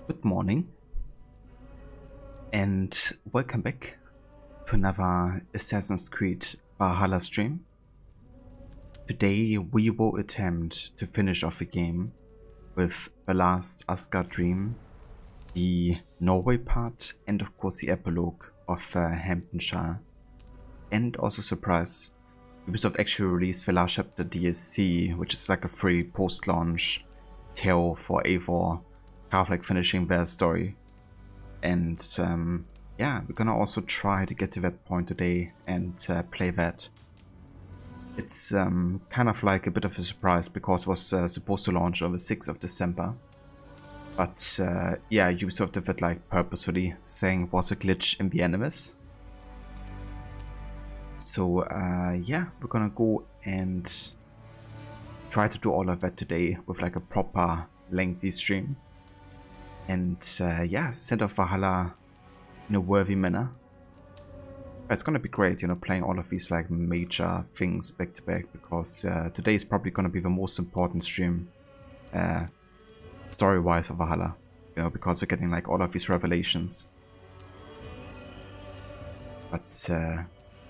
Good morning, and welcome back to another Assassin's Creed Valhalla stream. Today we will attempt to finish off the game with the last Asgard dream, the Norway part, and of course the epilogue of Hamptonshire. And also surprise, Ubisoft actually released the last chapter DLC, which is like a free post-launch tale for Eivor, kind of like finishing their story. And yeah, we're gonna also try to get to that point today and play that. It's kind of like a bit of a surprise because it was supposed to launch on the 6th of December. But yeah, Ubisoft did that like purposefully, saying it was a glitch in the enemies. So yeah, we're gonna go and try to do all of that today with like a proper lengthy stream. And yeah, send off Valhalla in a worthy manner. It's gonna be great, you know, playing all of these like major things back to back, because today is probably gonna be the most important stream story-wise of Valhalla, you know, because we're getting like all of these revelations. But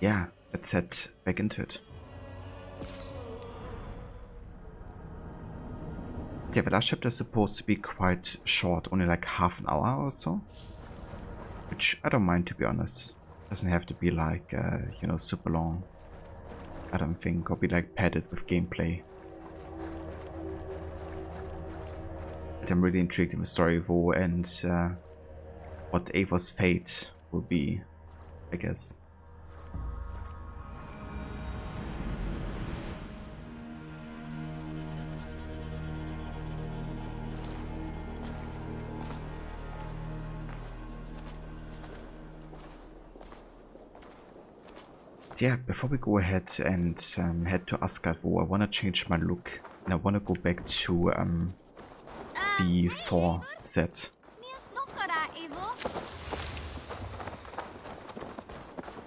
yeah, let's head back into it. Yeah, the last chapter is supposed to be quite short, only like half an hour or so, which I don't mind, to be honest. Doesn't have to be like, you know, super long, I don't think, or be like padded with gameplay. But I'm really intrigued in the story though, and what Eivor's fate will be, I guess. Yeah, before we go ahead and head to Asgard, I want to change my look, and I want to go back to the 4 set.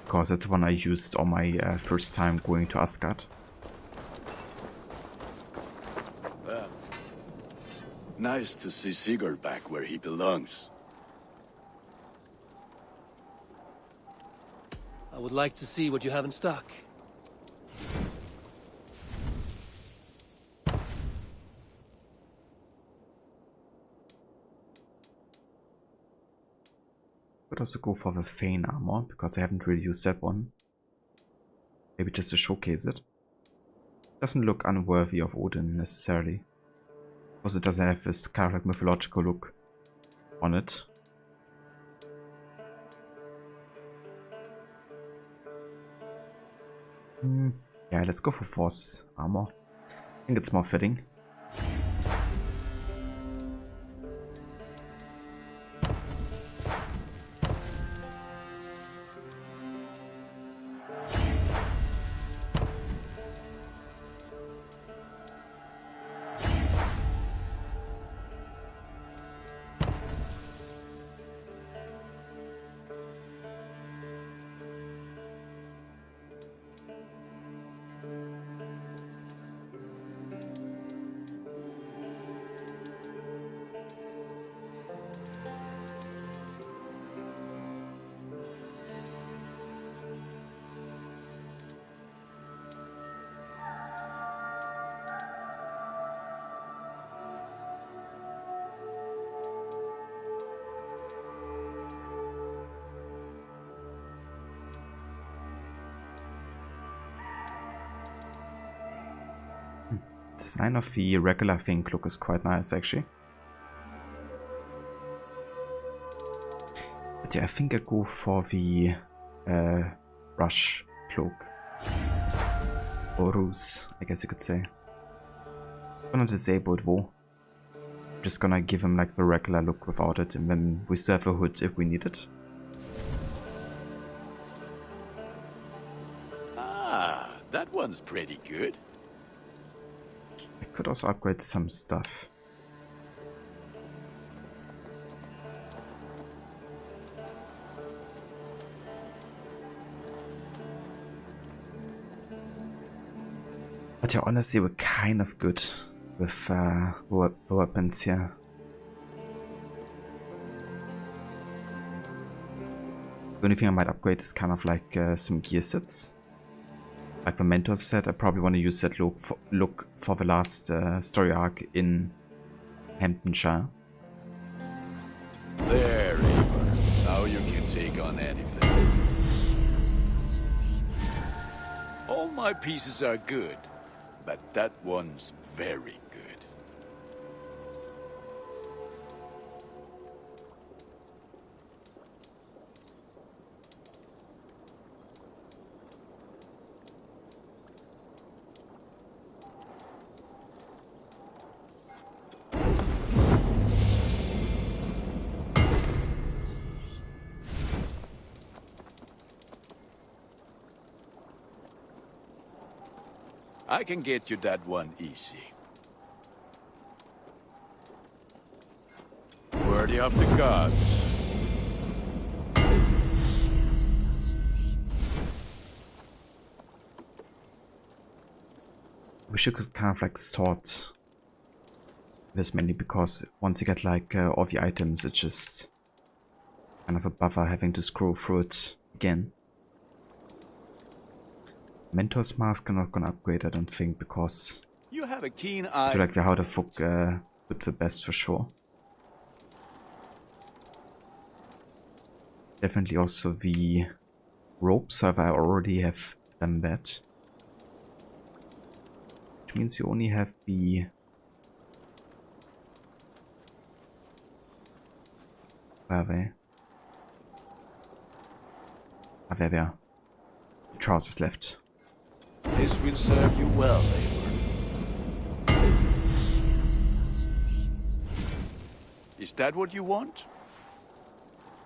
Because that's the one I used on my first time going to Asgard. Nice to see Sigurd back where he belongs. I would like to see what you have in stock. Could also go for the Fane armor, because I haven't really used that one. Maybe just to showcase it. Doesn't look unworthy of Odin necessarily. Because it doesn't have this kind of like mythological look on it. Yeah, let's go for Force armor. I think it's more fitting. Design of the regular Think look is quite nice, actually. But yeah, I think I'd go for the Rush cloak. Or Ruse, I guess you could say. Gonna disable it though. Just gonna give him like the regular look without it, and then we still have a hood if we need it. Ah, that one's pretty good. I could also upgrade some stuff. But yeah, honestly, we're kind of good with the weapons here. The only thing I might upgrade is kind of like some gear sets. Like the mentor set, I probably want to use that look for the last story arc in Hamptonshire. There, Eivor. Now you can take on anything. All my pieces are good, but that one's very good. I can get you that one easy. Worthy of the gods. Wish you could kind of like sort this mainly because once you get like all the items, it's just kind of a buffer having to scroll through it again. Mentor's mask I'm not gonna upgrade, I don't think, because You have a keen I eye. do like the how the fuck put the best for sure. Definitely also the ropes, however I already have done that. Which means you only have the where are they? Ah, there they are. The trousers left. This will serve you well, Eivor. Is that what you want?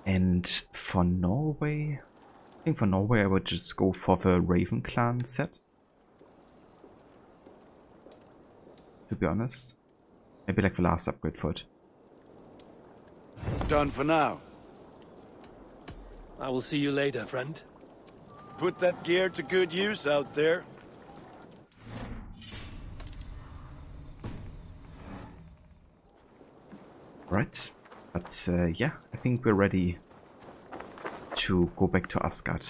And for Norway, I think for Norway I would just go for the Raven Clan set. To be honest. Maybe like the last upgrade for it. Done for now. I will see you later, friend. Put that gear to good use out there. Right. But yeah, I think we're ready to go back to Asgard.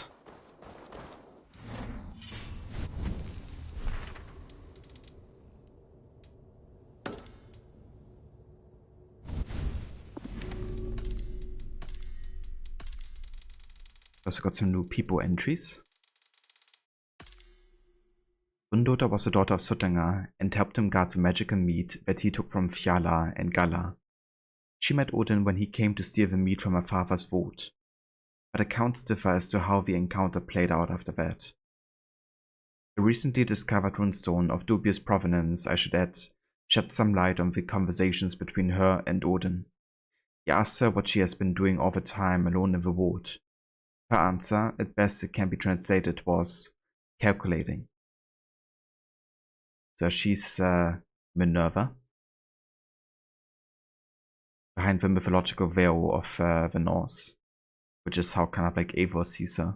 Also got some new people entries. Gundoda was the daughter of Suttanga and helped him guard the magical meat that he took from Fjalar and Gala. She met Odin when he came to steal the meat from her father's vault, but accounts differ as to how the encounter played out after that. A recently discovered runestone of dubious provenance, I should add, sheds some light on the conversations between her and Odin. He asks her what she has been doing all the time alone in the vault. Her answer, at best it can be translated, was calculating. So she's Minerva, behind the mythological veil of the Norse, which is how kind of like Eivor sees her.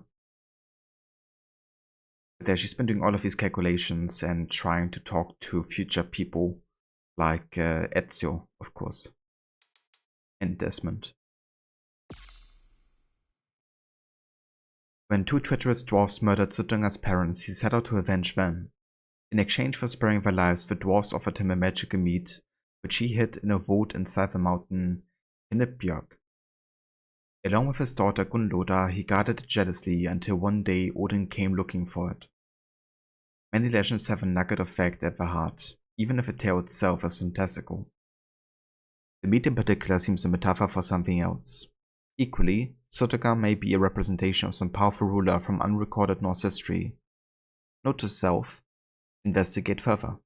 But yeah, she's been doing all of these calculations and trying to talk to future people like Ezio, of course, and Desmond. When two treacherous dwarfs murdered Suttunga's parents, he set out to avenge them. In exchange for sparing their lives, the dwarfs offered him a magical meat, which he hid in a vault inside the mountain Hinnebjörg. Along with his daughter Gunloda, he guarded it jealously until one day Odin came looking for it. Many legends have a nugget of fact at their heart, even if the tale itself is fantastical. The meat in particular seems a metaphor for something else. Equally, Suttunga may be a representation of some powerful ruler from unrecorded Norse history. Note to self, investigate further.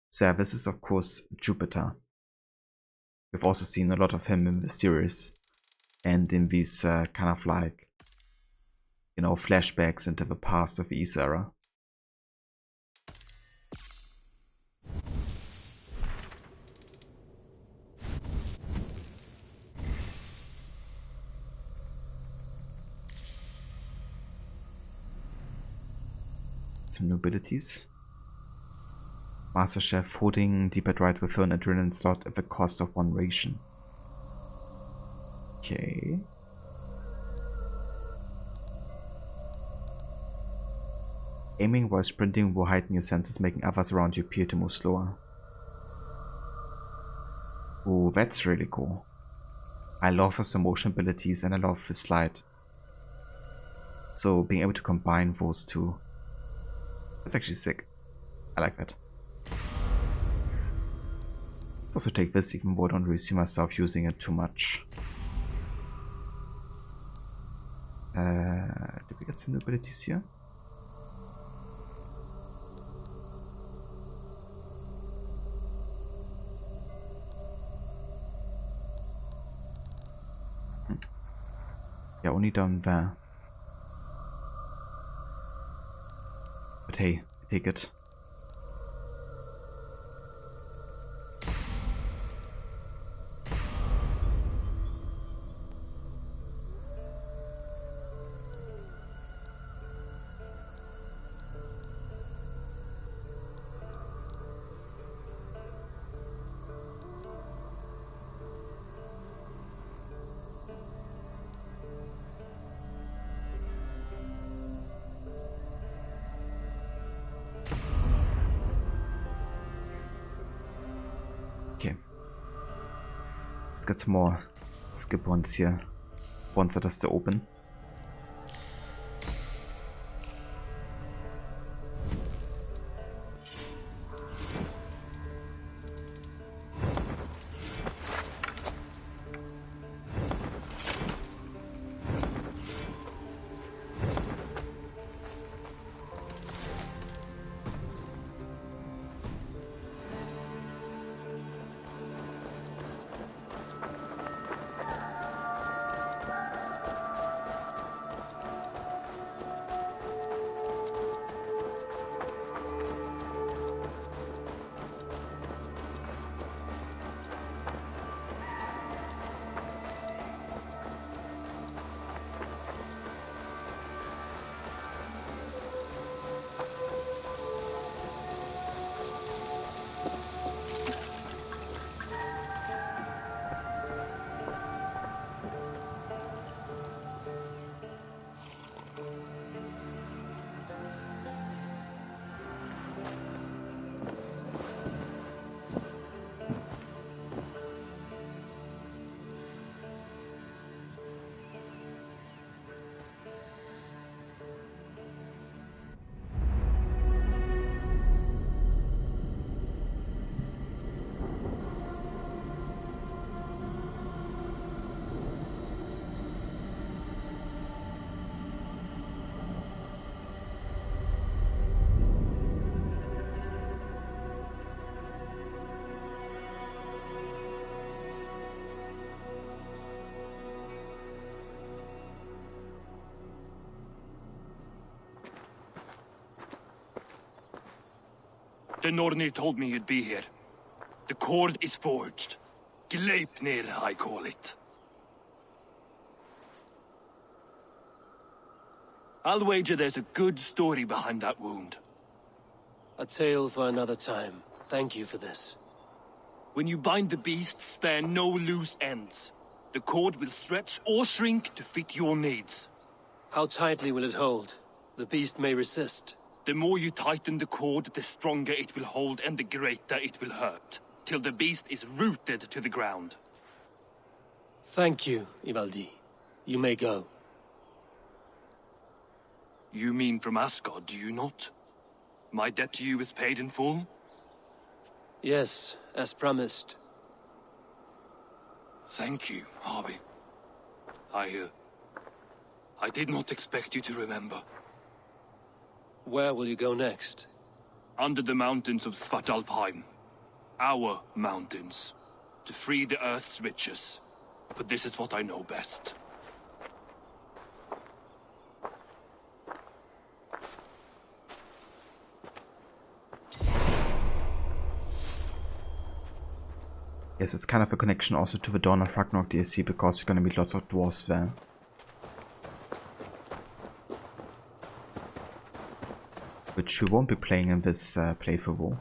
So yeah, this is of course Jupiter. We've also seen a lot of him in the series and in these kind of like, you know, flashbacks into the past of the Ys era. Some new abilities. Master Chef holding Deeper Dried with an adrenaline slot at the cost of one ration. Okay. Aiming while sprinting will heighten your senses, making others around you appear to move slower. Ooh, that's really cool. I love his motion abilities and I love his slide. So being able to combine those two, that's actually sick. I like that. Let's also take this, even though I don't really see myself using it too much. Did we get some new abilities here? Yeah, only down there. But hey, I take it. Okay. Let's get some more skip ones here. Ones that are still open. The Nornir told me you'd be here. The cord is forged. Gleipnir, I call it. I'll wager there's a good story behind that wound. A tale for another time. Thank you for this. When you bind the beast, spare no loose ends. The cord will stretch or shrink to fit your needs. How tightly will it hold? The beast may resist. The more you tighten the cord, the stronger it will hold and the greater it will hurt, till the beast is rooted to the ground. Thank you, Ivaldi. You may go. You mean from Asgard, do you not? My debt to you is paid in full? Yes, as promised. Thank you, Harvey. I did not expect you to remember. Where will you go next? Under the mountains of Svartalfheim. Our mountains. To free the Earth's riches. For this is what I know best. Yes, it's kind of a connection also to the Dawn of Ragnarok DLC because you're gonna meet lots of dwarves there. Which we won't be playing in this playthrough.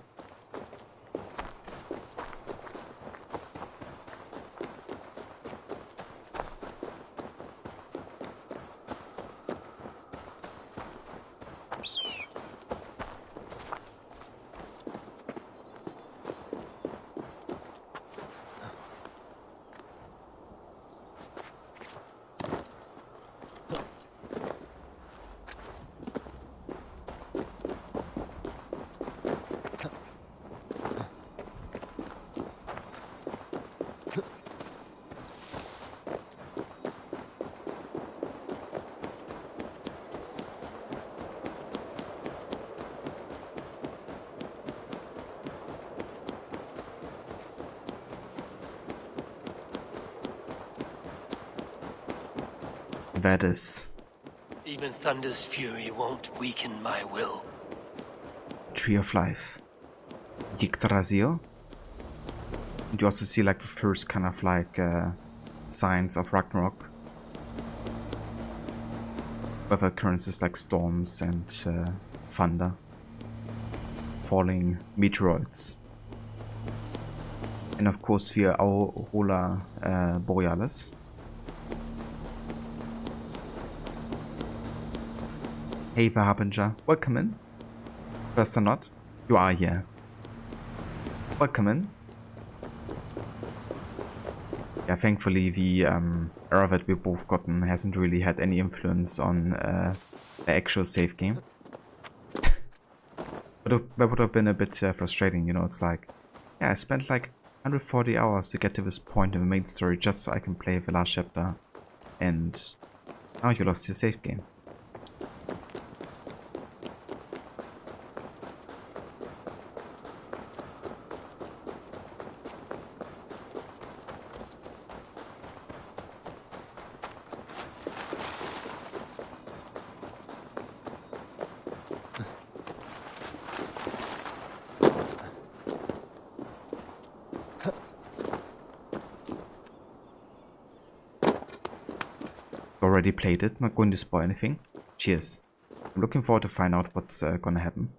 there it is. Even Thunder's fury won't weaken my will. Tree of Life. Yggdrasil. And you also see like the first kind of like signs of Ragnarok. Weather occurrences like storms and thunder. Falling meteoroids. And of course the Aurora Borealis. Hey the Harbinger, welcome in. First or not, you are here. Welcome in. Yeah, thankfully the error that we've both gotten hasn't really had any influence on the actual save game. That would have been a bit frustrating, you know, it's like, yeah, I spent like 140 hours to get to this point in the main story just so I can play the last chapter, and now you lost your save game. Already played it, not going to spoil anything. Cheers. I'm looking forward to find out what's gonna happen.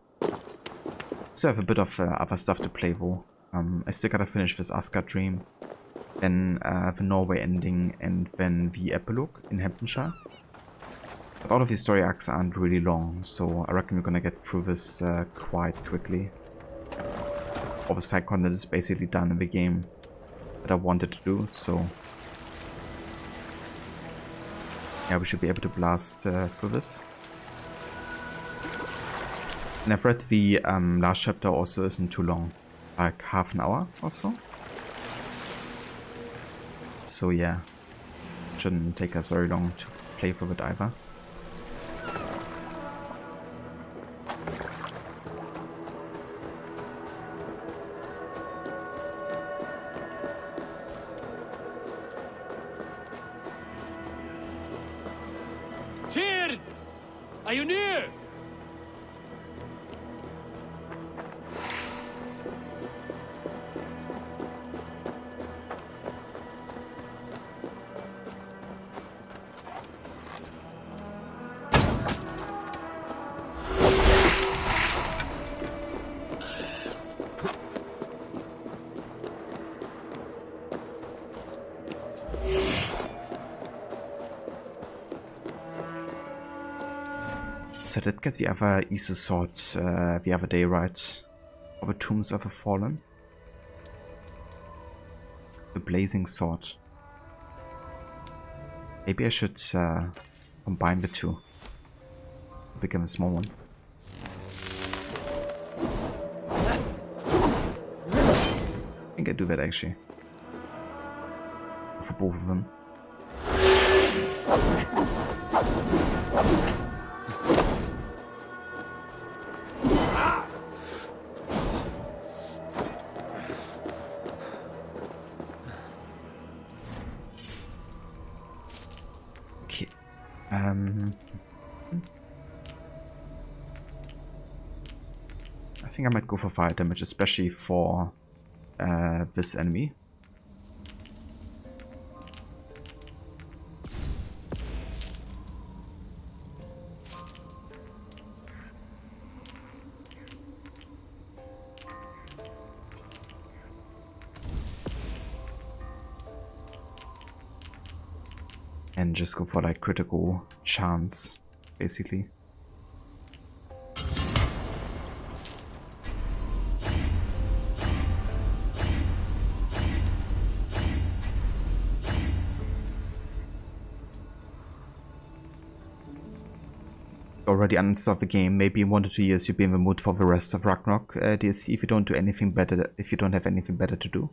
So I have a bit of other stuff to play though. I still gotta finish this Asgard dream, then the Norway ending, and then the epilogue in Hamptonshire. But all of these story arcs aren't really long, so I reckon we're gonna get through this quite quickly. All the side content is basically done in the game that I wanted to do, so yeah, we should be able to blast through this. And I've read the last chapter also isn't too long, like half an hour or so. So yeah, shouldn't take us very long to play through it either. Tyr! Are you near? So I did get the other Isu sword the other day, right? Of the Tombs of the Fallen. The Blazing Sword. Maybe I should combine the two. Become a small one. I think I do that actually. For both of them. Okay. I think I might go for fire damage, especially for this enemy. And just go for like critical chance, basically. Already uninstalled the game. Maybe in 1 or 2 years you'll be in the mood for the rest of Ragnarok DLC if you don't do anything better. If you don't have anything better to do.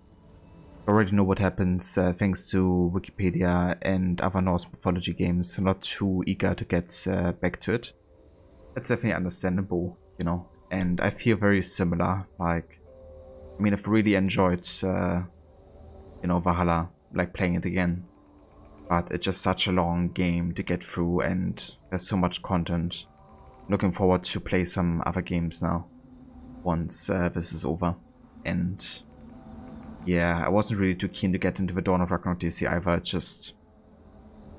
Already know what happens thanks to Wikipedia and other Norse mythology games. I'm not too eager to get back to it. That's definitely understandable, you know. And I feel very similar. Like, I mean, I've really enjoyed, you know, Valhalla, like playing it again. but it's just such a long game to get through, and there's so much content. Looking forward to play some other games now, once this is over. And yeah, I wasn't really too keen to get into the Dawn of Ragnarok DLC either, it's just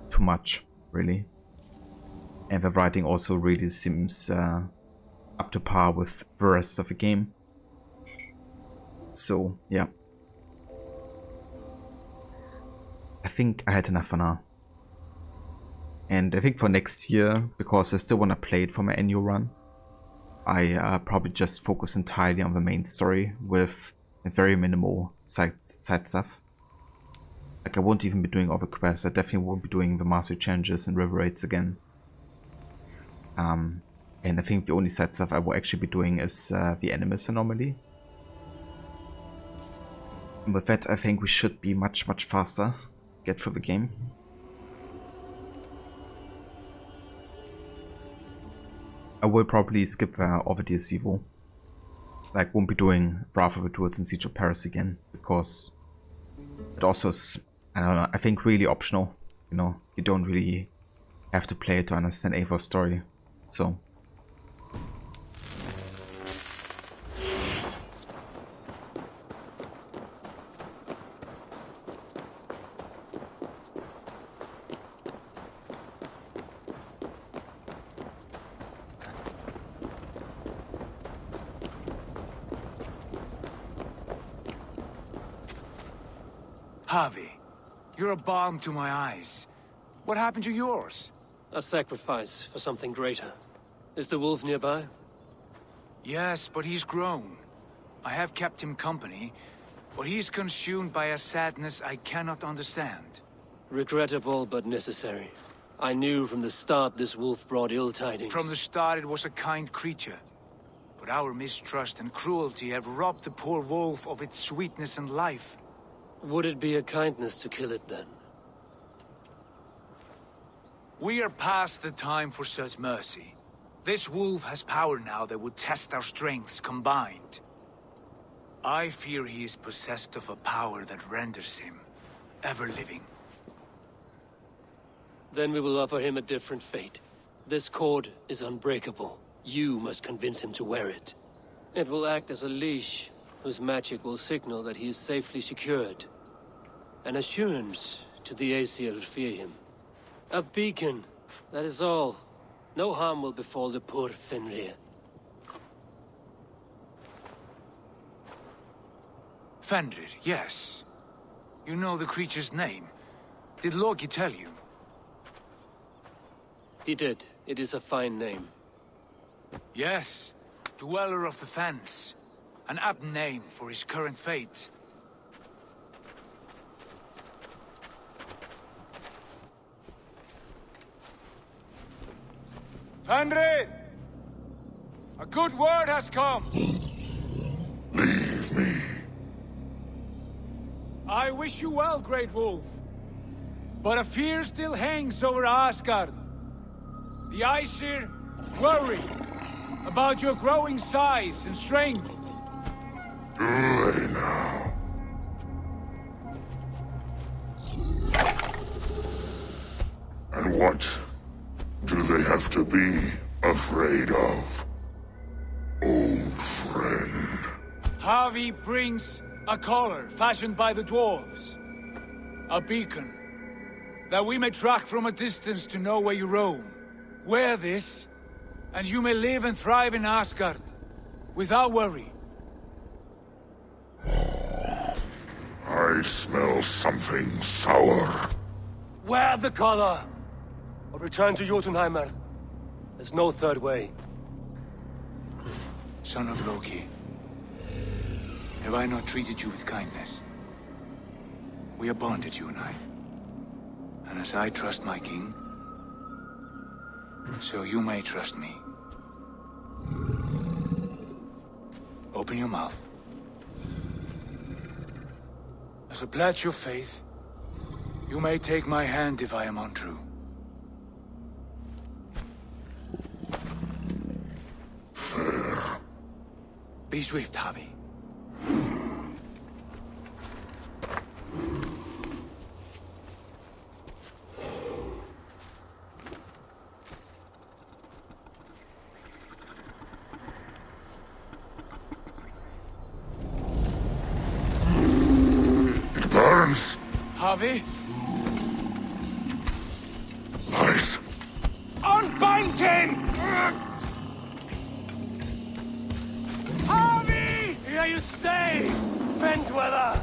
too much, really. And the writing also really seems up to par with the rest of the game. So, yeah. I think I had enough for now. And I think for next year, because I still want to play it for my annual run, I probably just focus entirely on the main story with very minimal side stuff. Like I won't even be doing all the quests, I definitely won't be doing the mastery challenges and river raids again. And I think the only side stuff I will actually be doing is the Animus anomaly. And with that, I think we should be much faster. Get through the game. I will probably skip all the DLC though. Like, won't be doing Wrath of the Druids and Siege of Paris again, because it also is, I don't know, I think really optional. You know, you don't really have to play it to understand Eivor's story. So. Javi, you're a balm to my eyes. What happened to yours? A sacrifice for something greater. Is the wolf nearby? Yes, but he's grown. I have kept him company, but he's consumed by a sadness I cannot understand. Regrettable, but necessary. I knew from the start this wolf brought ill tidings. From the start it was a kind creature. But our mistrust and cruelty have robbed the poor wolf of its sweetness and life. Would it be a kindness to kill it then? We are past the time for such mercy. This wolf has power now that would test our strengths combined. I fear he is possessed of a power that renders him ever living. Then we will offer him a different fate. This cord is unbreakable. You must convince him to wear it. It will act as a leash, whose magic will signal that he is safely secured. An assurance to the Aesir who fear him. A beacon, that is all. No harm will befall the poor Fenrir. Fenrir, yes. You know the creature's name. Did Loki tell you? He did. It is a fine name. Yes. Dweller of the Fens. An apt name for his current fate. Fenrir! A good word has come! Leave me. I wish you well, Great Wolf. But a fear still hangs over Asgard. The Aesir worry about your growing size and strength. Do they now? And what do they have to be afraid of? Old friend. Javi brings a collar fashioned by the dwarves. A beacon, that we may track from a distance to know where you roam. Wear this, and you may live and thrive in Asgard, without worry. I smell something sour. Wear the collar! Or return to Jotunheimer. There's no third way. Son of Loki, have I not treated you with kindness? We are bonded, you and I. And as I trust my king, so you may trust me. Open your mouth. As a pledge of faith, you may take my hand if I am untrue. Fair. Be swift, Javi. hands! Harvey? Lies! Unbind him! Harvey! Here you stay, Fen Dweller!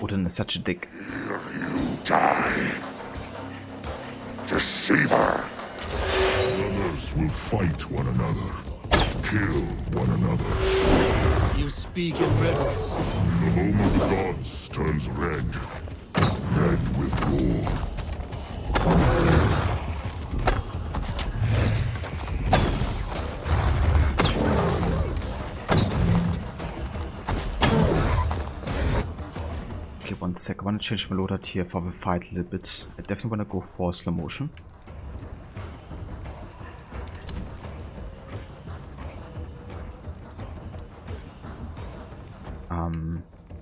Odin is such a dick. Here you die. Deceiver! Brothers will fight one another. Kill one another. You speak in riddles. The home of the gods turns red. Red with gore. Okay, one sec. I want to change my loadout here for the fight a little bit. I definitely want to go for slow motion.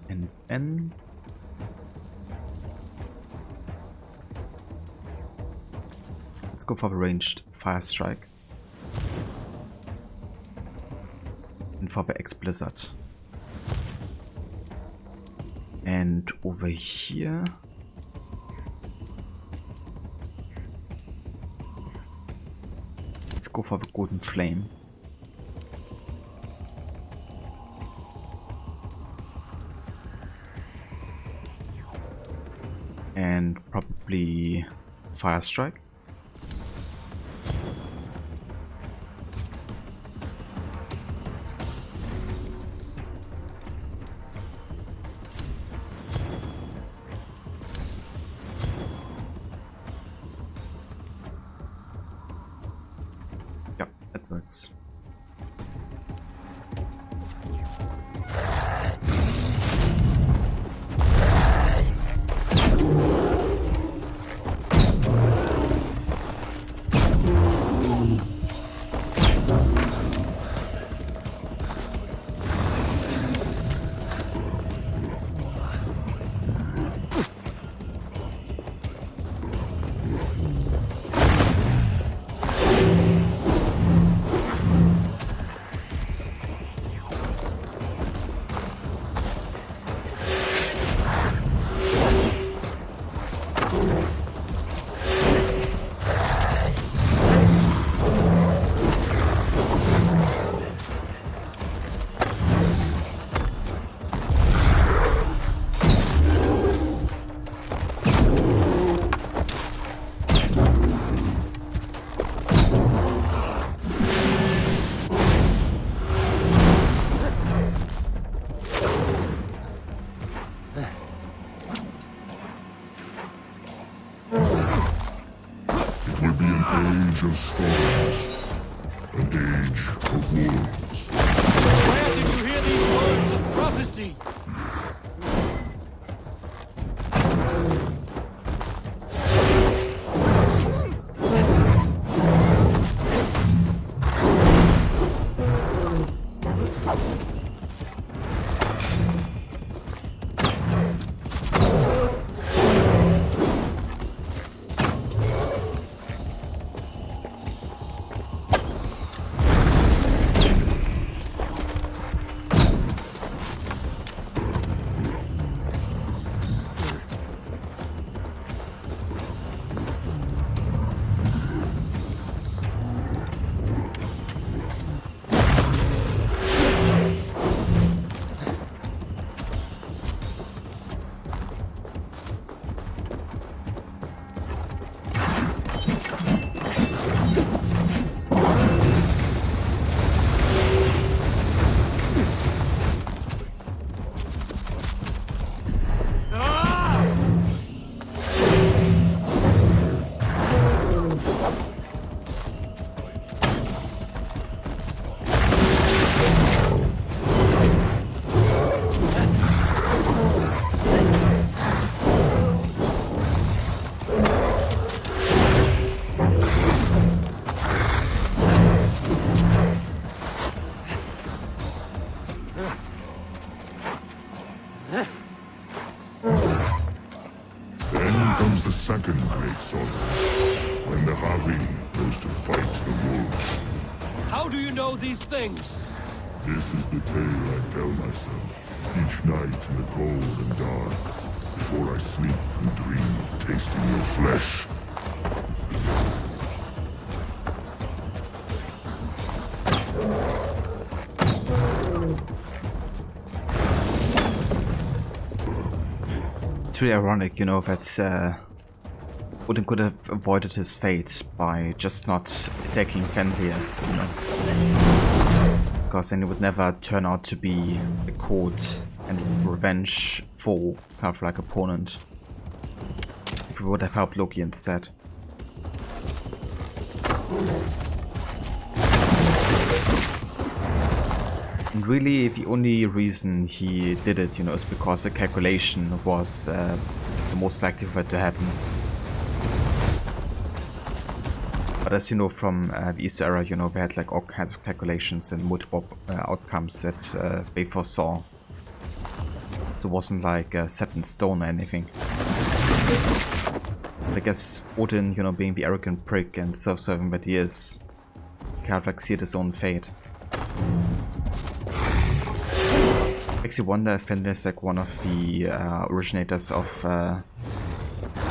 And then let's go for the ranged fire strike. And for the X-Blizzard. And over here let's go for the golden flame. And probably fire strike. Yep, that works. It will be an age of storms. An age of wolves. Where did you hear these words of prophecy? Then comes the second great sorrow. when the Javi goes to fight the wolves. How do you know these things? This is the tale I tell myself each night in the cold and dark, before I sleep and dream of tasting your flesh. It's really ironic, you know, that Odin could have avoided his fate by just not attacking Fenrir, you know. Because then it would never turn out to be a court and revenge for kind of like opponent. If we would have helped Loki instead. And really, the only reason he did it, you know, is because the calculation was the most likely for it to happen. But as you know from the Easter era, you know, they had like all kinds of calculations and multiple outcomes that they foresaw. So it wasn't like set in stone or anything. But I guess Odin, you know, being the arrogant prick and self-serving that he is, kind of like sealed his own fate. Makes you wonder if Fenrir is like one of the originators of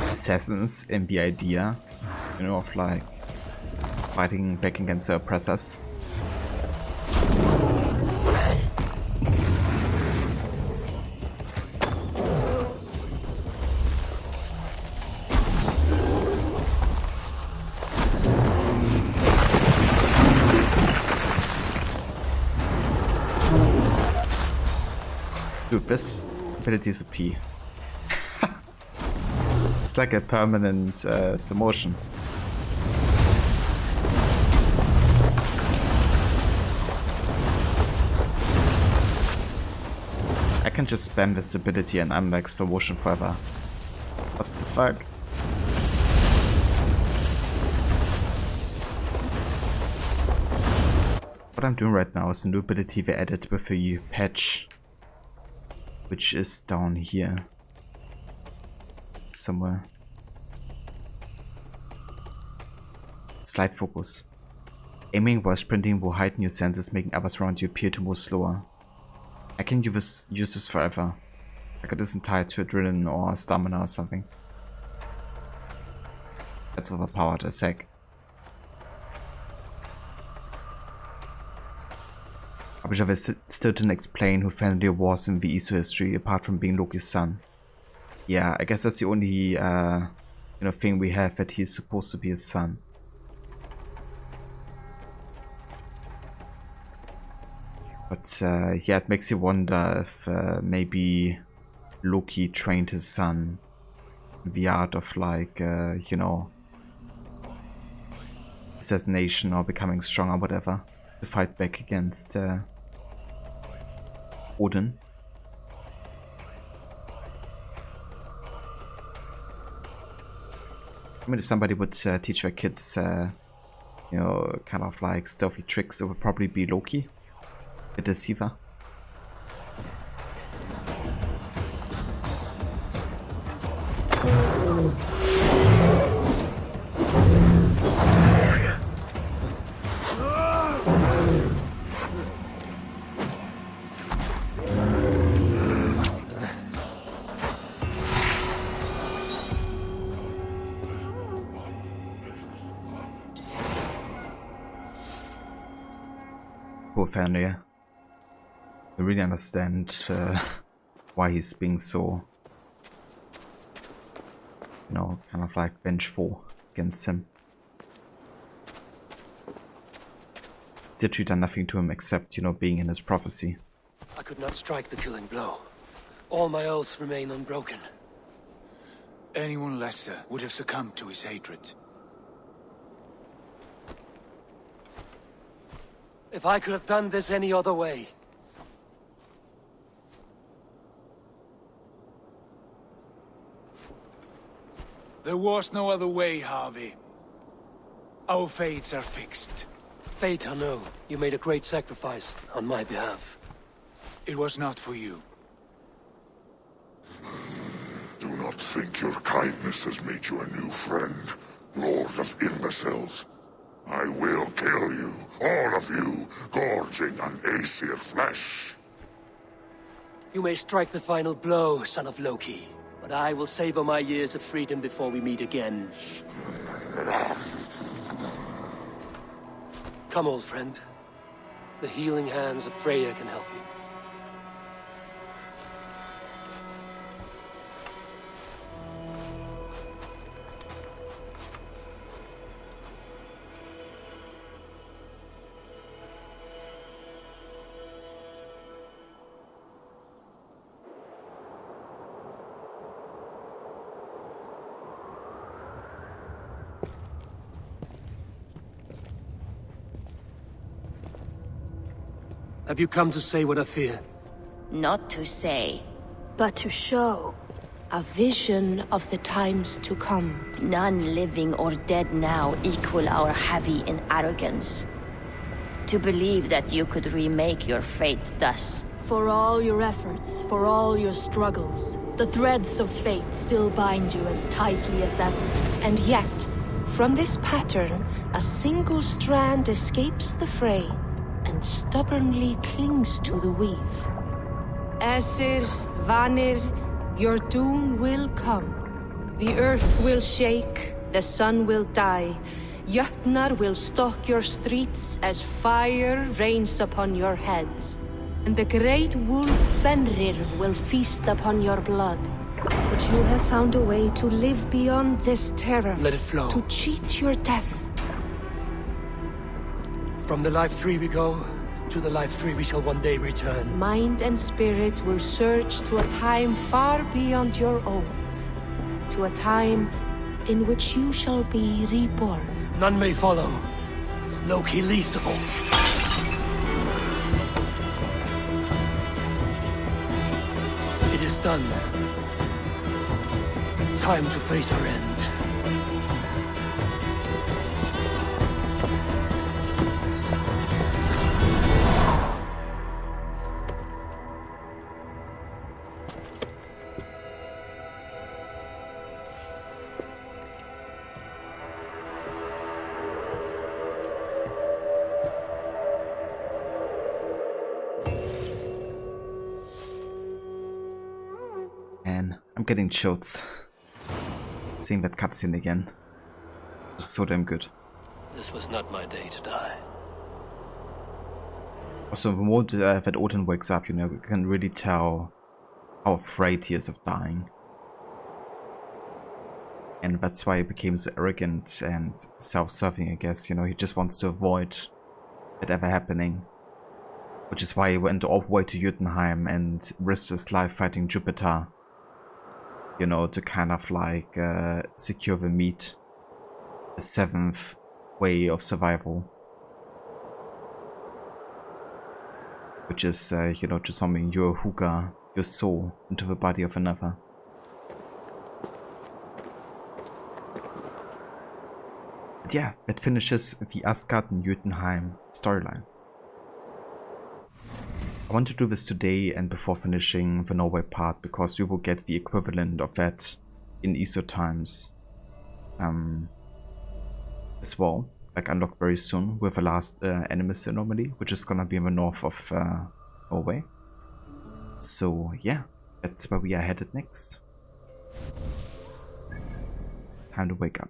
assassins in the idea, you know, of like fighting back against the oppressors. Dude, this ability is OP. It's like a permanent slow motion. I can just spam this ability and I'm like slow motion forever. What the fuck? What I'm doing right now is a new ability they added with the patch, which is down here somewhere. Slide focus. Aiming while sprinting will heighten your senses, making others around you appear to move slower. I can use this forever. Like it isn't tied to adrenaline or stamina or something. That's overpowered as heck. I wish I still didn't explain who Fenrir was in the Iso history, apart from being Loki's son. Yeah, I guess that's the only you know, thing we have, that he's supposed to be his son. But yeah, it makes you wonder if maybe Loki trained his son in the art of like, you know, assassination or becoming strong or whatever, to fight back against Odin. I mean, if somebody would teach their kids, you know, kind of like stealthy tricks, it would probably be Loki, the deceiver. Poor Fenrir. I really understand why he's being so, you know, kind of like vengeful against him. He's literally done nothing to him except, you know, being in his prophecy. I could not strike the killing blow. All my oaths remain unbroken. Anyone lesser would have succumbed to his hatred. If I could have done this any other way. There was no other way, Harvey. Our fates are fixed. Fate, I know. You made a great sacrifice on my behalf. It was not for you. Do not think your kindness has made you a new friend. Lord of imbeciles. I will kill you, all of you, gorging on Aesir flesh. You may strike the final blow, son of Loki, but I will savor my years of freedom before we meet again. Come, old friend. The healing hands of Freya can help you. Have you come to say what I fear? Not to say. but to show a vision of the times to come. None living or dead now equal our heavy in arrogance. To believe that you could remake your fate thus. For all your efforts, for all your struggles, the threads of fate still bind you as tightly as ever. And yet, from this pattern, a single strand escapes the fray and stubbornly clings to the weave. Aesir, Vanir, your doom will come. The earth will shake, the sun will die. Jötnar will stalk your streets as fire rains upon your heads. And the great wolf Fenrir will feast upon your blood. But you have found a way to live beyond this terror. Let it flow. To cheat your death. From the life tree we go, to the life tree we shall one day return. Mind and spirit will surge to a time far beyond your own. To a time in which you shall be reborn. None may follow. Loki least of all. It is done. Time to face our end. Man, I'm getting chills. Seeing that cutscene again. It's so damn good. This was not my day to die. Also, the more that Odin wakes up, you know, you can really tell how afraid he is of dying. And that's why he became so arrogant and self-serving, I guess. You know, he just wants to avoid it ever happening. Which is why he went all the way to Jotunheim and risked his life fighting Jupiter. You know, to kind of like secure the meat. The seventh way of survival. Which is, you know, transforming your hooga, your soul, into the body of another. But yeah, that finishes the Asgard and Jotunheim storyline. I want to do this today and before finishing the Norway part, because we will get the equivalent of that in Aesir times as well, like unlocked very soon with the last enemy anomaly, which is gonna be in the north of Norway. So yeah, that's where we are headed next. Time to wake up.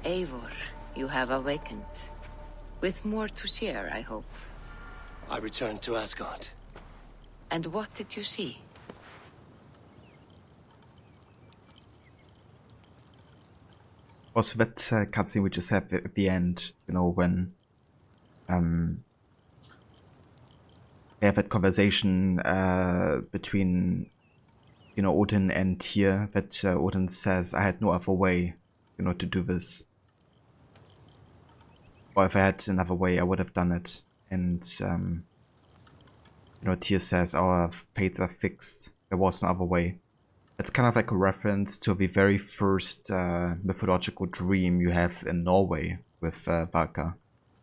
Eivor, you have awakened. With more to share, I hope. I returned to Asgard. And what did you see? Also, that cutscene we just have at the end, you know, when they have that conversation between, Odin and Tyr, that Odin says, I had no other way, to do this. Or if I had another way, I would have done it. And, Tyr says, our fates are fixed. There was no other way. It's kind of like a reference to the very first mythological dream you have in Norway with Valka.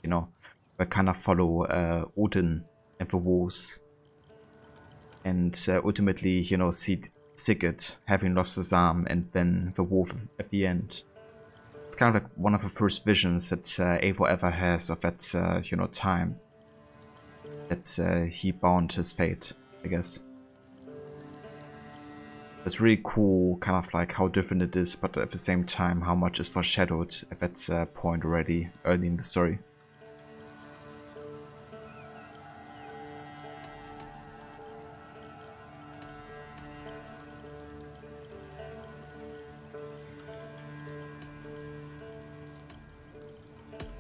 We kind of follow Odin and the wolves. And ultimately, see Sigurd having lost his arm and then the wolf at the end. It's kind of like one of the first visions that Eivor ever has of that, time. That he bound his fate, I guess. It's really cool, kind of like how different it is, but at the same time how much is foreshadowed at that point already, early in the story.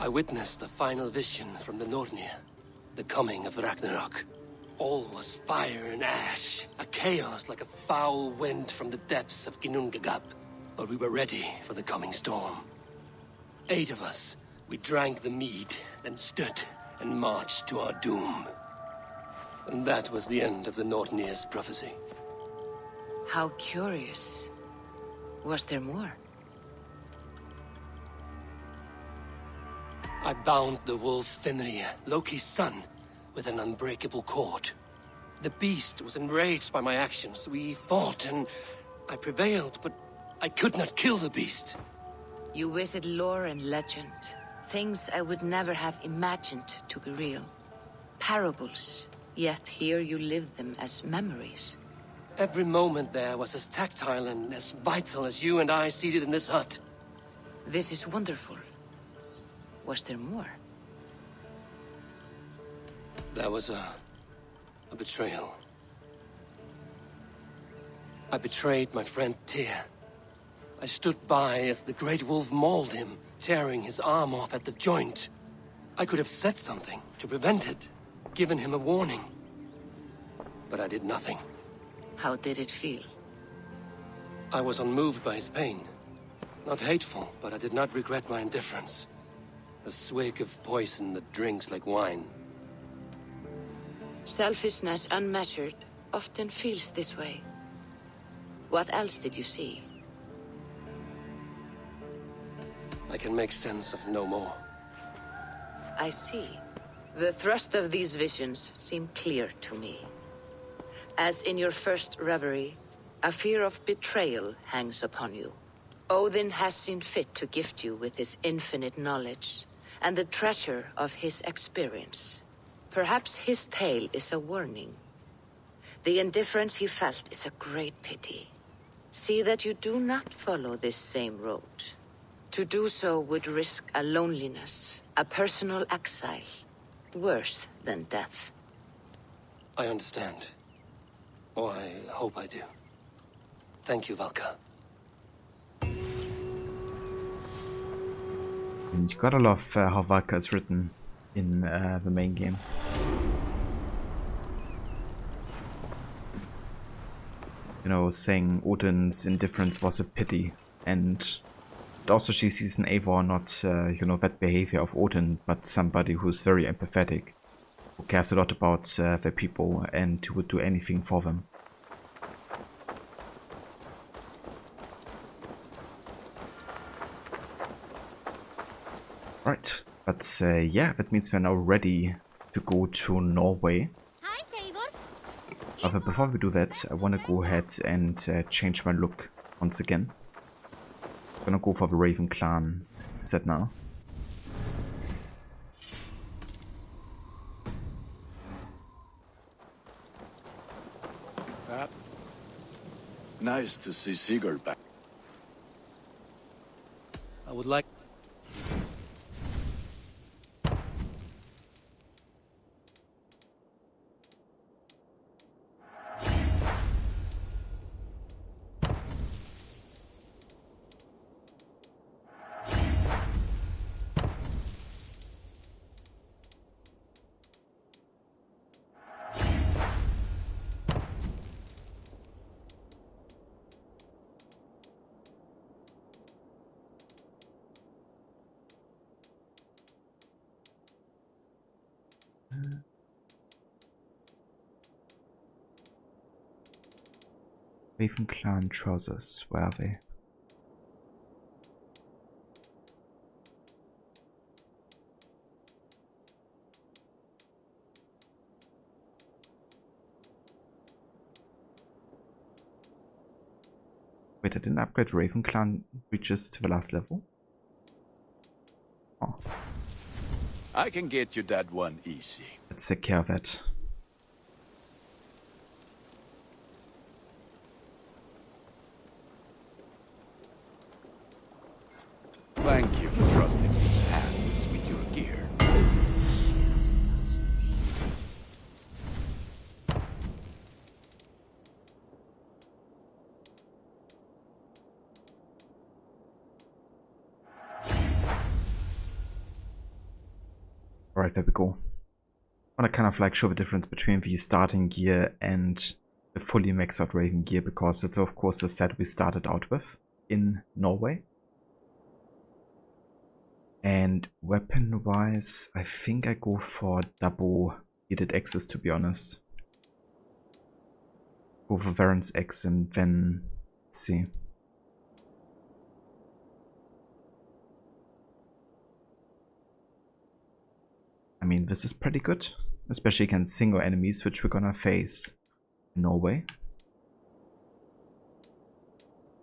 I witnessed a final vision from the Nornir, the coming of Ragnarok. All was fire and ash, a chaos like a foul wind from the depths of Ginnungagap. But we were ready for the coming storm. 8 of us, we drank the mead, then stood and marched to our doom. And that was the end of the Nornir's prophecy. How curious. Was there more? I bound the wolf Fenrir, Loki's son, with an unbreakable cord. The beast was enraged by my actions. We fought and I prevailed, but I could not kill the beast. You visit lore and legend. Things I would never have imagined to be real. Parables, yet here you live them as memories. Every moment there was as tactile and as vital as you and I seated in this hut. This is wonderful. Was there more? There was a betrayal. I betrayed my friend Tyr. I stood by as the great wolf mauled him, tearing his arm off at the joint. I could have said something to prevent it, given him a warning. But I did nothing. How did it feel? I was unmoved by his pain. Not hateful, but I did not regret my indifference. A swig of poison that drinks like wine. Selfishness unmeasured often feels this way. What else did you see? I can make sense of no more. I see. The thrust of these visions seem clear to me. As in your first reverie, a fear of betrayal hangs upon you. Odin has seen fit to gift you with his infinite knowledge and the treasure of his experience. Perhaps his tale is a warning. The indifference he felt is a great pity. See that you do not follow this same road. To do so would risk a loneliness, a personal exile, worse than death. I understand. Or I hope I do. Thank you, Valka. And you gotta love how Valka is written in the main game. Saying Odin's indifference was a pity, and also she sees in Eivor not, that behavior of Odin, but somebody who's very empathetic, who cares a lot about their people and who would do anything for them. Right, but yeah, that means we're now ready to go to Norway. Hi, Eivor. However, before we do that, I want to go ahead and change my look once again. I'm gonna go for the Raven Clan set now. Nice to see Sigurd back. I would like... Raven Clan trousers, where are they? Wait, I didn't upgrade Raven Clan breaches to the last level? Oh, I can get you that one easy. let's take care of that. Thank you for trusting these hands with your gear. Alright, there we go. I want to kind of like show the difference between the starting gear and the fully maxed out Raven gear, because it's of course the set we started out with in Norway. And weapon wise, I think I go for double heated axes, to be honest. Go for Varen's X and then let's see. I mean, this is pretty good, especially against single enemies, which we're gonna face in Norway.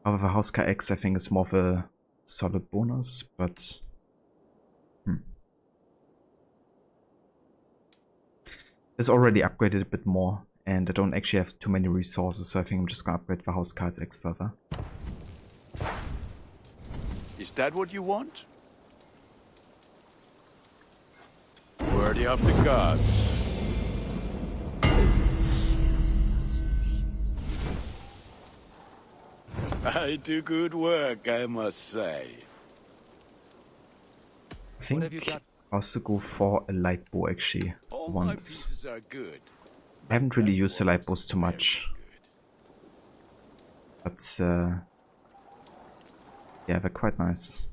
However, Housecar X I think is more of a solid bonus, but it's already upgraded a bit more, and I don't actually have too many resources, so I think I'm just gonna upgrade the Housecar's X further. Is that what you want? Worthy of the gods. I do good work, I must say. I think I also go for a light bow actually All my once. pieces are good. I haven't really used the light bows too much, but yeah, they're quite nice.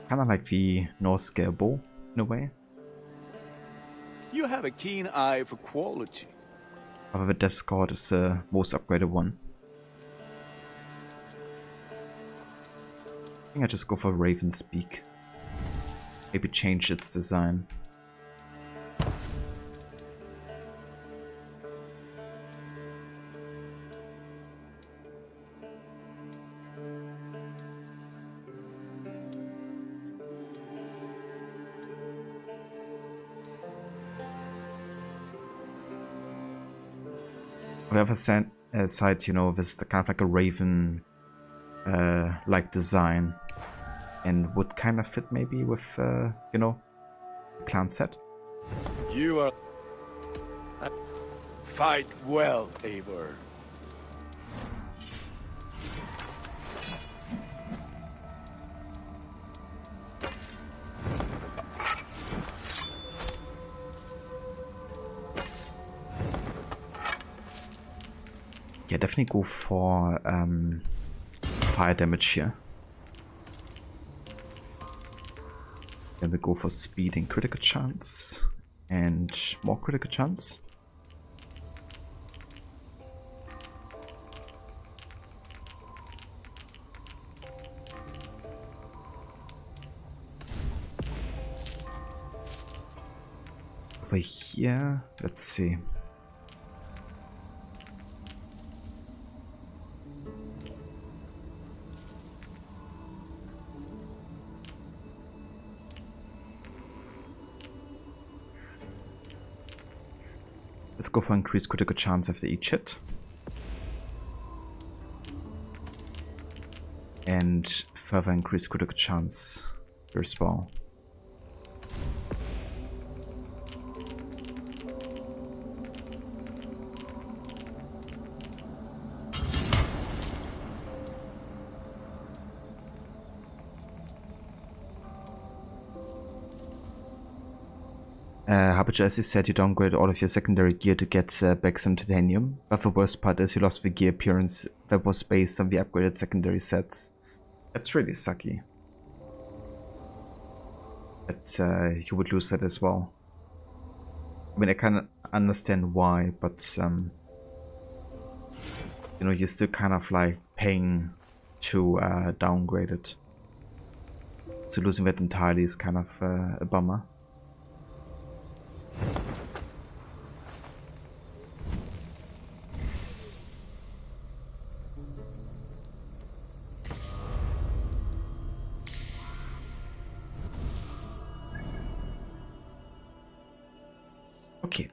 Kind of like the Norse scale bow in a way. You have a keen eye for quality. However, Death Guard is the most upgraded one. I think I just go for Raven's Beak. Maybe change its design. On the other side, you know, this is kind of like a Raven like design, and would kind of fit maybe with, you know, clan set. You are... Fight well, Eivor. Yeah, definitely go for fire damage here. Then we go for speed and critical chance, and more critical chance. Over here, let's see. Let's go for increased critical chance after each hit. And further increased critical chance per spell. Harbinger, as you said, you downgrade all of your secondary gear to get back some titanium, but the worst part is you lost the gear appearance that was based on the upgraded secondary sets. That's really sucky. But you would lose that as well. I mean, I kind of understand why, but you know, you're still kind of like paying to downgrade it. So losing that entirely is kind of a bummer. Okay,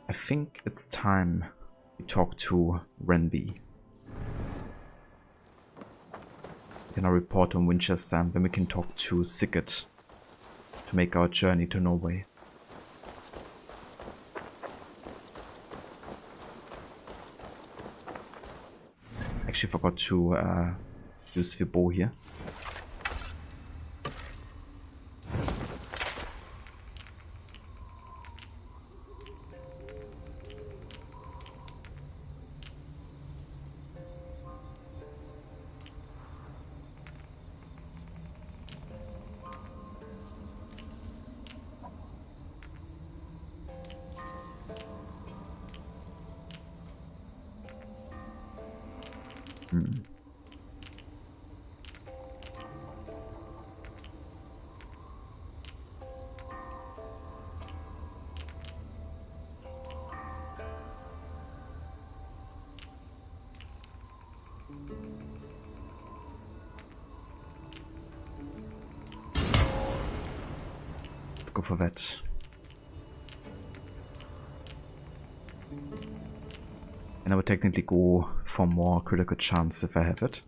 I think it's time we talk to Renby. We can now report on Winchester, and then we can talk to Sigurd to make our journey to Norway. Actually forgot to use the bow here. Let's go for that. And I would technically go for more critical chance if I have it.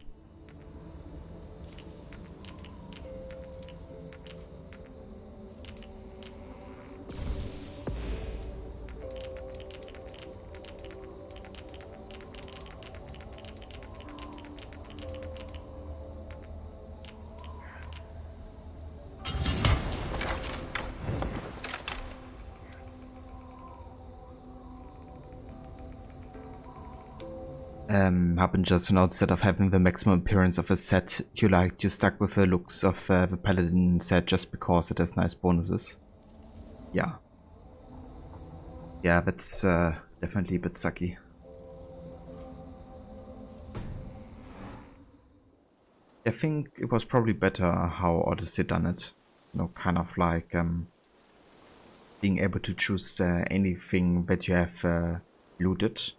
Harbinger, so now instead of having the maximum appearance of a set you liked, you stuck with the looks of the Paladin set just because it has nice bonuses. Yeah. Yeah, that's definitely a bit sucky. I think it was probably better how Odyssey done it. You know, kind of like being able to choose anything that you have looted.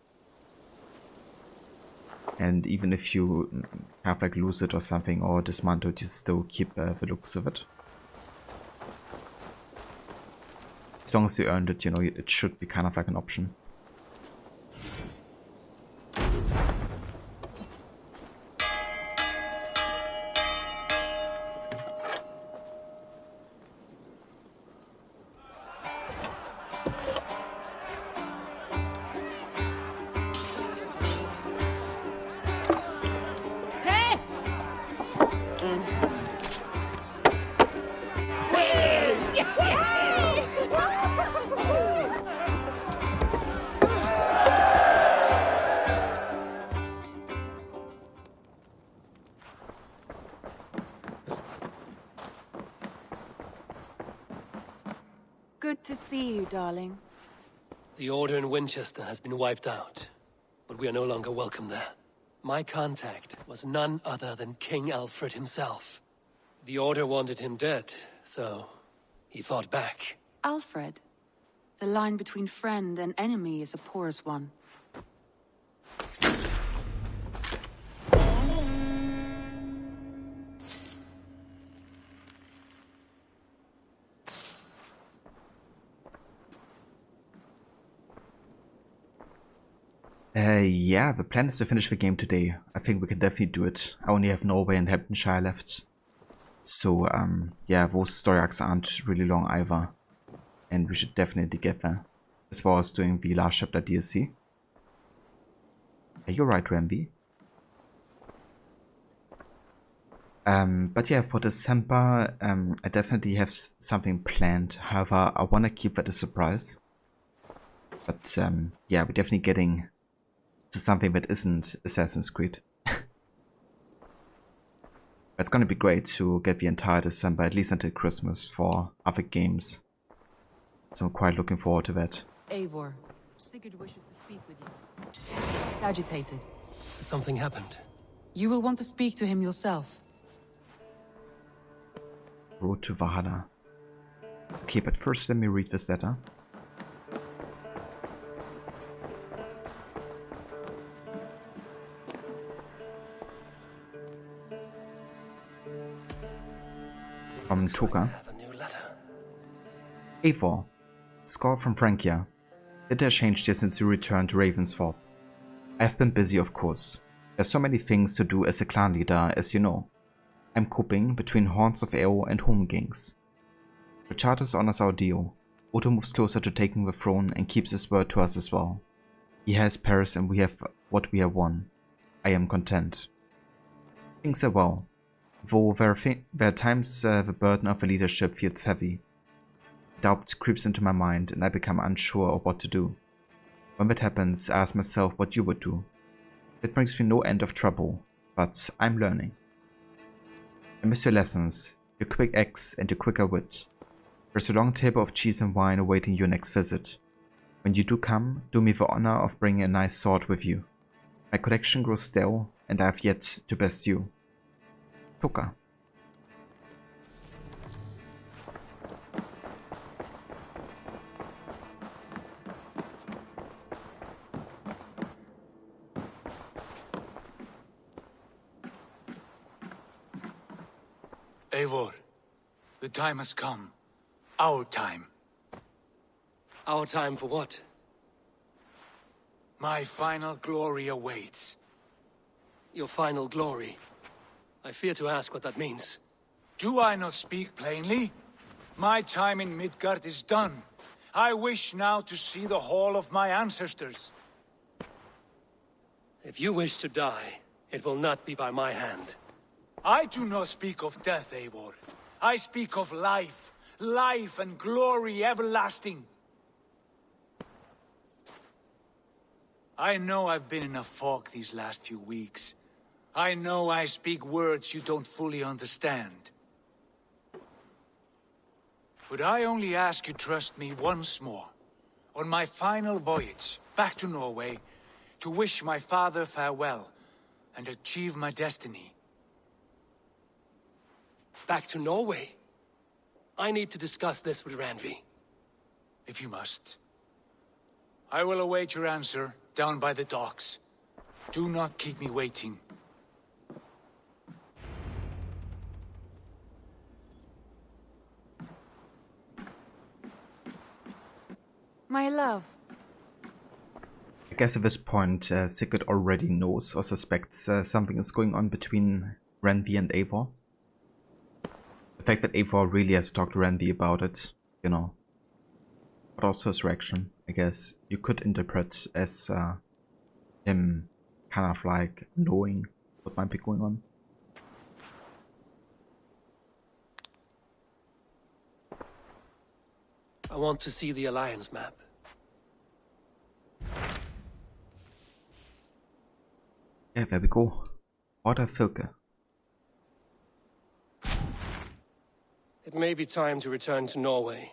And even if you have like lose it or something or dismantle it, you still keep the looks of it. As long as you earned it, you know, it should be kind of like an option. Good to see you, darling. The Order in Winchester has been wiped out, but we are no longer welcome there. My contact was none other than King Alfred himself. The Order wanted him dead, so he fought back. Alfred? The line between friend and enemy is a porous one. Yeah, the plan is to finish the game today. I think we can definitely do it. I only have Norway and Hamptonshire left. So, yeah, those story arcs aren't really long either. And we should definitely get there. As well as doing the last chapter DLC. You're right, Ramby. But yeah, for December, I definitely have something planned. However, I want to keep that a surprise. But yeah, we're definitely getting to something that isn't Assassin's Creed. It's gonna be great to get the entire December, at least until Christmas, for other games. So I'm quite looking forward to that. Eivor, Sigurd wishes to speak with you. Agitated. Something happened. You will want to speak to him yourself. Road to Valhalla. Okay, but first let me read this letter. From Toka. Eivor. Score from Frankia. It has changed here since you returned to Ravensthorpe. I have been busy, of course. There's so many things to do as a clan leader, as you know. I'm coping between Horns of Eo and home gangs. Rechatus honors our deal. Otto moves closer to taking the throne and keeps his word to us as well. He has Paris and we have what we have won. I am content. Things are well, though there are times the burden of the leadership feels heavy. Doubt creeps into my mind and I become unsure of what to do. When that happens, I ask myself what you would do. It brings me no end of trouble, but I'm learning. I miss your lessons, your quick axe and your quicker wit. There's a long table of cheese and wine awaiting your next visit. When you do come, do me the honor of bringing a nice sword with you. My collection grows stale, and I have yet to best you. Toka. Eivor, the time has come. Our time. Our time for what? My final glory awaits. Your final glory. I fear to ask what that means. Do I not speak plainly? My time in Midgard is done. I wish now to see the hall of my ancestors. If you wish to die, it will not be by my hand. I do not speak of death, Eivor. I speak of life. Life and glory everlasting. I know I've been in a fog these last few weeks. I know I speak words you don't fully understand. But I only ask you trust me once more. On my final voyage back to Norway, to wish my father farewell and achieve my destiny. Back to Norway? I need to discuss this with Randvi. If you must. I will await your answer down by the docks. Do not keep me waiting. My love. I guess at this point, Sigurd already knows or suspects something is going on between Randvi and Eivor. The fact that Eivor really has to talk to Randvi about it, you know. But also his reaction, I guess, you could interpret as him kind of like knowing what might be going on. I want to see the Alliance map. Yeah, there we go. Order Filke. It may be time to return to Norway.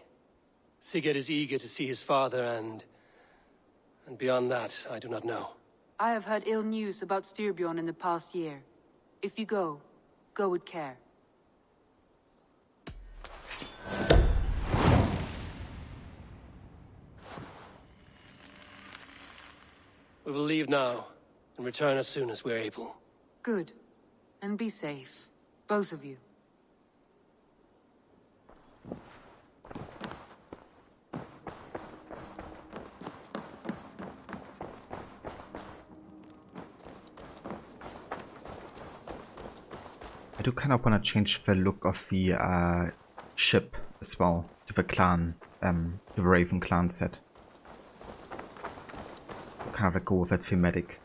Sigurd is eager to see his father and beyond that, I do not know. I have heard ill news about Styrbjorn in the past year. If you go, go with care. We will leave now, and return as soon as we're able. Good. And be safe. Both of you. I do kind of want to change the look of the ship as well to the clan, to the Raven clan set. Kind of like go with that thematic.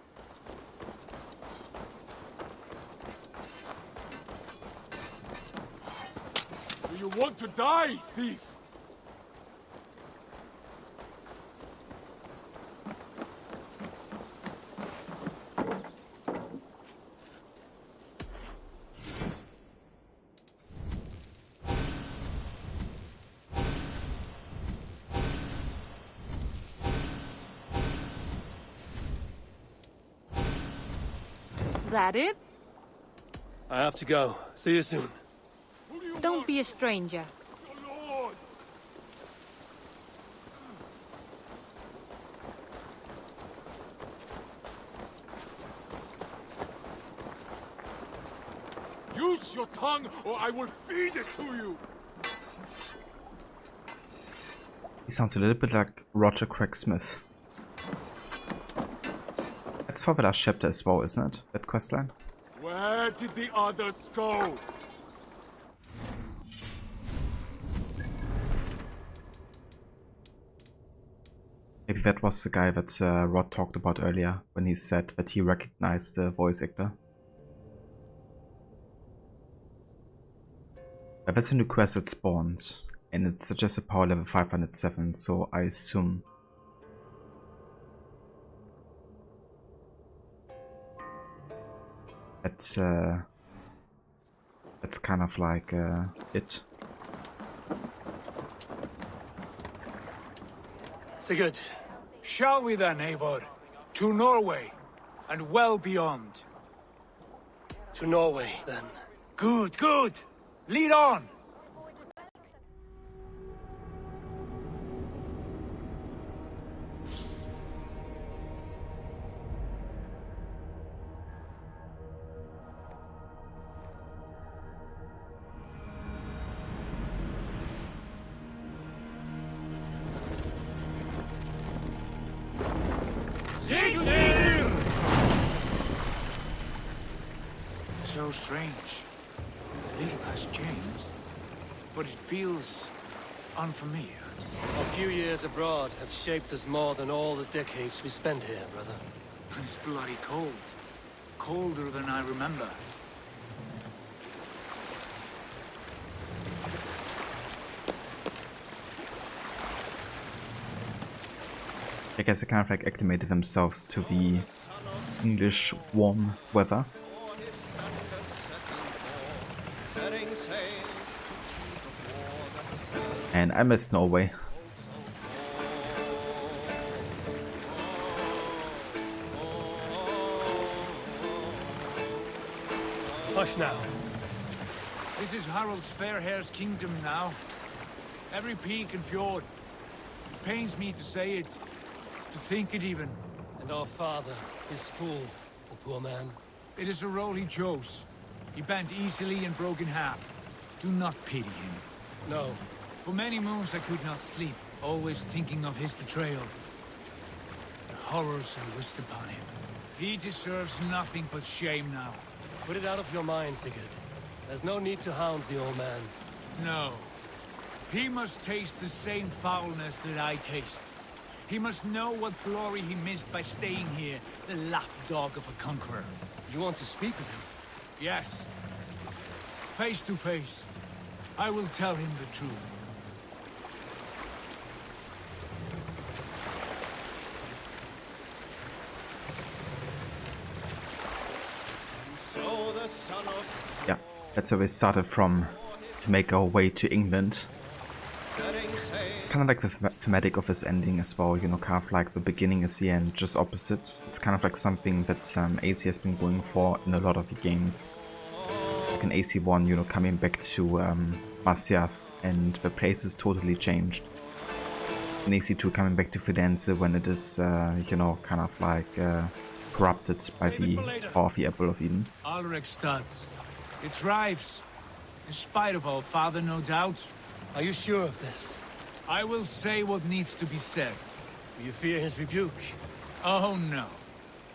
want to die, thief! That it? I have to go. See you soon. Who do you Don't want? be a stranger. Your lord! Use your tongue, or I will feed it to you! He sounds a little bit like Roger Craig Smith. That's for the last chapter as well, isn't it? That questline? Where did the others go? Maybe that was the guy that Rod talked about earlier when he said that he recognized the voice actor. That's a new quest that spawned, and it suggests a power level 507, so I assume that's kind of like it. Sigurd. Shall we then, Eivor? To Norway, and well beyond. To Norway, then. Good, good! Lead on! So strange. Little has changed, but it feels unfamiliar. A few years abroad have shaped us more than all the decades we spent here, brother. And it's bloody cold. Colder than I remember. I guess they kind of like acclimated themselves to the English warm weather. And I miss Norway. Hush now. This is Harald's Fairhair's kingdom now. Every peak and fjord. It pains me to say it, to think it even. And our father is fool, the poor man. It is a role he chose. He bent easily and broke in half. Do not pity him. No. For many moons I could not sleep, always thinking of his betrayal. The horrors I wished upon him. He deserves nothing but shame now. Put it out of your mind, Sigurd. There's no need to hound the old man. No. He must taste the same foulness that I taste. He must know what glory he missed by staying here, the lapdog of a conqueror. You want to speak with him? Yes. Face to face. I will tell him the truth. Yeah, that's where we started from, to make our way to England. Kind of like the thematic of this ending as well, you know, kind of like the beginning is the end, just opposite. It's kind of like something that AC has been going for in a lot of the games. Like in AC1, you know, coming back to Masyaf, and the place is totally changed. In AC2, coming back to Firenze when it is, you know, kind of like corrupted by the power of the Apple of Eden. Alrekstad. It thrives. In spite of our father, no doubt. Are you sure of this? I will say what needs to be said. Do you fear his rebuke? Oh no.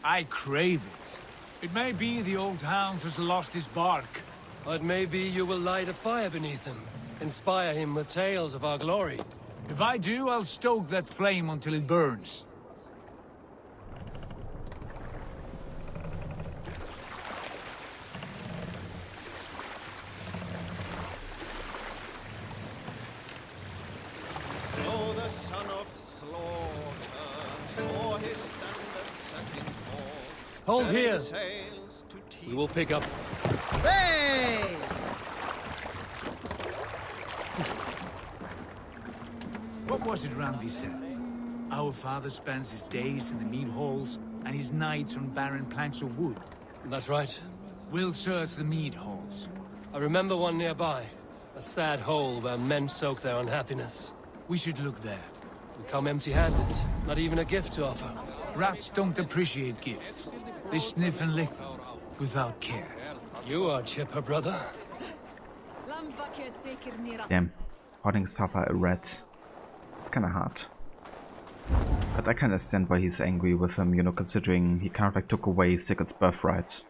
I crave it. It may be the old hound has lost his bark. But maybe you will light a fire beneath him. Inspire him with tales of our glory. If I do, I'll stoke that flame until it burns. Hold here. We will pick up. Hey! What was it Randvi said? Our father spends his days in the mead halls and his nights on barren planks of wood. That's right. We'll search the mead halls. I remember one nearby. A sad hole where men soak their unhappiness. We should look there. We come empty-handed. Not even a gift to offer. Rats don't appreciate gifts. They sniff and lick them, without care. You are chipper, brother. Damn, calling his father a rat. It's kinda hard. But I can understand why he's angry with him, you know, considering he kind of like took away Sigurd's birthright.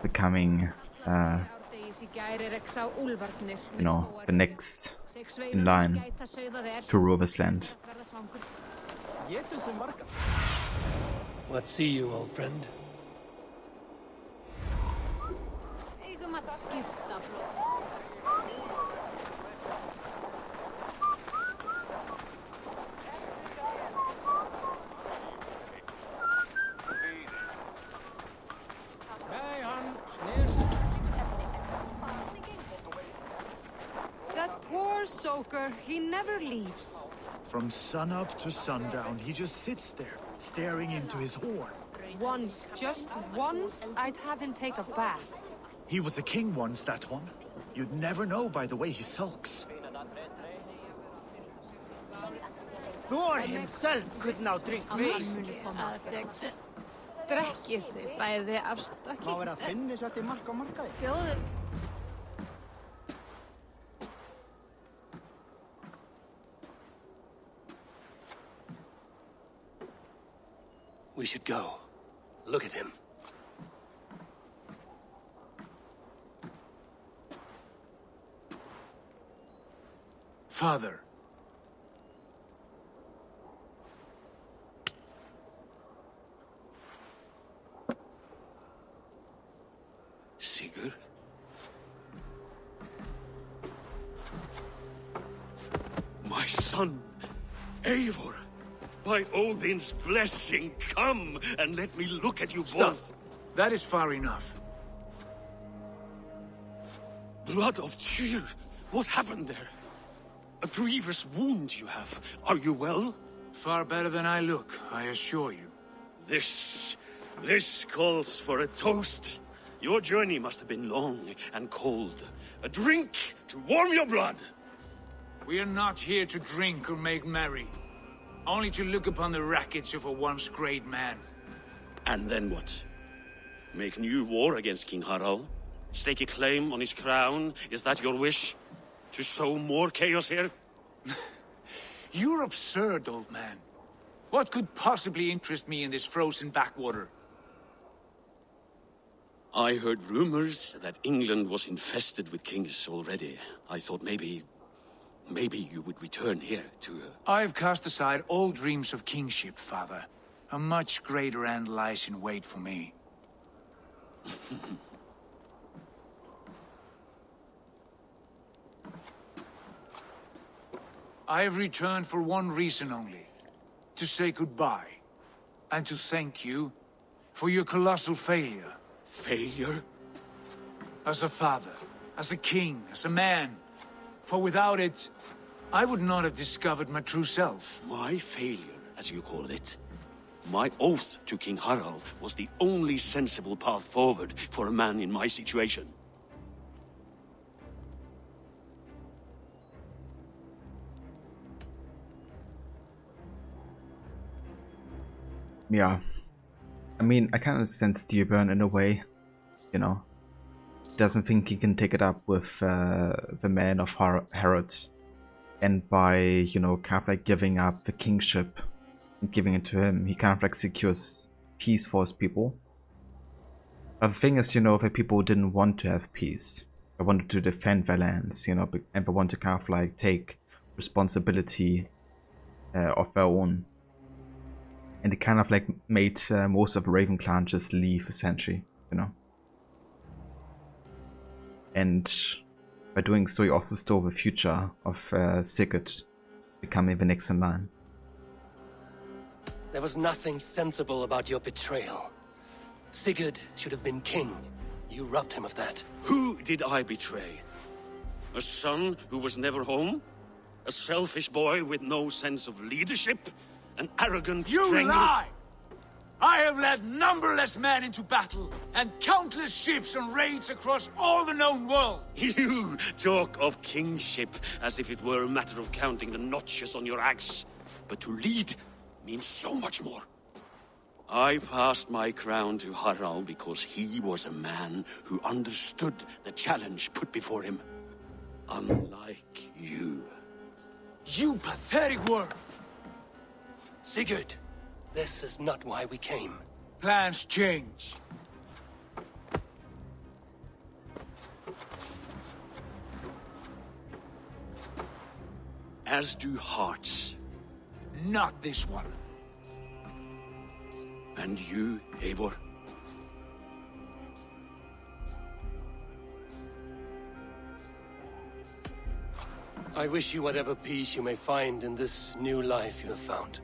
Becoming, you know, the next in line to rule this land. What see you, old friend? That poor soaker, he never leaves. From sunup to sundown, he just sits there, staring into his horn. Once, just once, I'd have him take a bath. He was a king once, that one. You'd never know by the way he sulks. Thor himself could now drink mead. Drekkið þið bæði afstökki? Má vera að finna þetta í mark á markaði? Bjóðu. We should go. Look at him. Father. Sigurd? My son, Eivor. By Odin's blessing, come and let me look at you both. That is far enough. Blood of Tyr, what happened there? A grievous wound you have. Are you well? Far better than I look, I assure you. This calls for a toast. Your journey must have been long and cold. A drink to warm your blood. We are not here to drink or make merry. Only to look upon the wreckage of a once great man. And then what? Make new war against King Harald? Stake a claim on his crown? Is that your wish? To sow more chaos here? You're absurd, old man. What could possibly interest me in this frozen backwater? I heard rumors that England was infested with kings already. I thought maybe you would return here to... I've cast aside all dreams of kingship, father. A much greater end lies in wait for me. I have returned for one reason only. To say goodbye. And to thank you for your colossal failure. Failure? As a father, as a king, as a man. For without it, I would not have discovered my true self. My failure, as you call it. My oath to King Harald was the only sensible path forward for a man in my situation. Yeah. I mean, I can understand Styrbjörn in a way, you know. Doesn't think he can take it up with the man of Herod. And by, you know, kind of like giving up the kingship and giving it to him, he kind of like secures peace for his people. But the thing is, you know, the people didn't want to have peace. They wanted to defend their lands, you know, and they want to kind of like take responsibility of their own. And they kind of like made most of the Raven clan just leave, essentially, you know. And by doing so, he also stole the future of Sigurd becoming the next in line. There was nothing sensible about your betrayal. Sigurd should have been king. You robbed him of that. Who did I betray? A son who was never home? A selfish boy with no sense of leadership? An arrogant You strangler? lie! I have led numberless men into battle, and countless ships on raids across all the known world. You talk of kingship as if it were a matter of counting the notches on your axe. But to lead means so much more. I passed my crown to Harald because he was a man who understood the challenge put before him. Unlike you. You pathetic worm! Sigurd, this is not why we came. Plans change. As do hearts. Not this one. And you, Eivor? I wish you whatever peace you may find in this new life you have found.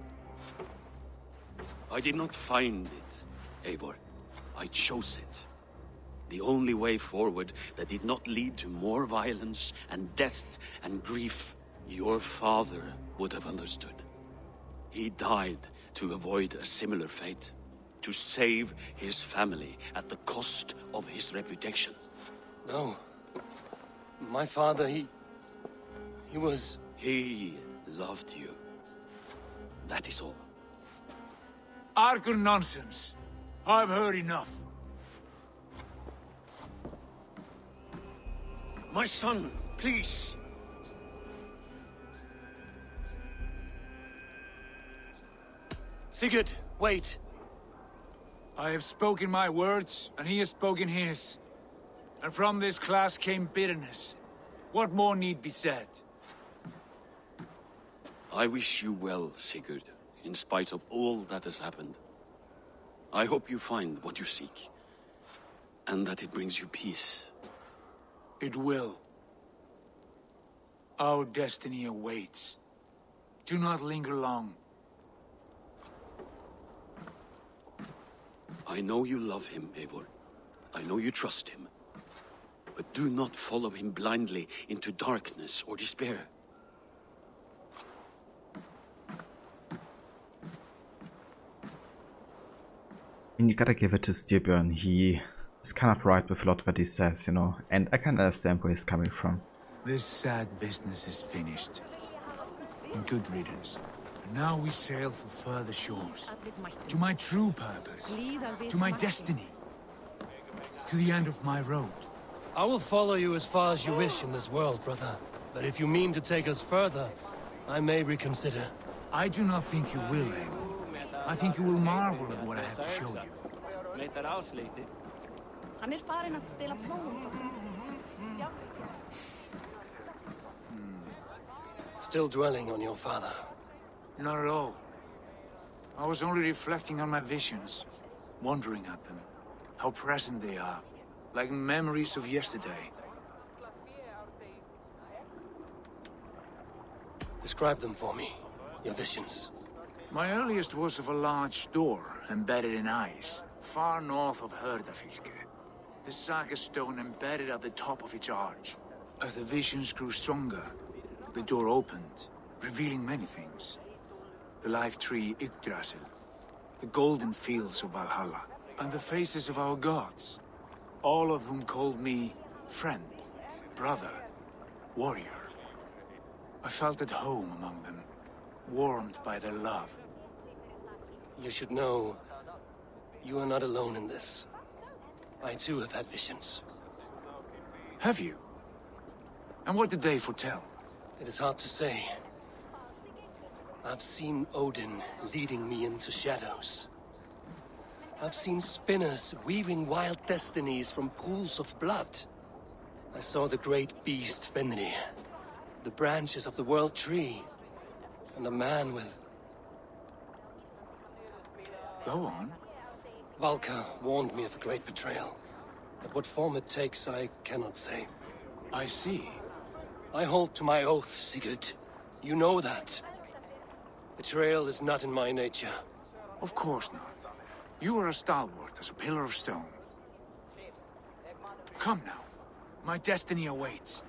I did not find it, Eivor. I chose it. The only way forward that did not lead to more violence and death and grief your father would have understood. He died to avoid a similar fate. To save his family at the cost of his reputation. No. My father, he was... He loved you. That is all. Argon nonsense. I've heard enough. My son, please. Sigurd, wait. I have spoken my words, and he has spoken his. And from this class came bitterness. What more need be said? I wish you well, Sigurd, in spite of all that has happened. I hope you find what you seek, and that it brings you peace. It will. Our destiny awaits. Do not linger long. I know you love him, Eivor. I know you trust him. But do not follow him blindly into darkness or despair. And you gotta give it to Styrbjörn. He is kind of right with a lot of what he says, you know, and I can understand where he's coming from. This sad business is finished. And good riddance. And now we sail for further shores. To my true purpose. To my destiny. To the end of my road. I will follow you as far as you wish in this world, brother. But if you mean to take us further, I may reconsider. I do not think you will, Eivor. I think you will marvel at what I have to show you. Hann farinn að stela plógum. Still dwelling on your father? Not at all. I was only reflecting on my visions, wondering at them. How present they are, like memories of yesterday. Describe them for me, your visions. My earliest was of a large door embedded in ice, far north of Herdafylke. The saga stone embedded at the top of its arch. As the visions grew stronger, the door opened, revealing many things. The life tree Yggdrasil, the golden fields of Valhalla, and the faces of our gods, all of whom called me friend, brother, warrior. I felt at home among them, warmed by their love. You should know, you are not alone in this. I too have had visions. Have you? And what did they foretell? It is hard to say. I've seen Odin leading me into shadows. I've seen spinners weaving wild destinies from pools of blood. I saw the great beast Fenrir, the branches of the World Tree, and a man with... Go on. Valka warned me of a great betrayal. But what form it takes, I cannot say. I see. I hold to my oath, Sigurd. You know that. Betrayal is not in my nature. Of course not. You are a stalwart as a pillar of stone. Come now. My destiny awaits.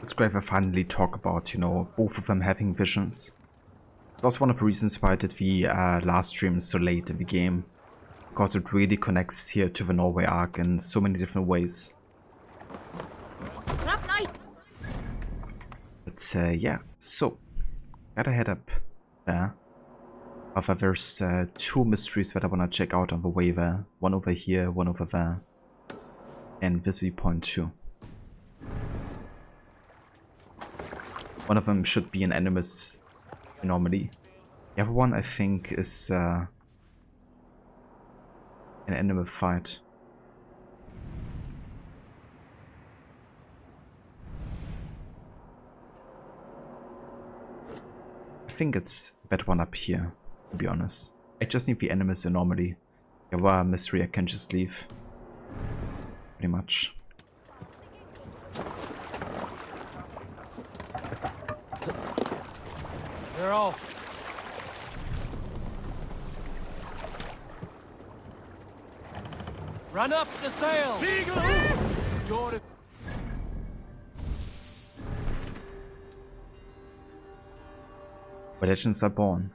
It's great we finally talk about, you know, both of them having visions. That's one of the reasons why I did the last stream so late in the game. Because it really connects here to the Norway arc in so many different ways. But yeah, so gotta head up there. However, there's 2 mysteries that I wanna check out on the way there. One over here, one over there. And this viewpoint too. One of them should be an Animus anomaly. The other one I think is an animal fight. I think it's that one up here, to be honest. I just need the Animus anomaly. The other mystery I can just leave. Pretty much. They're off. Run up the sail! Daughter. Where legends are born.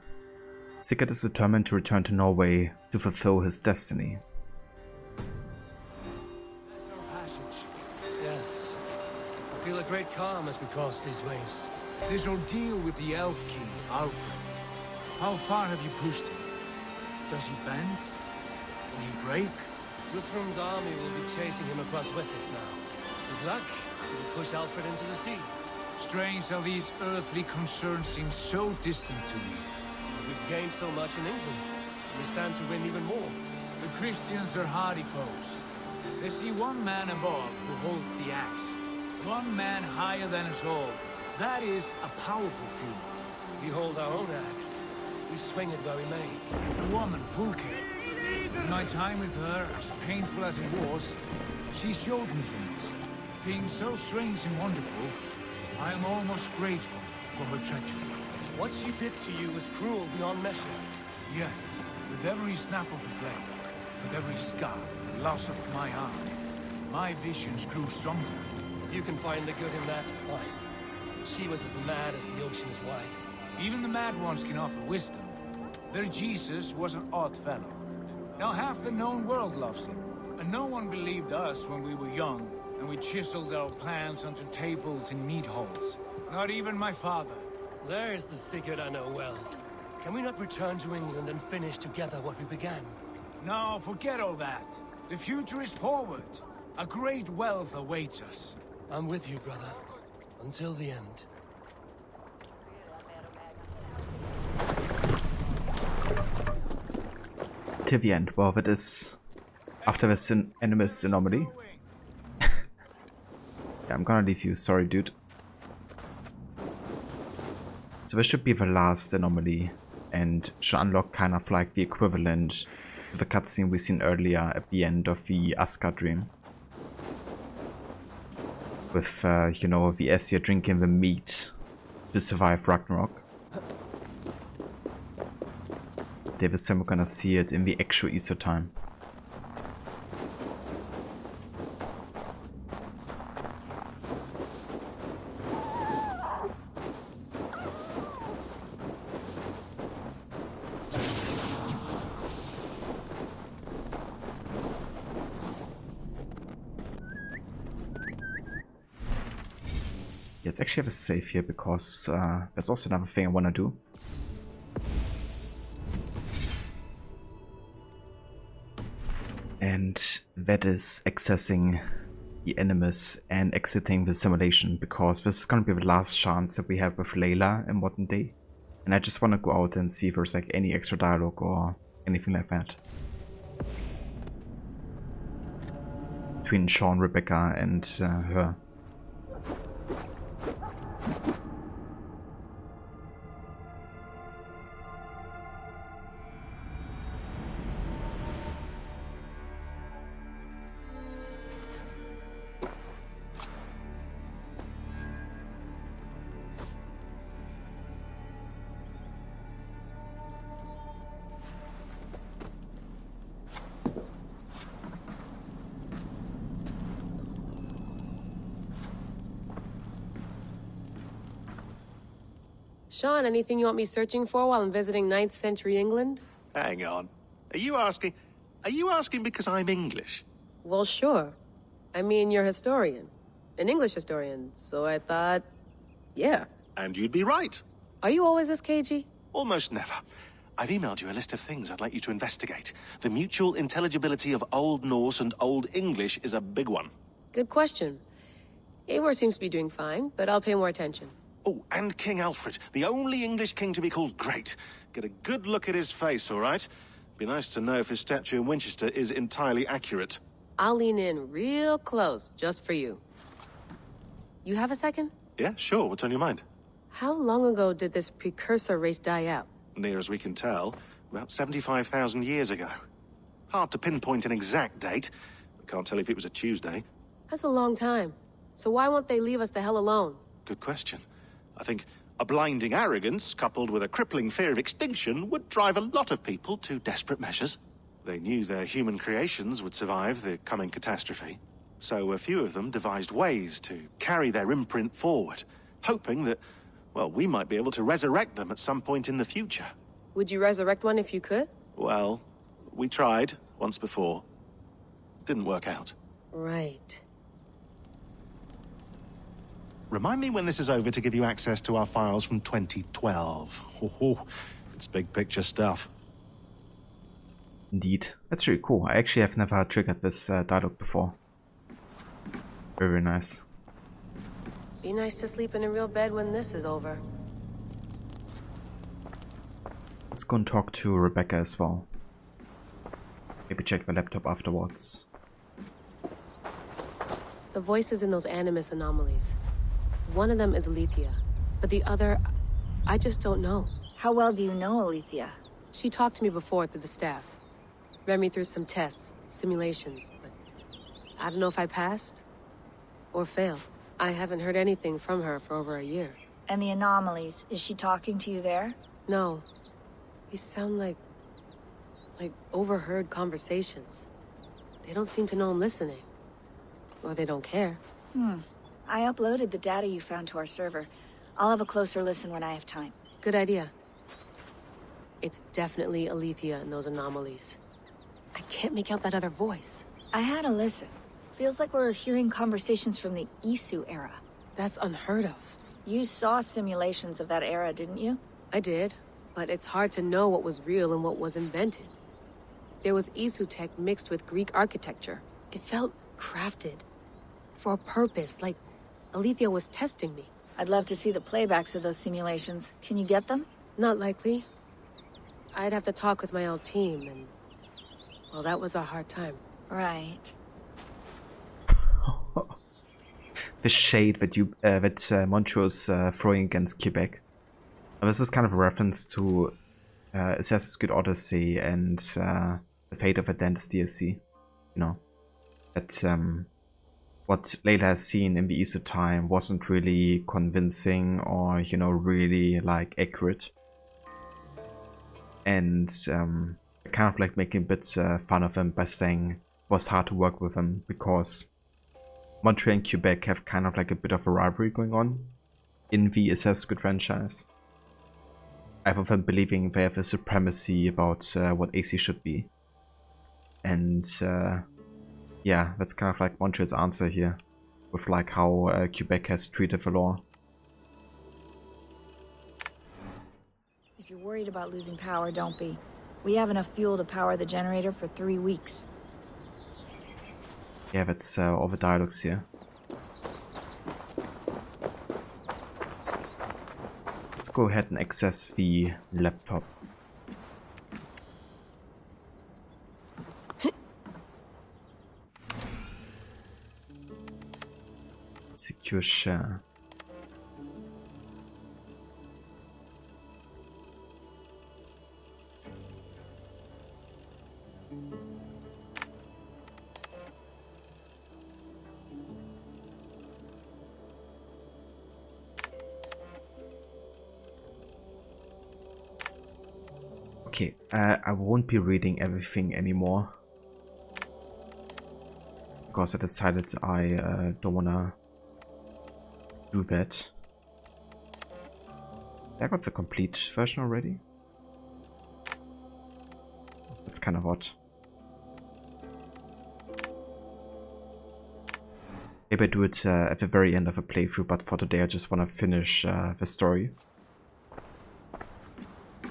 Sigurd is determined to return to Norway to fulfill his destiny. Yes. I feel a great calm as we cross these waves. This ordeal with the Elf King, Alfred. How far have you pushed him? Does he bend? Will he break? Guthrum's army will be chasing him across Wessex now. Good luck. He will push Alfred into the sea. Strange how these earthly concerns seem so distant to me. We've gained so much in England. We stand to win even more. The Christians are hardy foes. They see one man above who holds the axe. One man higher than us all. That is a powerful feat. We hold our own axe. We swing it where we may. The woman, Fulke. In my time with her, as painful as it was, she showed me things. Things so strange and wonderful, I am almost grateful for her treachery. What she did to you was cruel beyond measure. Yet, with every snap of the flame, with every scar, the loss of my arm, my visions grew stronger. If you can find the good in that, fine. She was as mad as the ocean is wide. Even the mad ones can offer wisdom. Their Jesus was an odd fellow. Now half the known world loves him. And no one believed us when we were young, and we chiseled our plans onto tables in meat halls. Not even my father. There's the Sigurd I know well. Can we not return to England and finish together what we began? No, forget all that. The future is forward. A great wealth awaits us. I'm with you, brother. Until the end. Till the end. Well, that is after the Animus anomaly. Yeah, I'm gonna leave you. Sorry, dude. So this should be the last anomaly and should unlock kind of like the equivalent to the cutscene we seen earlier at the end of the Asgard dream. With, you know, the Aesir drinking the meat to survive Ragnarok. This time we're gonna see it in the actual Easter time. Yeah, let's actually have a save here because there's also another thing I wanna do. And that is accessing the Animus and exiting the simulation, because this is gonna be the last chance that we have with Layla in modern day. And I just wanna go out and see if there's like any extra dialogue or anything like that. Between Sean, Rebecca and her. Sean, anything you want me searching for while I'm visiting 9th century England? Hang on. Are you asking because I'm English? Well, sure. I mean, you're a historian. An English historian, so I thought... yeah. And you'd be right. Are you always this cagey? Almost never. I've emailed you a list of things I'd like you to investigate. The mutual intelligibility of Old Norse and Old English is a big one. Good question. Eivor seems to be doing fine, but I'll pay more attention. Oh, and King Alfred, the only English king to be called great. Get a good look at his face, all right? Be nice to know if his statue in Winchester is entirely accurate. I'll lean in real close, just for you. You have a second? Yeah, sure. What's on your mind? How long ago did this precursor race die out? Near as we can tell, about 75,000 years ago. Hard to pinpoint an exact date. I can't tell if it was a Tuesday. That's a long time. So why won't they leave us the hell alone? Good question. I think a blinding arrogance, coupled with a crippling fear of extinction, would drive a lot of people to desperate measures. They knew their human creations would survive the coming catastrophe. So a few of them devised ways to carry their imprint forward, hoping that, well, we might be able to resurrect them at some point in the future. Would you resurrect one if you could? Well, we tried once before. Didn't work out. Right. Remind me when this is over to give you access to our files from 2012. Oh, it's big picture stuff. Indeed. That's really cool. I actually have never triggered this dialogue before. Very nice. Be nice to sleep in a real bed when this is over. Let's go and talk to Rebecca as well. Maybe check the laptop afterwards. The voices in those animus anomalies. One of them is Alethea, but the other, I just don't know. How well do you know Alethea? She talked to me before through the staff. Ran me through some tests, simulations, but I don't know if I passed or failed. I haven't heard anything from her for over a year. And the anomalies, is she talking to you there? No. These sound like overheard conversations. They don't seem to know I'm listening. Or they don't care. I uploaded the data you found to our server. I'll have a closer listen when I have time. Good idea. It's definitely Alethea in those anomalies. I can't make out that other voice. I had a listen. Feels like we're hearing conversations from the Isu era. That's unheard of. You saw simulations of that era, didn't you? I did, but it's hard to know what was real and what was invented. There was Isu tech mixed with Greek architecture. It felt crafted. For a purpose, like Alethea was testing me. I'd love to see the playbacks of those simulations. Can you get them? Not likely. I'd have to talk with my old team, and... well, that was a hard time. Right. The shade that Montrose throwing against Quebec. This is kind of a reference to Assassin's Creed Odyssey and the fate of Atlantis DLC. You know, that what Layla has seen in the Isu time wasn't really convincing or, you know, really like accurate. And kind of like making a bit fun of him by saying it was hard to work with him because Montreal and Quebec have kind of like a bit of a rivalry going on in the Assassin's Creed franchise. I have them believing they have a supremacy about what AC should be. And yeah, that's kind of like Montreal's answer here, with like how Quebec has treated the law. If you're worried about losing power, don't be. We have enough fuel to power the generator for 3 weeks. Yeah, that's all the dialogues here. Let's go ahead and access the laptop. Secure share. Okay, I won't be reading everything anymore because I decided I don't wanna do that. I got the complete version already. That's kind of odd. Maybe I do it at the very end of a playthrough, but for today I just want to finish the story.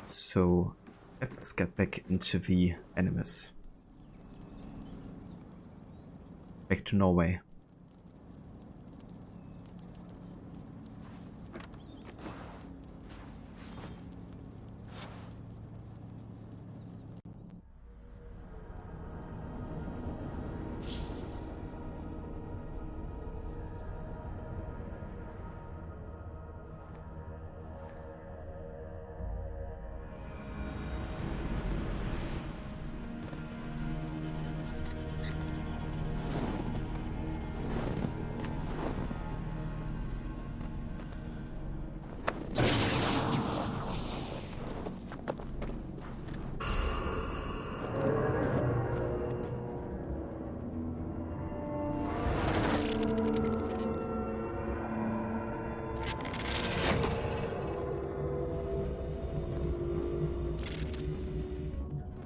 So let's get back into the enemies. Back to Norway.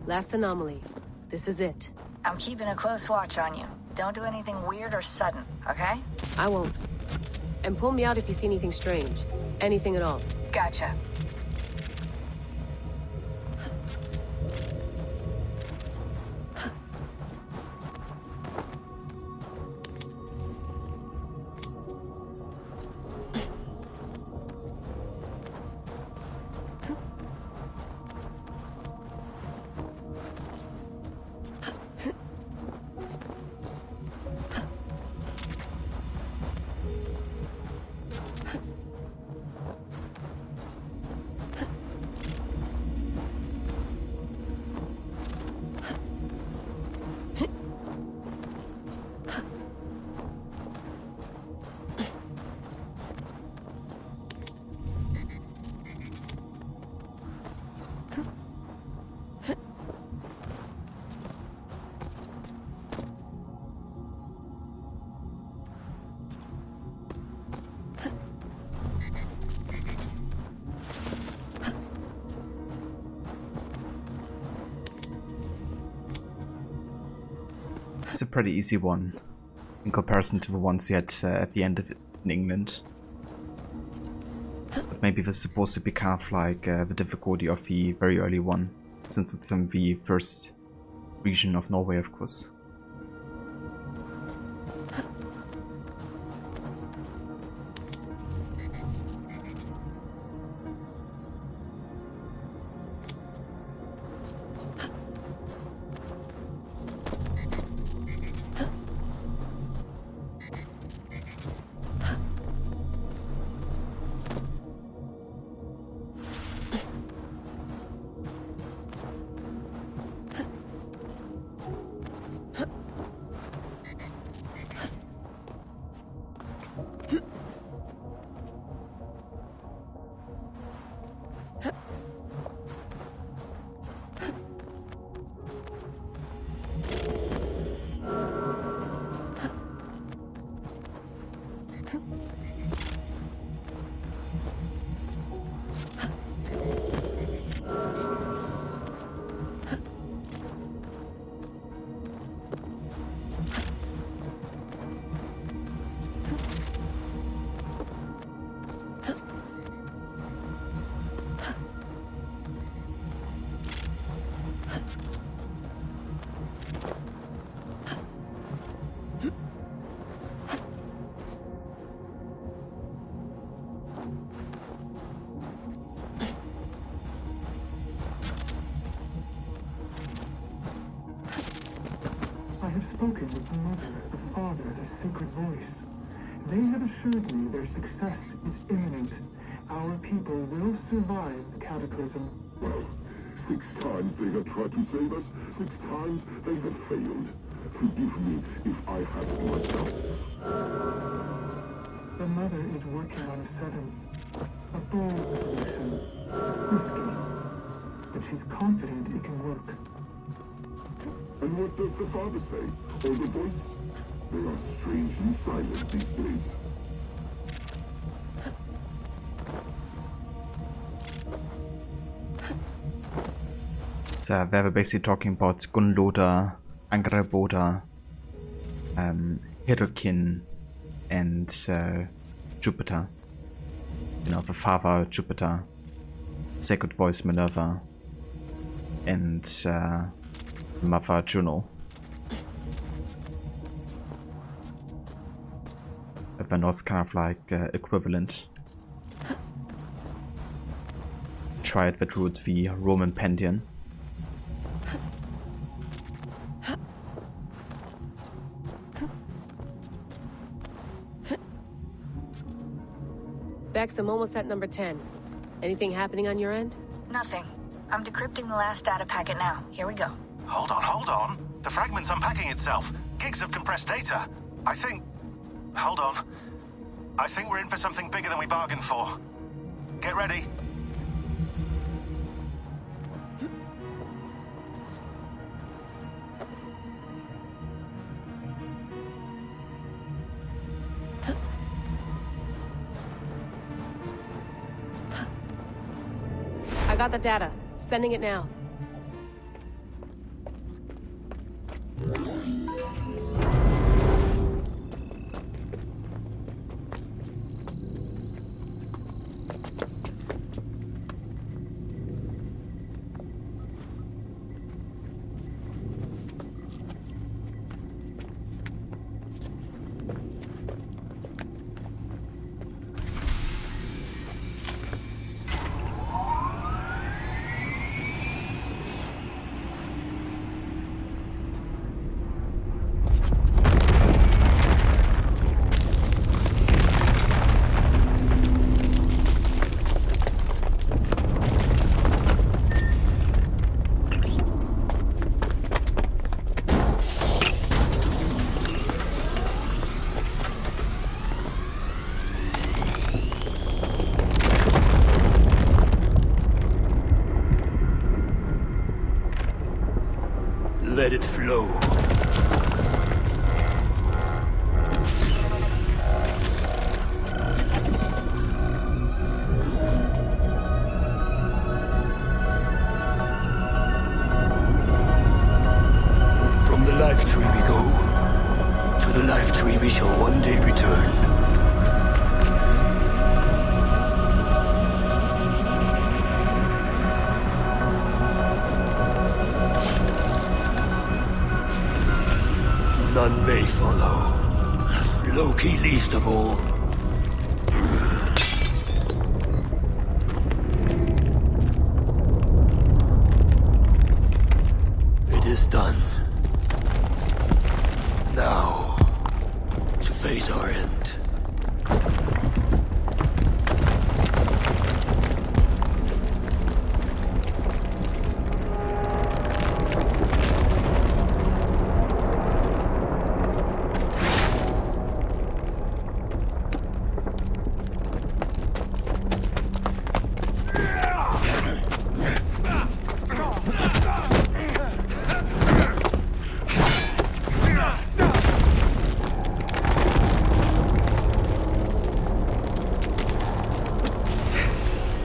Last anomaly. This is it. I'm keeping a close watch on you. Don't do anything weird or sudden, okay? I won't. And pull me out if you see anything strange. Anything at all. Gotcha. It's a pretty easy one in comparison to the ones we had at the end of it in England. But maybe this is supposed to be kind of like the difficulty of the very early one, since it's in the first region of Norway, of course. I have spoken with the mother, the father, the sacred voice. They have assured me their success is imminent. Our people will survive the cataclysm. Well, 6 times they have tried to save us, 6 times they have failed. Forgive me if I have my doubts. The mother is working on a 7th. A bold solution. Risky. But she's confident it can work. And what does the father say? Or the voice? They are strangely silent these days. where we're basically talking about Gunloda, Angreboda, Hirokin, and Jupiter. You know, the father Jupiter, Sacred Voice Minerva, and mother Juno. The Norse kind of like equivalent. Tried that route the Roman Pantheon. Bex, I'm almost at number 10. Anything happening on your end? Nothing. I'm decrypting the last data packet now. Here we go. Hold on, hold on. The fragment's unpacking itself. Gigs of compressed data. I think... Hold on. I think we're in for something bigger than we bargained for. Get ready. I got the data. Sending it now. Let it flow. From the life tree we go. To the life tree we shall one day return. None may follow. Loki least of all. It is done. Now, to face our end.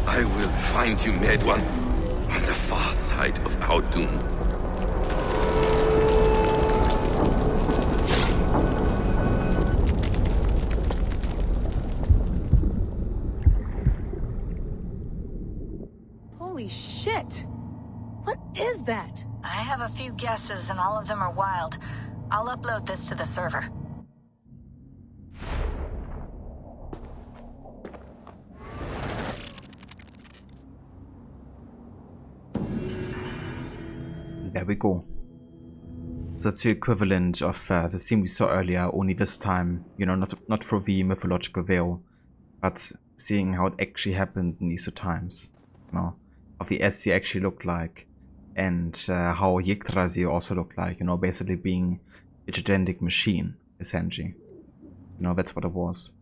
I will find you, Mad One, on the far side of our doom. Holy shit! What is that? I have a few guesses, and all of them are wild. I'll upload this to the server. There we go. So that's the equivalent of the scene we saw earlier, only this time, you know, not through the mythological veil, but seeing how it actually happened in these two times. You know, how the SC actually looked like, and how Yggdrasil also looked like, you know, basically being a gigantic machine, essentially. You know, that's what it was.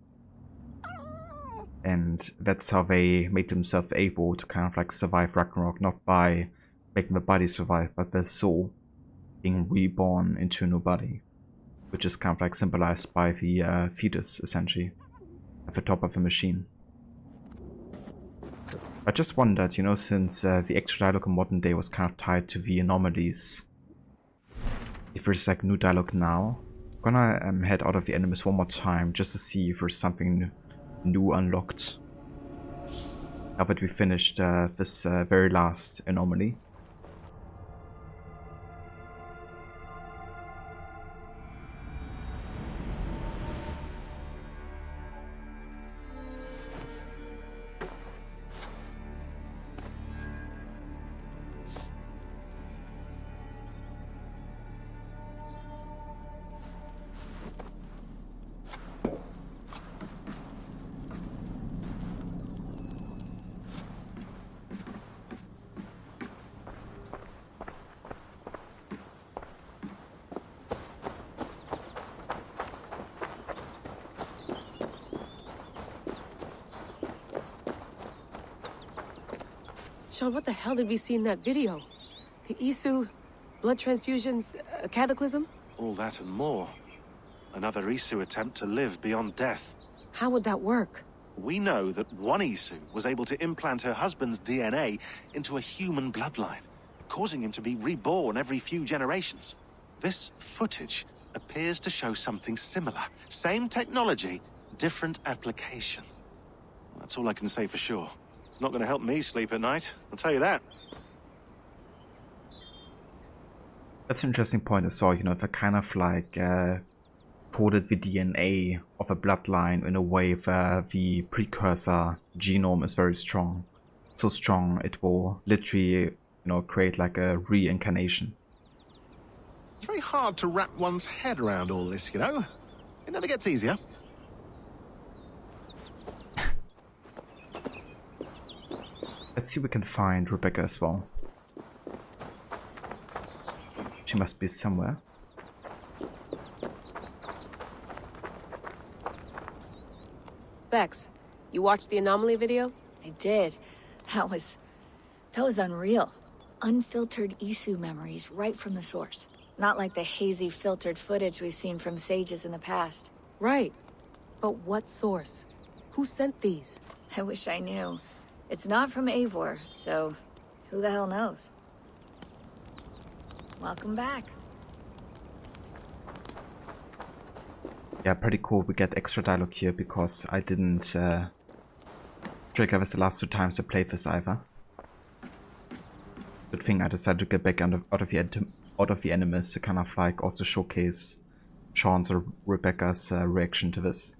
And that's how they made themselves able to kind of like survive Ragnarok, not by making the body survive, but their soul being reborn into a new body, which is kind of like symbolized by the fetus, essentially, at the top of the machine. I just wondered, you know, since the extra dialogue in modern day was kind of tied to the anomalies, if there's like new dialogue now. I'm gonna head out of the enemies one more time just to see if there's something new unlocked. Now that we finished this very last anomaly. Sean, what the hell did we see in that video? The Isu, blood transfusions, a cataclysm? All that and more. Another Isu attempt to live beyond death. How would that work? We know that one Isu was able to implant her husband's DNA into a human bloodline, causing him to be reborn every few generations. This footage appears to show something similar. Same technology, different application. That's all I can say for sure. It's not going to help me sleep at night, I'll tell you that. That's an interesting point as well, you know, they're kind of like coded the DNA of a bloodline in a way where the precursor genome is very strong. So strong it will literally, you know, create like a reincarnation. It's very hard to wrap one's head around all this, you know? It never gets easier. Let's see if we can find Rebecca as well. She must be somewhere. Bex, you watched the anomaly video? I did. That was unreal. Unfiltered Isu memories right from the source. Not like the hazy filtered footage we've seen from sages in the past. Right. But what source? Who sent these? I wish I knew. It's not from Eivor, so who the hell knows? Welcome back. Yeah, pretty cool. We get extra dialogue here because I didn't trigger this the last 2 times I played this either. Good thing I decided to get back out of the enemies to kind of like also showcase Sean's or Rebecca's reaction to this.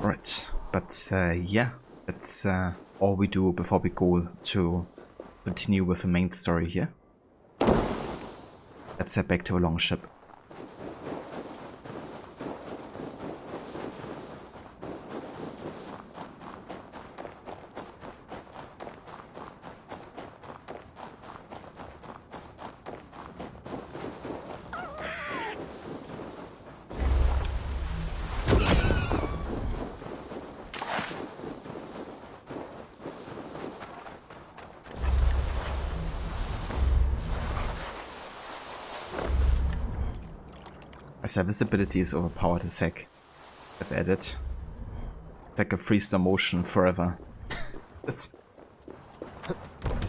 Right, but yeah, that's all we do before we go to continue with the main story here. Let's head back to a longship. As our visibility is overpowered as heck. I've added. It's like a freeze motion forever. There's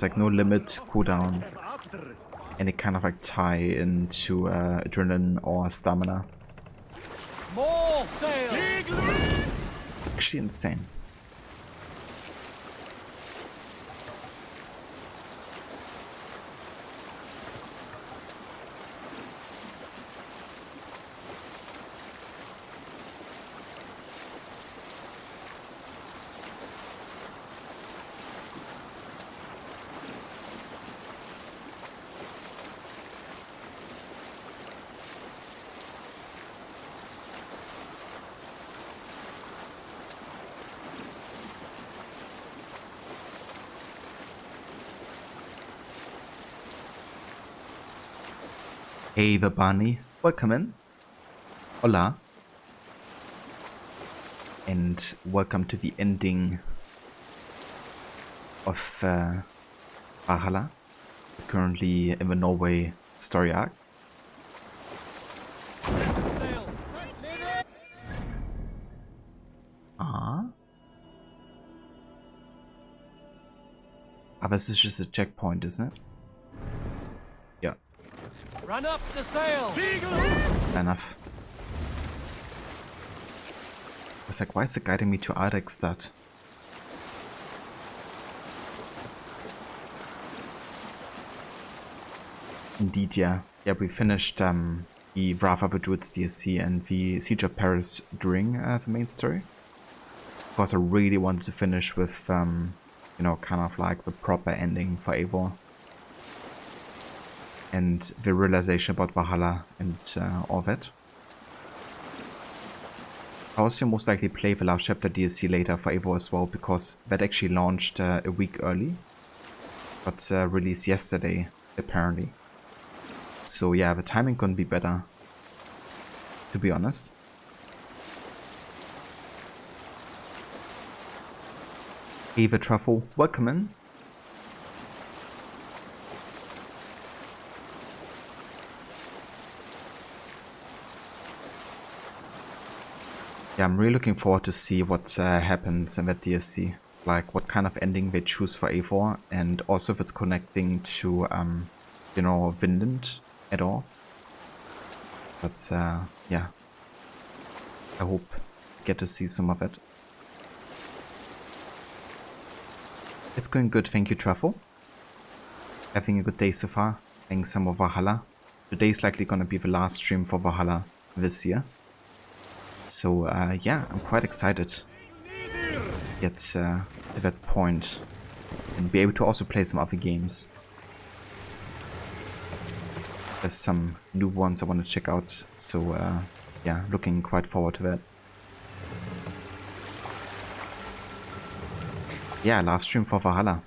like no limit cooldown. Any kind of like tie into adrenaline or stamina. More sail! Actually insane. Hey, the Barney. Welcome in. Hola. And welcome to the ending of Valhalla. Currently in the Norway story arc. This is just a checkpoint, isn't it? Yeah. Run up the sail! Fair enough. I was like, why is it guiding me to Arekstad? Indeed, yeah. Yeah, we finished the Wrath of the Druids DLC and the Siege of Paris during the main story. Of course, I really wanted to finish with, you know, kind of like the proper ending for Eivor. And the realization about Valhalla and all that. I also most likely play the last chapter DLC later for Eivor as well, because that actually launched a week early. But released yesterday, apparently. So yeah, the timing couldn't be better, to be honest. Hey, the Truffle, welcome in. Yeah, I'm really looking forward to see what happens in that DLC. Like, what kind of ending they choose for Eivor, and also if it's connecting to, you know, Vinland at all. But, yeah. I hope I get to see some of it. It's going good, thank you, Truffle. Having a good day so far, playing some more Valhalla. Today's likely gonna be the last stream for Valhalla this year. So, yeah, I'm quite excited to get to that point and be able to also play some other games. There's some new ones I want to check out, so, yeah, looking quite forward to that. Yeah, last stream for Valhalla.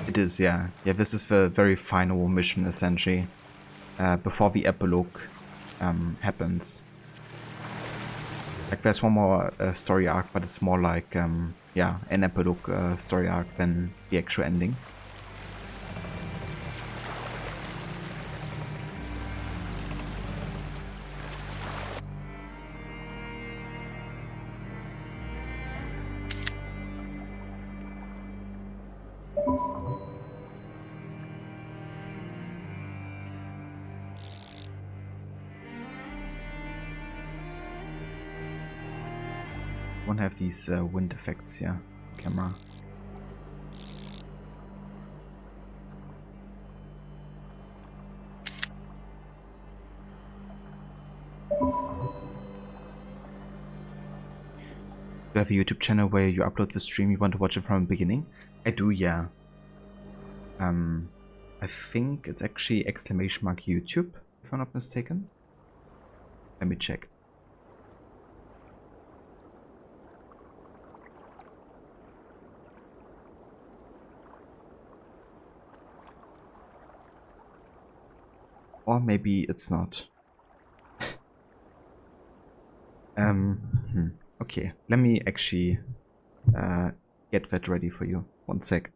It is, yeah. Yeah, this is the very final mission, essentially, before the epilogue happens. Like, there's one more story arc, but it's more like, yeah, an epilogue story arc than the actual ending. Won't have these wind effects, yeah, camera. You have a YouTube channel where you upload the stream, you want to watch it from the beginning? I do, yeah. I think it's actually !YouTube, if I'm not mistaken. Let me check. Or maybe it's not. Okay, let me actually get that ready for you. One sec.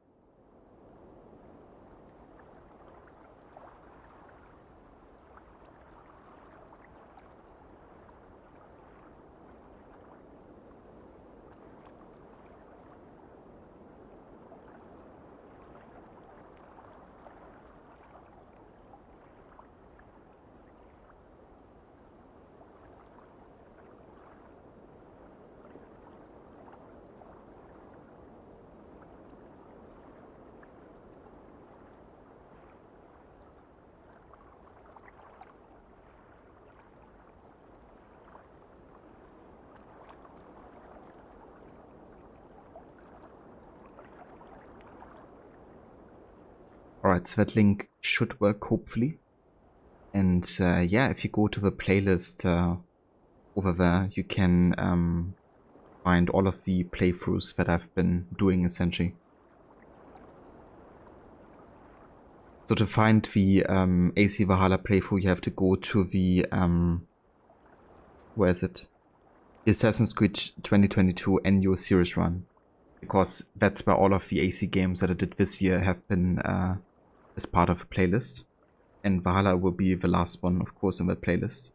Alright, so that link should work, hopefully. And yeah, if you go to the playlist over there, you can find all of the playthroughs that I've been doing, essentially. So to find the AC Valhalla playthrough, you have to go to the, where is it? The Assassin's Creed 2022 annual series run. Because that's where all of the AC games that I did this year have been as part of a playlist. And Valhalla will be the last one, of course, in that playlist.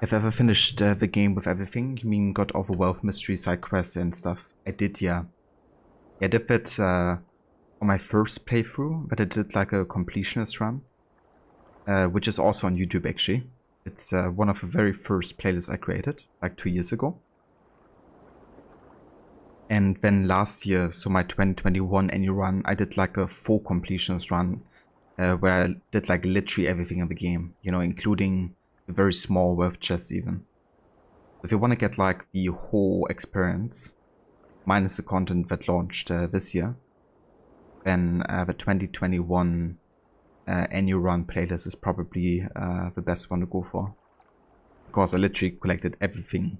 Have you ever finished the game with everything? You mean got all the wealth mystery side quests and stuff? I did, yeah. I did that on my first playthrough, but I did like a completionist run. Which is also on YouTube actually. It's one of the very first playlists I created, like 2 years ago. And then last year, so my 2021 annual run, I did like a full completionist run where I did like literally everything in the game, you know, including a very small wealth chest even. If you want to get like the whole experience, minus the content that launched this year, then the 2021 annual run playlist is probably the best one to go for. Because I literally collected everything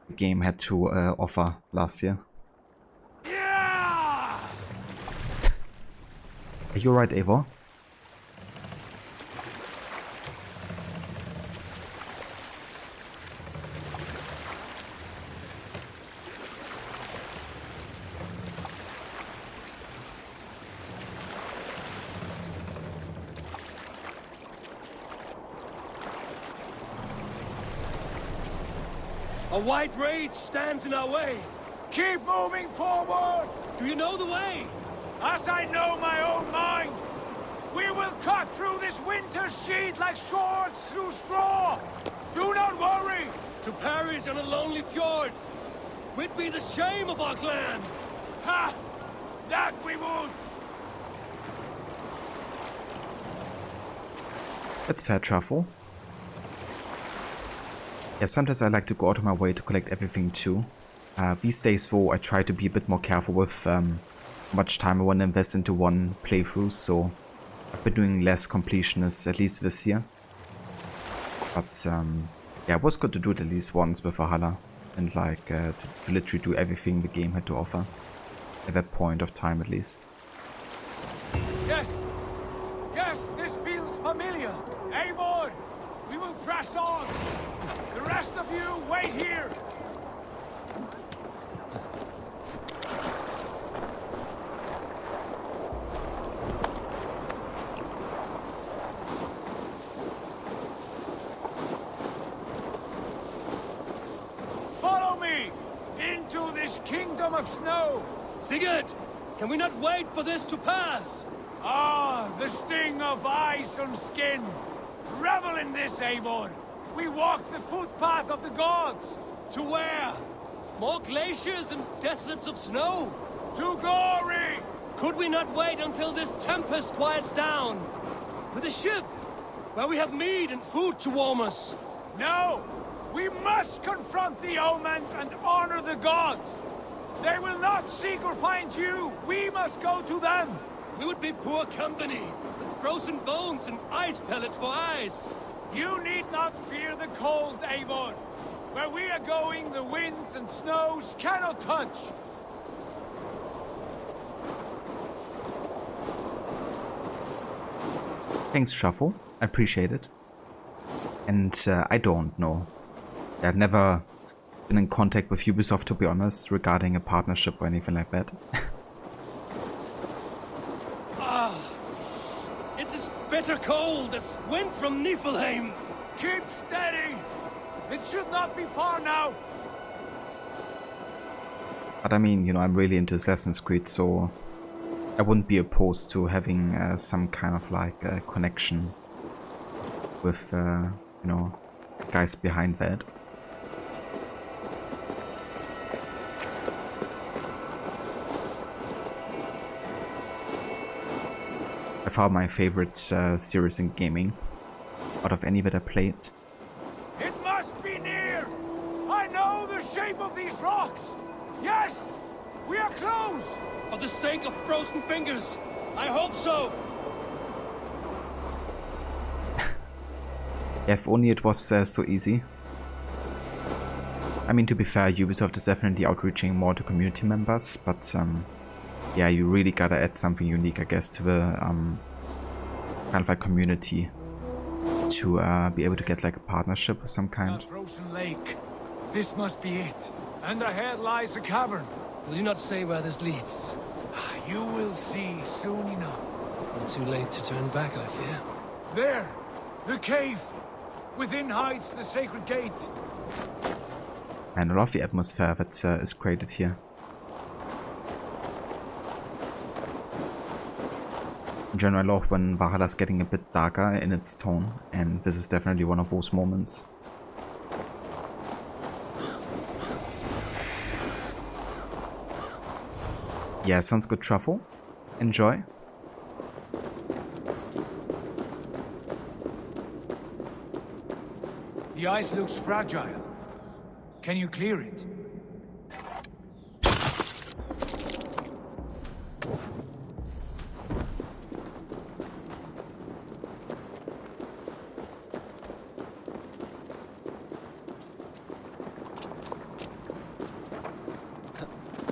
the game had to offer last year. Yeah! Are you alright, Eivor? A white rage stands in our way. Keep moving forward! Do you know the way? As I know my own mind! We will cut through this winter sheet like swords through straw! Do not worry! To perish on a lonely fjord would be the shame of our clan! Ha! That we would! That's fair, Truffle. Yeah, sometimes I like to go out of my way to collect everything too. These days though, I try to be a bit more careful with how much time I want to invest into one playthrough, so I've been doing less completionists, at least this year. But yeah, it was good to do it at least once with Valhalla, and like to literally do everything the game had to offer, at that point of time at least. Yes! Yes, this feels familiar! Eivor! We will press on! The rest of you, wait here! Follow me! Into this kingdom of snow! Sigurd! Can we not wait for this to pass? Ah, the sting of ice on skin! Revel in this, Eivor! We walk the footpath of the gods! To where? More glaciers and deserts of snow? To glory! Could we not wait until this tempest quiets down? With a ship, where we have meat and food to warm us? No! We must confront the omens and honor the gods! They will not seek or find you! We must go to them! We would be poor company, with frozen bones and ice pellets for eyes. You need not fear the cold, Eivor. Where we are going, the winds and snows cannot touch. Thanks, Shuffle. I appreciate it. And I don't know. I've never been in contact with Ubisoft, to be honest, regarding a partnership or anything like that. It's as bitter cold as wind from Niflheim. Keep steady! It should not be far now! But I mean, you know, I'm really into Assassin's Creed, so I wouldn't be opposed to having some kind of like connection with, you know, guys behind that. I found my favorite series in gaming out of any that I played. It must be near! I know the shape of these rocks! Yes! We are close! For the sake of frozen fingers, I hope so! Yeah, if only it was so easy. I mean, to be fair, Ubisoft is definitely outreaching more to community members, but yeah, you really gotta add something unique, I guess, to the kind of like community to be able to get like a partnership of some kind. Frozen lake. This must be it. And ahead lies a cavern. Will you not say where this leads? You will see soon enough. Too late to turn back, I fear. There! The cave! Within hides the sacred gate. And I love the atmosphere that is created here. In general, I love when Valhalla's getting a bit darker in its tone, and this is definitely one of those moments. Yeah, sounds good, Truffle. Enjoy. The ice looks fragile. Can you clear it?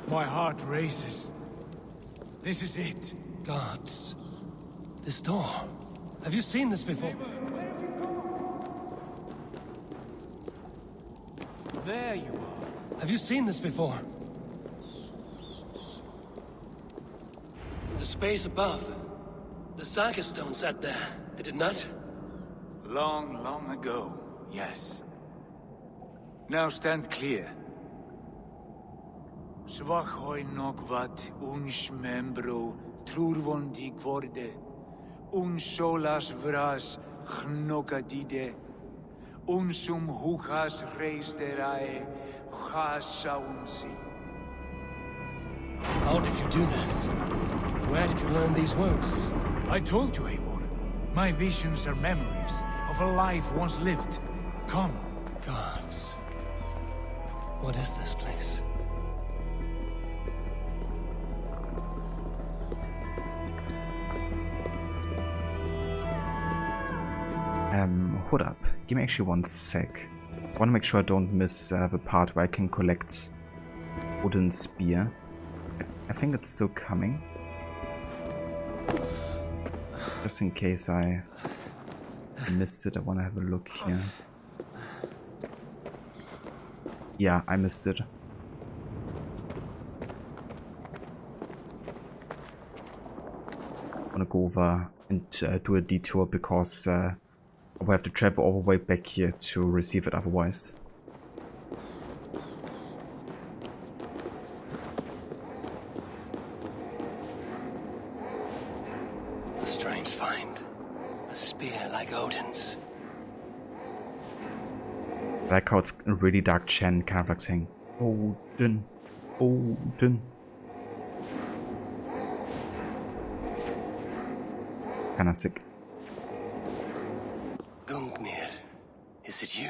My heart races. This is it. Gods. This door. Have you seen this before? There you are. Have you seen this before? The space above. The Saga stone sat there, did it not? Long, long ago, yes. Now stand clear. Svachoi nokvat uns membro trurvondi gvorde, uns solas vras gnokadide, unsum huchas reisterae chasaunsi. How did you do this? Where did you learn these words? I told you, Eivor. My visions are memories of a life once lived. Come. Gods. What is this place? Hold up. Give me actually one sec. I want to make sure I don't miss the part where I can collect Odin's spear. I think it's still coming. Just in case I missed it, I want to have a look here. Yeah, I missed it. I want to go over and do a detour because I will have to travel all the way back here to receive it otherwise. A strange find. A spear like Odin's. I like how it's a really dark chant, kind of like saying, Odin, Odin. Kinda sick. Gungnir, is it you?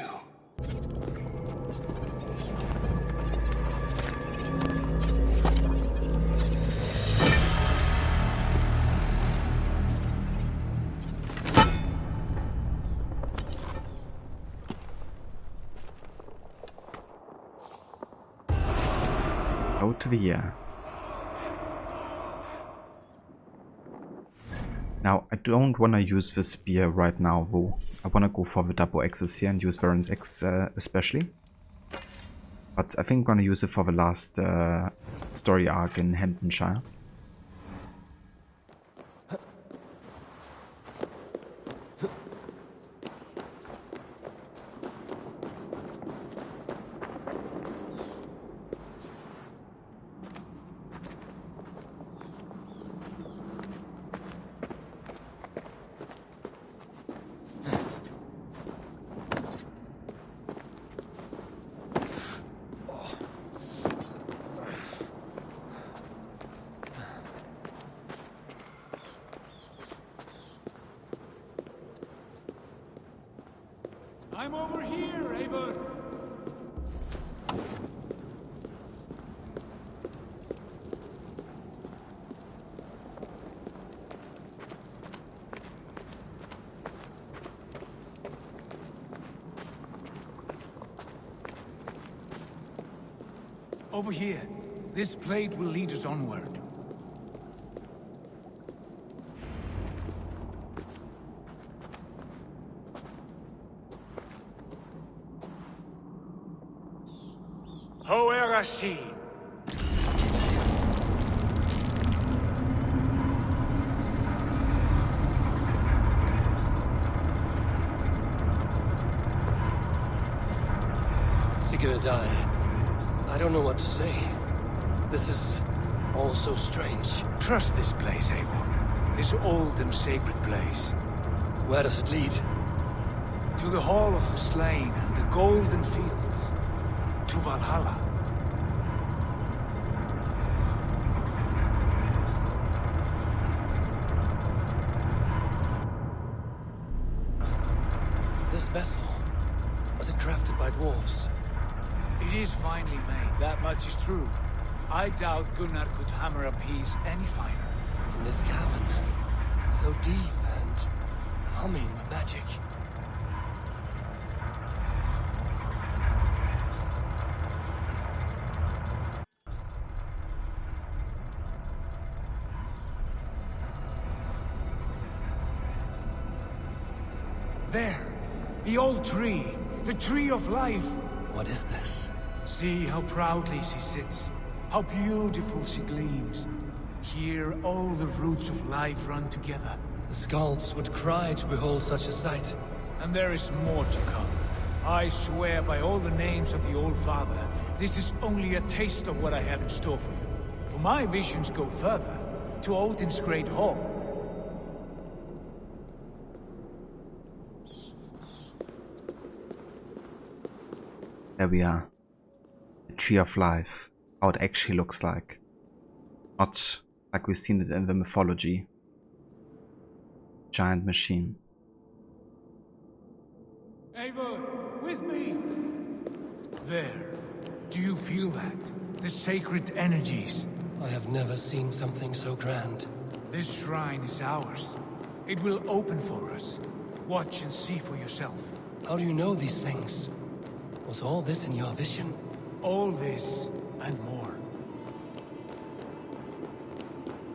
Out to the year. Now, I don't want to use the spear right now, though. I want to go for the double axes here and use Varen's X especially. But I think I'm going to use it for the last story arc in Hamptonshire. I'm over here, Eivor. Over here. This blade will lead us onward. Hoerasi. Sigurd, I don't know what to say. This is all so strange. Trust this place, Eivor. This old and sacred place. Where does it lead? To the Hall of the Slain and the Golden Fields. To Valhalla. This vessel, was it crafted by dwarves? It is finely made, that much is true. I doubt Gunnar could hammer a piece any finer. In this cavern, so deep and humming with magic. There, the old tree, the tree of life. What is this? See how proudly she sits, how beautiful she gleams. Here all the roots of life run together. The Skalds would cry to behold such a sight. And there is more to come. I swear by all the names of the Old Father, this is only a taste of what I have in store for you. For my visions go further, to Odin's Great Hall. There we are. The Tree of Life. How it actually looks like. Not like we've seen it in the mythology. Giant machine. Eivor, with me! There. Do you feel that? The sacred energies. I have never seen something so grand. This shrine is ours. It will open for us. Watch and see for yourself. How do you know these things? Was all this in your vision? All this and more.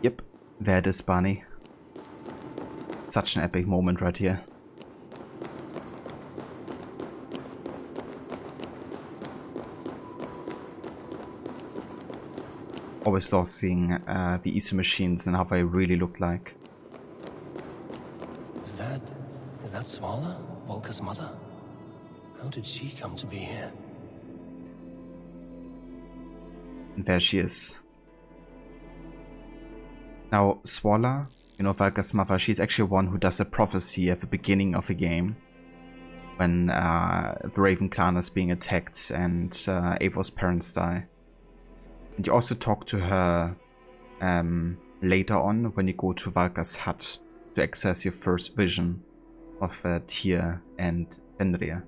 Yep, there it is, Barney. Such an epic moment right here. Always love seeing the Isu machines and how they really look like. Is that Svala, Volka's mother? How did she come to be here? And there she is. Now, Svala, you know, Valka's mother, she's actually one who does a prophecy at the beginning of the game. When the Raven clan is being attacked and Eivor's parents die. And you also talk to her later on when you go to Valka's hut to access your first vision of Tyr and Fenrir.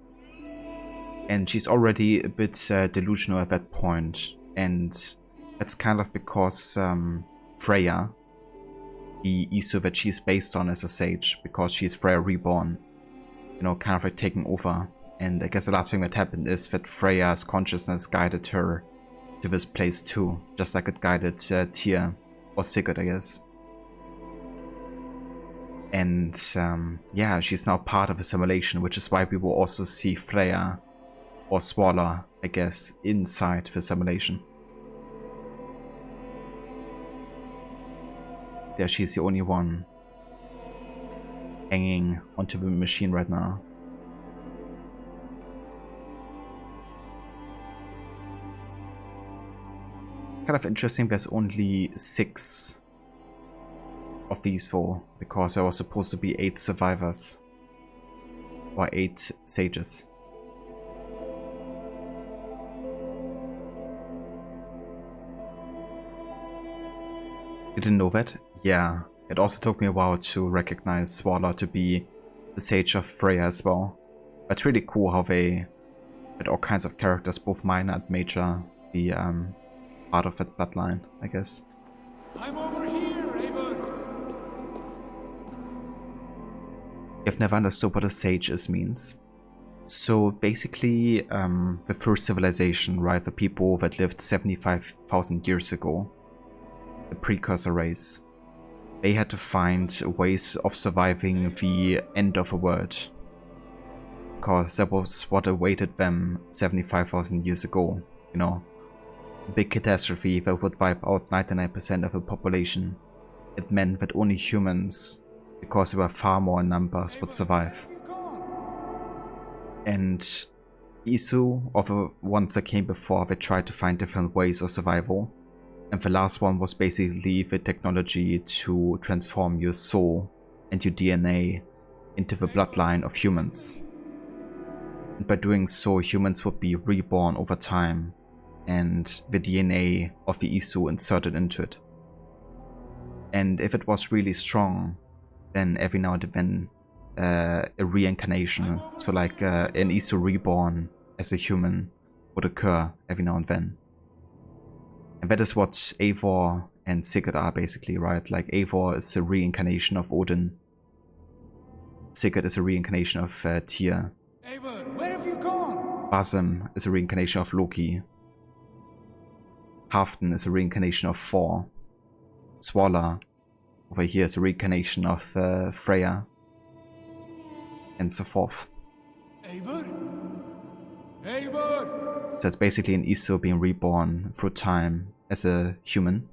And she's already a bit delusional at that point, and that's kind of because Freya, the Isu that she's based on as a sage, because she's Freya reborn, you know, kind of like taking over. And I guess the last thing that happened is that Freya's consciousness guided her to this place too, just like it guided Tyr, or Sigurd, I guess. And yeah, she's now part of a simulation, which is why we will also see Freya, or Svala, I guess, inside the simulation. There, she's the only one hanging onto the machine right now. Kind of interesting, there's only 6 of these 4, because there was supposed to be 8 survivors. Or 8 sages. You didn't know that? Yeah. It also took me a while to recognize Svala to be the sage of Freya as well. But it's really cool how they had all kinds of characters, both minor and major, be part of that bloodline, I guess. I'm over here, Eivor. You've never understood what a sage is means. So basically, the first civilization, right, the people that lived 75,000 years ago, the precursor race, they had to find ways of surviving the end of the world. Because that was what awaited them 75,000 years ago, you know. A big catastrophe that would wipe out 99% of the population. It meant that only humans, because they were far more in numbers, would survive. And Isu, or the ones that came before, they tried to find different ways of survival. And the last one was basically the technology to transform your soul and your DNA into the bloodline of humans. And by doing so, humans would be reborn over time, and the DNA of the Isu inserted into it. And if it was really strong, then every now and then a reincarnation, so like an Isu reborn as a human, would occur every now and then. And that is what Eivor and Sigurd are basically, right? Like Eivor is a reincarnation of Odin. Sigurd is a reincarnation of Tyr. Eivor, where have you gone? Basim is a reincarnation of Loki. Halfdan is a reincarnation of Thor. Swala over here is a reincarnation of Freya. And so forth. Eivor? Eivor! So it's basically an Isu being reborn through time as a human.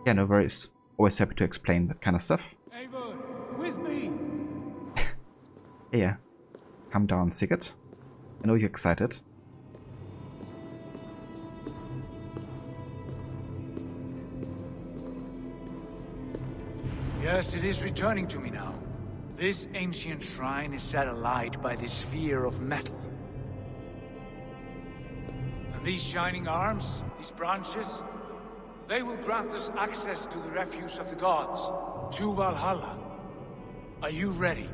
Yeah, no worries. Always happy to explain that kind of stuff. Eivor, with me! Yeah. Calm down, Sigurd. I know you're excited. Yes, it is returning to me now. This ancient shrine is set alight by this sphere of metal. And these shining arms, these branches, they will grant us access to the refuse of the gods, to Valhalla. Are you ready?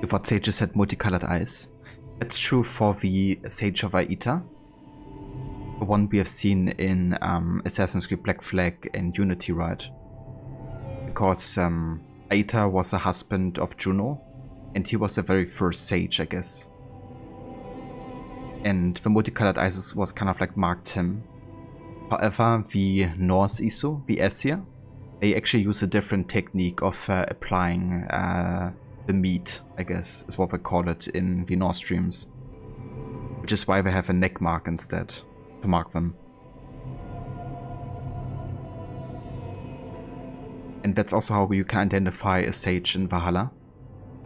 You thought sages had multicolored eyes. That's true for the Sage of Aita. The one we have seen in Assassin's Creed Black Flag and Unity, right? Because Aita was the husband of Juno, and he was the very first sage, I guess. And the multicolored eyes was kind of like marked him. However, the Norse Isu, the Aesir, they actually use a different technique of applying the meat, I guess, is what we call it in the Norse streams. Which is why they have a neck mark instead, to mark them. And that's also how you can identify a sage in Valhalla.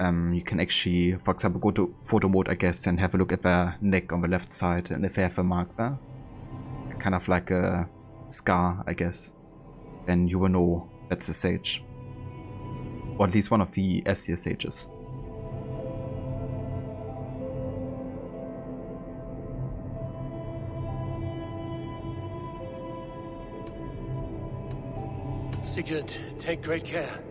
You can actually, for example, go to photo mode, I guess, and have a look at their neck on the left side, and if they have a mark there, kind of like a scar, I guess, then you will know that's a sage. Or at least one of the Aesir sages. Sigurd, take great care.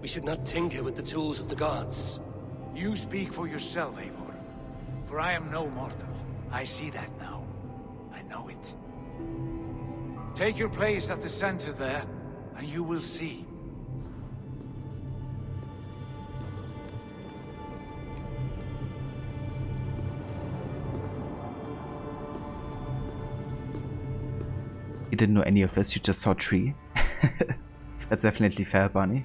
We should not tinker with the tools of the gods. You speak for yourself, Eivor. For I am no mortal. I see that now. I know it. Take your place at the center there, and you will see. You didn't know any of this, you just saw a tree. That's definitely fair, Bunny.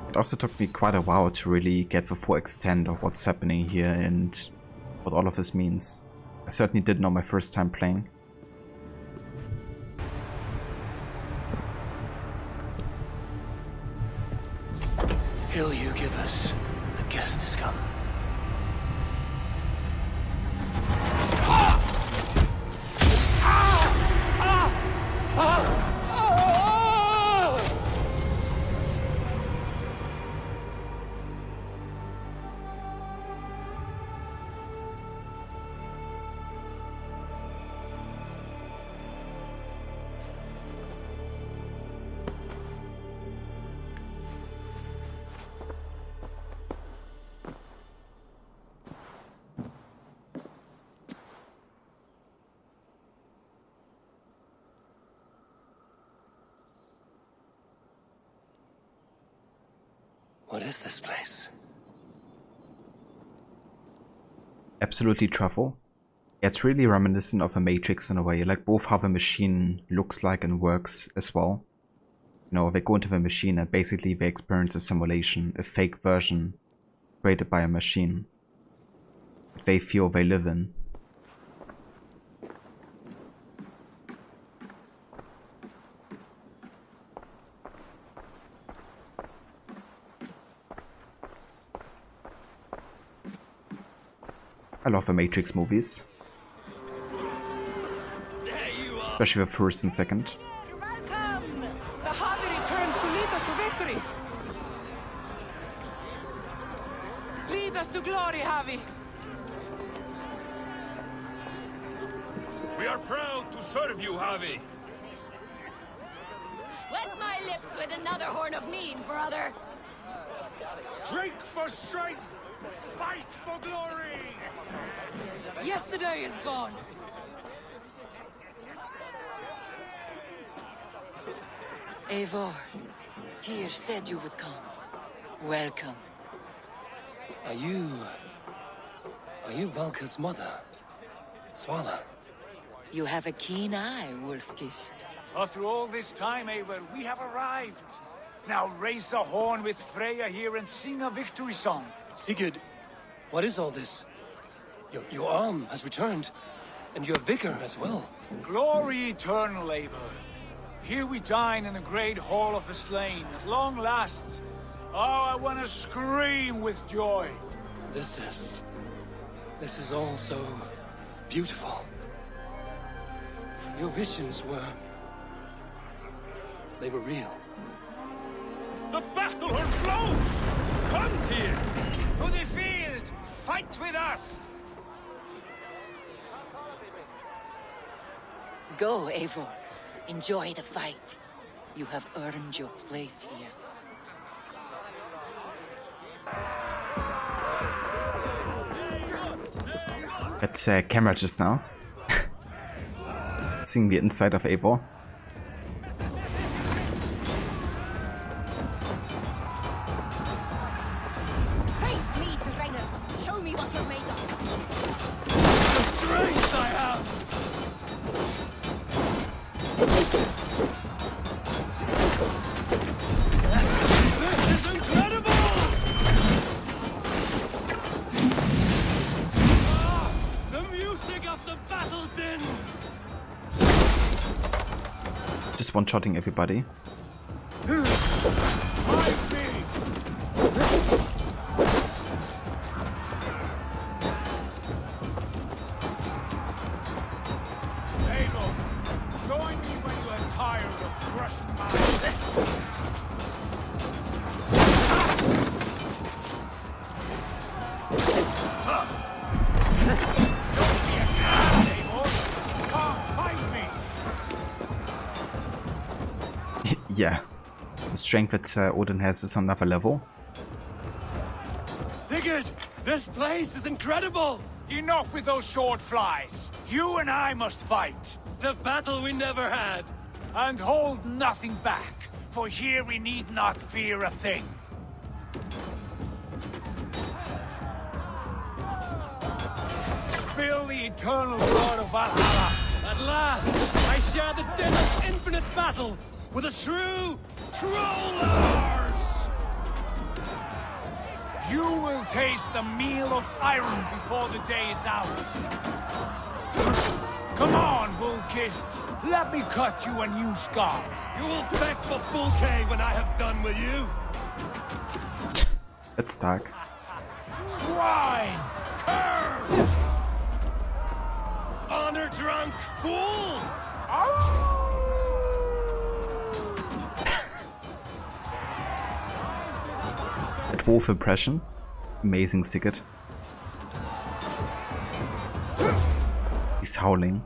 It also took me quite a while to really get the full extent of what's happening here and what all of this means. I certainly didn't know my first time playing. Hill you give us, a guest has come. What is this place? Absolutely truffle. It's really reminiscent of a Matrix in a way, like both how the machine looks like and works as well. You know, they go into the machine and basically they experience a simulation, a fake version created by a machine that they feel they live in. I love the Matrix movies. Especially the first and second. The Harvey returns to lead us to victory. Lead us to glory, Harvey. We are proud to serve you, Harvey. Wet my lips with another horn of mead, brother. Drink for strength! Fight for glory! Yesterday is gone. Eivor, Tyr said you would come. Welcome. Are you Valka's mother? Swala? You have a keen eye, Wolf-Kissed. After all this time, Eivor, we have arrived. Now raise a horn with Freya here and sing a victory song. Sigurd, what is all this? Your arm has returned, and your vigor as well. Glory eternal, Eivor. Here we dine in the great hall of the slain, at long last. Oh, I want to scream with joy. This is all so beautiful. Your visions they were real. The battle horn blows! Come, Tyr! To the field! Fight with us! Go, Eivor. Enjoy the fight. You have earned your place here. That's camera just now. Seeing the inside of Eivor. Face me, Dranger. Show me what you're made of. The strength I have! This is incredible! The music of the battle din! Just one-shotting everybody. Join me when you are tired of crushing my... Don't be a coward, Eivor! Come, fight me! Yeah. The strength that Odin has is on another level. Sigurd, this place is incredible! Enough with those short flies. You and I must fight. The battle we never had. And hold nothing back, for here we need not fear a thing. Spill the eternal blood of Valhalla. At last, I share the din of infinite battle with a true trollers! You will taste the meal of iron before the day is out. Come on, Wolf-Kissed. Let me cut you a new scar. You will beg for full K when I have done with you. That's dark. Swine! Cur! Honor-drunk fool! That wolf impression. Amazing Sigurd. He's howling.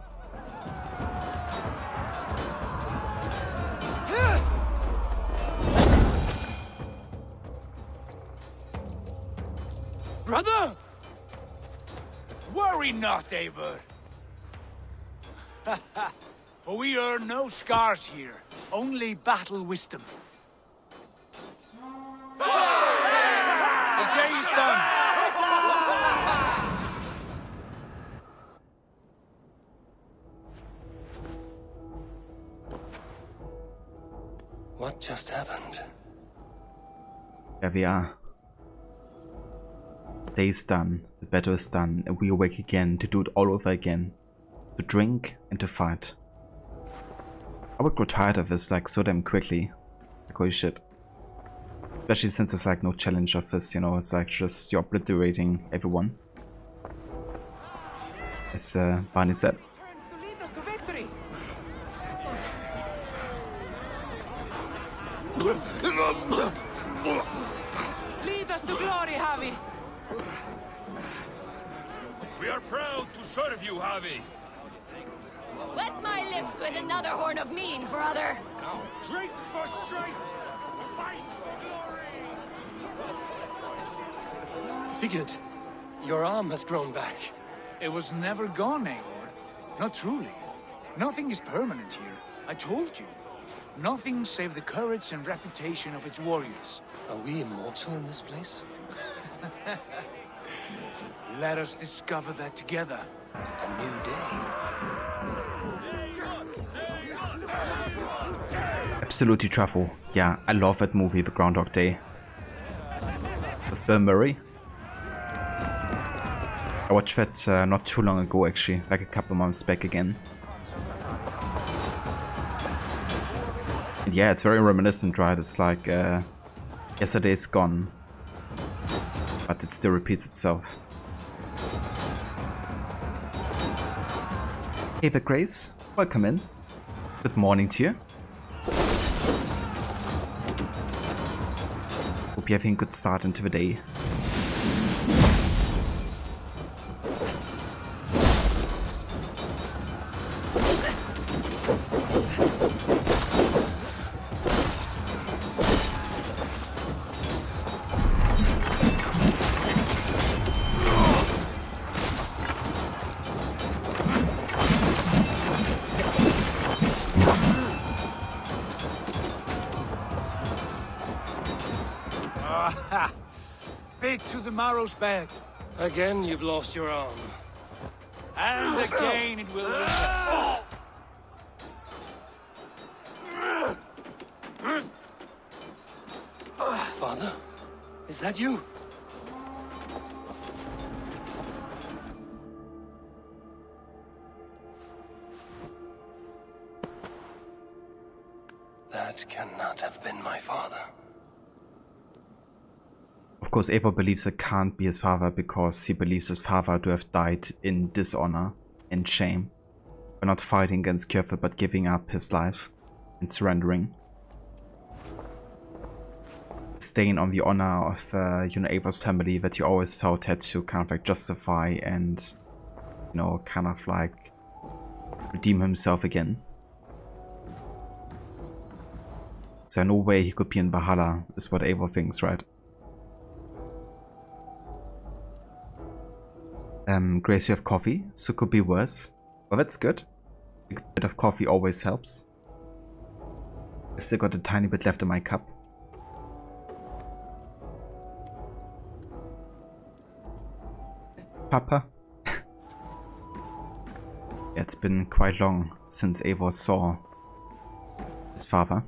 Brother! Worry not, Eivor. For we earn no scars here, only battle wisdom. day is done. What just happened? There we are. The day is done, the battle is done, and we awake again to do it all over again. To drink and to fight. I would grow tired of this like so damn quickly. Like holy shit. Especially since there's like no challenge of this, you know, it's like just you're obliterating everyone. As Barney said. Lead us to glory, Javi! We are proud to serve you, Javi. Wet my lips with another horn of mead, brother! Drink for strength! Fight for glory! Sigurd, your arm has grown back. It was never gone, Eivor. Not truly. Nothing is permanent here. I told you. Nothing save the courage and reputation of its warriors. Are we immortal in this place? Let us discover that together. A new day. Absolutely truffle. Yeah, I love that movie, The Groundhog Day. With Bill Murray. I watched that not too long ago actually, like a couple months back again. And yeah, it's very reminiscent, right? It's like yesterday's gone, but it still repeats itself. Hey there, Grace. Welcome in. Good morning to you. Hope you're having a good start into the day. Bit to the marrow's bed. Again, you've lost your arm. And again it will return. Father? Is that you? That cannot have been my father. Of course, Eivor believes it can't be his father because he believes his father to have died in dishonor and shame. By not fighting against Kjöfre but giving up his life and surrendering. Staying on the honor of you know, Eivor's family that he always felt had to kind of like justify and, you know, kind of like redeem himself again. So no way he could be in Valhalla, is what Eivor thinks, right? Grace, you have coffee, so could be worse. Well, that's good. A bit of coffee always helps. I still got a tiny bit left in my cup. Papa? Yeah, it's been quite long since Eivor saw his father.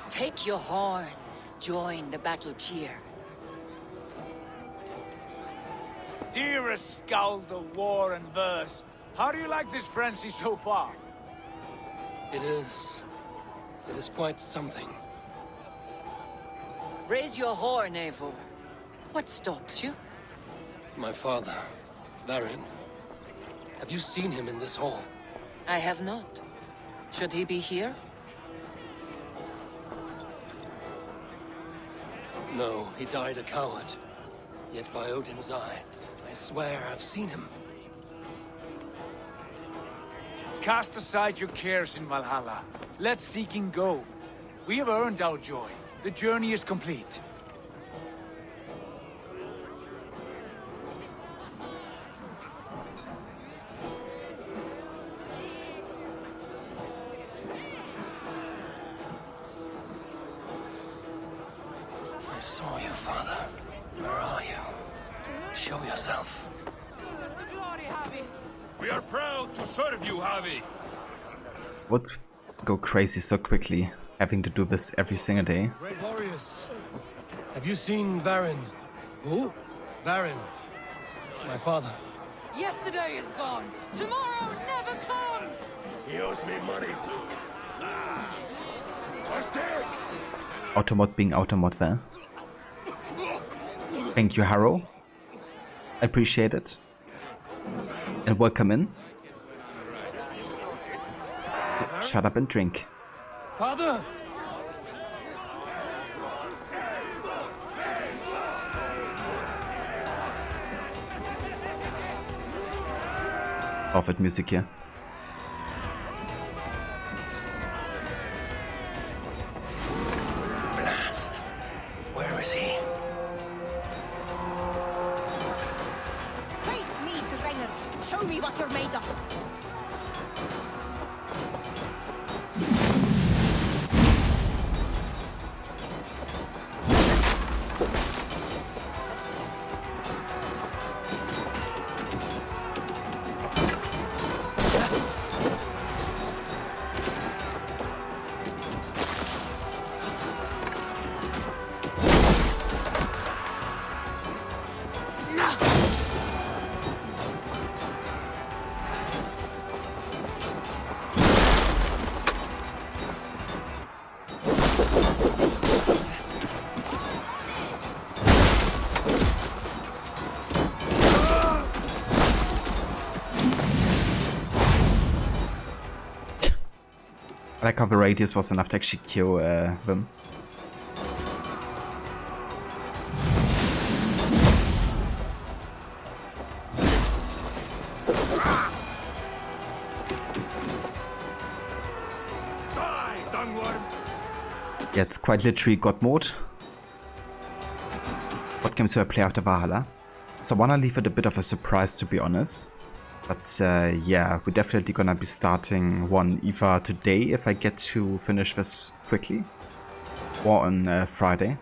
Take your horn. Join the battle cheer. Dearest Skald of war and verse, how do you like this frenzy so far? It is quite something. Raise your horn, Eivor. What stops you? My father, Varin. Have you seen him in this hall? I have not. Should he be here? No, he died a coward. Yet by Odin's eye, I swear I've seen him. Cast aside your cares in Valhalla. Let seeking go. We have earned our joy. The journey is complete. saw you, Father. Where are you? Show yourself. We are proud to serve you, Javi. Would go crazy so quickly, having to do this every single day. Great warriors. Have you seen Baron? Who? Baron. My father. Yesterday is gone. Tomorrow never comes. He owes me money. Automod being Automod there. Thank you, Harrow. I appreciate it. And welcome in. Shut up and drink. Father! Offered music here. Blast. Where is he? Face me, Drenger. Show me what you're made of. I like how the radius was enough to actually kill them. Yeah, it's quite literally God mode. What games do I play after Valhalla? So I wanna leave it a bit of a surprise, to be honest. But yeah, we're definitely gonna be starting one either today if I get to finish this quickly, or on Friday.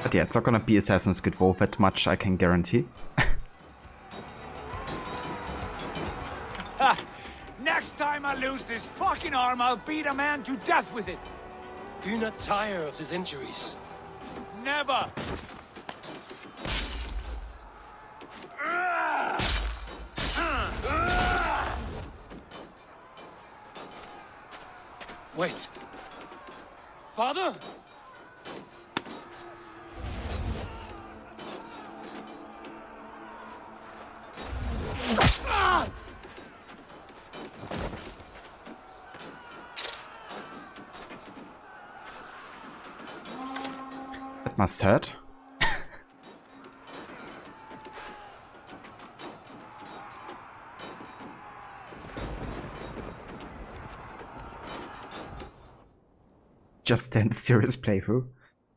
But yeah, it's not gonna be Assassin's Creed Wolf, that much I can guarantee. Next time I lose this fucking arm, I'll beat a man to death with it. Do you not tire of his injuries? Never! Wait. Father? That must hurt. Just then serious playthrough.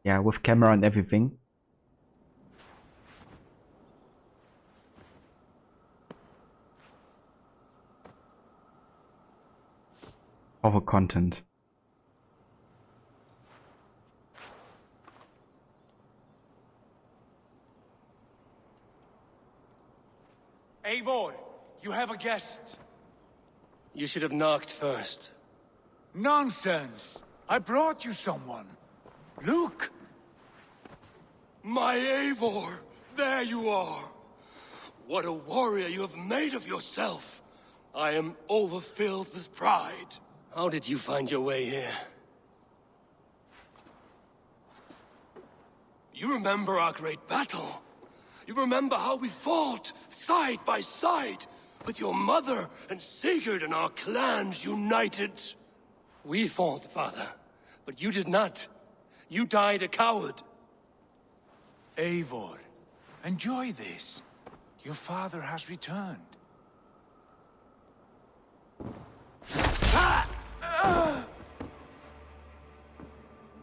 Yeah, with camera and everything. Over content. Eivor, you have a guest. You should have knocked first. Nonsense! I brought you someone. Look! My Eivor, there you are. What a warrior you have made of yourself. I am overfilled with pride. How did you find your way here? You remember our great battle? You remember how we fought, side by side, with your mother and Sigurd and our clans united? We fought, Father, but you did not. You died a coward. Eivor, enjoy this. Your father has returned.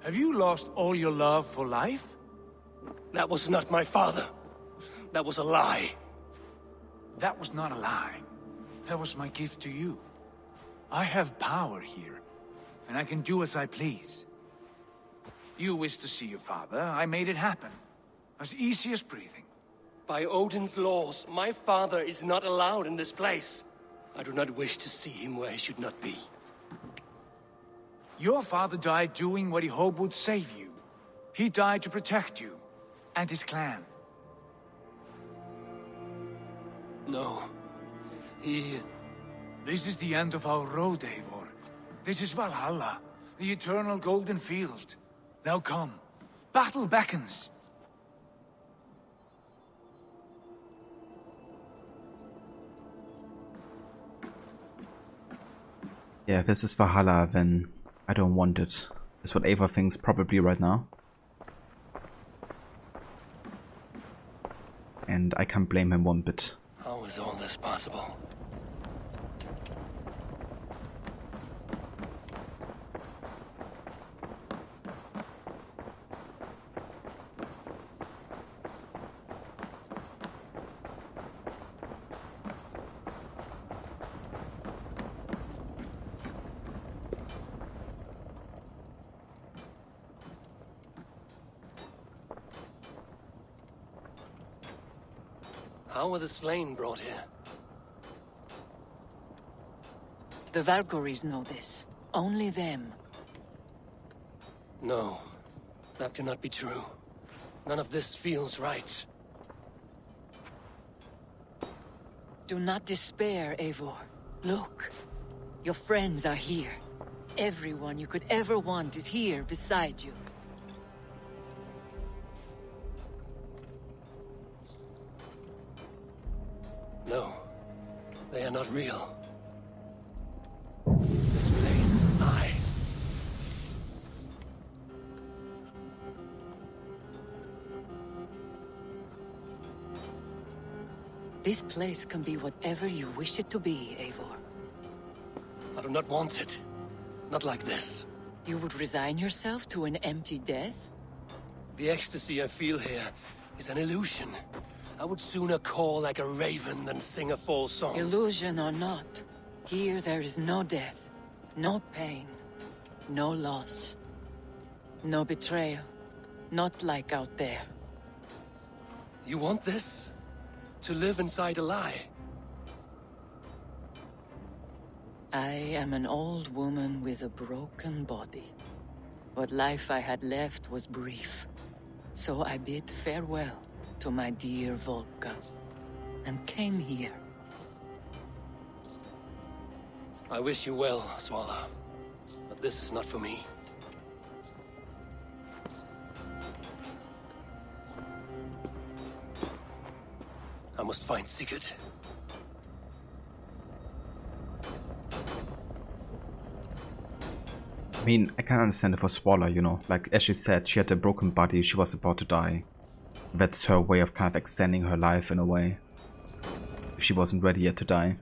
Have you lost all your love for life? That was not my father. That was a lie. That was not a lie. That was my gift to you. I have power here, and I can do as I please. You wish to see your father, I made it happen. As easy as breathing. By Odin's laws, my father is not allowed in this place. I do not wish to see him where he should not be. Your father died doing what he hoped would save you. He died to protect you, and his clan. No. This is the end of our road, Eivor. This is Valhalla, the eternal golden field. Now come. Battle beckons. Yeah, this is Valhalla when I don't want it. Is what Eivor thinks probably right now. And I can't blame him one bit. How is all this possible? How were the slain brought here? The Valkyries know this. Only them. No, that cannot be true. None of this feels right. Do not despair, Eivor. Look. Your friends are here. Everyone you could ever want is here beside you. No, they are not real. This place is a lie. This place can be whatever you wish it to be, Eivor. I do not want it. Not like this. You would resign yourself to an empty death? The ecstasy I feel here is an illusion. I would sooner call like a raven than sing a false song. Illusion or not, here there is no death, no pain, no loss, no betrayal, not like out there. You want this? To live inside a lie? I am an old woman with a broken body. What life I had left was brief, so I bid farewell to my dear Volka, and came here. I wish you well, Swalla, but this is not for me. I must find Sigurd. I mean, I can understand it for Swalla, you know. Like, as she said, she had a broken body, she was about to die. That's her way of kind of extending her life in a way. If she wasn't ready yet to die.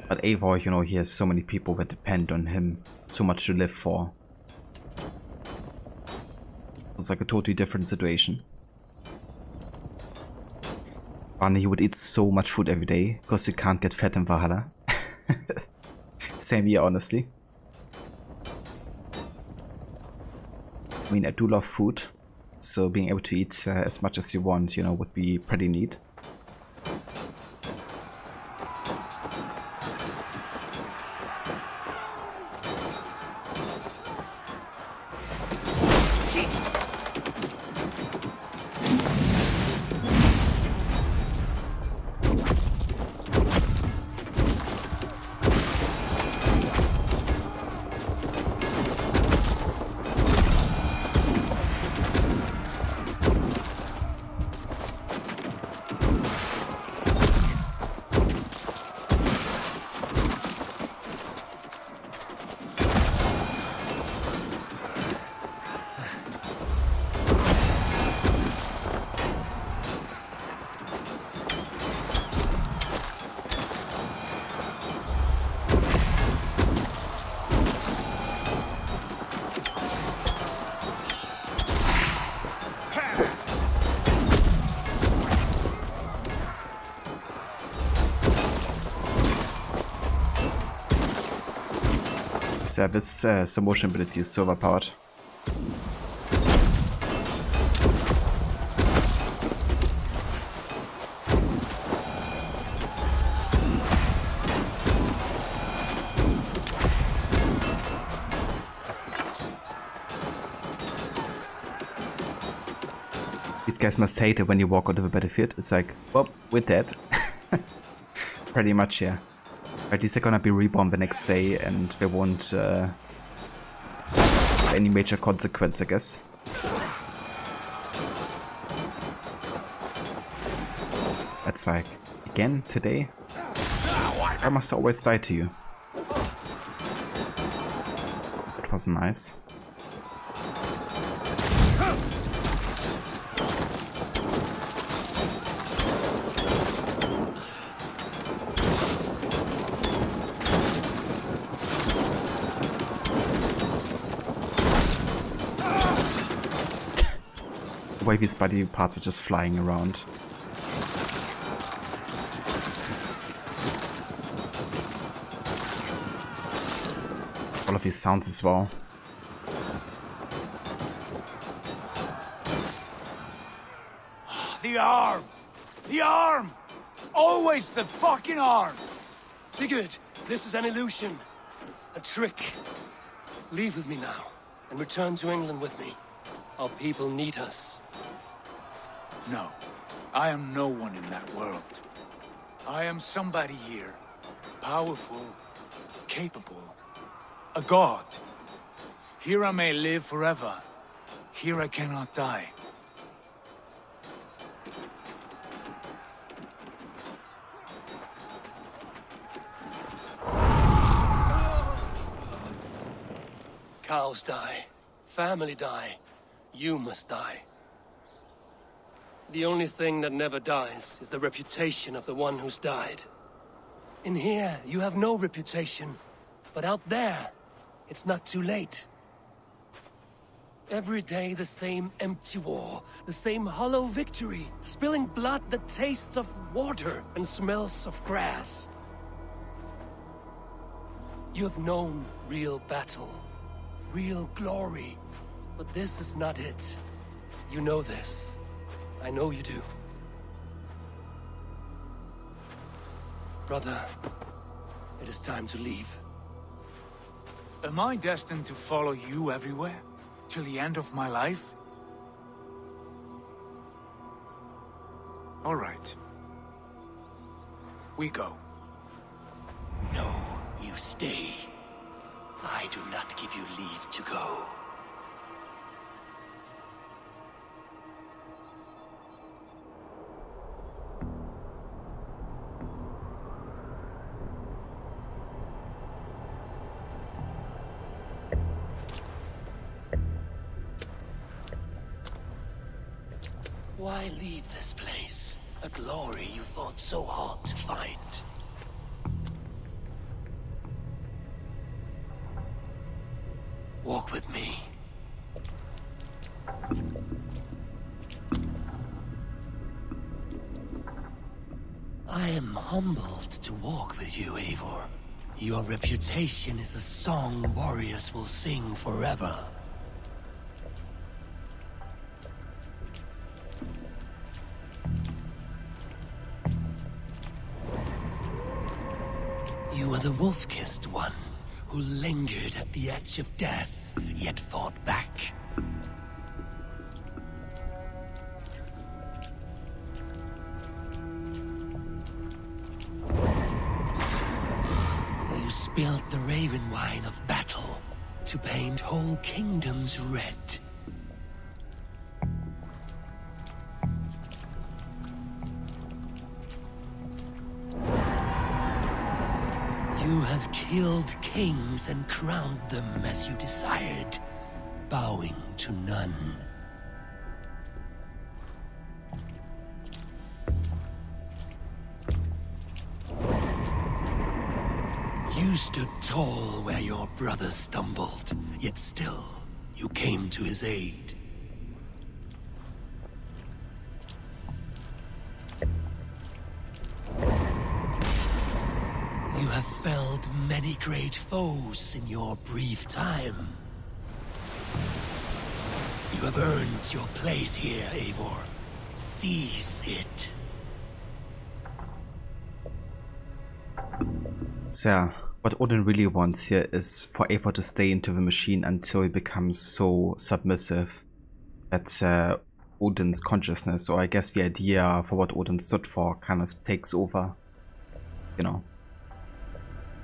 But Eivor, you know, he has so many people that depend on him. So much to live for. It's like a totally different situation. Barney, he would eat so much food every day, because you can't get fat in Valhalla. Same here, honestly. I mean, I do love food, so being able to eat as much as you want, you know, would be pretty neat. Yeah, this some motion ability is so overpowered. These guys must hate it when you walk out of a battlefield. It's like, well, we're dead. Pretty much, yeah. At least they're gonna be reborn the next day and there won't any major consequence, I guess. That's like, again, today? I must always die to you. That was nice. The way these body parts are just flying around. All of these sounds as well. The arm! The arm! Always the fucking arm! Sigurd, this is an illusion. A trick. Leave with me now, and return to England with me. Our people need us. No, I am no one in that world. I am somebody here. Powerful, capable, a god. Here I may live forever. Here I cannot die. Cows die. Family die. You must die. The only thing that never dies is the reputation of the one who's died. In here, you have no reputation. But out there, it's not too late. Every day the same empty war, the same hollow victory, spilling blood that tastes of water and smells of grass. You have known real battle, real glory, but this is not it. You know this. I know you do. Brother, it is time to leave. Am I destined to follow you everywhere? Till the end of my life? All right. We go. No, you stay. I do not give you leave to go. Why leave this place? A glory you fought so hard to find. Walk with me. I am humbled to walk with you, Eivor. Your reputation is a song warriors will sing forever. You are the wolf-kissed one, who lingered at the edge of death, yet fought back. You spilled the raven wine of battle to paint whole kingdoms red. You have killed kings and crowned them as you desired, bowing to none. You stood tall where your brother stumbled, yet still you came to his aid. You have felled many great foes in your brief time. You have earned your place here, Eivor. Seize it. So yeah, what Odin really wants here is for Eivor to stay into the machine until he becomes so submissive that Odin's consciousness, or I guess the idea for what Odin stood for, kind of takes over, you know.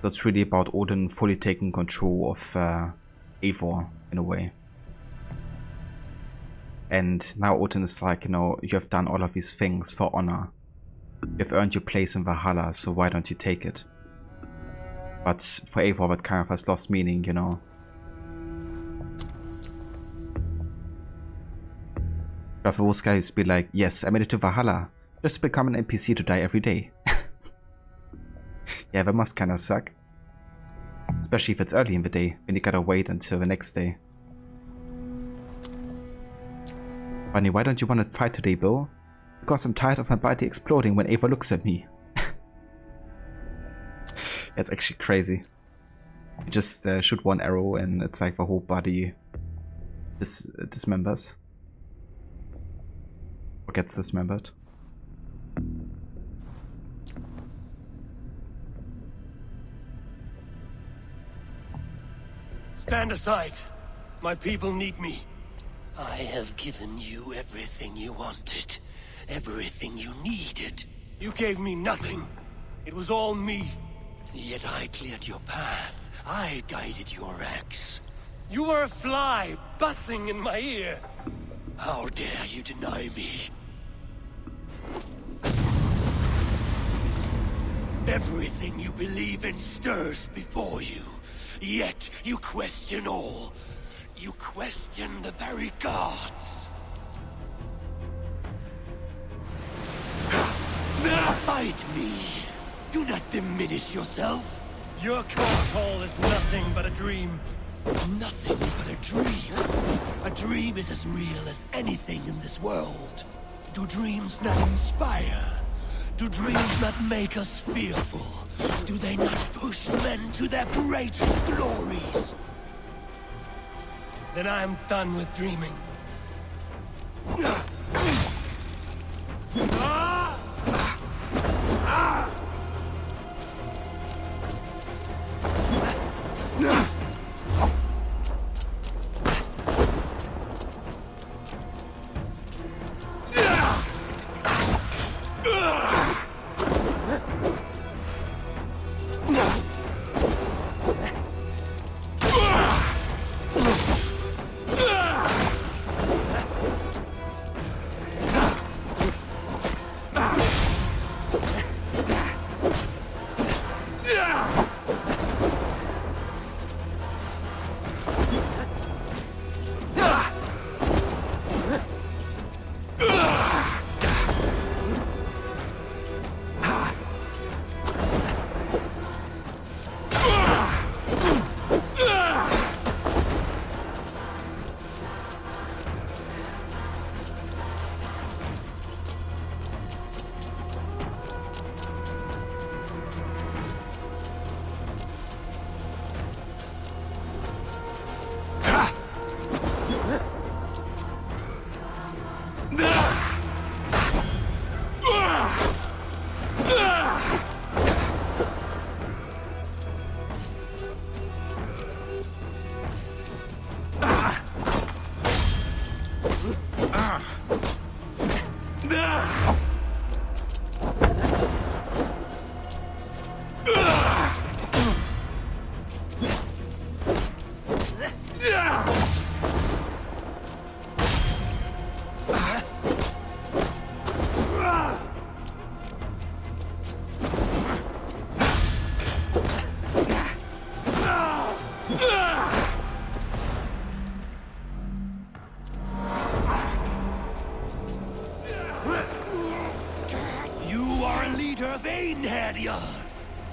So it's really about Odin fully taking control of Eivor in a way. And now Odin is like, you know, you have done all of these things for honor. You've earned your place in Valhalla, so why don't you take it? But for Eivor, that kind of has lost meaning, you know. But for those guys be like, yes, I made it to Valhalla, just to become an NPC to die every day. Yeah, that must kinda suck. Especially if it's early in the day, when you gotta wait until the next day. Bunny, why don't you want to fight today, Bill? Because I'm tired of my body exploding when Eivor looks at me. It's actually crazy. You just shoot one arrow and it's like the whole body dismembers. Or gets dismembered. Stand aside. My people need me. I have given you everything you wanted. Everything you needed. You gave me nothing. It was all me. Yet I cleared your path. I guided your axe. You were a fly buzzing in my ear. How dare you deny me? Everything you believe in stirs before you. Yet you question all. You question the very gods. Fight me. Do not diminish yourself. Your cause hall is nothing but a dream. Nothing but a dream. A dream is as real as anything in this world. Do dreams not inspire? Do dreams not make us fearful? Do they not push men to their greatest glories? Then I am done with dreaming.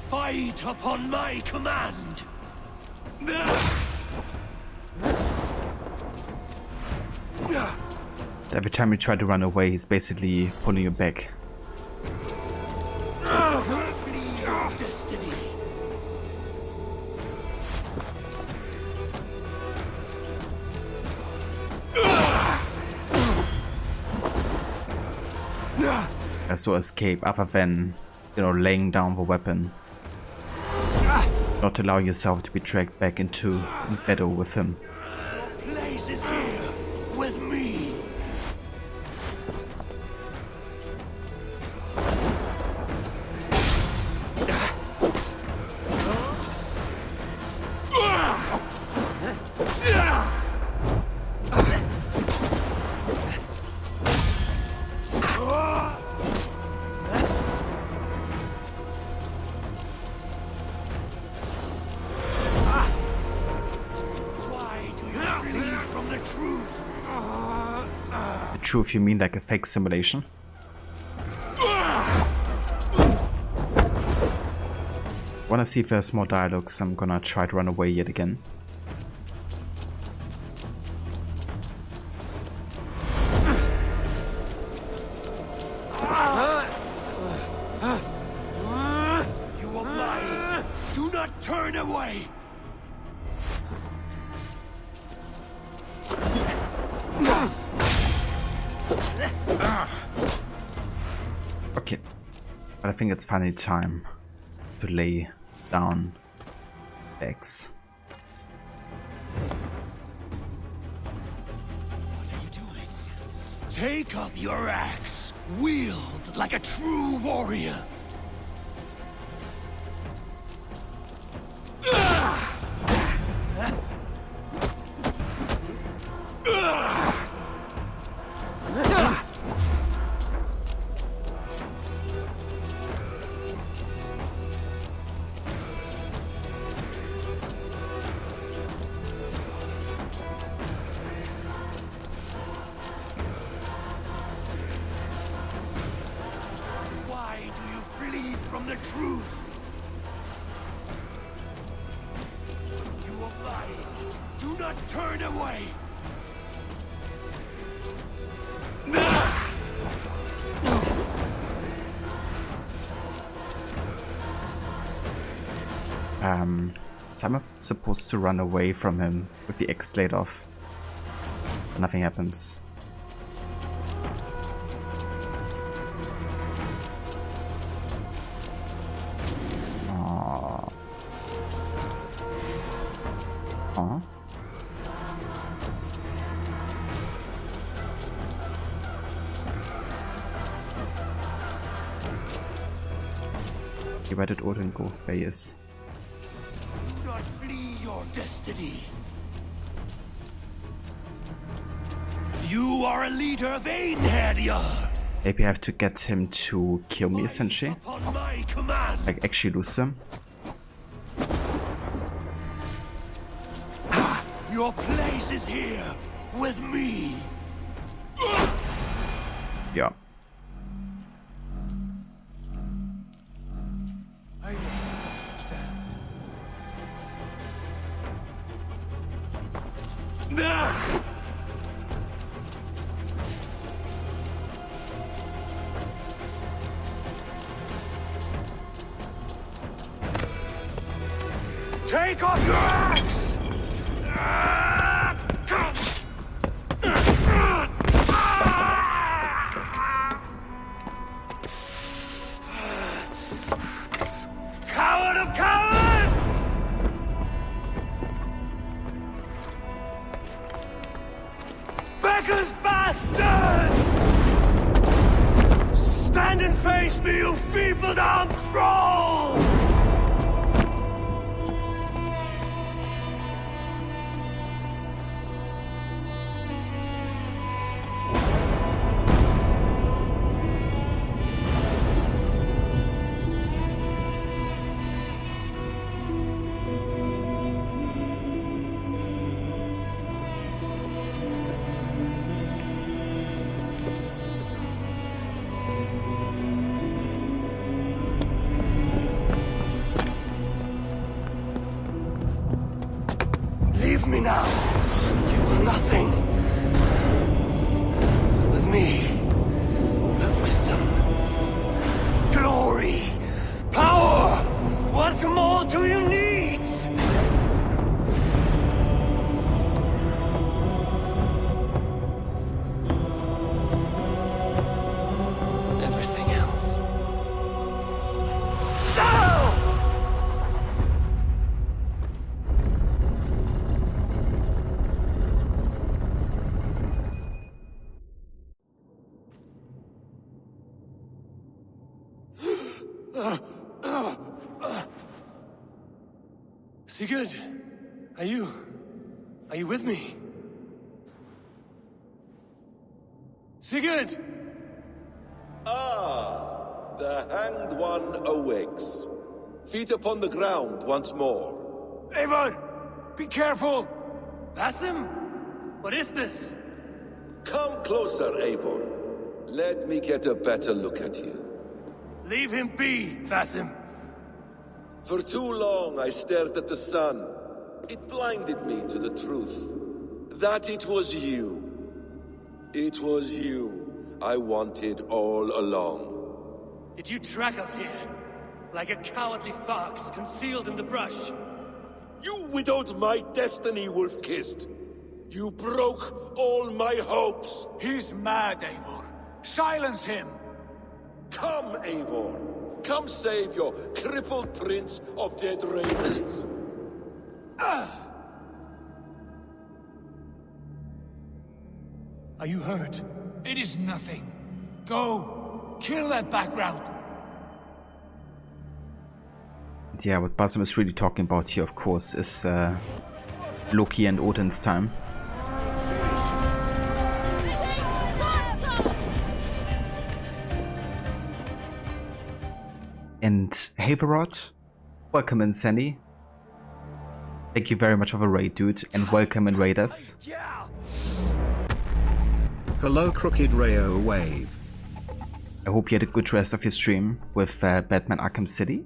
Fight upon my command! Every time you try to run away, he's basically pulling you back. Destiny. has to escape other than, you know, laying down the weapon. Not allow yourself to be dragged back into battle with him. Your place is here, with me. Truth, you mean like a fake simulation? Wanna see if there's more dialogues, I'm gonna try to run away yet again. You will lie. Do not turn away. Okay, but I think it's finally time to lay down X. What are you doing? Take up your axe. Wield like a true warrior. Why do you flee from the truth? You are lying. Do not turn away. So I'm supposed to run away from him with the X laid off. But nothing happens. Aww. Aww. Okay, where did Odin go? There he is. Do not flee your destiny. You are a leader, Vainherdia. Maybe I have to get him to kill me, essentially. Upon my command. Like, actually lose him. Your place is here, with me. Yeah. I understand. Take off your axe! Coward of cowards! Beggar's bastard! Stand and face me, you feeble-armed thrall! Leave me now. You are nothing. With me, have wisdom, glory, power. What more do you need? Everything else Sigurd, are you with me? Sigurd! Ah, the Hanged One awakes. Feet upon the ground once more. Eivor! Be careful! Basim? What is this? Come closer, Eivor. Let me get a better look at you. Leave him be, Basim. For too long I stared at the sun. It blinded me to the truth. That it was you. It was you I wanted all along. Did you track us here? Like a cowardly fox concealed in the brush? You widowed my destiny, Wolf-Kissed. You broke all my hopes. He's mad, Eivor. Silence him! Come, Eivor. Come save your crippled prince of dead ravens. Are you hurt? It is nothing. Go! Kill that background! Yeah, what Basim is really talking about here, of course, is Loki and Odin's time. And Haverod, welcome in, Sandy. Thank you very much for the raid, dude, and welcome in, Raiders. Hello, Crooked Rayo Wave. I hope you had a good rest of your stream with Batman Arkham City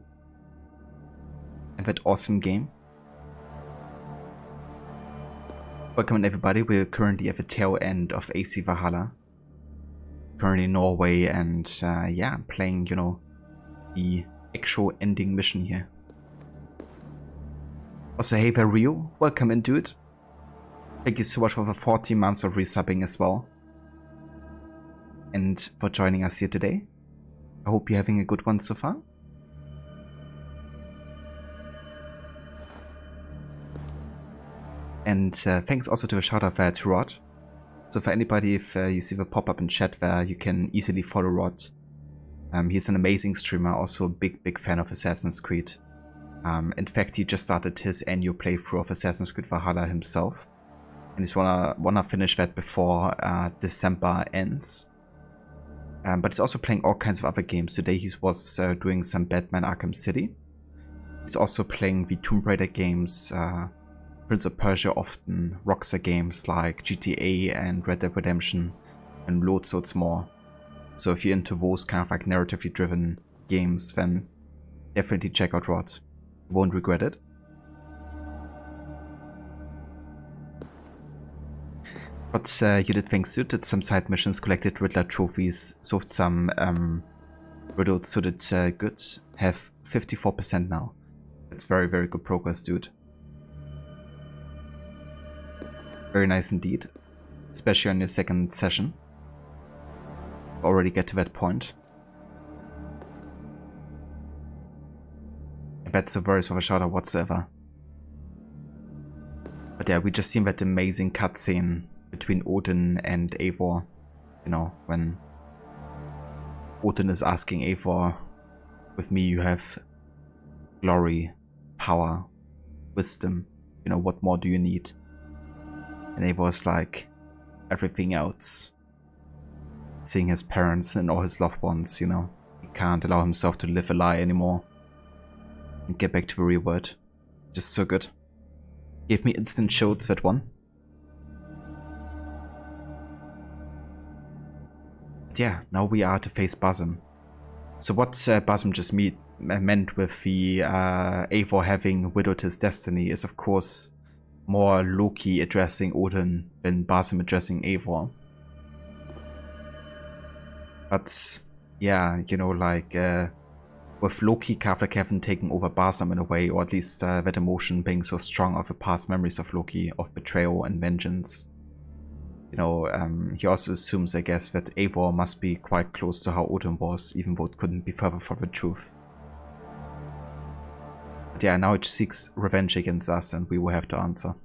and that awesome game. Welcome in, everybody. We're currently at the tail end of AC Valhalla. Currently in Norway, and yeah, playing, you know, the actual ending mission here. Also, hey there, Rio. Welcome in, dude. Thank you so much for the 40 months of resubbing as well. And for joining us here today. I hope you're having a good one so far. And thanks also to a shout out there to Rod. So for anybody, if you see the pop-up in chat there, you can easily follow Rod. He's an amazing streamer, also a big fan of Assassin's Creed. In fact, he just started his annual playthrough of Assassin's Creed Valhalla himself. And he's wanna finish that before December ends. But he's also playing all kinds of other games. Today he was doing some Batman Arkham City. He's also playing the Tomb Raider games, Prince of Persia often, Rockstar games like GTA and Red Dead Redemption, and loads more. So if you're into those kind of like narratively driven games, then definitely check out Rod. You won't regret it. But you did things too, did some side missions, collected Riddler trophies, solved some riddles, so did good. Have 54% now. That's very good progress, dude. Very nice indeed. Especially on your second session. Already get to that point. That's no worries for a shout out whatsoever. But yeah, we just seen that amazing cutscene between Odin and Eivor. You know, when Odin is asking Eivor, with me you have glory, power, wisdom, you know, what more do you need? And Eivor's like, everything else. Seeing his parents and all his loved ones, you know, he can't allow himself to live a lie anymore. And get back to the real world. Just so good. Gave me instant chills, that one. But yeah, now we are to face Basim. So what Basim just meant with the Eivor having widowed his destiny is of course more Loki addressing Odin than Basim addressing Eivor. But yeah, you know, like with Loki kind of like having taken over Basim in a way, or at least that emotion being so strong of the past memories of Loki, of betrayal and vengeance. You know, he also assumes, I guess, that Eivor must be quite close to how Odin was, even though it couldn't be further from the truth. But yeah, now it seeks revenge against us and we will have to answer.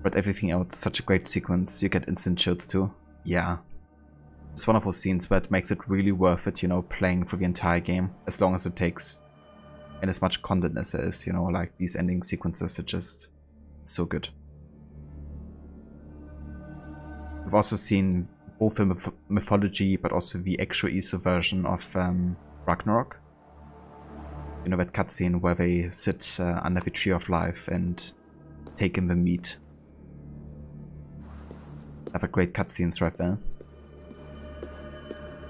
But everything else, such a great sequence, you get instant chills too. Yeah. It's one of those scenes where it makes it really worth it, you know, playing for the entire game, as long as it takes, and as much content as there is, you know, like these ending sequences are just so good. We've also seen both the mythology, but also the actual ISO version of Ragnarok. You know, that cutscene where they sit under the Tree of Life and take in the meat. Another great cutscenes right there.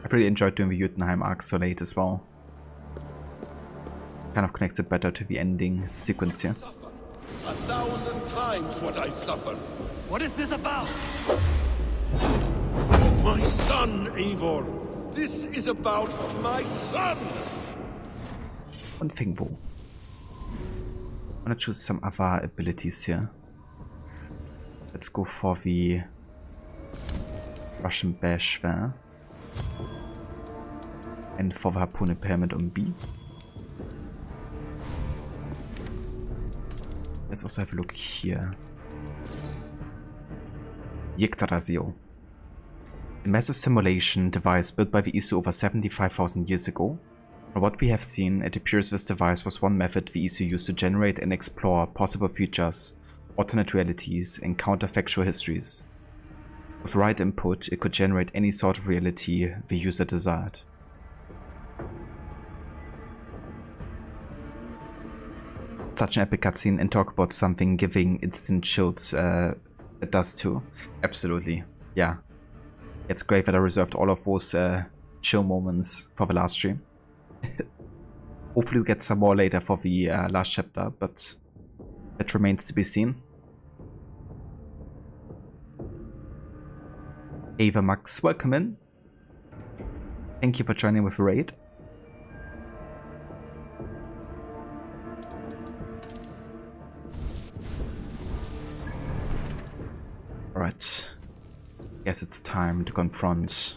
I've really enjoyed doing the Jotunheim arc so late as well. Kind of connects it better to the ending sequence here. 1,000 times what I suffered. What is this about? My son, Eivor. This is about my son. One thing though. I'm gonna choose some other abilities here. Let's go for the Russian Bash there. And for the Harpoon Impairment on B. Let's also have a look here. Yggdrasil. A massive simulation device built by the ISU over 75,000 years ago. From what we have seen, it appears this device was one method the ISU used to generate and explore possible futures, alternate realities, and counterfactual histories. With right input, it could generate any sort of reality the user desired. Such an epic cutscene, and talk about something giving instant chills, it does too. Absolutely, yeah. It's great that I reserved all of those chill moments for the last stream. Hopefully we get some more later for the last chapter, but that remains to be seen. Ava Max, welcome in. Thank you for joining with the raid. Alright. Guess it's time to confront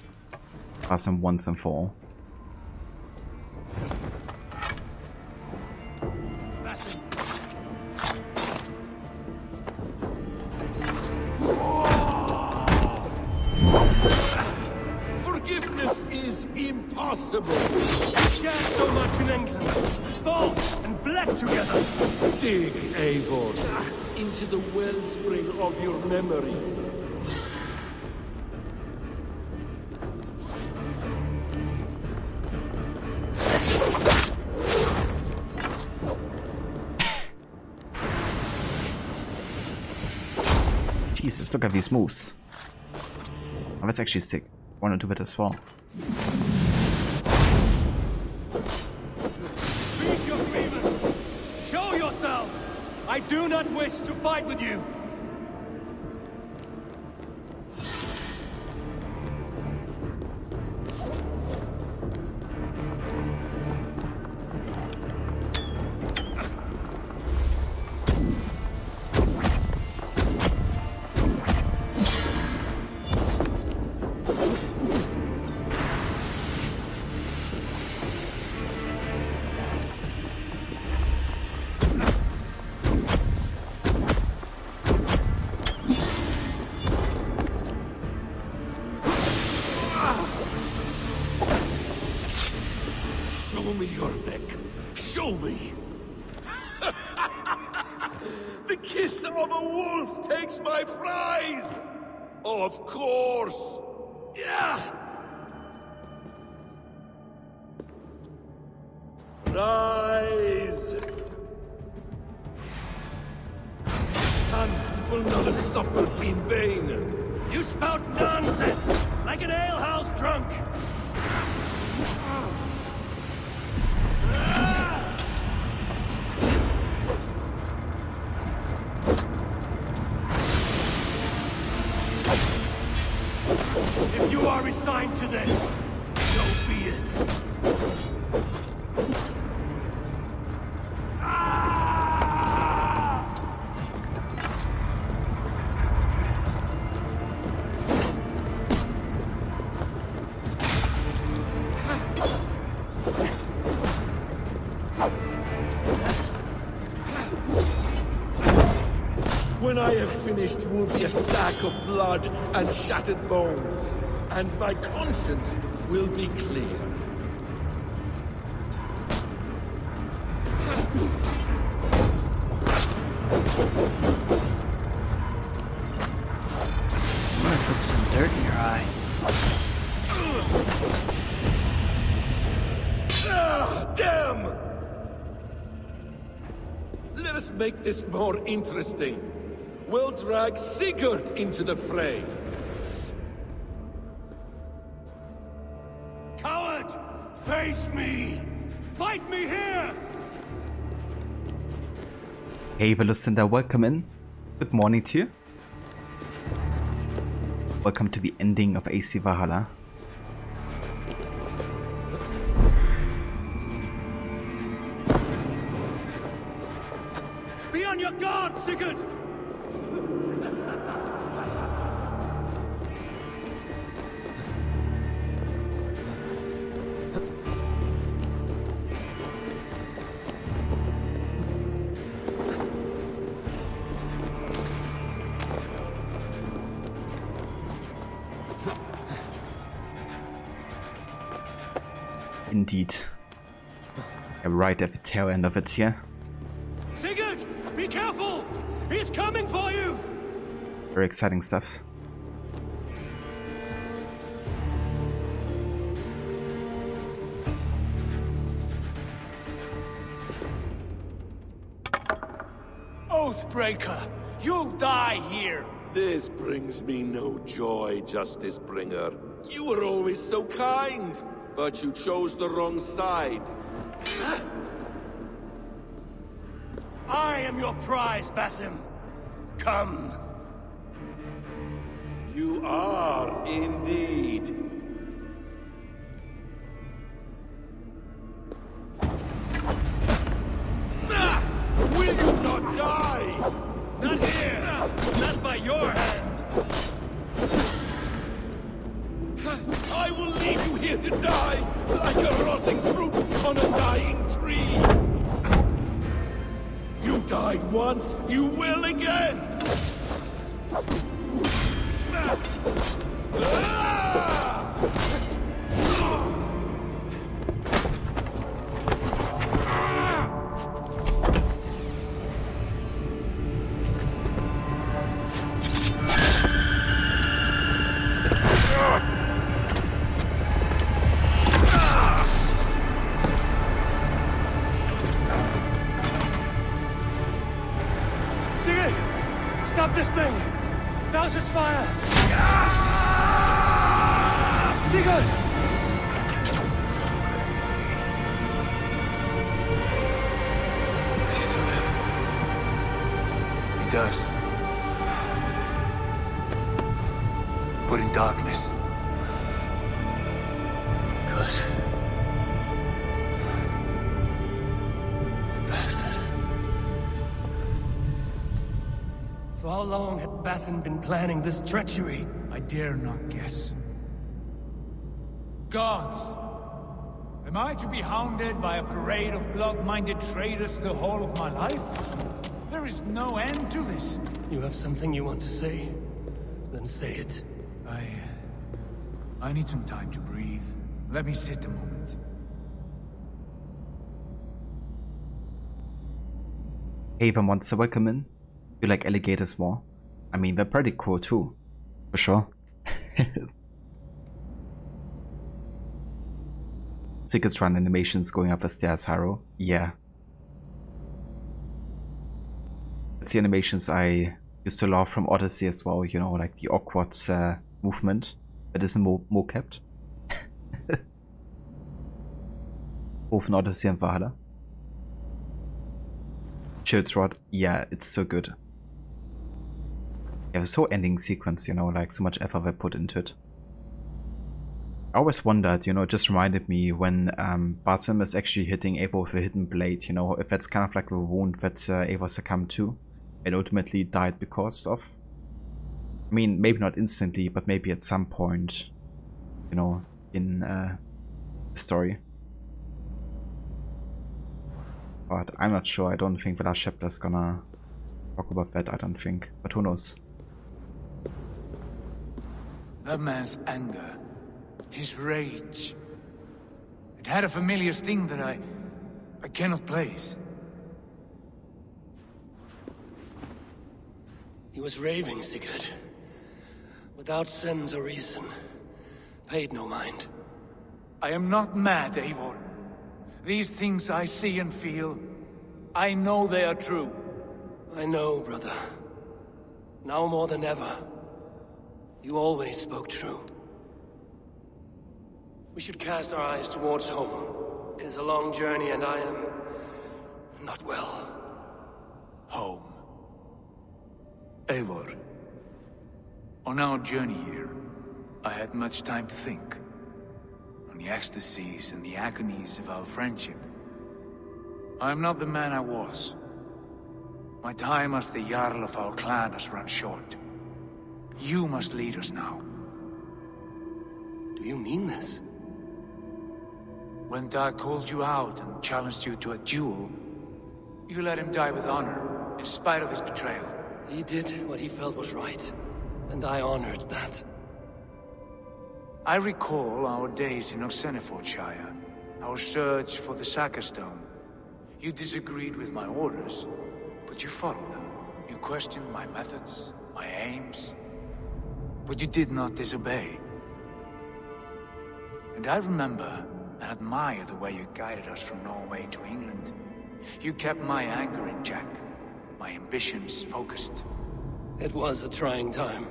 Awesome once and for all. Forgiveness is impossible. We shared so much in England. Fought and bled together. Dig, Eivor, into the wellspring of your memory. Jesus, look at these moves. Oh, that's actually sick. I want to do that as well. Speak your grievance. Show yourself. I do not wish to fight with you. Show me your neck. Show me. The kiss of a wolf takes my prize. Of course. Yeah. Rise. Son will not have suffered in vain. You spout nonsense, like an alehouse drunk. If you are resigned to this, so be it. When I have finished, you will be a sack of blood and shattered bones. and my conscience will be clear. I'm gonna put some dirt in your eye. Ah, damn! Let us make this more interesting. We'll drag Sigurd into the fray. Coward! Face me! Fight me here! Hey Lucinda, welcome in. Good morning to you. Welcome to the ending of AC Valhalla. Be on your guard, Sigurd! Indeed. Yeah, right at the tail end of it here. Sigurd! Be careful! He's coming for you! Very exciting stuff. Oathbreaker! You'll die here! This brings me no joy, Justice Bringer. You were always so kind, but you chose the wrong side. I am your prize, Basim. Come. You are indeed. Will you not die? Not here! Not by your hand! I will leave you here to die, like a rotting fruit on a dying tree. You died once, you will again! Sigurd! Stop this thing! Now's its fire! Sigurd! Does he still live? He does. But in darkness. Good. Bastard. For how long had Basim been planning this treachery? I dare not guess. Gods! Am I to be hounded by a parade of blood-minded traitors the whole of my life? There is no end to this. You have something you want to say? Then say it. I need some time to breathe. Let me sit a moment. Haven wants to welcome in. You like alligators more? I mean, they're pretty cool too. For sure. Sigurd's run animations going up the stairs, Harrow. Yeah. That's the animations I used to love from Odyssey as well, you know, like the awkward movement that isn't mo-kept. Both in Odyssey and Valhalla. Shield's Rod, yeah, it's so good. Yeah, this whole ending sequence, you know, like so much effort I put into it. I always wondered, you know, it just reminded me when Basim is actually hitting Eivor with a hidden blade, you know, if that's kind of like the wound that Eivor succumbed to and ultimately died because of. I mean, maybe not instantly, but maybe at some point, you know, in the story. But I'm not sure. I don't think the last chapter is gonna talk about that, I don't think. But who knows? That man's anger his rage. It had a familiar sting that I cannot place. He was raving, Sigurd. Without sense or reason. Paid no mind. I am not mad, Eivor. These things I see and feel, I know they are true. I know, brother. Now more than ever. You always spoke true. We should cast our eyes towards home. It is a long journey and I am... not well. Home. Eivor. On our journey here, I had much time to think. On the ecstasies and the agonies of our friendship. I am not the man I was. My time as the Jarl of our clan has run short. You must lead us now. Do you mean this? When Dag called you out and challenged you to a duel, you let him die with honor, in spite of his betrayal. He did what he felt was right, and I honored that. I recall our days in Oxenfordshire, our search for the Saka Stone. You disagreed with my orders, but you followed them. You questioned my methods, my aims, but you did not disobey. And I remember and admire the way you guided us from Norway to England. You kept my anger in check, my ambitions focused. It was a trying time.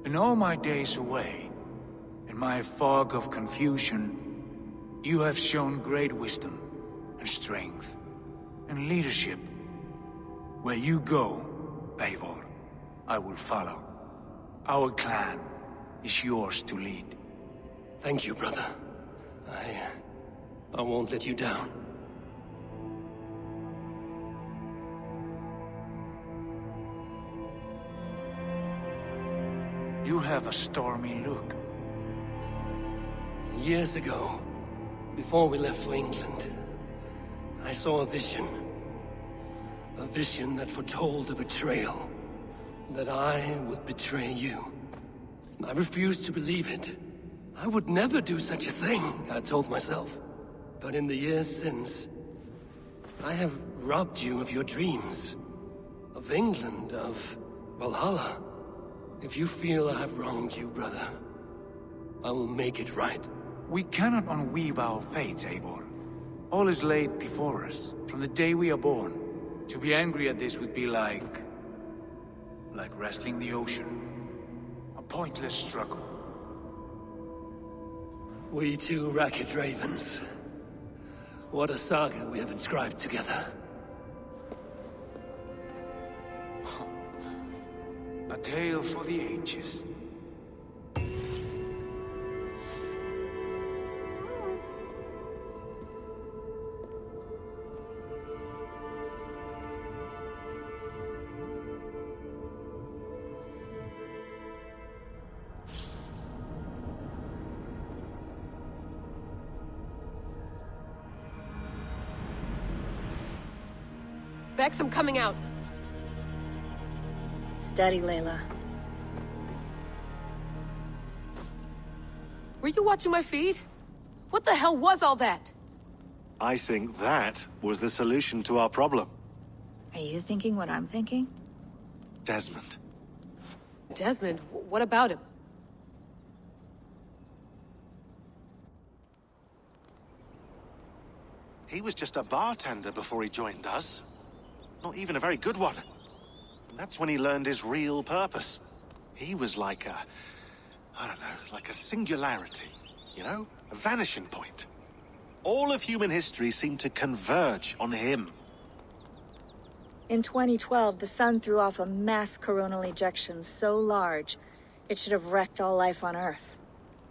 In all my days away, in my fog of confusion, you have shown great wisdom and strength and leadership. Where you go, Eivor, I will follow. Our clan is yours to lead. Thank you, brother. I won't let you down. You have a stormy look. Years ago, before we left for England, I saw a vision. A vision that foretold a betrayal. That I would betray you. I refused to believe it. I would never do such a thing, I told myself. But in the years since, I have robbed you of your dreams. Of England, of Valhalla. If you feel I have wronged you, brother, I will make it right. We cannot unweave our fates, Eivor. All is laid before us, from the day we are born. To be angry at this would be like wrestling the ocean. A pointless struggle. We two racket ravens. What a saga we have inscribed together. A tale for the ages. Bex, I'm coming out. Steady, Layla. Were you watching my feed? What the hell was all that? I think that was the solution to our problem. Are you thinking what I'm thinking? Desmond. Desmond? What about him? He was just a bartender before he joined us. Not even a very good one. And that's when he learned his real purpose. He was like a... I don't know, like a singularity. You know? A vanishing point. All of human history seemed to converge on him. In 2012, the sun threw off a mass coronal ejection so large, it should have wrecked all life on Earth.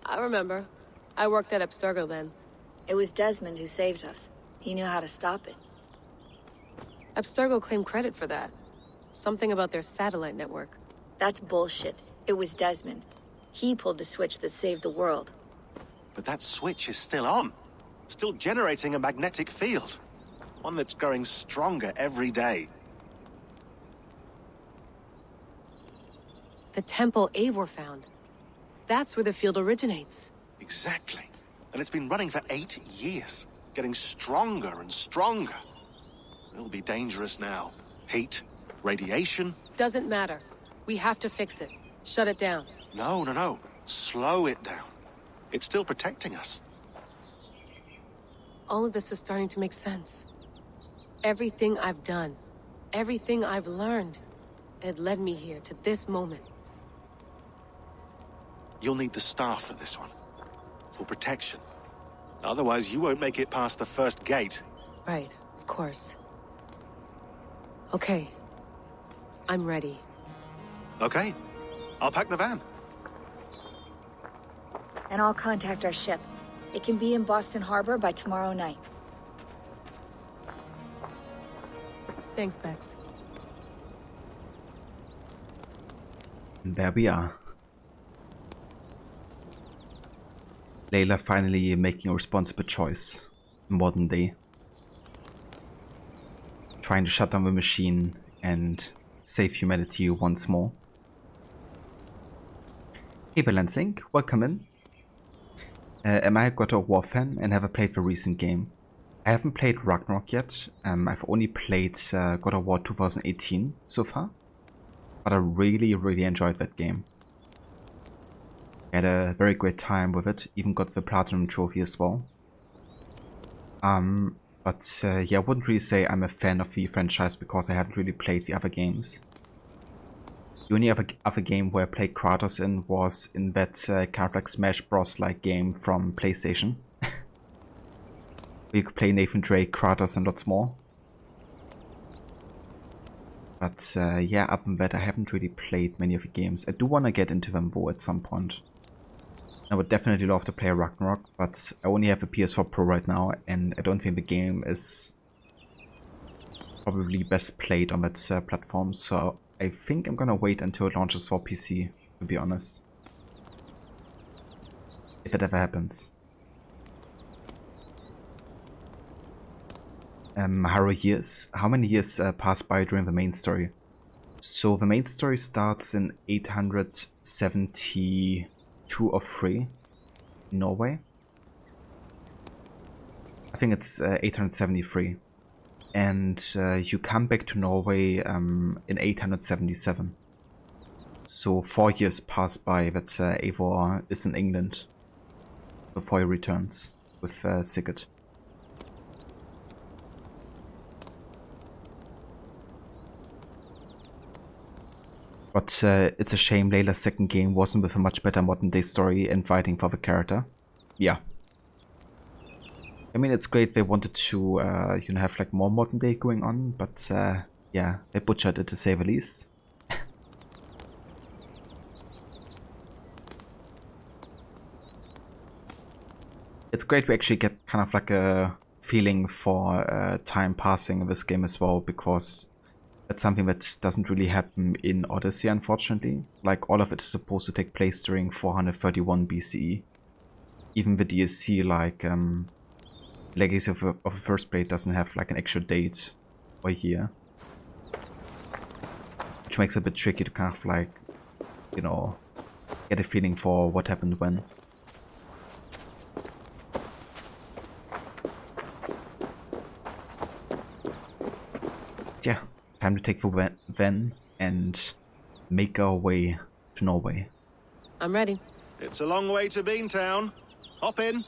I remember. I worked at Abstergo then. It was Desmond who saved us. He knew how to stop it. Abstergo claimed credit for that. Something about their satellite network. That's bullshit. It was Desmond. He pulled the switch that saved the world. But that switch is still on. Still generating a magnetic field. One that's growing stronger every day. The temple Eivor found. That's where the field originates. Exactly. And it's been running for 8 years, getting stronger and stronger. It'll be dangerous now. Heat, radiation. Doesn't matter. We have to fix it. Shut it down. No. Slow it down. It's still protecting us. All of this is starting to make sense. Everything I've done, everything I've learned, it led me here to this moment. You'll need the staff for this one. For protection. Otherwise, you won't make it past the first gate. Right, of course. Okay. I'm ready. Okay. I'll pack the van. And I'll contact our ship. It can be in Boston Harbor by tomorrow night. Thanks, Bex. And there we are. Layla finally making a responsible choice in modern day. Trying to shut down the machine and save humanity once more. Hey Valancing, welcome in. Am I a God of War fan and have I played the recent game? I haven't played Ragnarok yet. I've only played God of War 2018 so far. But I really enjoyed that game. I had a very great time with it, even got the Platinum Trophy as well. But yeah, I wouldn't really say I'm a fan of the franchise because I haven't really played the other games. The only other game where I played Kratos in was in that kind of like Smash Bros. Like game from PlayStation. Where you could play Nathan Drake, Kratos and lots more. But yeah, other than that I haven't really played many of the games. I do want to get into them though at some point. I would definitely love to play Ragnarok, but I only have a PS4 Pro right now and I don't think the game is probably best played on that platform, so I think I'm gonna wait until it launches for PC, to be honest. If it ever happens. How many years passed by during the main story? So the main story starts in 872 or 3 in Norway. I think it's 873. And you come back to Norway in 877. So 4 years pass by that Eivor is in England before he returns with Sigurd. But it's a shame Layla's second game wasn't with a much better modern day story and writing for the character. Yeah. I mean, it's great they wanted to, you know, have like more modern day going on, but yeah, they butchered it to say the least. It's great we actually get kind of like a feeling for time passing in this game as well, because that's something that doesn't really happen in Odyssey, unfortunately. Like, all of it is supposed to take place during 431 BCE. Even the DLC, like, Legacy of the First Blade doesn't have like an actual date or year. Which makes it a bit tricky to kind of like, you know, get a feeling for what happened when. Yeah, time to take the van and make our way to Norway. I'm ready. It's a long way to Beantown. Hop in.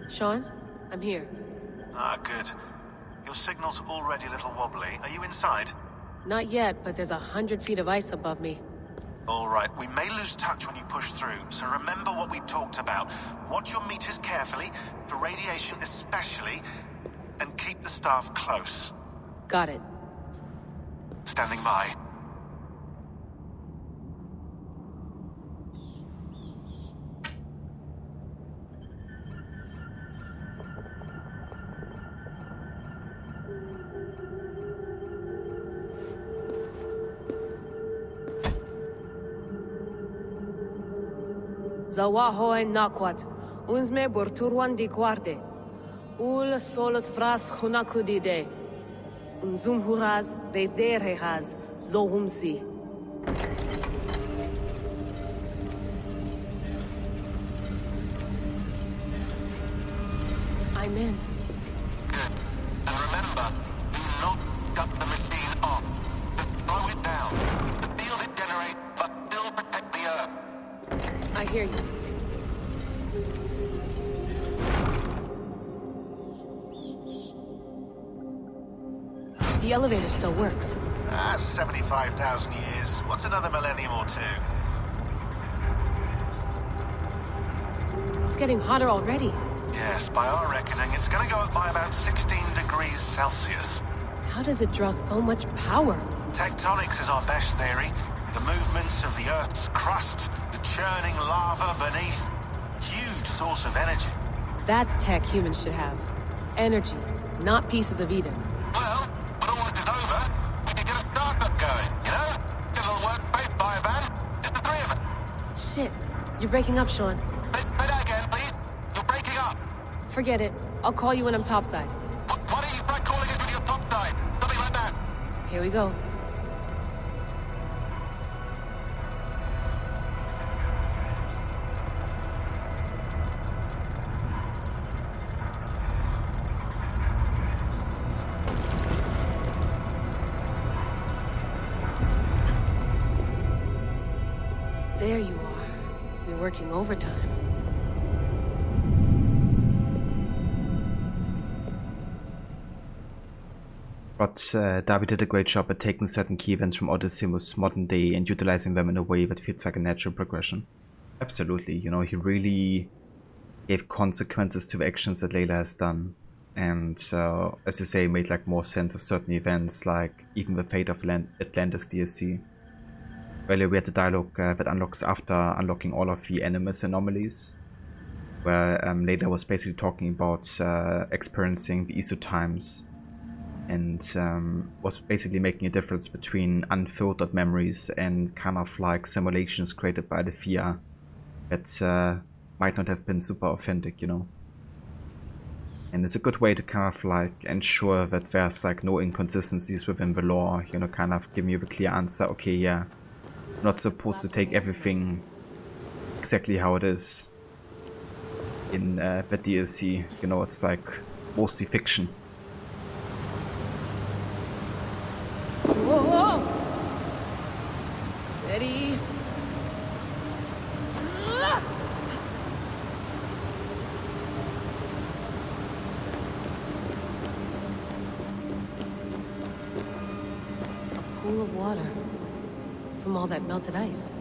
Sean, I'm here. Ah, good. Your signal's already a little wobbly. Are you inside? Not yet, but there's 100 feet of ice above me. All right, we may lose touch when you push through, so remember what we talked about. Watch your meters carefully, for radiation especially, and keep the staff close. Got it. Standing by. Zawaho en nakwat. Unsme borturwan di guarde. Ul solos fras hunakudide. Unzum huraz, des derehaz, zohumsi. I'm in. Good. And remember, do not cut the machine off. Just slow it down. The field it generates must still protect the Earth. I hear you. The elevator still works. 75,000 years. What's another millennium or two? It's getting hotter already. Yes, by our reckoning, it's gonna go up by about 16 degrees Celsius. How does it draw so much power? Tectonics is our best theory. The movements of the Earth's crust, the churning lava beneath. Huge source of energy. That's tech humans should have. Energy, not pieces of Eden. Well, when all this is over, we can get a startup going, you know? Get a little workspace, buy a van, just the three of us. Shit, you're breaking up, Sean. Say that again, please. You're breaking up. Forget it. I'll call you when I'm topside. Why don't you try calling us when you're topside? Something like that. Here we go. There you are. You're working overtime. But Darby did a great job at taking certain key events from Odysseus' modern day and utilizing them in a way that feels like a natural progression. Absolutely, you know, he really gave consequences to the actions that Layla has done. And as you say, made like more sense of certain events, like even the fate of Atlantis DLC. Earlier we had the dialogue that unlocks after unlocking all of the Animus anomalies, where Layla was basically talking about experiencing the ISO times, and was basically making a difference between unfiltered memories and kind of like simulations created by the Fia that might not have been super authentic, you know. And it's a good way to kind of like ensure that there's like no inconsistencies within the lore, you know, kind of giving you the clear answer, okay, yeah, not supposed to take everything exactly how it is in the DLC, you know, it's like mostly fiction. Whoa! Steady. A pool of water from all that melted ice.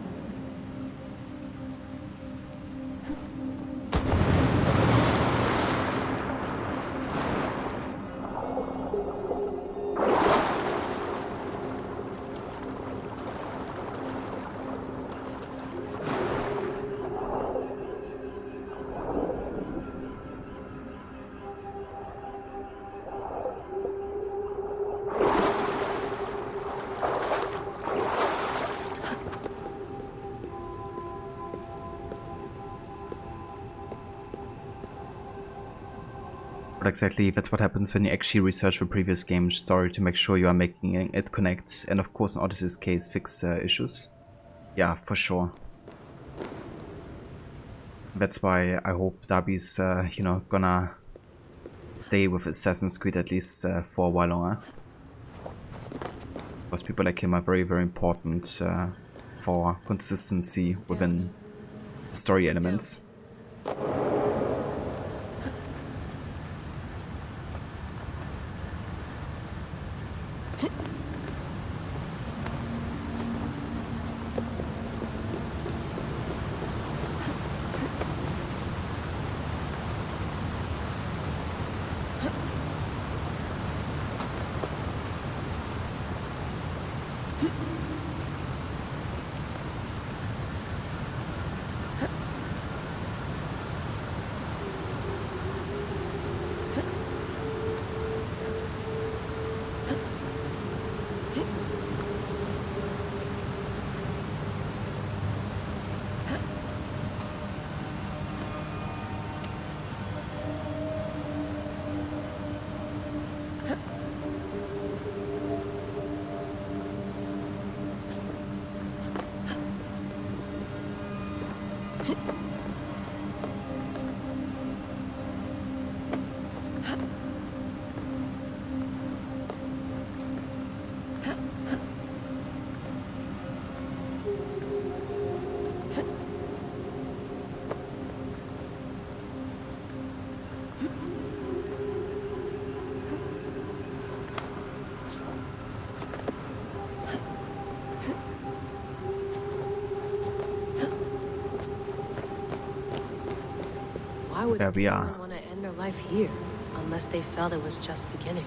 But exactly, that's what happens when you actually research the previous game's story to make sure you are making it connect, and of course in Odyssey's case fix issues. Yeah, for sure. That's why I hope Darby's, you know, gonna stay with Assassin's Creed at least for a while longer. Because people like him are very, very important for consistency within story elements. would there we are. anyone want to end their life here, unless they felt it was just beginning?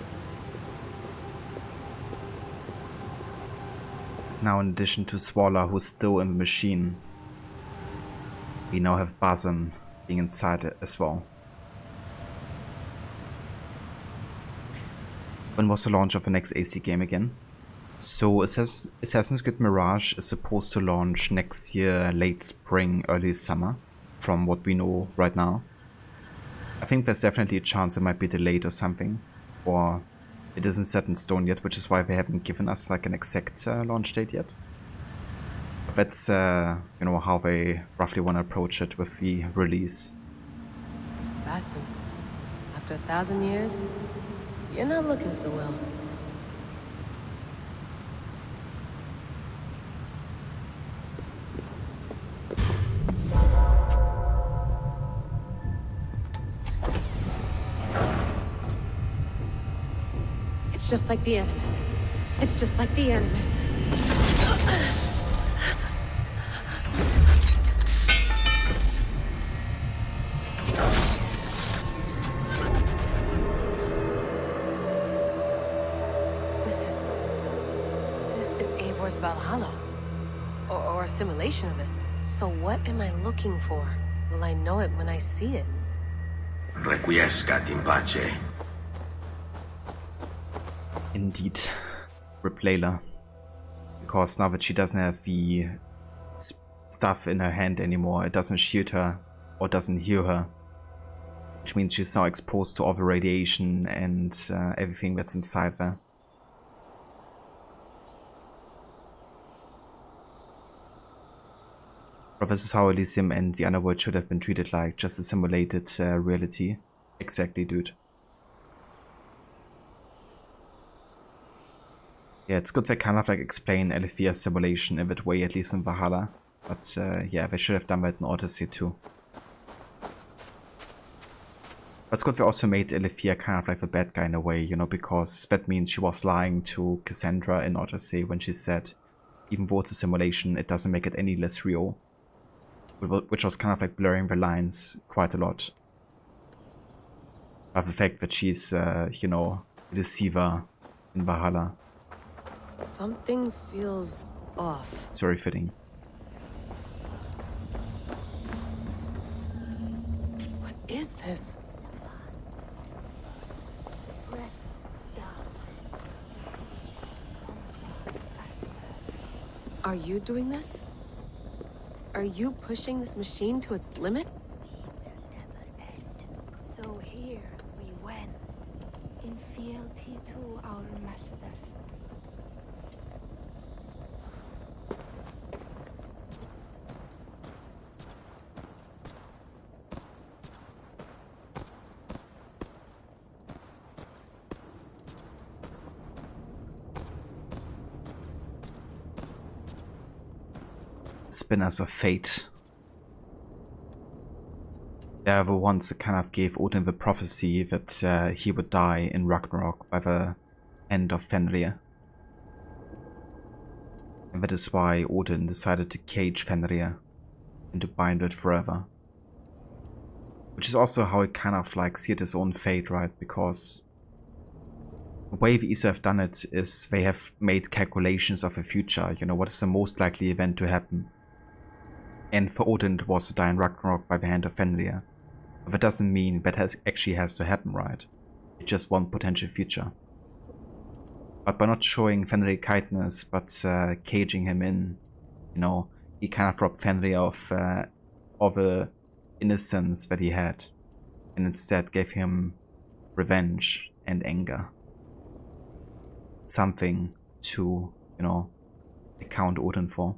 Now, in addition to Swalla, who's still in the machine, we now have Basim being inside it as well. When was the launch of the next AC game again? So Assassin's Creed Mirage is supposed to launch next year, late spring, early summer, from what we know right now. I think there's definitely a chance it might be delayed or something, or it isn't set in stone yet, which is why they haven't given us like an exact launch date yet. But that's you know, how they roughly want to approach it with the release. Basim, after 1,000 years, you're not looking so well. It's just like the Animus. It's just like the Animus. This is Eivor's Valhalla. Or a simulation of it. So what am I looking for? Will I know it when I see it? Requiescat in pace. Indeed. Rip Layla. Because now that she doesn't have the stuff in her hand anymore, it doesn't shield her or doesn't heal her. Which means she's now exposed to all the radiation and everything that's inside there. But this is how Elysium and the Underworld should have been treated, like just a simulated reality. Exactly, dude. Yeah, it's good they kind of like explain Elysia's simulation in that way, at least in Valhalla. But yeah, they should have done that in Odyssey too. But it's good they also made Elysia kind of like the bad guy in a way, you know, because that means she was lying to Cassandra in Odyssey when she said, even though it's a simulation, it doesn't make it any less real. Which was kind of like blurring the lines quite a lot. But the fact that she's, you know, a deceiver in Valhalla. Something feels off. It's very fitting. What is this? Are you doing this? Are you pushing this machine to its limit? So here we went, in fealty to our master. Spinners of fate. They are the ones that kind of gave Odin the prophecy that he would die in Ragnarok by the end of Fenrir. And that is why Odin decided to cage Fenrir and to bind it forever. Which is also how he kind of like sealed his own fate, right? Because the way the Isu have done it is they have made calculations of the future, you know, what is the most likely event to happen. And for Odin it was to die in Ragnarok by the hand of Fenrir. But that doesn't mean that actually has to happen, right? It's just one potential future. But by not showing Fenrir kindness, but caging him in, you know, he kind of robbed Fenrir of all the innocence that he had. And instead gave him revenge and anger. Something to, you know, account Odin for.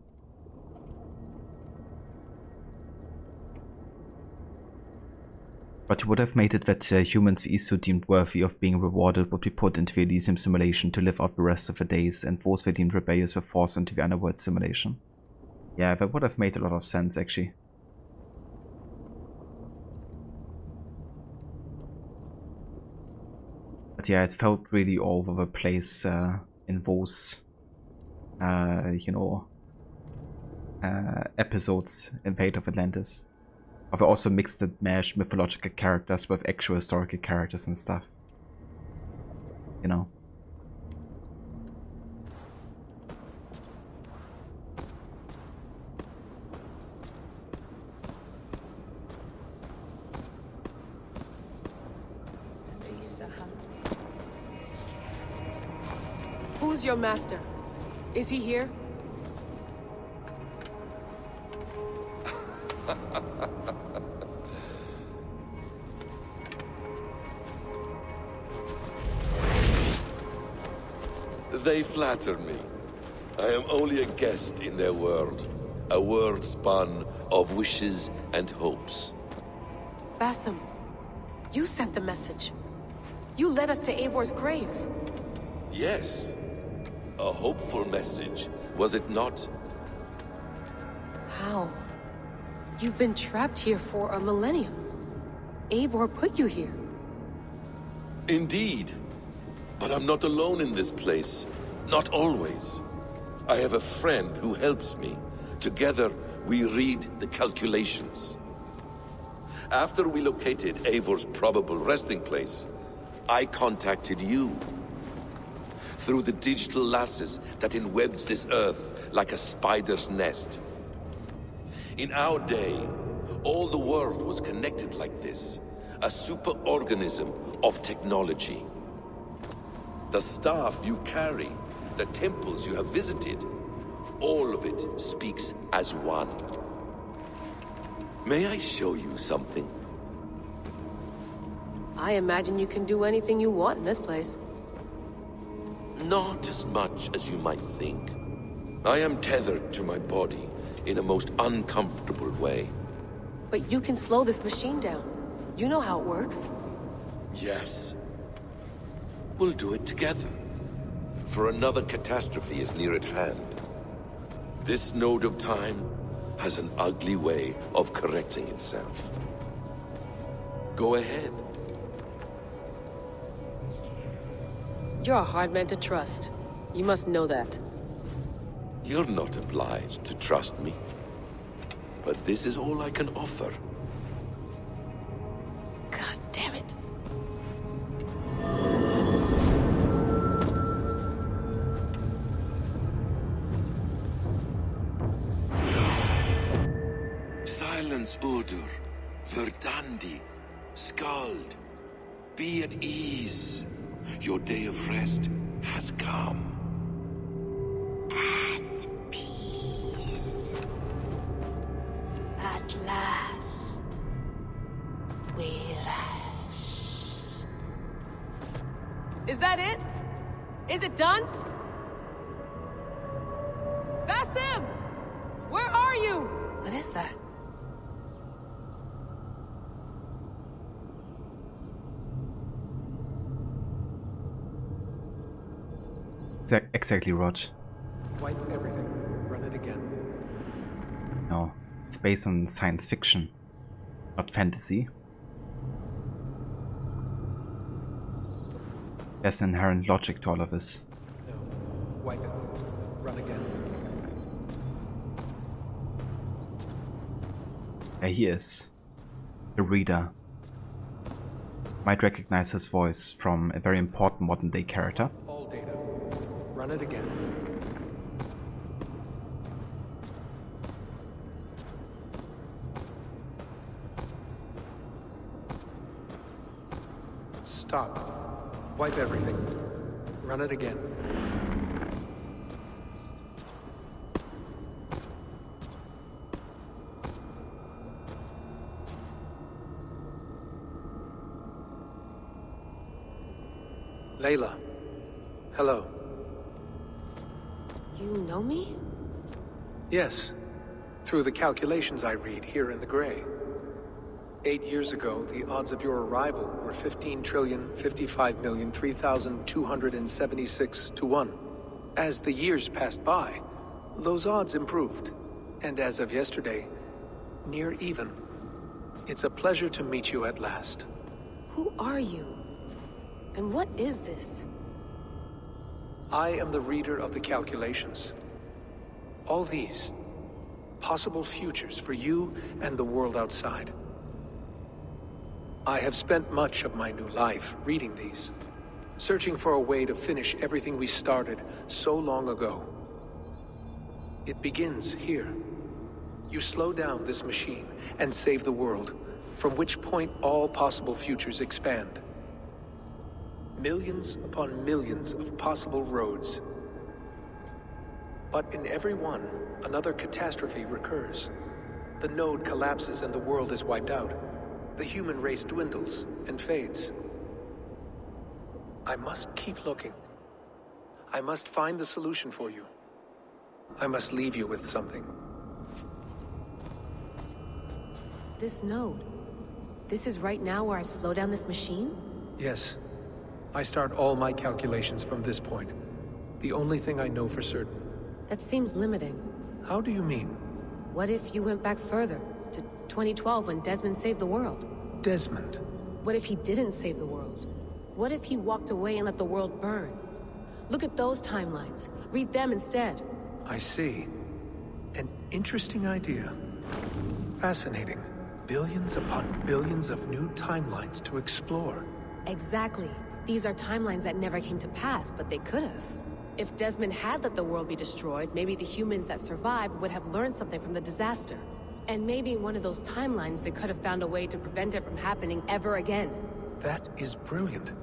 But would have made it that humans Isu deemed worthy of being rewarded would be put into the Elysium simulation to live out the rest of the days, and those they deemed rebellious were forced into the Underworld simulation. Yeah, that would have made a lot of sense, actually. But yeah, it felt really all over the place in those, you know, episodes in Fate of Atlantis. I've also mixed and mashed mythological characters with actual historical characters and stuff. You know. Who's your master? Is he here? They flatter me. I am only a guest in their world. A world spun of wishes and hopes. Basim, you sent the message. You led us to Eivor's grave. Yes. A hopeful message, was it not? How? You've been trapped here for a millennium. Eivor put you here. Indeed. But I'm not alone in this place. Not always. I have a friend who helps me. Together, we read the calculations. After we located Eivor's probable resting place, I contacted you. Through the digital lasses that enwebs this earth like a spider's nest. In our day, all the world was connected like this. A superorganism of technology. The staff you carry, the temples you have visited, all of it speaks as one. May I show you something? I imagine you can do anything you want in this place. Not as much as you might think. I am tethered to my body in a most uncomfortable way. But you can slow this machine down. You know how it works. Yes. We'll do it together. For another catastrophe is near at hand. This node of time has an ugly way of correcting itself. Go ahead. You're a hard man to trust. You must know that. You're not obliged to trust me. But this is all I can offer. God damn it. Silence, Udur. Verdandi. Skald. Be at ease. Your day of rest has come. At peace. At last. We rest. Is that it? Is it done? Basim! Where are you? What is that? Exactly, Rod. Wipe everything. Run it again. No, it's based on science fiction, not fantasy. There's an inherent logic to all of this. No. Wipe it. Run again. There he is. The reader. Might recognize his voice from a very important modern day character. All data. Run it again. Stop. Wipe everything. Run it again. Layla. Hello. You know me? Yes. Through the calculations I read here in the gray. 8 years ago, the odds of your arrival were 15,055,003,276 to 1. As the years passed by, those odds improved. And as of yesterday, near even. It's a pleasure to meet you at last. Who are you? And what is this? I am the reader of the calculations. All these, possible futures for you and the world outside. I have spent much of my new life reading these, searching for a way to finish everything we started so long ago. It begins here. You slow down this machine and save the world, from which point all possible futures expand. Millions upon millions of possible roads. But in every one, another catastrophe recurs. The node collapses and the world is wiped out. The human race dwindles and fades. I must keep looking. I must find the solution for you. I must leave you with something. This node. This is right now where I slow down this machine? Yes. I start all my calculations from this point. The only thing I know for certain. That seems limiting. How do you mean? What if you went back further, to 2012 when Desmond saved the world? Desmond? What if he didn't save the world? What if he walked away and let the world burn? Look at those timelines. Read them instead. I see. An interesting idea. Fascinating. Billions upon billions of new timelines to explore. Exactly. These are timelines that never came to pass, but they could have. If Desmond had let the world be destroyed, maybe the humans that survived would have learned something from the disaster. And maybe in one of those timelines they could have found a way to prevent it from happening ever again. That is brilliant.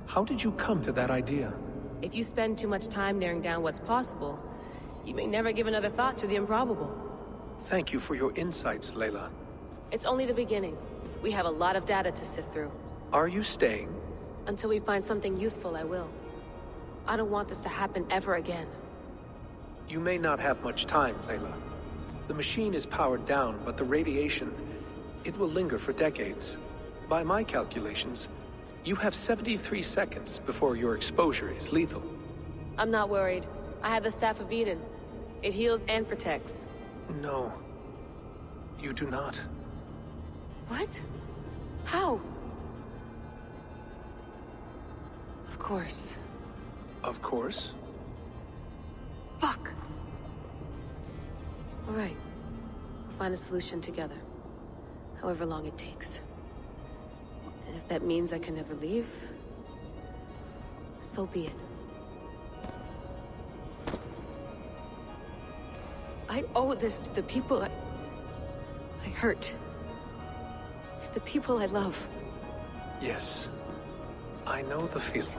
How did you come to that idea? If you spend too much time narrowing down what's possible, you may never give another thought to the improbable. Thank you for your insights, Layla. It's only the beginning. We have a lot of data to sift through. Are you staying? Until we find something useful, I will. I don't want this to happen ever again. You may not have much time, Layla. The machine is powered down, but the radiation, it will linger for decades. By my calculations, you have 73 seconds before your exposure is lethal. I'm not worried. I have the Staff of Eden. It heals and protects. No. You do not. What? How? Of course. Of course? Fuck! All right. We'll find a solution together. However long it takes. And if that means I can never leave, so be it. I owe this to the people I hurt. The people I love. Yes. I know the feeling.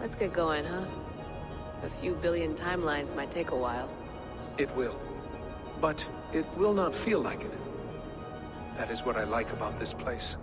Let's get going, huh? A few billion timelines might take a while. It will. But it will not feel like it. That is what I like about this place.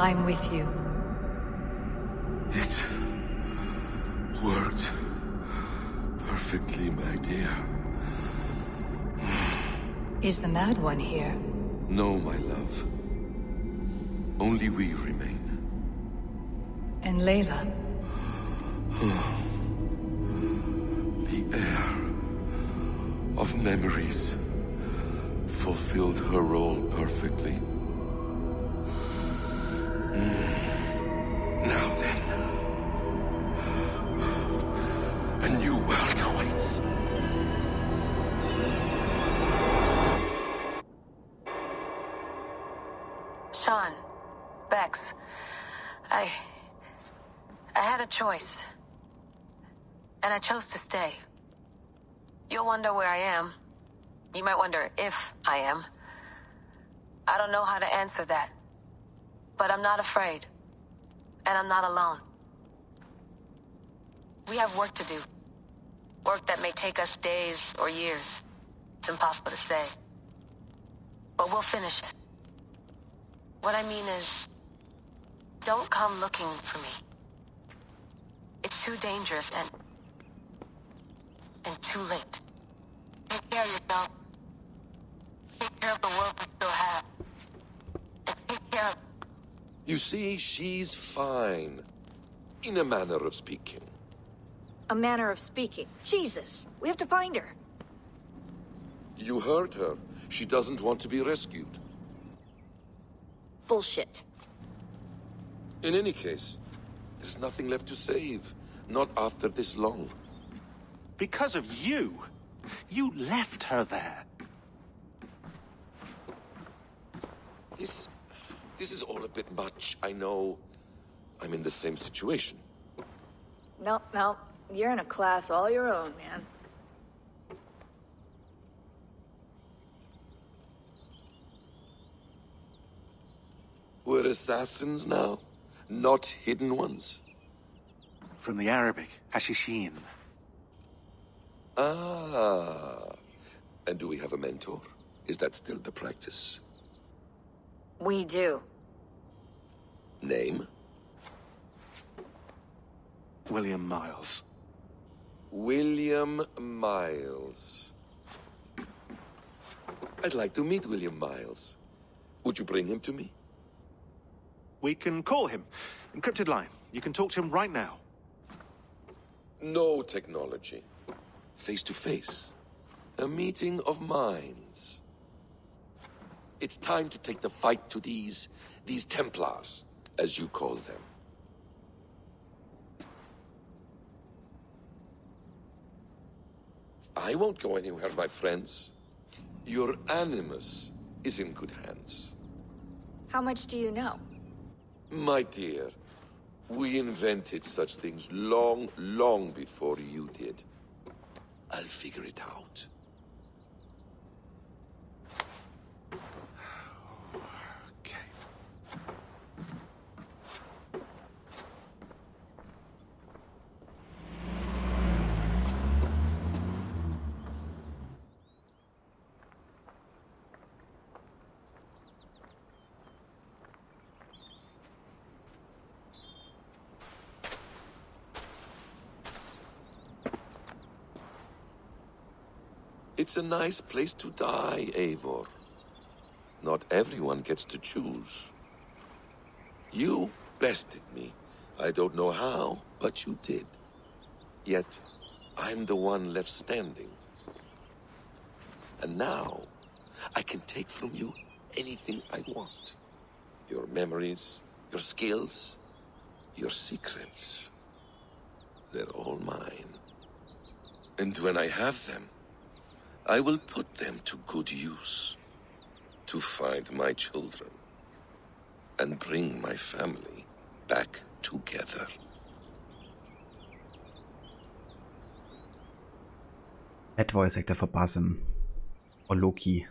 I'm with you. It worked perfectly, my dear. Is the Mad One here? No, my love. Only we remain. And Layla? The air of memories fulfilled her role perfectly. Now then, a new world awaits. Sean, Bex, I had a choice. And I chose to stay. You'll wonder where I am. You might wonder if I am. I don't know how to answer that. But I'm not afraid. And I'm not alone. We have work to do. Work that may take us days or years. It's impossible to say. But we'll finish it. What I mean is, don't come looking for me. It's too dangerous and too late. Take care of yourself. Take care of the world we still have. And take care of... You see, she's fine. In a manner of speaking. A manner of speaking. Jesus, we have to find her. You heard her. She doesn't want to be rescued. Bullshit. In any case, there's nothing left to save. Not after this long. Because of you. You left her there. This is all a bit much. I know. I'm in the same situation. Nope. You're in a class all your own, man. We're assassins now, not hidden ones. From the Arabic, Hashishin. Ah. And do we have a mentor? Is that still the practice? We do. Name? William Miles. William Miles. I'd like to meet William Miles. Would you bring him to me? We can call him. Encrypted line. You can talk to him right now. No technology. Face to face. A meeting of minds. It's time to take the fight to these Templars, as you call them. I won't go anywhere, my friends. Your animus is in good hands. How much do you know? My dear, we invented such things long, long before you did. I'll figure it out. It's a nice place to die, Eivor. Not everyone gets to choose. You bested me. I don't know how, but you did. Yet, I'm the one left standing. And now, I can take from you anything I want. Your memories, your skills, your secrets. They're all mine. And when I have them, I will put them to good use. To find my children. And bring my family back together. That voice actor for Basim, or Loki,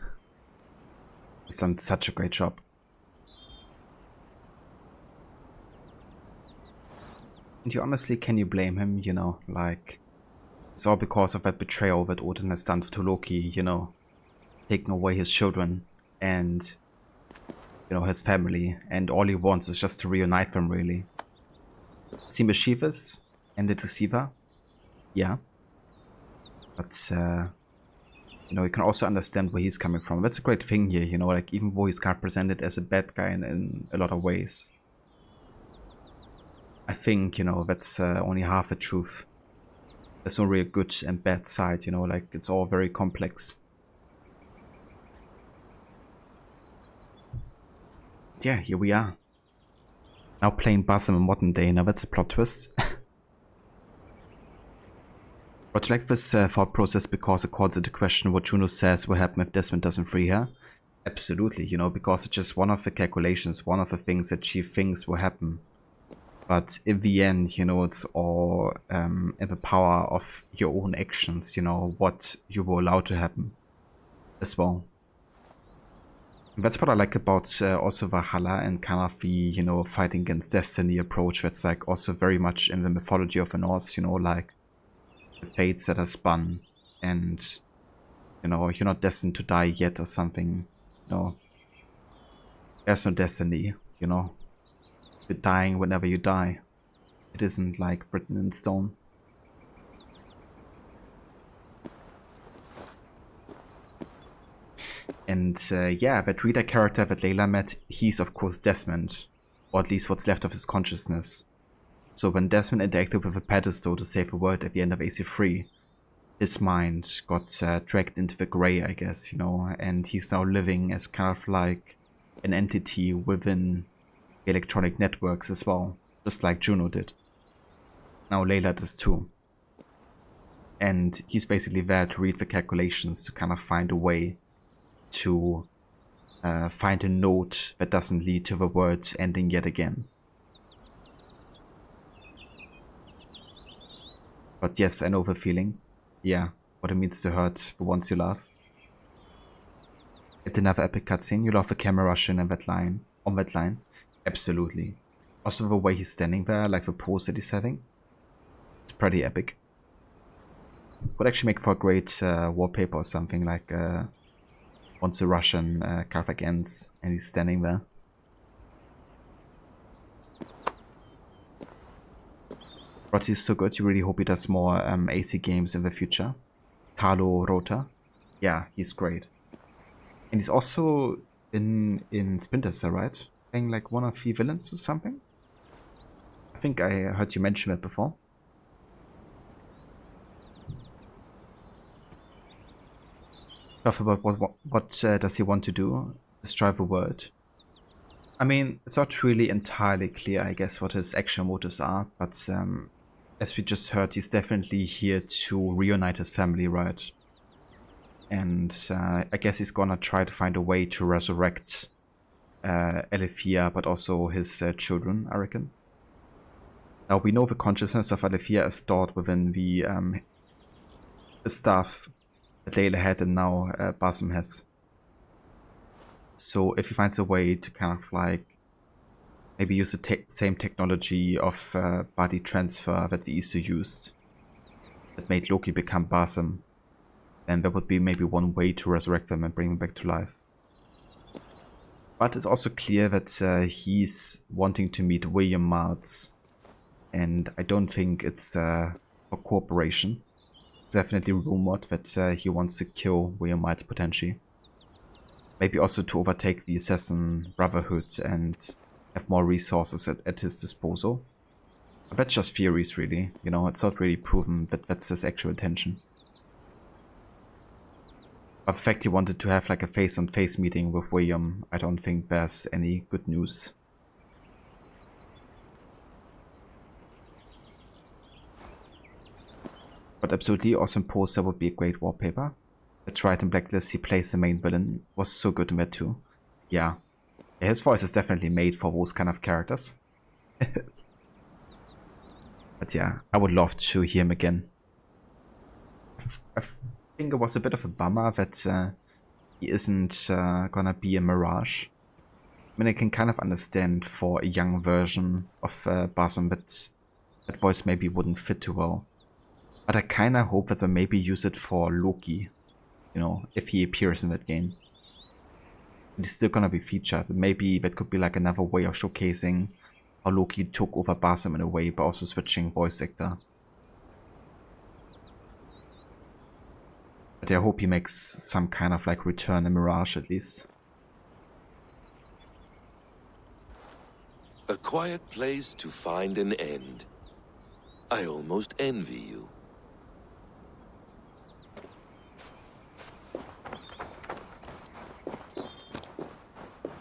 has done such a great job. And you honestly, can you blame him, you know, like, it's all because of that betrayal that Odin has done to Loki, you know, taking away his children and, you know, his family, and all he wants is just to reunite them, really. Is he mischievous and a deceiver? Yeah. But, you know, you can also understand where he's coming from. That's a great thing here, you know, like, even though he's kind of presented as a bad guy in a lot of ways, I think, you know, that's only half the truth. There's no real good and bad side, you know, like, it's all very complex. Yeah, here we are. Now playing Basim in modern day, now that's a plot twist. But I like this thought process because it calls into question what Juno says will happen if Desmond doesn't free her. Absolutely, you know, because it's just one of the calculations, one of the things that she thinks will happen. But in the end, you know, it's all in the power of your own actions, you know, what you will allow to happen as well. That's what I like about also Valhalla and kind of the, you know, fighting against destiny approach. That's like also very much in the mythology of the Norse, you know, like the fates that are spun and, you know, you're not destined to die yet or something. You know, there's no destiny, you know. You're dying whenever you die. It isn't like written in stone. And yeah, that reader character that Layla met, he's of course Desmond, or at least what's left of his consciousness. So when Desmond interacted with a pedestal to save the world at the end of AC3, his mind got dragged into the grey, I guess, you know, and he's now living as kind of like an entity within electronic networks as well, just like Juno did. Now Layla does too. And he's basically there to read the calculations to kind of find a way to find a note that doesn't lead to the words ending yet again. But yes, I know the feeling. Yeah, what it means to hurt the ones you love. It's another epic cutscene. You love the camera rush in on that line. Absolutely. Also the way he's standing there, like the pose that he's having. It's pretty epic. Would actually make for a great wallpaper or something, like once the Russian Karthag ends and he's standing there. But he's so good, you really hope he does more AC games in the future. Carlo Rota, yeah, he's great. And he's also in Splinter Cell, right? Playing like one of the villains or something? I think I heard you mention it before. Stuff about what does he want to do? Destroy the world. I mean, it's not really entirely clear, I guess, what his actual motives are, but as we just heard, he's definitely here to reunite his family, right? And I guess he's gonna try to find a way to resurrect Alethea, but also his children, I reckon. Now, we know the consciousness of Alethea is stored within the staff that Layla had and now Basim has. So if he finds a way to kind of like maybe use the same technology of body transfer that the Isu used that made Loki become Basim, then there would be maybe one way to resurrect them and bring them back to life. But it's also clear that he's wanting to meet William Martz, and I don't think it's for cooperation. Definitely rumored that he wants to kill William Martz potentially. Maybe also to overtake the Assassin Brotherhood and have more resources at his disposal. But that's just theories, really. You know, it's not really proven that that's his actual intention. But the fact he wanted to have like a face-on-face meeting with William, I don't think there's any good news. But absolutely awesome poster would be a great wallpaper. That's right, in Blacklist he plays the main villain. Was so good in that too. Yeah. His voice is definitely made for those kind of characters. But yeah, I would love to hear him again. I think it was a bit of a bummer that he isn't gonna be a Mirage. I mean, I can kind of understand for a young version of Basim that voice maybe wouldn't fit too well. But I kinda hope that they maybe use it for Loki, you know, if he appears in that game. It's still gonna be featured. Maybe that could be like another way of showcasing how Loki took over Basim in a way, but also switching voice actor. But I hope he makes some kind of like return in Mirage at least. A quiet place to find an end. I almost envy you.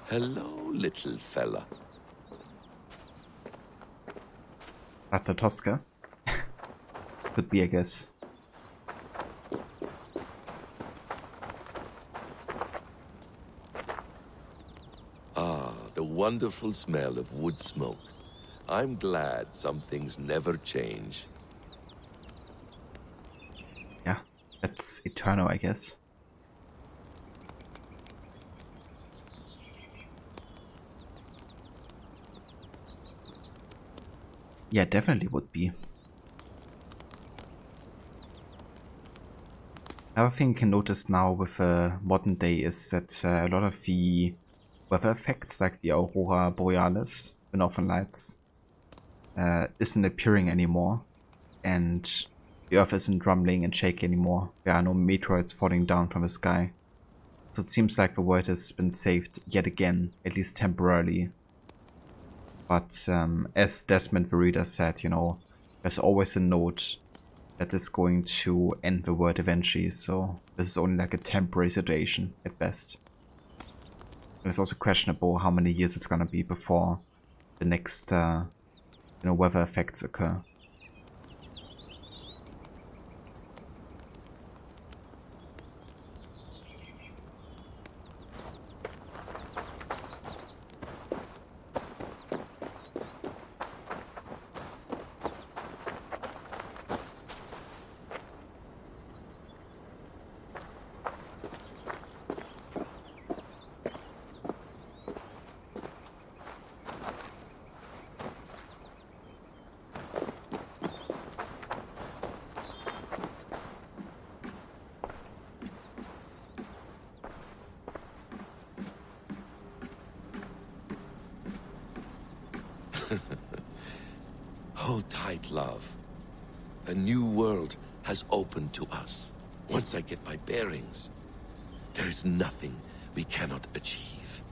Hello, little fella. Ratatoska? Could be, I guess. Ah, the wonderful smell of wood smoke. I'm glad some things never change. Yeah, that's eternal, I guess. Yeah, definitely would be. Another thing you can notice now with modern day is that a lot of the weather effects, like the Aurora Borealis, the Northern Lights, isn't appearing anymore, and the Earth isn't rumbling and shaking anymore. There are no meteorites falling down from the sky. So it seems like the world has been saved yet again, at least temporarily. But as Desmond the Reader said, you know, there's always a note that is going to end the world eventually, so this is only like a temporary situation at best. And it's also questionable how many years it's gonna be before the next, weather effects occur. Hold tight, love. A new world has opened to us. Once I get my bearings, there is nothing we cannot achieve.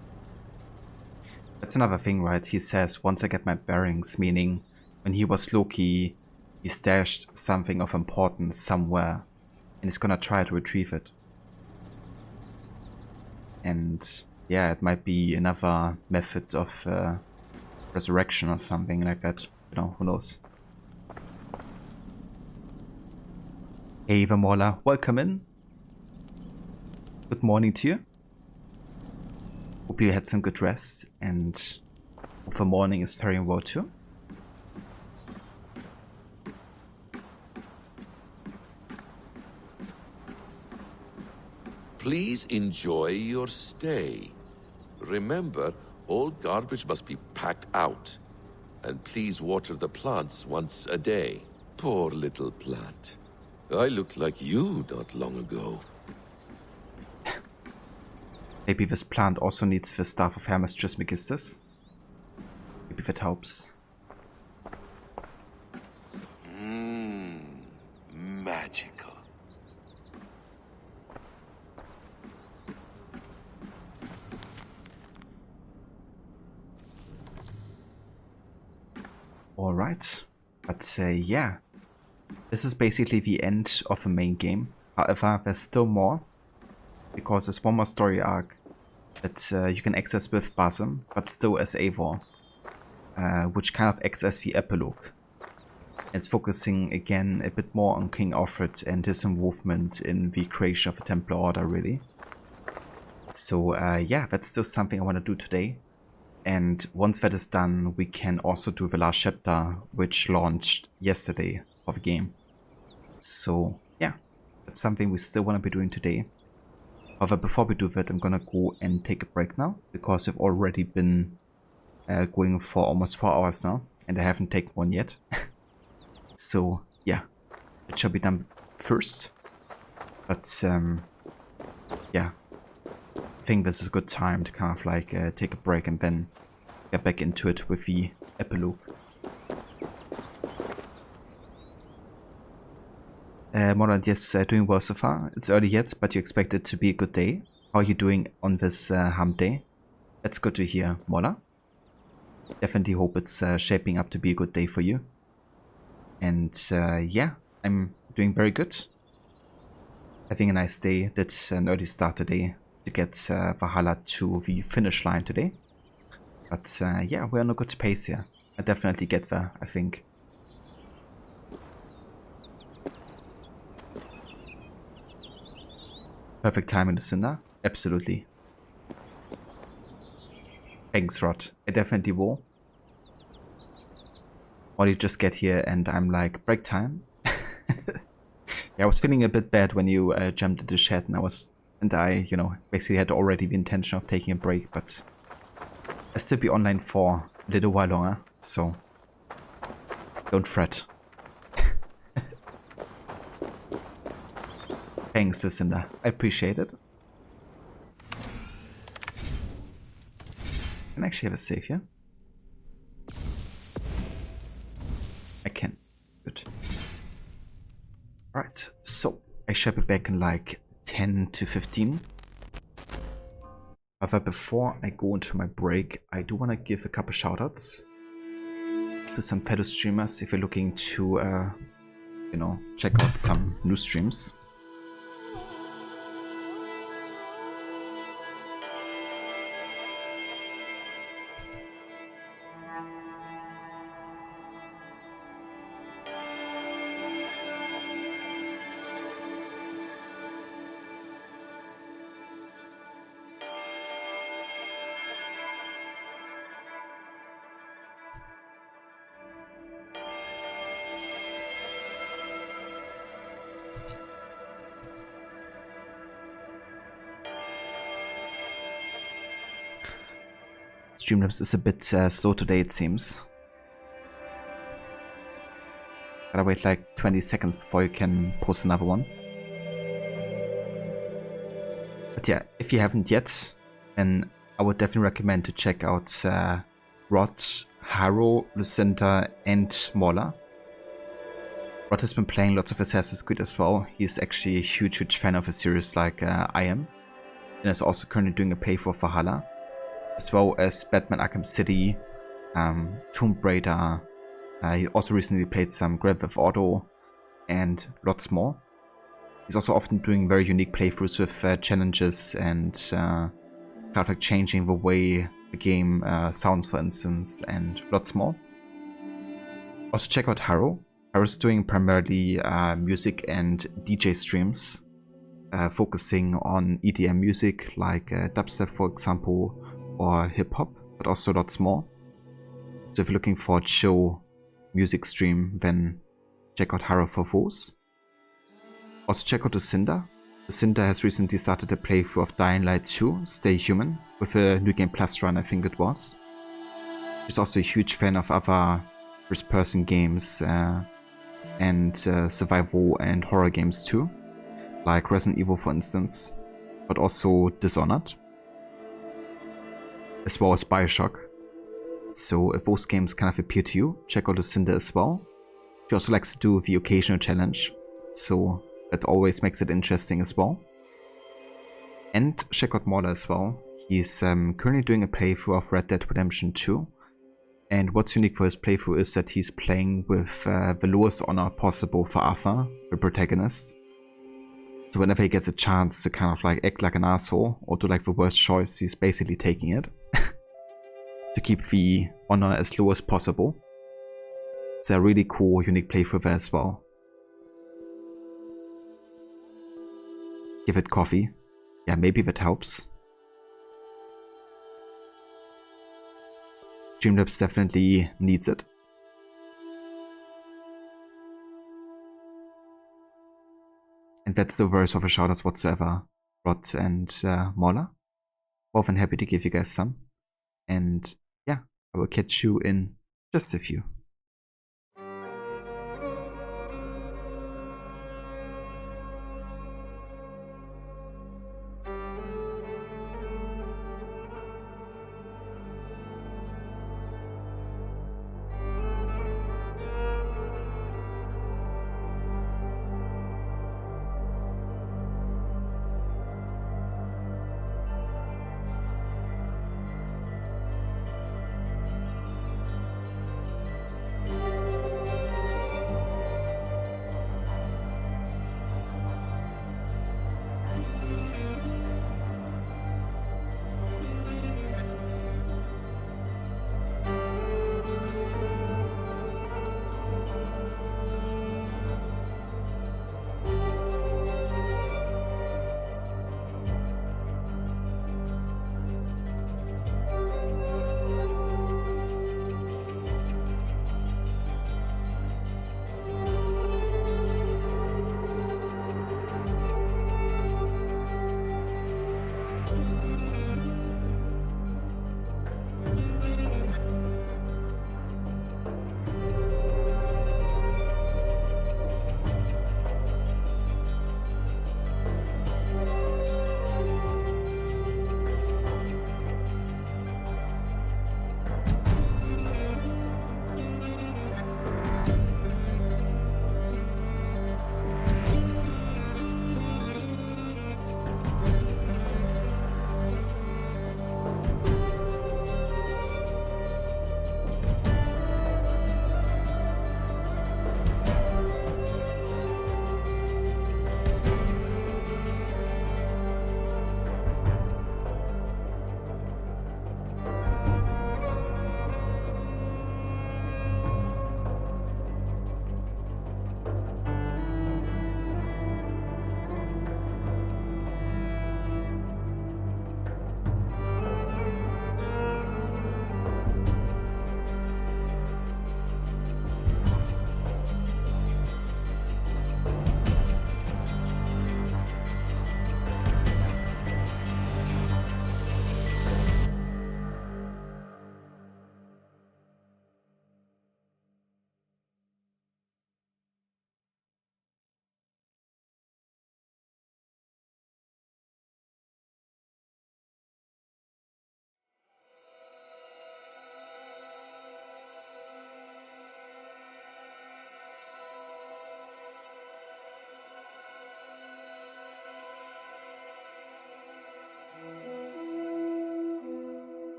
That's another thing, right? He says, once I get my bearings, meaning when he was Loki, he stashed something of importance somewhere and he's gonna try to retrieve it. And yeah, it might be another method of resurrection or something like that. You know, who knows? Hey Vamola, welcome in. Good morning to you. Hope you had some good rest and hope the morning is faring well too. Please enjoy your stay. Remember, all garbage must be packed out. And please water the plants once a day. Poor little plant. I looked like you not long ago. Maybe this plant also needs the staff of Hermes Trismegistus. Maybe that helps. Magical. Alright, but yeah, this is basically the end of the main game. However, there's still more, because there's one more story arc that you can access with Basim, but still as Eivor, which kind of acts as the epilogue. It's focusing again a bit more on King Alfred and his involvement in the creation of the Templar Order, really. So yeah, that's still something I want to do today. And once that is done, we can also do the last chapter, which launched yesterday for the game. So yeah, that's something we still want to be doing today. However, before we do that, I'm gonna go and take a break now, because we've already been going for almost 4 hours now, and I haven't taken one yet. So yeah, it shall be done first. But yeah, I think this is a good time to kind of like take a break and then get back into it with the epilogue. Monad, yes, doing well so far. It's early yet, but you expect it to be a good day. How are you doing on this hump day? That's good to hear, Mola. Definitely hope it's shaping up to be a good day for you. And yeah, I'm doing very good. Having a nice day. Did an early start today to get Valhalla to the finish line today. But yeah, we're on a good pace here. I definitely get there, I think. Perfect timing, Lucinda. Absolutely. Thanks, Rod. I definitely will. Or you just get here and I'm like, break time? Yeah, I was feeling a bit bad when you jumped into chat and I, you know, basically had already the intention of taking a break, but I'll still be online for a little while longer, so Don't fret. Thanks, Lucinda. I appreciate it. Can I actually have a save here? I can. Good. Right, so I shall be back in like 10 to 15. However, before I go into my break, I do want to give a couple shoutouts to some fellow streamers if you're looking to, you know, check out some new streams. Streamlabs is a bit slow today, it seems. Gotta wait like 20 seconds before you can post another one. But yeah, if you haven't yet, then I would definitely recommend to check out Rod, Haro, Lucinda, and Mola. Rod has been playing lots of Assassin's Creed as well. He's actually a huge fan of a series like I am. And is also currently doing a playthrough of Valhalla, as well as Batman Arkham City, Tomb Raider. He also recently played some Grand Theft Auto and lots more. He's also often doing very unique playthroughs with challenges and kind of like changing the way the game sounds, for instance, and lots more. Also check out Haro. Haro's doing primarily music and DJ streams, focusing on EDM music like dubstep, for example, or hip-hop, but also lots more. So if you're looking for a chill music stream, then check out Haro for those. Also check out Lucinda. Lucinda has recently started a playthrough of Dying Light 2, Stay Human, with a New Game Plus run, I think it was. She's also a huge fan of other first-person games and survival and horror games too, like Resident Evil, for instance, but also Dishonored, as well as Bioshock. So if those games kind of appeal to you, check out Lucinda as well. She also likes to do the occasional challenge, so that always makes it interesting as well. And check out Mola as well. He's currently doing a playthrough of Red Dead Redemption 2. And what's unique for his playthrough is that he's playing with the lowest honor possible for Arthur, the protagonist. So whenever he gets a chance to kind of like act like an asshole or do like the worst choice, he's basically taking it. To keep the honor as low as possible. It's a really cool, unique playthrough there as well. Give it coffee. Yeah, maybe that helps. Streamlabs definitely needs it. And that's the verse of a shoutouts whatsoever, Rod and Mola. More than happy to give you guys some. And yeah, I will catch you in just a few.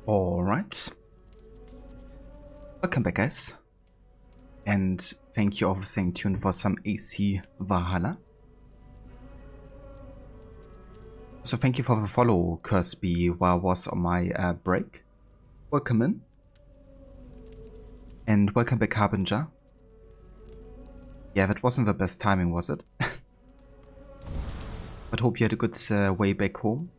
Alright. Welcome back, guys. And thank you all for staying tuned for some AC Valhalla. So thank you for the follow, Cursby, while I was on my break. Welcome in. And welcome back, Harbinger. Yeah, that wasn't the best timing, was it? But hope you had a good way back home.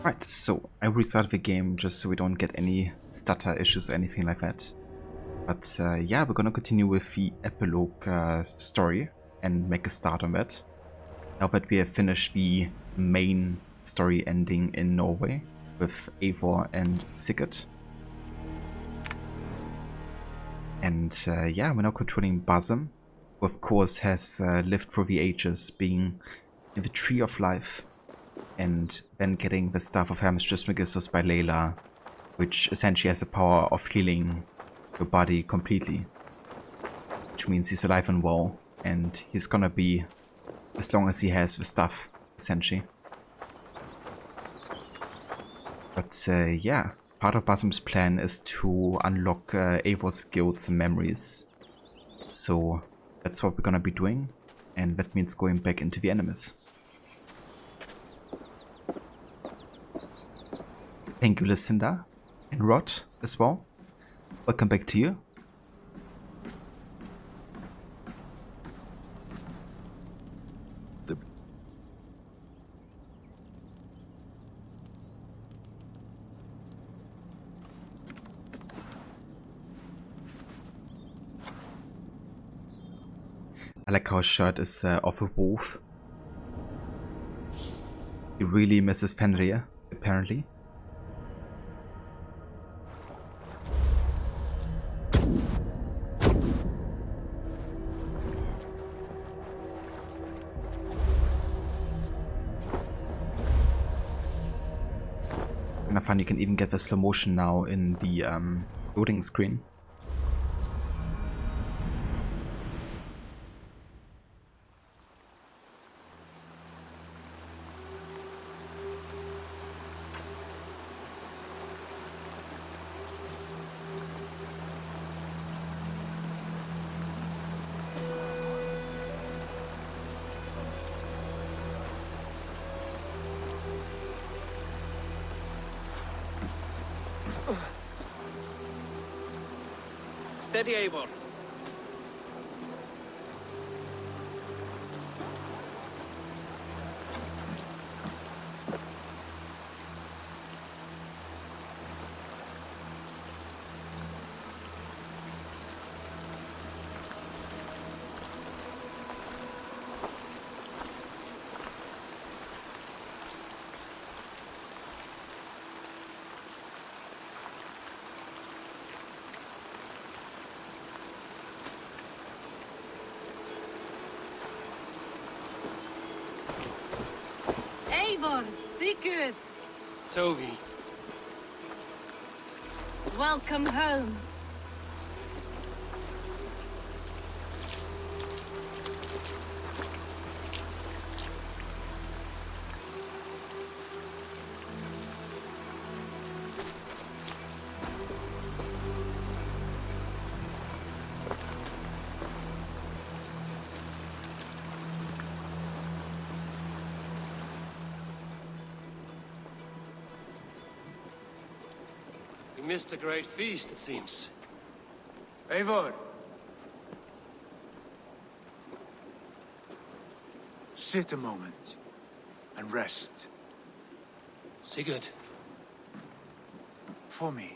Right, so I restarted the game just so we don't get any stutter issues or anything like that. But yeah, we're gonna continue with the epilogue story and make a start on that. Now that we have finished the main story ending in Norway with Eivor and Sigurd. And yeah, we're now controlling Basim, who of course has lived through the ages, being in the Tree of Life, and then getting the Staff of Hermes Trismegistus by Layla, which essentially has the power of healing your body completely. Which means he's alive and well, and he's gonna be as long as he has the stuff, essentially. But yeah, part of Basim's plan is to unlock Eivor's guilds and memories. So that's what we're gonna be doing, and that means going back into the Animus. Thank you, Lucinda, and Rod as well. Welcome back to you. I like how his shirt is of a wolf. He really misses Fenrir, apparently. Kind of fun, you can even get the slow motion now in the loading screen. Steady, Eivor. Eivor, Sigurd, Tovi. welcome home. We missed a great feast, it seems. Eivor! Sit a moment and rest. Sigurd. For me.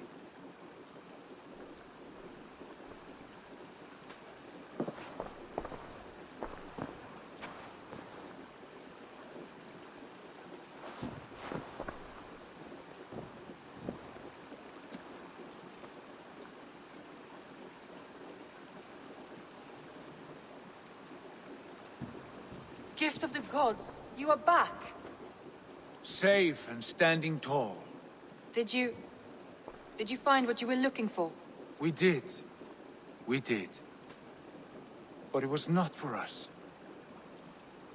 Gift of the gods, you are back. Safe and standing tall. Did you find what you were looking for? We did. We did. But it was not for us.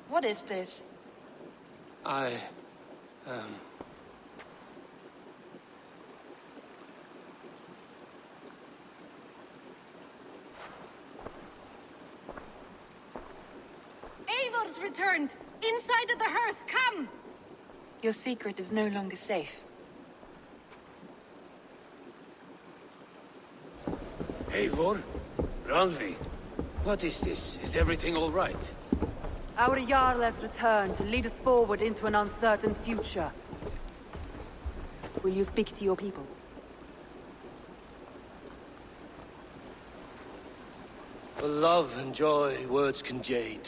What is this? Eivor's returned! Inside of the hearth, come! Your secret is no longer safe. Eivor? Randvi? What is this? Is everything all right? Our Jarl has returned to lead us forward into an uncertain future. Will you speak to your people? For love and joy, words can jade.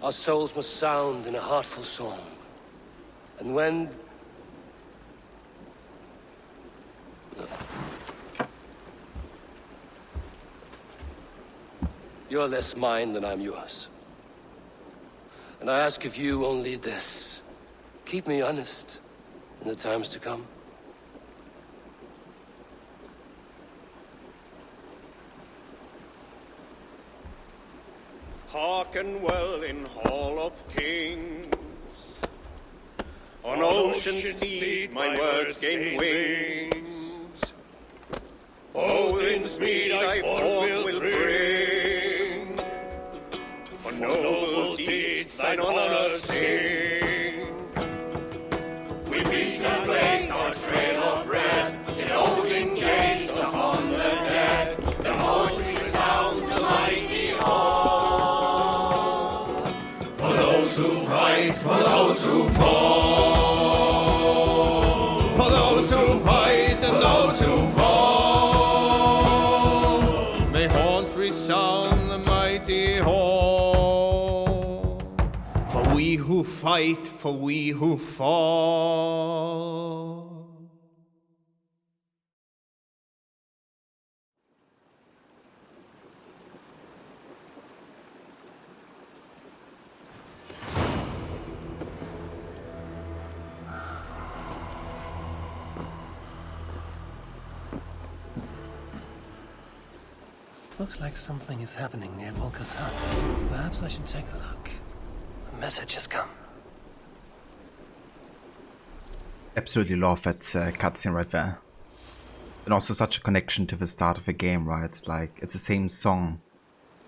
Our souls must sound in a heartful song. And when... You're less mine than I'm yours. And I ask of you only this. Keep me honest in the times to come. Hearken well in Hall of Kings. On ocean's steed my words gain wings. Odin's mead I forth will bring. For noble deeds thine honor sing. We beat and place our trail of red. In Odin gaze upon the dead. The voice resound the mighty hall. For those who fight, for those who fall. For those who fight and those who fall. May horns resound the mighty hall. For we who fight, for we who fall. Looks like something is happening near Volker's hut. Perhaps I should take a look. A message has come. Absolutely love that cutscene right there. And also such a connection to the start of the game, right? Like, it's the same song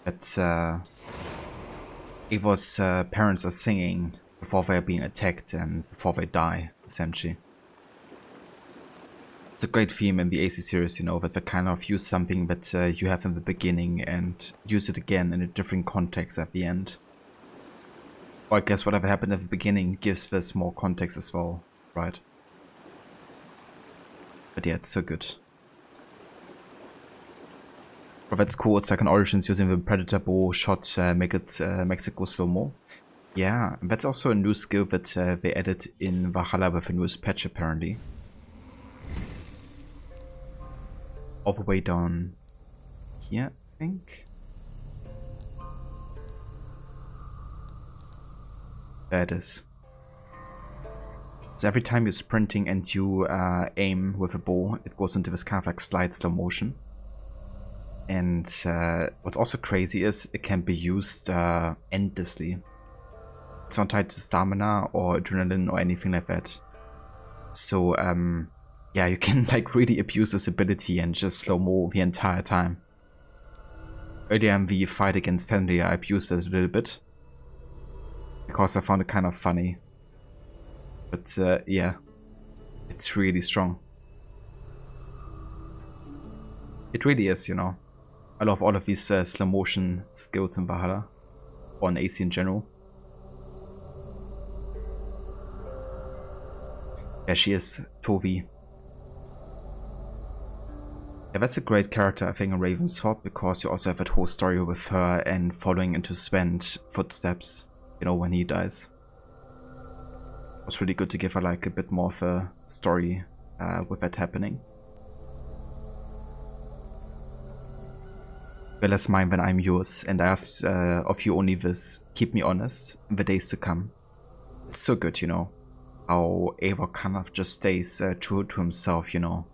that Eivor's parents are singing before they are being attacked and before they die, essentially. It's a great theme in the AC series, you know, that they kind of use something that you have in the beginning and use it again in a different context at the end. Or I guess whatever happened at the beginning gives this more context as well, right? But yeah, it's so good. But that's cool, it's like an Origins using the Predator bow shot, makes it go slow-mo. Yeah, and that's also a new skill that they added in Valhalla with the newest patch apparently. All the way down here, I think. There it is. So every time you're sprinting and you aim with a bow, it goes into this kind of like slide slow motion. And what's also crazy is it can be used endlessly. It's not tied to stamina or adrenaline or anything like that. So yeah, you can like really abuse this ability and just slow-mo the entire time. Earlier in the fight against Fenrir, I abused it a little bit. Because I found it kind of funny. But yeah, it's really strong. It really is, you know. I love all of these slow motion skills in Valhalla. Or in AC in general. There she is, Tovi. Yeah, that's a great character, I think, in Ravensthorpe, because you also have that whole story with her and following into Sven's footsteps, you know, when he dies. It was really good to give her like a bit more of a story with that happening. Well as mine when I'm yours, and I ask of you only this, keep me honest in the days to come. It's so good, you know, how Eivor kind of just stays true to himself, you know.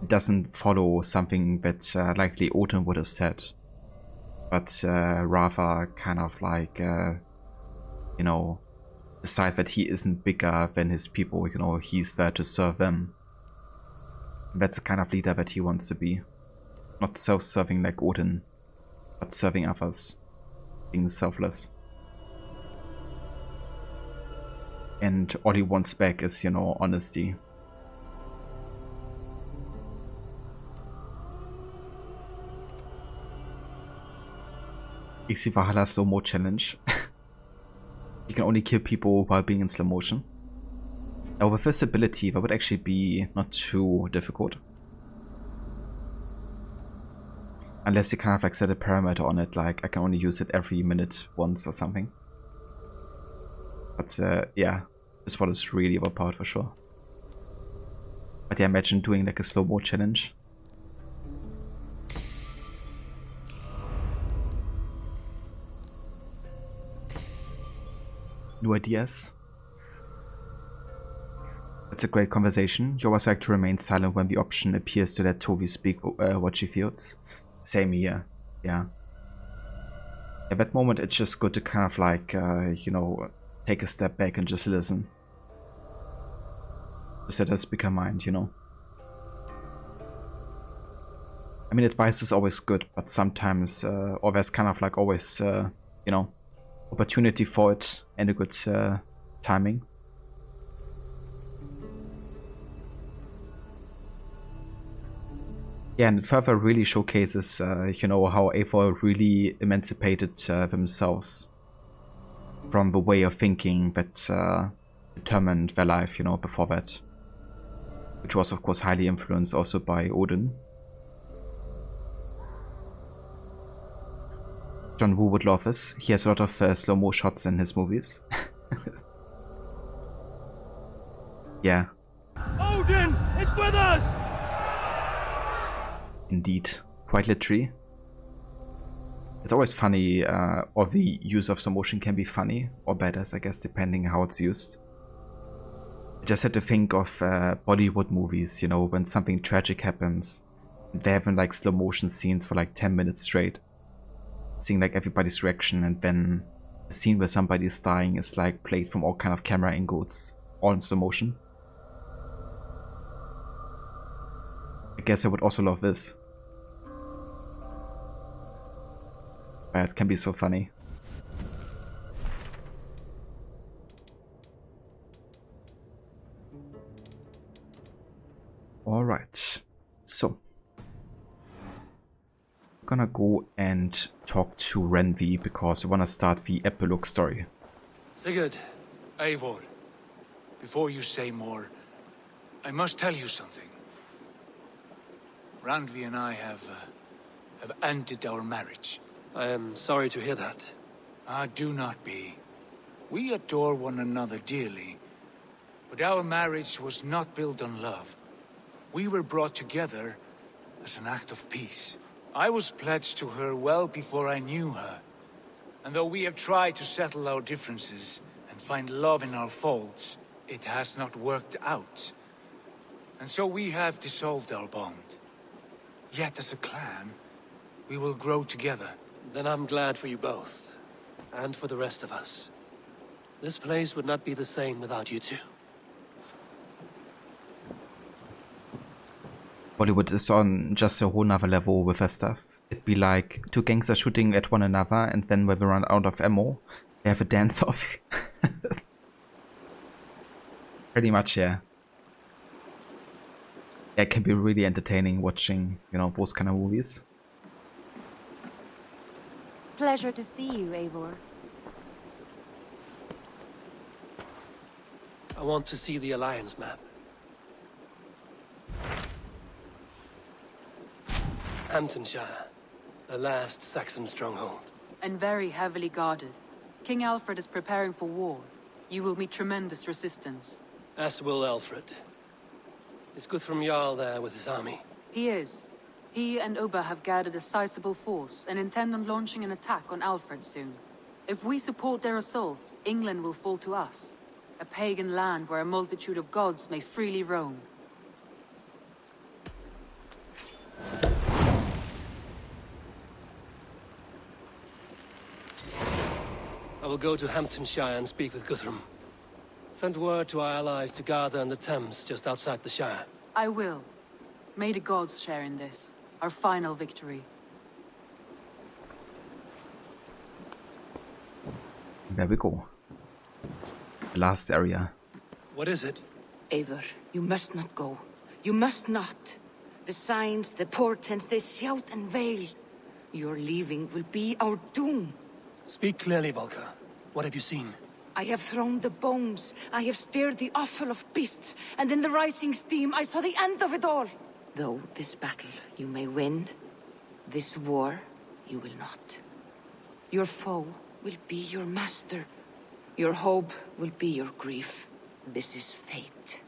Doesn't follow something that likely Odin would have said, but rather kind of like, you know, decide that he isn't bigger than his people, you know, he's there to serve them. That's the kind of leader that he wants to be. Not self-serving like Odin, but serving others, being selfless. And all he wants back is, you know, honesty. You see Valhalla slow-mo challenge. You can only kill people while being in slow motion. Now with this ability, that would actually be not too difficult. Unless you kind of like set a parameter on it, like I can only use it every minute once or something. But yeah, this one is really overpowered for sure. But yeah, imagine doing like a slow-mo challenge. New ideas? That's a great conversation. You always like to remain silent when the option appears to let Tovi speak what she feels. Same here, yeah. At that moment it's just good to kind of like, you know, take a step back and just listen. Just let her speak her mind, you know. I mean, advice is always good, but sometimes, or there's kind of like always, you know, opportunity for it and a good timing. Yeah, and further really showcases, you know, how Eivor really emancipated themselves from the way of thinking that determined their life, you know, before that. Which was, of course, highly influenced also by Odin. John Woo would love this. He has a lot of slow-mo shots in his movies. Yeah. Odin is with us! Indeed. Quite literally. It's always funny, or the use of slow motion can be funny or badass, I guess, depending how it's used. I just had to think of Bollywood movies, you know, when something tragic happens. They have like slow motion scenes for like 10 minutes straight. Seeing like everybody's reaction, and then the scene where somebody's dying is like played from all kind of camera angles, all in slow motion. I guess I would also love this. But it can be so funny. Alright, so I'm gonna go and talk to Renvi because we wanna start the epilogue story. Sigurd, Eivor, before you say more, I must tell you something. Randvi and I have ended our marriage. I am sorry to hear that. Do not be. We adore one another dearly, but our marriage was not built on love. We were brought together as an act of peace. I was pledged to her well before I knew her, and though we have tried to settle our differences and find love in our faults, it has not worked out. And so we have dissolved our bond. Yet as a clan, we will grow together. Then I'm glad for you both, and for the rest of us. This place would not be the same without you two. Bollywood is on just a whole nother level with their stuff. It'd be like two gangsters shooting at one another, and then when we run out of ammo, they have a dance-off. Pretty much, yeah. It can be really entertaining watching, you know, those kind of movies. Pleasure to see you, Eivor. I want to see the Alliance map. Hamptonshire, the last Saxon stronghold. And very heavily guarded. King Alfred is preparing for war. You will meet tremendous resistance. As will Alfred. Is Guthrum Jarl there with his army? He is. He and Ubba have gathered a sizable force and intend on launching an attack on Alfred soon. If we support their assault, England will fall to us. A pagan land where a multitude of gods may freely roam. I will go to Hamptonshire and speak with Guthrum. Send word to our allies to gather in the Thames just outside the Shire. I will. May the gods share in this, our final victory. There we go. The last area. What is it? Eivor, you must not go. You must not. The signs, the portents, they shout and wail. Your leaving will be our doom. Speak clearly, Valka. What have you seen? I have thrown the bones. I have stirred the offal of beasts. And in the rising steam, I saw the end of it all. Though this battle you may win, this war you will not. Your foe will be your master. Your hope will be your grief. This is fate.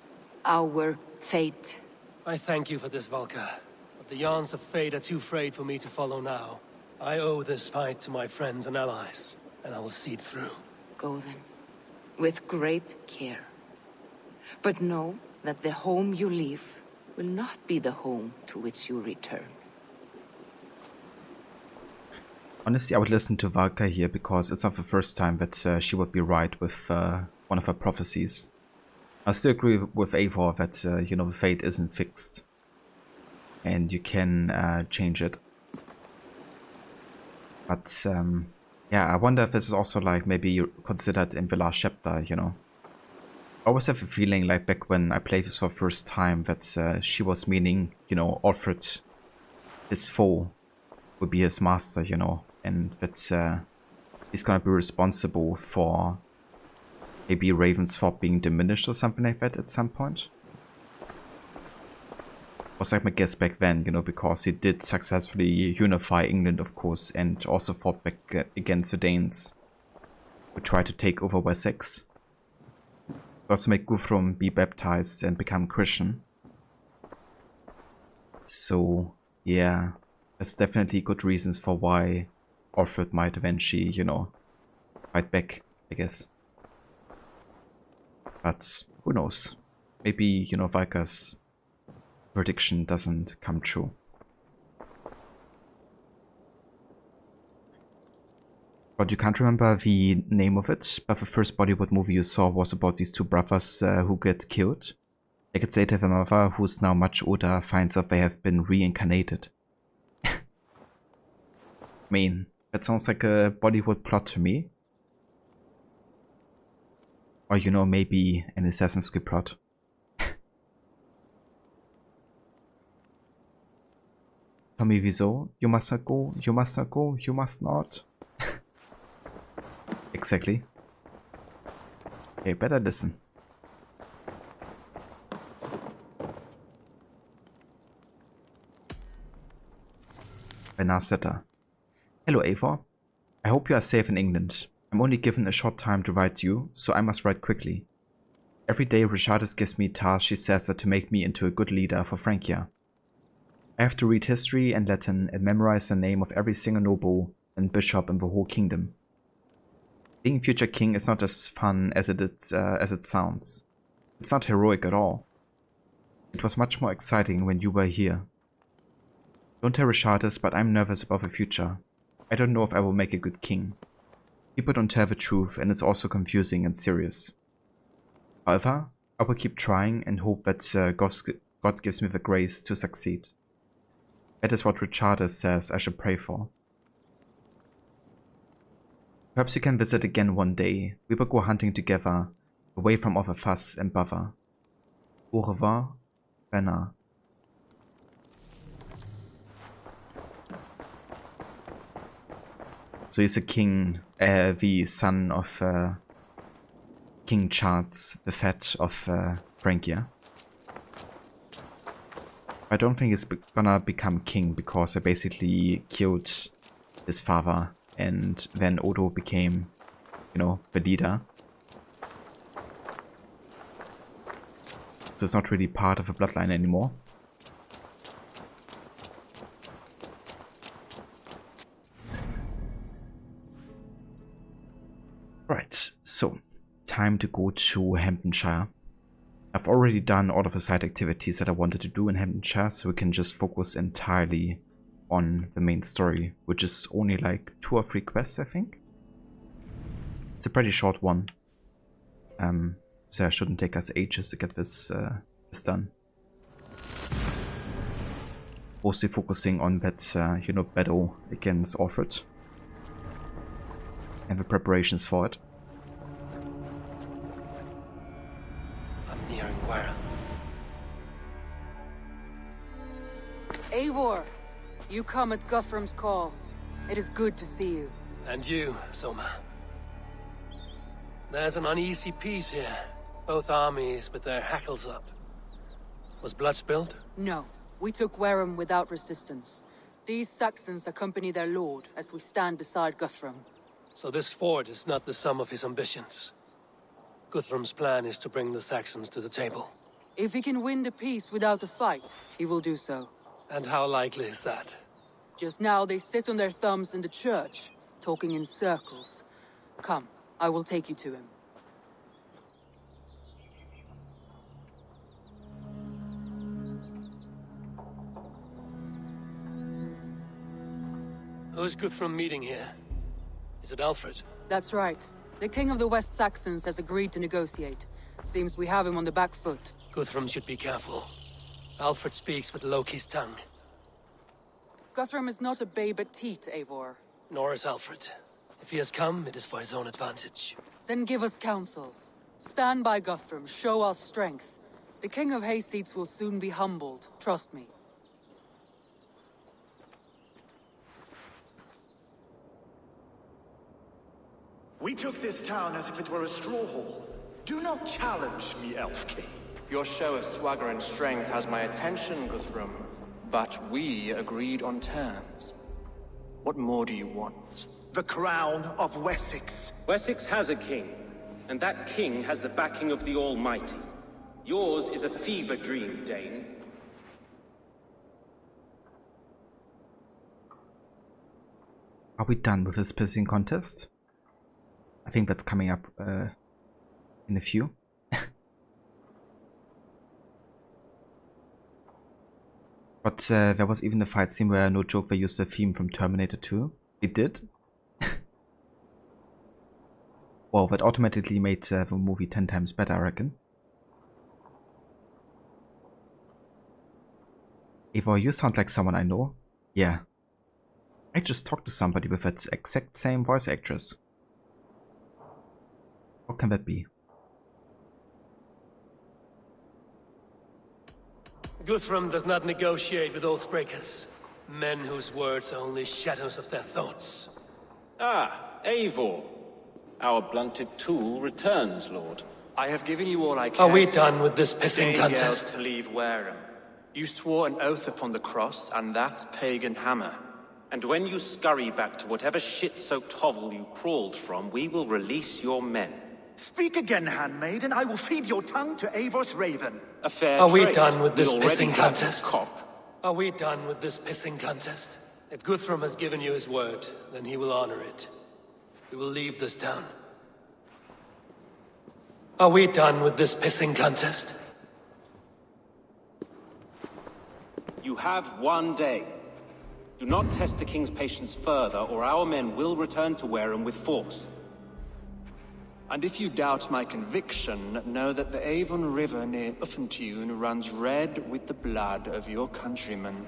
Our fate. I thank you for this, Valka. But the yarns of fate are too frayed for me to follow now. I owe this fight to my friends and allies, and I will see it through. Go then, with great care. But know that the home you leave will not be the home to which you return. Honestly, I would listen to Valka here because it's not the first time that she would be right with one of her prophecies. I still agree with Eivor that, you know, the fate isn't fixed. And you can change it. But, yeah, I wonder if this is also like maybe considered in the last chapter, you know. I always have a feeling like back when I played this for the first time that she was meaning, you know, Alfred, his foe, would be his master, you know. And that he's gonna be responsible for maybe Ravensthorpe being diminished or something like that at some point. Was like my guess back then, you know, because he did successfully unify England, of course, and also fought back against the Danes, who tried to take over Wessex. Also make Guthrum be baptized and become Christian. So, yeah, there's definitely good reasons for why Alfred might eventually, you know, fight back, I guess. But who knows? Maybe, you know, Valka's prediction doesn't come true. But you can't remember the name of it, but the first Bollywood movie you saw was about these two brothers who get killed. Decades later, the mother, who's now much older, finds out they have been reincarnated. I mean, that sounds like a Bollywood plot to me. Or, you know, maybe an Assassin's Creed plot. Tommy Wiseau, you must not go, you must not go, you must not. Exactly. Okay, better listen. Benasetta. Hello, Eivor. I hope you are safe in England. I'm only given a short time to write you, so I must write quickly. Every day Richardis gives me tasks she says are to make me into a good leader for Francia. I have to read history and Latin and memorize the name of every single noble and bishop in the whole kingdom. Being future king is not as fun as it sounds. It's not heroic at all. It was much more exciting when you were here. Don't tell Richardis, but I'm nervous about the future. I don't know if I will make a good king. People don't tell the truth, and it's also confusing and serious. However, I will keep trying and hope that God gives me the grace to succeed. That is what Richardis says I should pray for. Perhaps you can visit again one day. We will go hunting together, away from all the fuss and bother. Au revoir, Bernard. So he's a king, the son of King Charles the Fat of Francia. I don't think he's gonna become king because I basically killed his father and then Odo became, you know, the leader. So it's not really part of the bloodline anymore. Right, so time to go to Hamptonshire. I've already done all of the side activities that I wanted to do in Hamptonshire, so we can just focus entirely on the main story, which is only like 2 or 3 quests, I think. It's a pretty short one. So it shouldn't take us ages to get this done. Mostly focusing on that, you know, battle against Alfred. And the preparations for it. I'm nearing Warren. Eivor, you come at Guthrum's call. It is good to see you. And you, Soma. There's an uneasy peace here. Both armies with their hackles up. Was blood spilled? No, we took Wareham without resistance. These Saxons accompany their lord as we stand beside Guthrum. So this fort is not the sum of his ambitions. Guthrum's plan is to bring the Saxons to the table. If he can win the peace without a fight, he will do so. And how likely is that? Just now they sit on their thumbs in the church, talking in circles. Come, I will take you to him. Who's Guthrum meeting here? Is it Alfred? That's right. The king of the West Saxons has agreed to negotiate. Seems we have him on the back foot. Guthrum should be careful. Alfred speaks with Loki's tongue. Guthrum is not a babe at teat, Eivor. Nor is Alfred. If he has come, it is for his own advantage. Then give us counsel. Stand by Guthrum, show our strength. The king of Hayseeds will soon be humbled, trust me. We took this town as if it were a straw hall. Do not challenge me, Elf King. Your show of swagger and strength has my attention, Guthrum. But we agreed on terms. What more do you want? The crown of Wessex. Wessex has a king, and that king has the backing of the Almighty. Yours is a fever dream, Dane. Are we done with this pissing contest? I think that's coming up in a few. But there was even a fight scene where, no joke, they used the theme from Terminator 2. It did. Well, that automatically made the movie 10 times better, I reckon. Eivor, you sound like someone I know. Yeah. I just talked to somebody with that exact same voice actress. How can that be? Guthrum does not negotiate with oathbreakers. Men whose words are only shadows of their thoughts. Ah, Eivor. Our blunted tool returns, Lord. I have given you all I can. Are we done with this pissing contest? To leave Wareham. You swore an oath upon the cross, and that pagan hammer. And when you scurry back to whatever shit-soaked hovel you crawled from, we will release your men. Speak again, handmaid, and I will feed your tongue to Eivor's raven. A fair Are we trade. done with this We already pissing have contest? Cop. Are we done with this pissing contest? If Guthrum has given you his word, then he will honor it. We will leave this town. Are we done with this pissing contest? You have one day. Do not test the king's patience further, or our men will return to Wareham with force. And if you doubt my conviction, know that the Avon River near Uffentune runs red with the blood of your countrymen.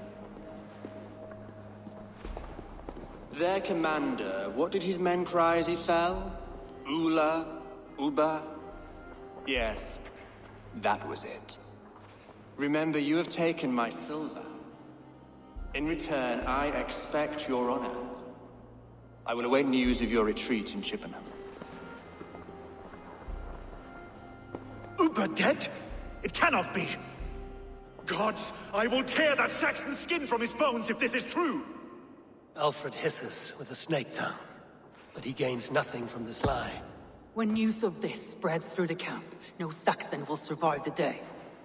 Their commander, what did his men cry as he fell? Ula? Uba? Yes, that was it. Remember, you have taken my silver. In return, I expect your honor. I will await news of your retreat in Chippenham. Uber dead? It cannot be. Gods, I will tear that Saxon skin from his bones if this is true. Alfred hisses with a snake tongue, but he gains nothing from this lie. When news of this spreads through the camp, no Saxon will survive the day.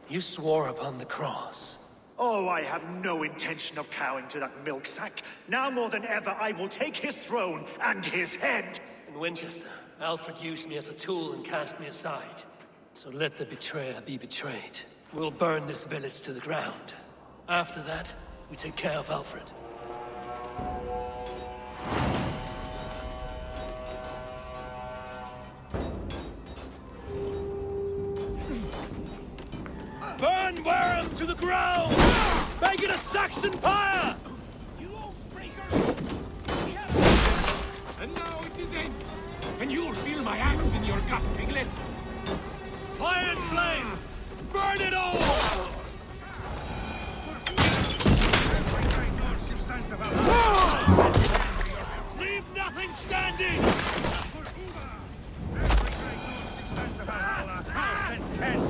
You swore upon the cross. Oh, I have no intention of cowing to that milk sack. Now more than ever, I will take his throne and his head. In Winchester, Alfred used me as a tool and cast me aside. So let the betrayer be betrayed. We'll burn this village to the ground. After that, we take care of Alfred. Burn Wareham to the ground! Make it a Saxon pyre! You oathbreaker! And now it is end. And you'll feel my axe in your gut, piglet. Fire and flame! Burn it all! Leave nothing standing! I'll send 10.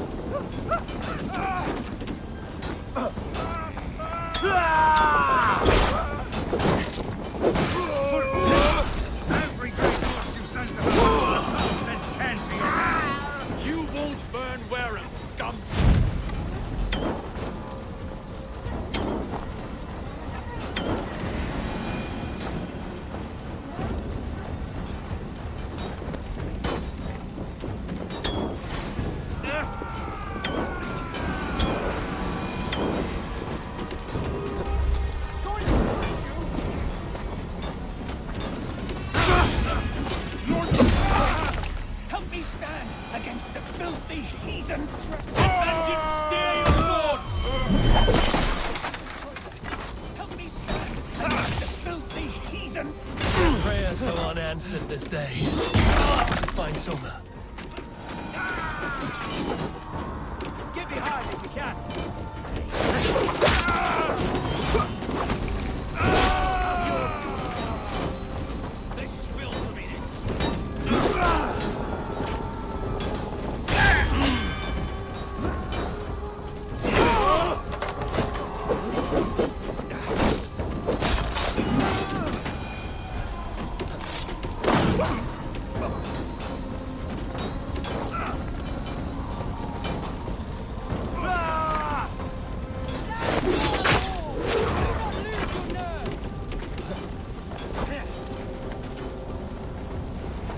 Every great horse you send to Valhalla, I'll send 10 to your hand. You won't burn Wareham, scum! Help me stand against the filthy heathen threat. Vengeance, steer your swords! Help me stand against the filthy heathen. Prayers go unanswered this day. Find Soma. Get behind if you can. This will some minutes.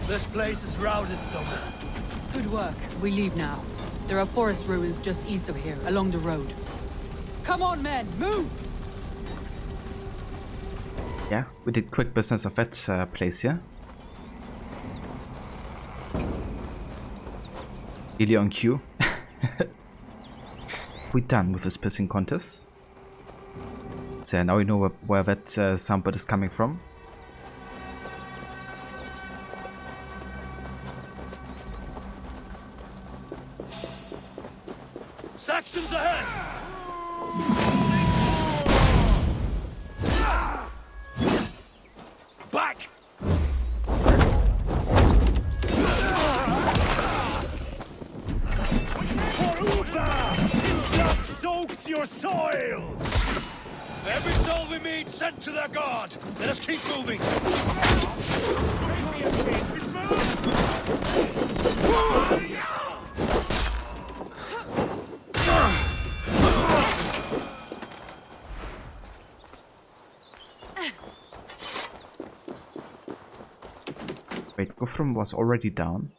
This place is routed, Soma. Good work. We leave now. There are forest ruins just east of here, along the road. Come on, men! Move! Yeah, we did quick business of that place here. Really on cue. We're done with this pissing contest. So now we know where that soundbird is coming from. Saxons ahead! Back! For Uba! His blood soaks your soil! Every soul we meet sent to their god! Let us keep moving! Wait, Guthrum was already down.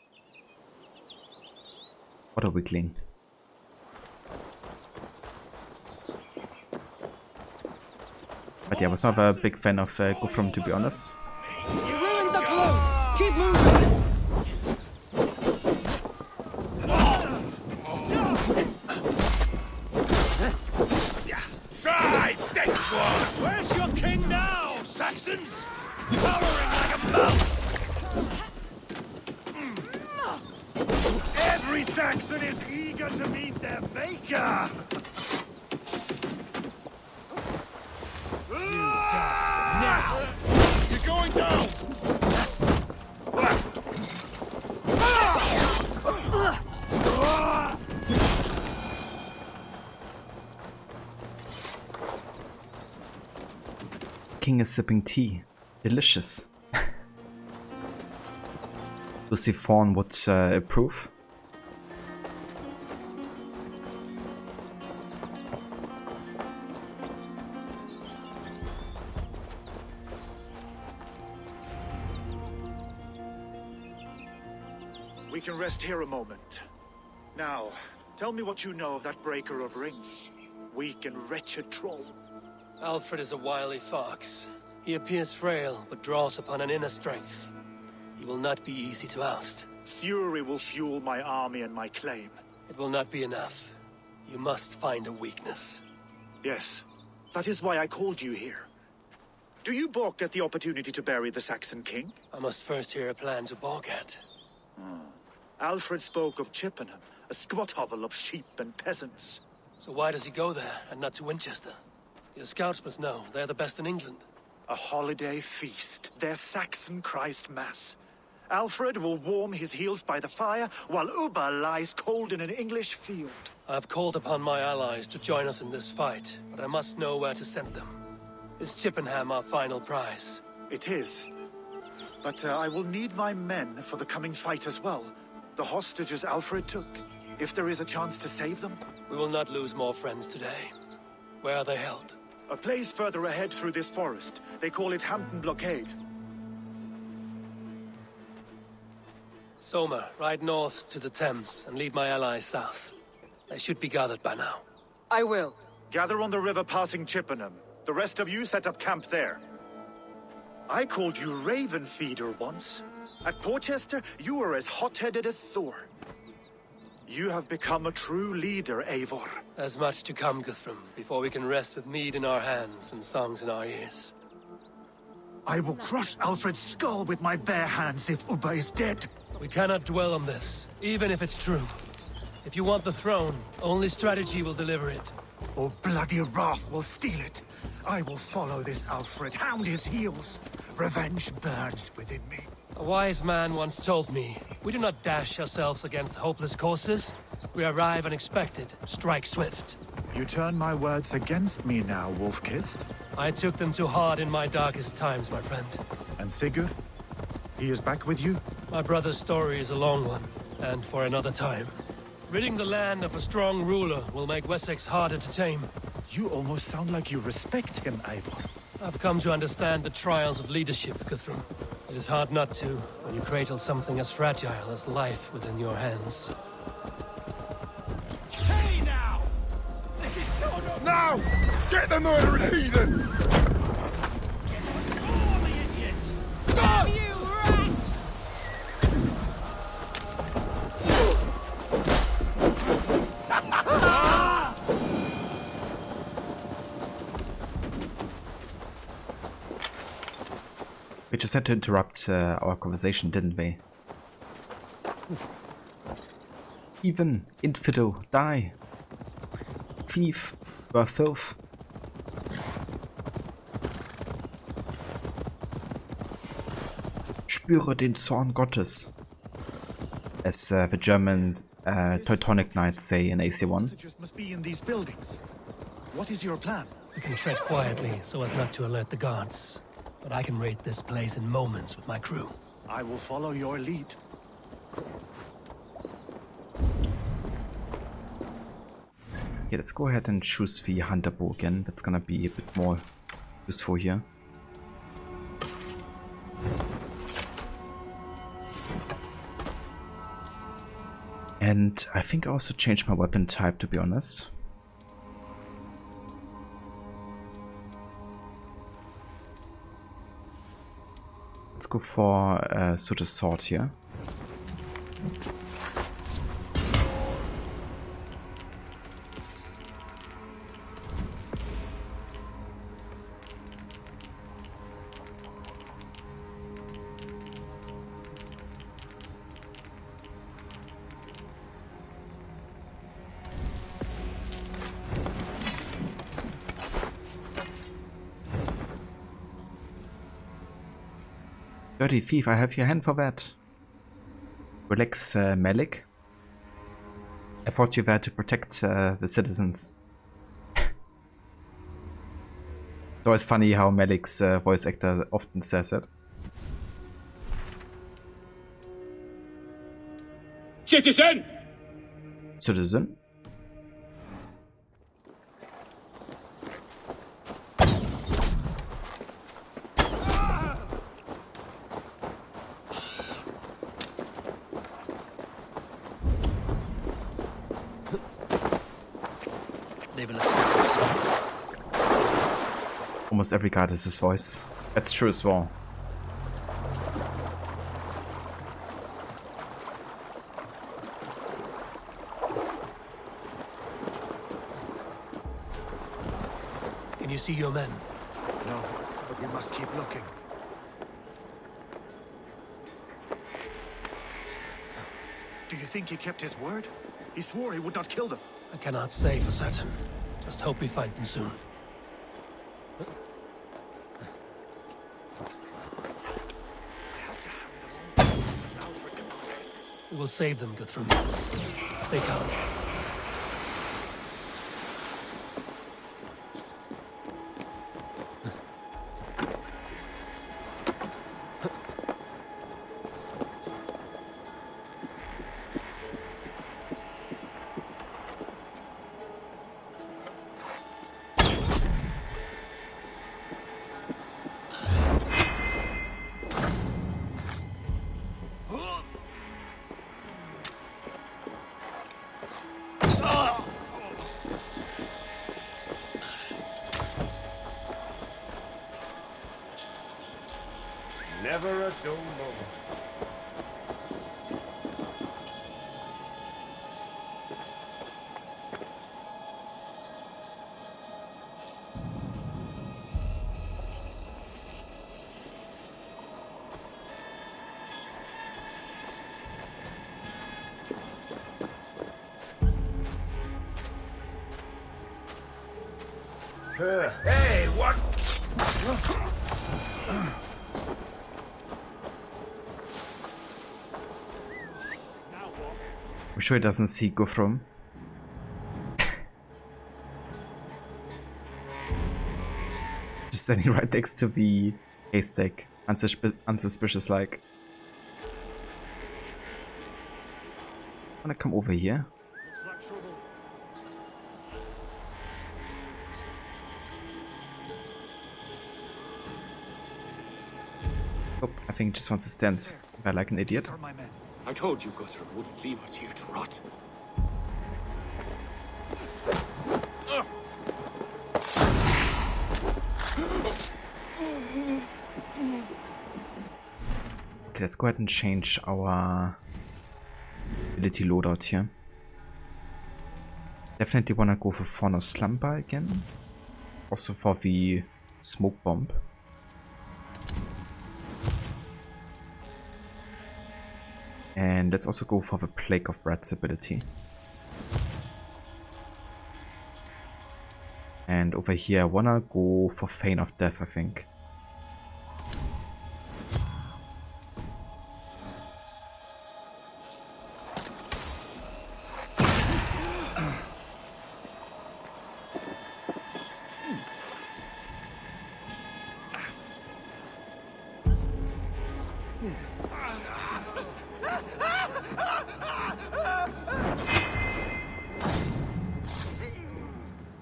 What a weakling. But yeah, I was not a big fan of Guthrum, to be honest. Your ruins are close! Keep moving! Try this one! Where's your king now, Saxons? Towering like a mouse! Every Saxon is eager to meet their maker! Now! You're going down! King is sipping tea. Delicious. Lucy Fawn would approve. We can rest here a moment. Now, tell me what you know of that breaker of rings. Weak and wretched troll. Alfred is a wily fox. He appears frail, but draws upon an inner strength. He will not be easy to oust. Fury will fuel my army and my claim. It will not be enough. You must find a weakness. Yes, that is why I called you here. Do you balk at the opportunity to bury the Saxon king? I must first hear a plan to balk at. Alfred spoke of Chippenham, a squat hovel of sheep and peasants. So why does he go there, and not to Winchester? Your scouts must know, they're the best in England. A holiday feast, their Saxon Christ Mass. Alfred will warm his heels by the fire, while Ubba lies cold in an English field. I've called upon my allies to join us in this fight, but I must know where to send them. Is Chippenham our final prize? It is. But I will need my men for the coming fight as well. The hostages Alfred took. If there is a chance to save them. We will not lose more friends today. Where are they held? A place further ahead through this forest. They call it Hampton Blockade. Soma, ride north to the Thames and lead my allies south. They should be gathered by now. I will. Gather on the river passing Chippenham. The rest of you set up camp there. I called you Raven Feeder once. At Porchester, you were as hot-headed as Thor. You have become a true leader, Eivor. There's much to come, Guthrum, before we can rest with mead in our hands and songs in our ears. I will crush Alfred's skull with my bare hands if Ubba is dead. We cannot dwell on this, even if it's true. If you want the throne, only strategy will deliver it. Or bloody wrath will steal it. I will follow this Alfred, hound his heels. Revenge burns within me. A wise man once told me, we do not dash ourselves against hopeless courses. We arrive unexpected, strike swift. You turn my words against me now, Wolf-Kissed. I took them too hard in my darkest times, my friend. And Sigurd? He is back with you? My brother's story is a long one, and for another time. Ridding the land of a strong ruler will make Wessex harder to tame. You almost sound like you respect him, Eivor. I've come to understand the trials of leadership, Guthrum. It is hard not to, when you cradle something as fragile as life within your hands. Hey now! This is so not— Now! Get the murdering heathen! All the idiots! Damn you, rat! We just had to interrupt our conversation, didn't we? Even infidel, die. Thief, you are filth. Spüre den Zorn Gottes, as the German Teutonic Knights say in AC1. Hostages must be in these buildings. What is your plan? We can tread quietly so as not to alert the guards. But I can raid this place in moments with my crew. I will follow your lead. Yeah, let's go ahead and choose the Hunter Bow again. That's gonna be a bit more useful here. And I think I also changed my weapon type, to be honest. Let's go for sort of sword here. Dirty thief, I have your hand for that. Relax, Malik. I thought you were there to protect the citizens. It's always funny how Malik's voice actor often says it. Citizen! Citizen? Almost every guard has his voice. That's true as well. Can you see your men? No, but we must keep looking. Do you think he kept his word? He swore he would not kill them. I cannot say for certain. Just hope we find them soon. We will save them, Guthrum. Stay calm. Never a dull moment. Hey, what? I'm sure he doesn't see Guthrum. Just standing right next to the haystack. Unsuspicious like. Wanna come over here? Oh, I think he just wants to stand there like an idiot. I told you Guthrum wouldn't leave us here to rot. Okay, let's go ahead and change our ability loadout here. Definitely wanna go for Fauna Slumber again. Also for the Smoke Bomb. And let's also go for the Plague of Rats ability. And over here I wanna go for Feign of Death, I think.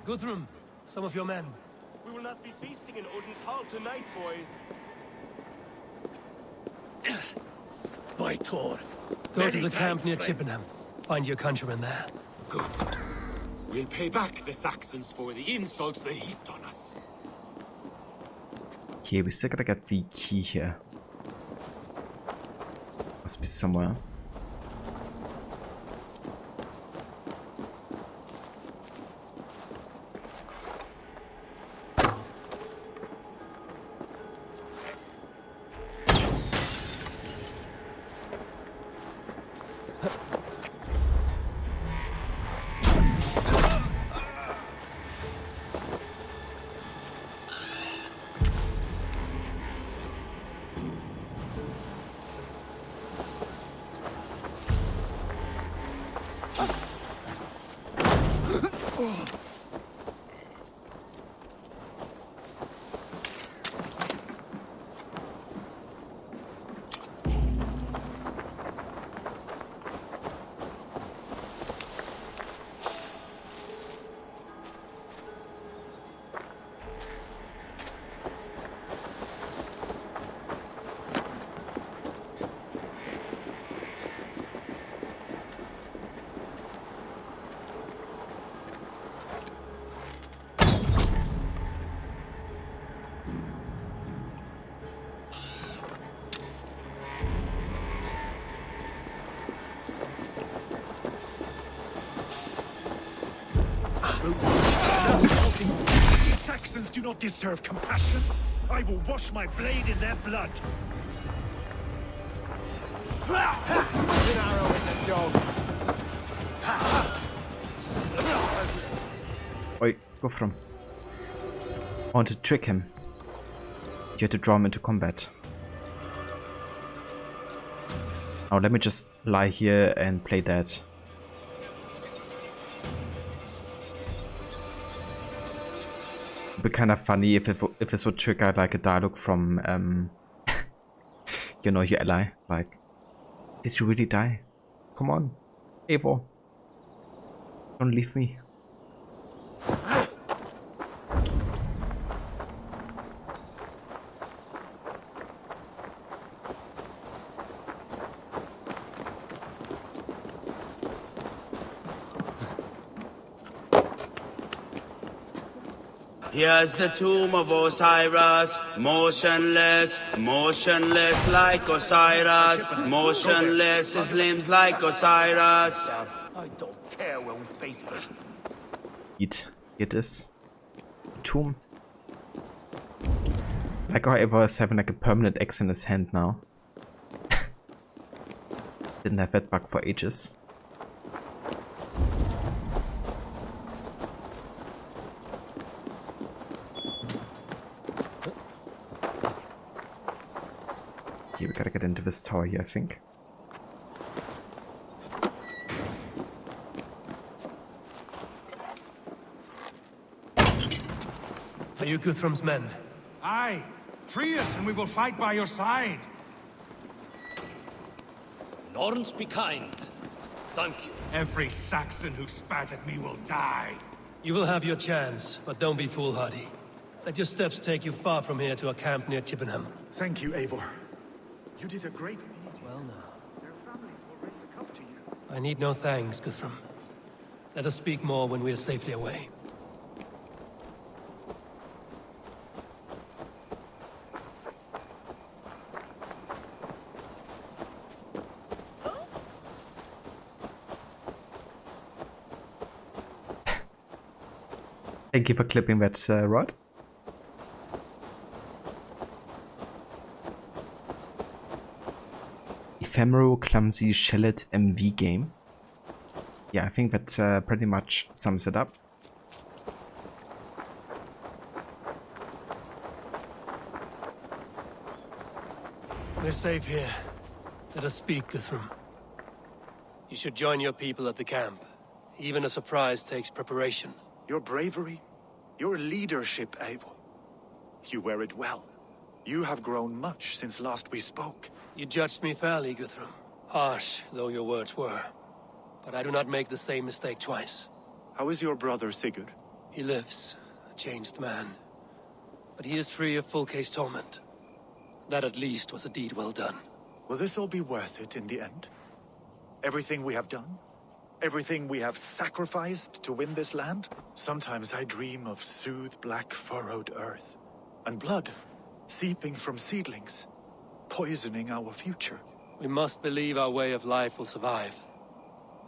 Guthrum, some of your men. We will not be feasting in Odin's hall tonight, boys. By Thor. Go to the camp near Chippenham. Find your countrymen there. Good. We'll pay back the Saxons for the insults they heaped on us. Okay, we still gotta get the key here. Must be somewhere. Saxons do not deserve compassion. I will wash my blade in their blood. An arrow in the dog. Oi, go from. I want to trick him. You have to draw him into combat. Now let me just lie here and play dead. It'd be kind of funny if this would trigger like a dialogue from you know, your ally. Like, did you really die? Come on, Eivor. Don't leave me. Here's the tomb of Osiris, motionless, motionless like Osiris, motionless, his limbs like Osiris. I don't care where we face them. Here it is. Tomb. Like how Eivor is having like a permanent X in his hand now. Didn't have that bug for ages. Okay, we gotta get into this tower here, I think. Are you Guthrum's men? Aye. Free us and we will fight by your side. Norns, be kind. Thank you. Every Saxon who spat at me will die. You will have your chance, but don't be foolhardy. Let your steps take you far from here to a camp near Chippenham. Thank you, Eivor. You did a great deed. Well now. Their families will raise a cup to you. I need no thanks, Guthrum. Let us speak more when we are safely away. Thank you for clipping that, Rod. Ephemeral, clumsy, shell-it MV game. Yeah, I think that pretty much sums it up. We're safe here. Let us speak, Guthrum. You should join your people at the camp. Even a surprise takes preparation. Your bravery, your leadership, Eivor. You wear it well. You have grown much since last we spoke. You judged me fairly, Guthrum. Harsh though your words were. But I do not make the same mistake twice. How is your brother, Sigurd? He lives, a changed man. But he is free of full case torment. That at least was a deed well done. Will this all be worth it in the end? Everything we have done? Everything we have sacrificed to win this land? Sometimes I dream of soothed black furrowed earth. And blood seeping from seedlings, poisoning our future. We must believe our way of life will survive.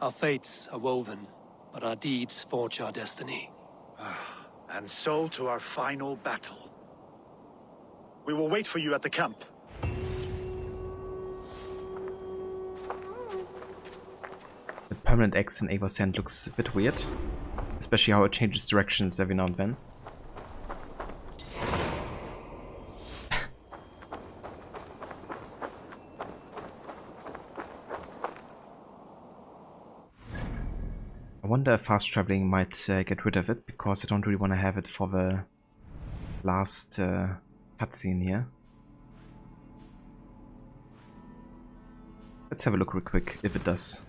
Our fates are woven, but our deeds forge our destiny. And so to our final battle. We will wait for you at the camp. The permanent X in Eivor's hand looks a bit weird. Especially how it changes directions every now and then. I wonder if fast traveling might get rid of it, because I don't really want to have it for the last cutscene here. Let's have a look real quick if it does.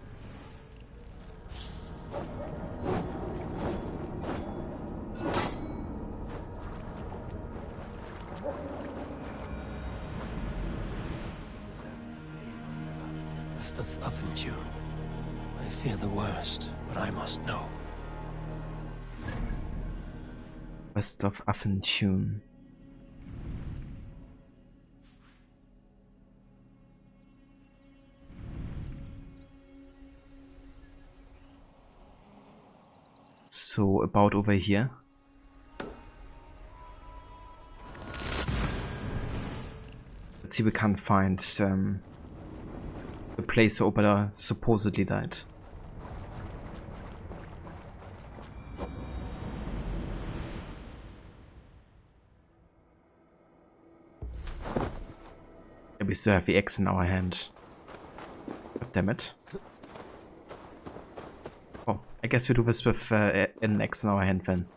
Best of Affentune. I fear the worst, but I must know. West of Affentune. So about over here. see we can't find the place where Oba supposedly died. We still have the axe in our hand. God damn it. Oh, I guess we do this with an axe in our hand then.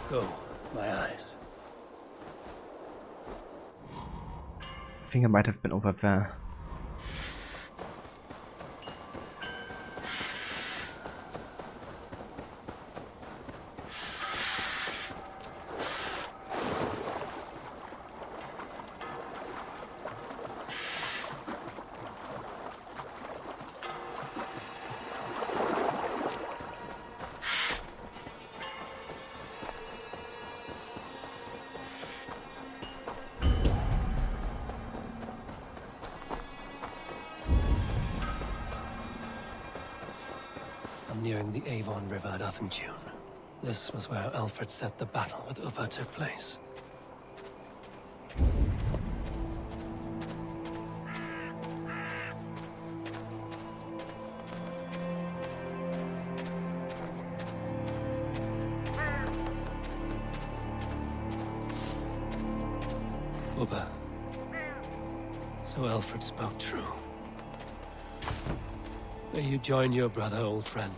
Go, my eyes. I think I might have been over there. I'm nearing the Avon River at Uthentune. This was where Alfred said the battle with Ubba took place. Ubba. So Alfred spoke true. May you join your brother, old friend,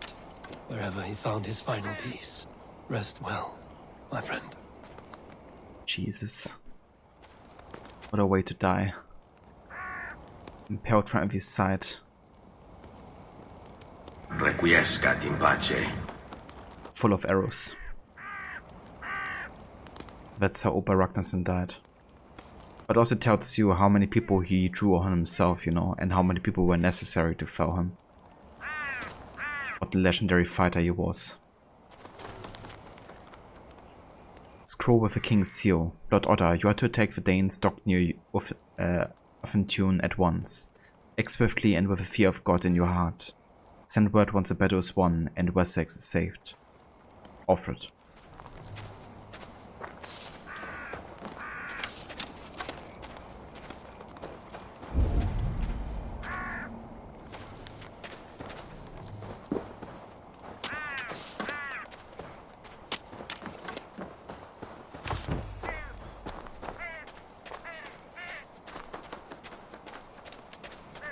wherever he found his final peace. Rest well, my friend. Jesus. What a way to die. Impaled from every side. Requiescat in pace. Full of arrows. That's how Oba Ragnarsson died. But also tells you how many people he drew on himself, you know, and how many people were necessary to fell him. What a legendary fighter he was. Scroll with the King's Seal. Lord Otter, you are to attack the Danes docked near Uthentune at once. Act swiftly and with the fear of God in your heart. Send word once the battle is won and Wessex is saved. Alfred.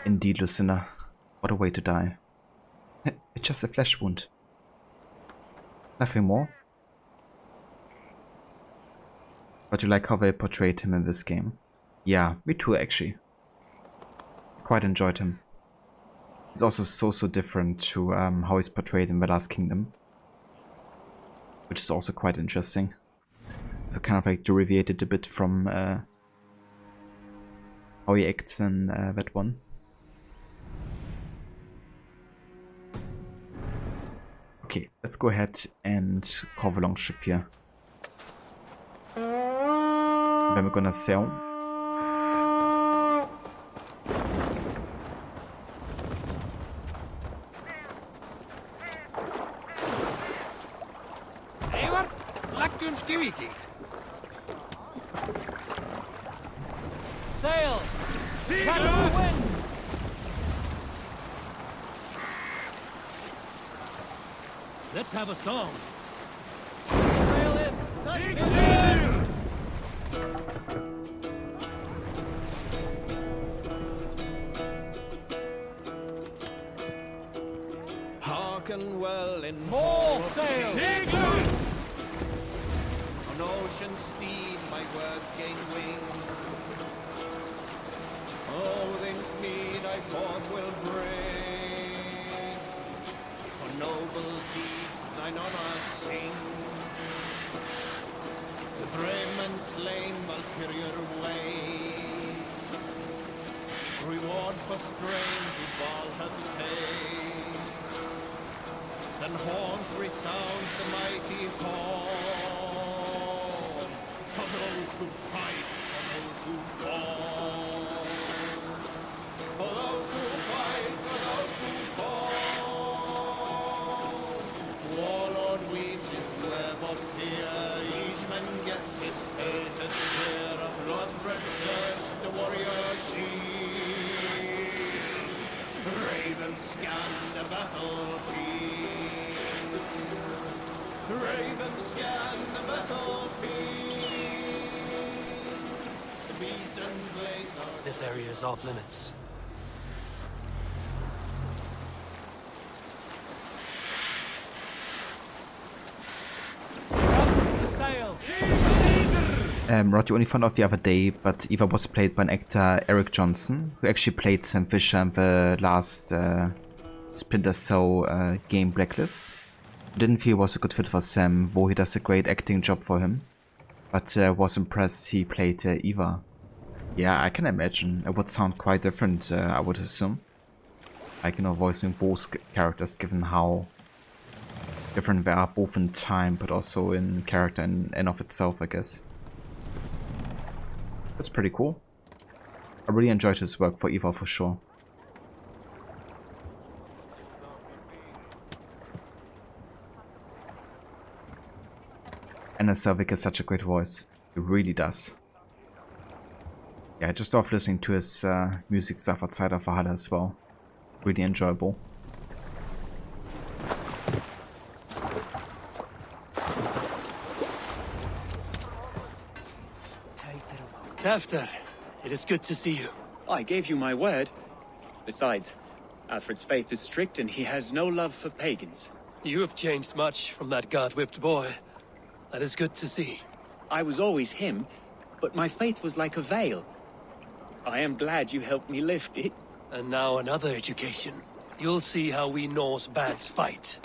Indeed, Lucinda. What a way to die. It's just a flesh wound. Nothing more. But you like how they portrayed him in this game? Yeah, me too actually. Quite enjoyed him. He's also so different to how he's portrayed in The Last Kingdom. Which is also quite interesting. They kind of like deviated a bit from how he acts in that one. Okay, let's go ahead and call the longship here. Then we're gonna sail. Eivor, leggjum skývíking. Sail! Catch the wind! Let's have a song. Sail in! Hearken well in More sail! On ocean steed my words gain wing. Odin's mead I forth will bring. For noble deeds thine honor sing. The brave men slain Valkyrier way. Reward for strain to Valhalla pay. Then horns resound the mighty call. For those who fight, for those who fall. For those who fight, for those who fall. Warlord weaves his web of fear. Each man gets his fated share of blood-red surge, the warrior shield. Ravens scan the battlefield. Ravens scan the battlefield. The beaten blades are... This area is off limits. Rod, you only found out the other day, but Eva was played by an actor, Eric Johnson, who actually played Sam Fisher in the last Splinter Cell game Blacklist. Didn't feel it was a good fit for Sam, though he does a great acting job for him. But was impressed he played Eva. Yeah, I can imagine. It would sound quite different, I would assume. Like, you know, voicing those characters, given how different they are, both in time, but also in character and of itself, I guess. That's pretty cool. I really enjoyed his work for Eva for sure. Anna Selvig has such a great voice. He really does. Yeah, I just love listening to his music stuff outside of Valhalla as well. Really enjoyable. Tafter, it is good to see you. I gave you my word. Besides, Alfred's faith is strict and he has no love for pagans. You have changed much from that god-whipped boy. That is good to see. I was always him, but my faith was like a veil. I am glad you helped me lift it. And now another education. You'll see how we Norse bads fight.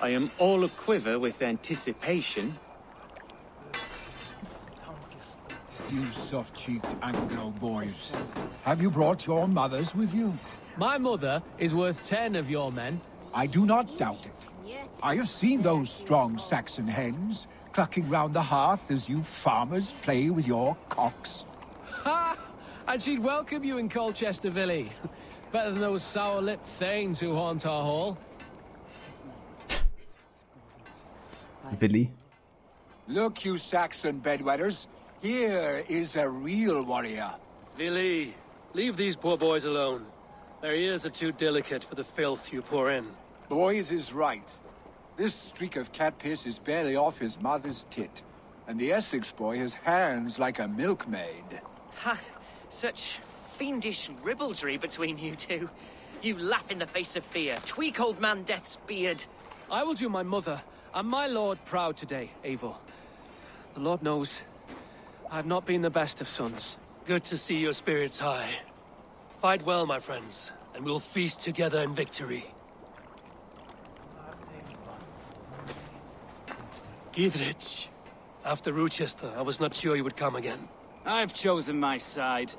I am all aquiver with anticipation. You soft-cheeked Anglo boys. Have you brought your mothers with you? My mother is worth 10 of your men. I do not doubt it. I have seen those strong Saxon hens clucking round the hearth as you farmers play with your cocks. Ha! And she'd welcome you in Colchester, Villy. Better than those sour-lipped thanes who haunt our hall. Villy? Look, you Saxon bedwetters. Here is a real warrior. Villy, leave these poor boys alone. Their ears are too delicate for the filth you pour in. Boys is right. This streak of cat piss is barely off his mother's tit. And the Essex boy has hands like a milkmaid. Ha! Such fiendish ribaldry between you two. You laugh in the face of fear, tweak old man Death's beard. I will do my mother and my lord proud today, Eivor. The Lord knows I've not been the best of sons. Good to see your spirits high. Fight well, my friends, and we'll feast together in victory. Gidrich, after Rochester, I was not sure you would come again. I've chosen my side.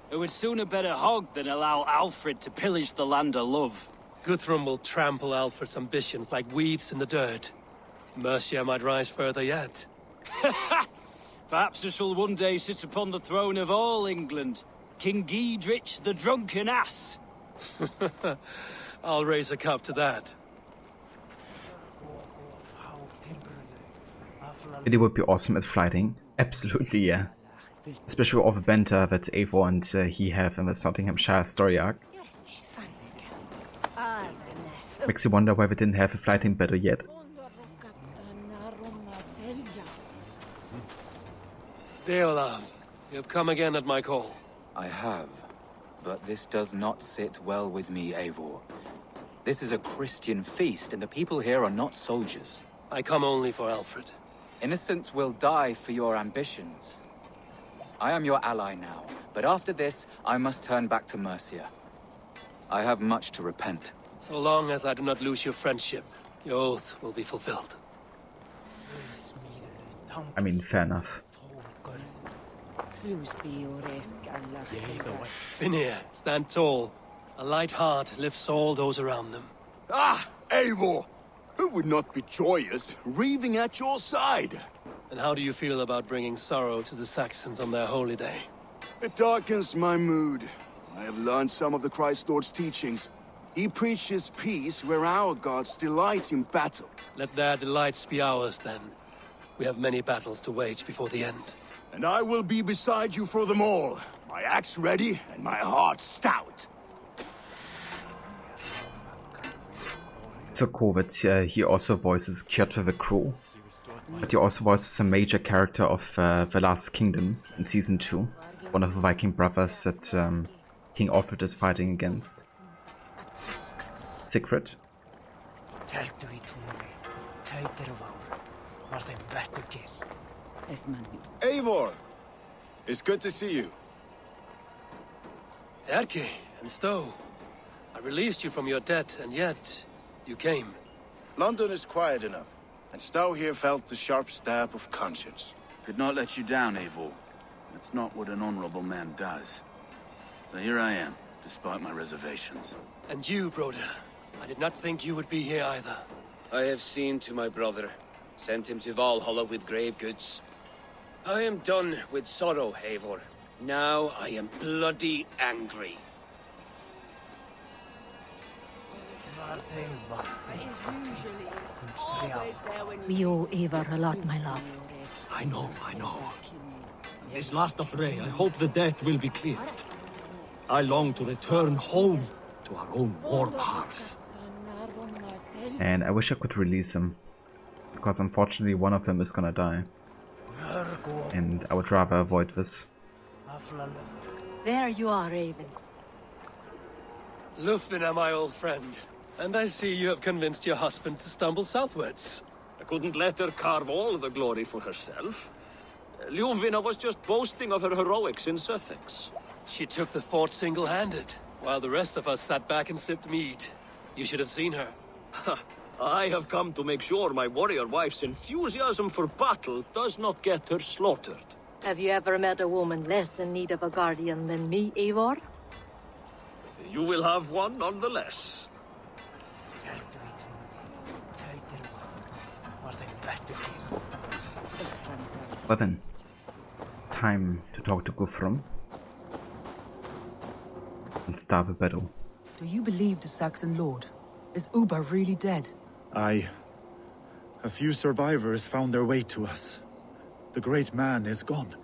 It would sooner bet a hog than allow Alfred to pillage the land of love. Guthrum will trample Alfred's ambitions like weeds in the dirt. Mercia might rise further yet. Perhaps I shall one day sit upon the throne of all England. King Giedrich the drunken ass. I'll raise a cup to that. It would be awesome at fighting. Absolutely, yeah. Especially with all the banter that Eivor and he have in the Nottinghamshire story arc. Makes you wonder why we didn't have a fighting battle yet. Deolav, you have come again at my call. I have, but this does not sit well with me, Eivor. This is a Christian feast, and the people here are not soldiers. I come only for Alfred. Innocents will die for your ambitions. I am your ally now, but after this, I must turn back to Mercia. I have much to repent. So long as I do not lose your friendship, your oath will be fulfilled. I mean, fair enough. Finir, stand tall. A light heart lifts all those around them. Ah, Eivor! Who would not be joyous, raving at your side? And how do you feel about bringing sorrow to the Saxons on their holy day? It darkens my mood. I have learned some of the Christ Lord's teachings. He preaches peace where our gods delight in battle. Let their delights be ours, then. We have many battles to wage before the end. And I will be beside you for them all. My axe ready and my heart stout. So cool that he also voices Kjotve the Crow. But he also voices a major character of The Last Kingdom in Season 2. One of the Viking brothers that King Alfred is fighting against. Sigrid. Eivor! It's good to see you. Erki and Stowe. I released you from your debt, and yet you came. London is quiet enough, and Stowe here felt the sharp stab of conscience. Could not let you down, Eivor. That's not what an honorable man does. So here I am, despite my reservations. And you, Broder. I did not think you would be here either. I have seen to my brother. Sent him to Valhalla with grave goods. I am done with sorrow, Eivor. Now I am bloody angry. We owe Eivor a lot, my love. I know. This last affray, I hope the debt will be cleared. I long to return home to our own warm hearth. And I wish I could release him. Because unfortunately one of them is gonna die. And I would rather avoid this. There you are, Raven. Lufina, my old friend. And I see you have convinced your husband to stumble southwards. I couldn't let her carve all the glory for herself. Ljuvina was just boasting of her heroics in Sussex. She took the fort single-handed, while the rest of us sat back and sipped mead. You should have seen her. I have come to make sure my warrior wife's enthusiasm for battle does not get her slaughtered. Have you ever met a woman less in need of a guardian than me, Eivor? You will have one nonetheless. Well then, time to talk to Guthrum and start the battle. Do you believe the Saxon lord? Is Uba really dead? Aye. A few survivors found their way to us. The great man is gone.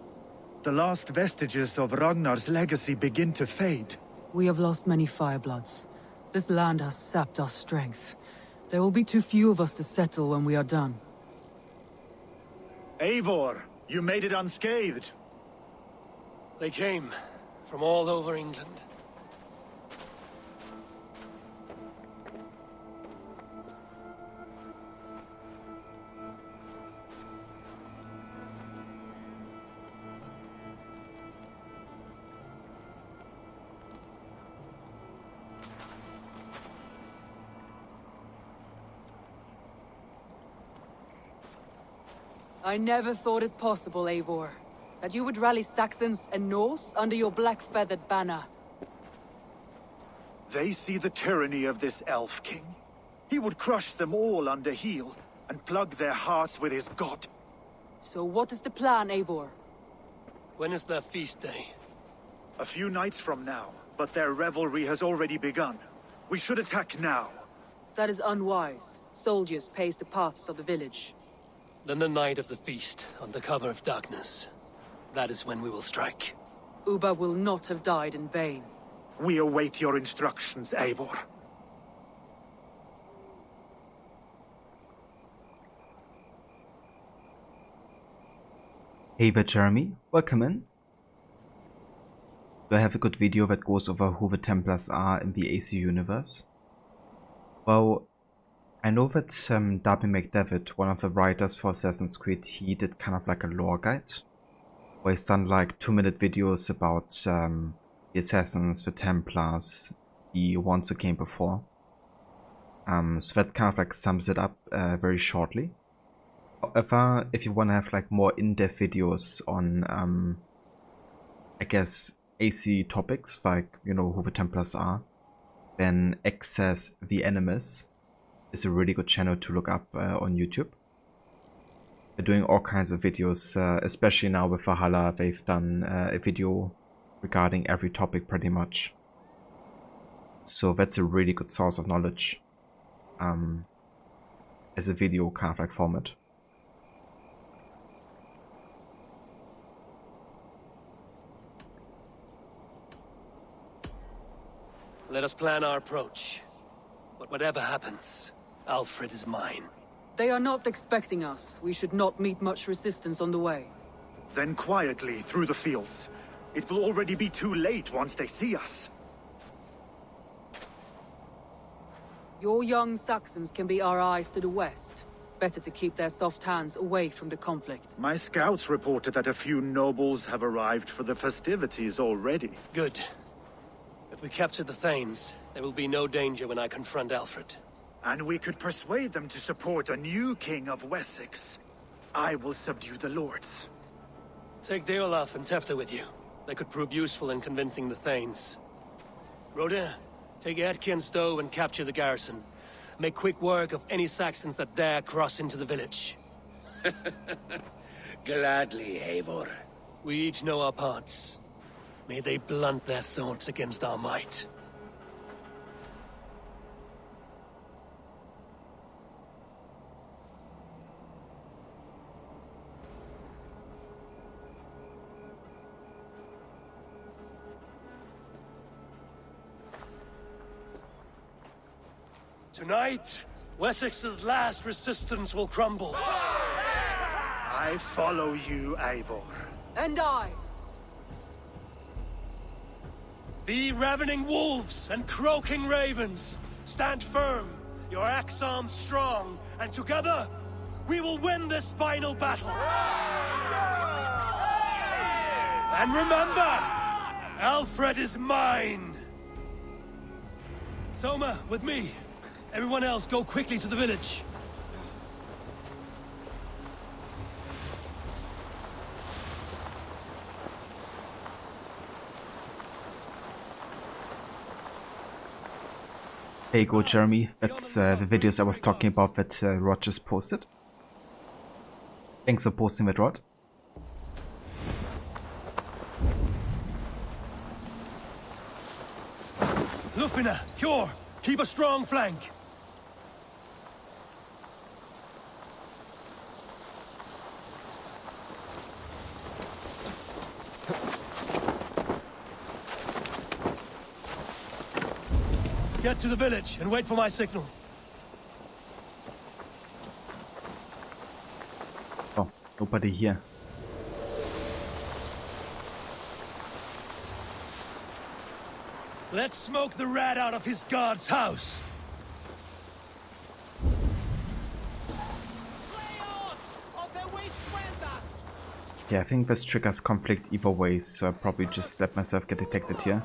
The last vestiges of Ragnar's legacy begin to fade. We have lost many firebloods. This land has sapped our strength. There will be too few of us to settle when we are done. Eivor, you made it unscathed. They came from all over England. I never thought it possible, Eivor, that you would rally Saxons and Norse under your black-feathered banner. They see the tyranny of this elf king. He would crush them all under heel and plug their hearts with his god. So what is the plan, Eivor? When is their feast day? A few nights from now, but their revelry has already begun. We should attack now. That is unwise. Soldiers pace the paths of the village. Then the night of the feast, under cover of darkness. That is when we will strike. Uba will not have died in vain. We await your instructions, Eivor. Hey there, Jeremy. Welcome in. Do I have a good video that goes over who the Templars are in the AC universe? Well, I know that Darby McDevitt, one of the writers for Assassin's Creed, he did kind of like a lore guide. where he's done like 2-minute videos about the Assassins, the Templars, the ones who came before. So that kind of like sums it up very shortly. However, if you want to have like more in-depth videos on, I guess, AC topics, like, you know, who the Templars are, then Access the Animus is a really good channel to look up on YouTube. They're doing all kinds of videos, especially now with Valhalla. They've done a video regarding every topic pretty much. So that's a really good source of knowledge as a video kind of like format. Let us plan our approach. But whatever happens, Alfred is mine. They are not expecting us. We should not meet much resistance on the way. Then quietly through the fields. It will already be too late once they see us. Your young Saxons can be our eyes to the west. Better to keep their soft hands away from the conflict. My scouts reported that a few nobles have arrived for the festivities already. Good. If we capture the Thanes, there will be no danger when I confront Alfred. And we could persuade them to support a new king of Wessex. I will subdue the lords. Take Deolaf and Tefta with you. They could prove useful in convincing the Thanes. Rhoda, take Etki and Stowe and capture the garrison. Make quick work of any Saxons that dare cross into the village. Gladly, Eivor. We each know our parts. May they blunt their swords against our might. Tonight, Wessex's last resistance will crumble. I follow you, Eivor. And I. Be ravening wolves and croaking ravens. Stand firm, your axe arms strong, and together, we will win this final battle. And remember, Alfred is mine. Soma, with me. Everyone else, go quickly to the village. There you go, Jeremy. That's the videos I was talking about that Rod just posted. Thanks for posting that, Rod. Lupina, Cure, keep a strong flank. Get to the village and wait for my signal. Oh, nobody here. Let's smoke the rat out of his guard's house. Yeah, I think this triggers conflict either way, so I'll probably just let myself get detected here.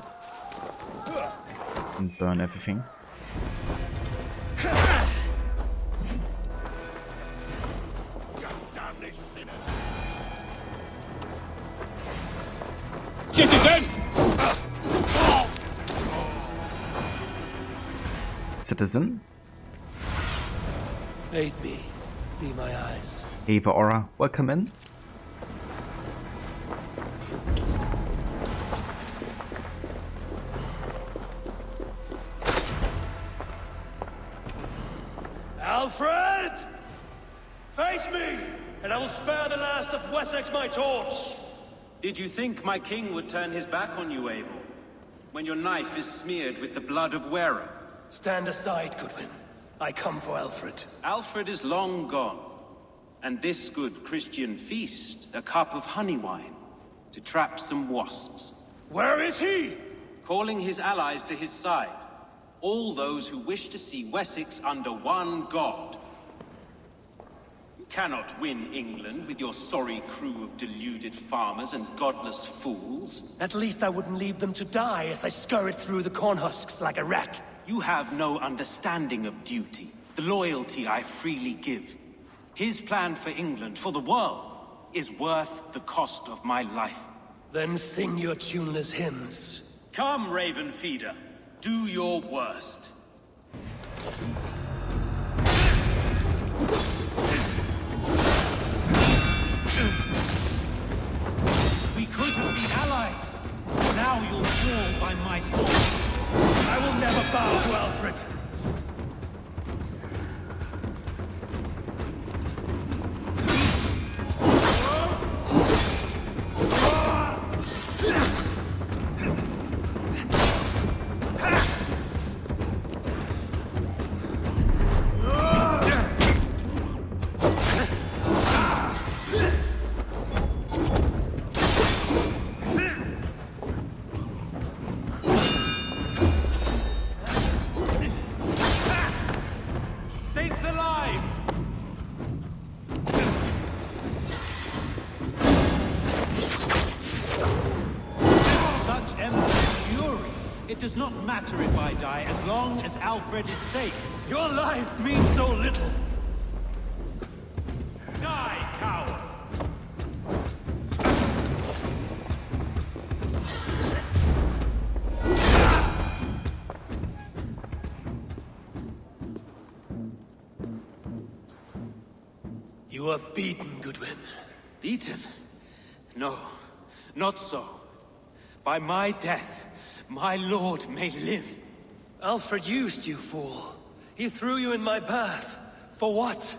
And burn everything. Citizen! Citizen? Aid me. Be my eyes. Ava Aura, welcome in. Alfred! Face me, and I will spare the last of Wessex my torch! Did you think my king would turn his back on you, Eivor? When your knife is smeared with the blood of wearer? Stand aside, Goodwin. I come for Alfred. Alfred is long gone. And this good Christian feast, a cup of honey wine, to trap some wasps. Where is he? Calling his allies to his side. All those who wish to see Wessex under one god. cannot win England with your sorry crew of deluded farmers and godless fools. At least I wouldn't leave them to die as I scurried through the corn husks like a rat. You have no understanding of duty, the loyalty I freely give. His plan for England, for the world, is worth the cost of my life. Then sing your tuneless hymns. Come, Raven Feeder, do your worst. We couldn't be allies. Now you'll fall by my sword. I will never bow to Alfred. Saints alive! Such endless fury! It does not matter if I die, as long as Alfred is safe. Your life means so little. Die, coward! You are beaten, Goodwin. Beaten? No, not so. By my death, my lord may live. Alfred used you, fool. He threw you in my path. For what?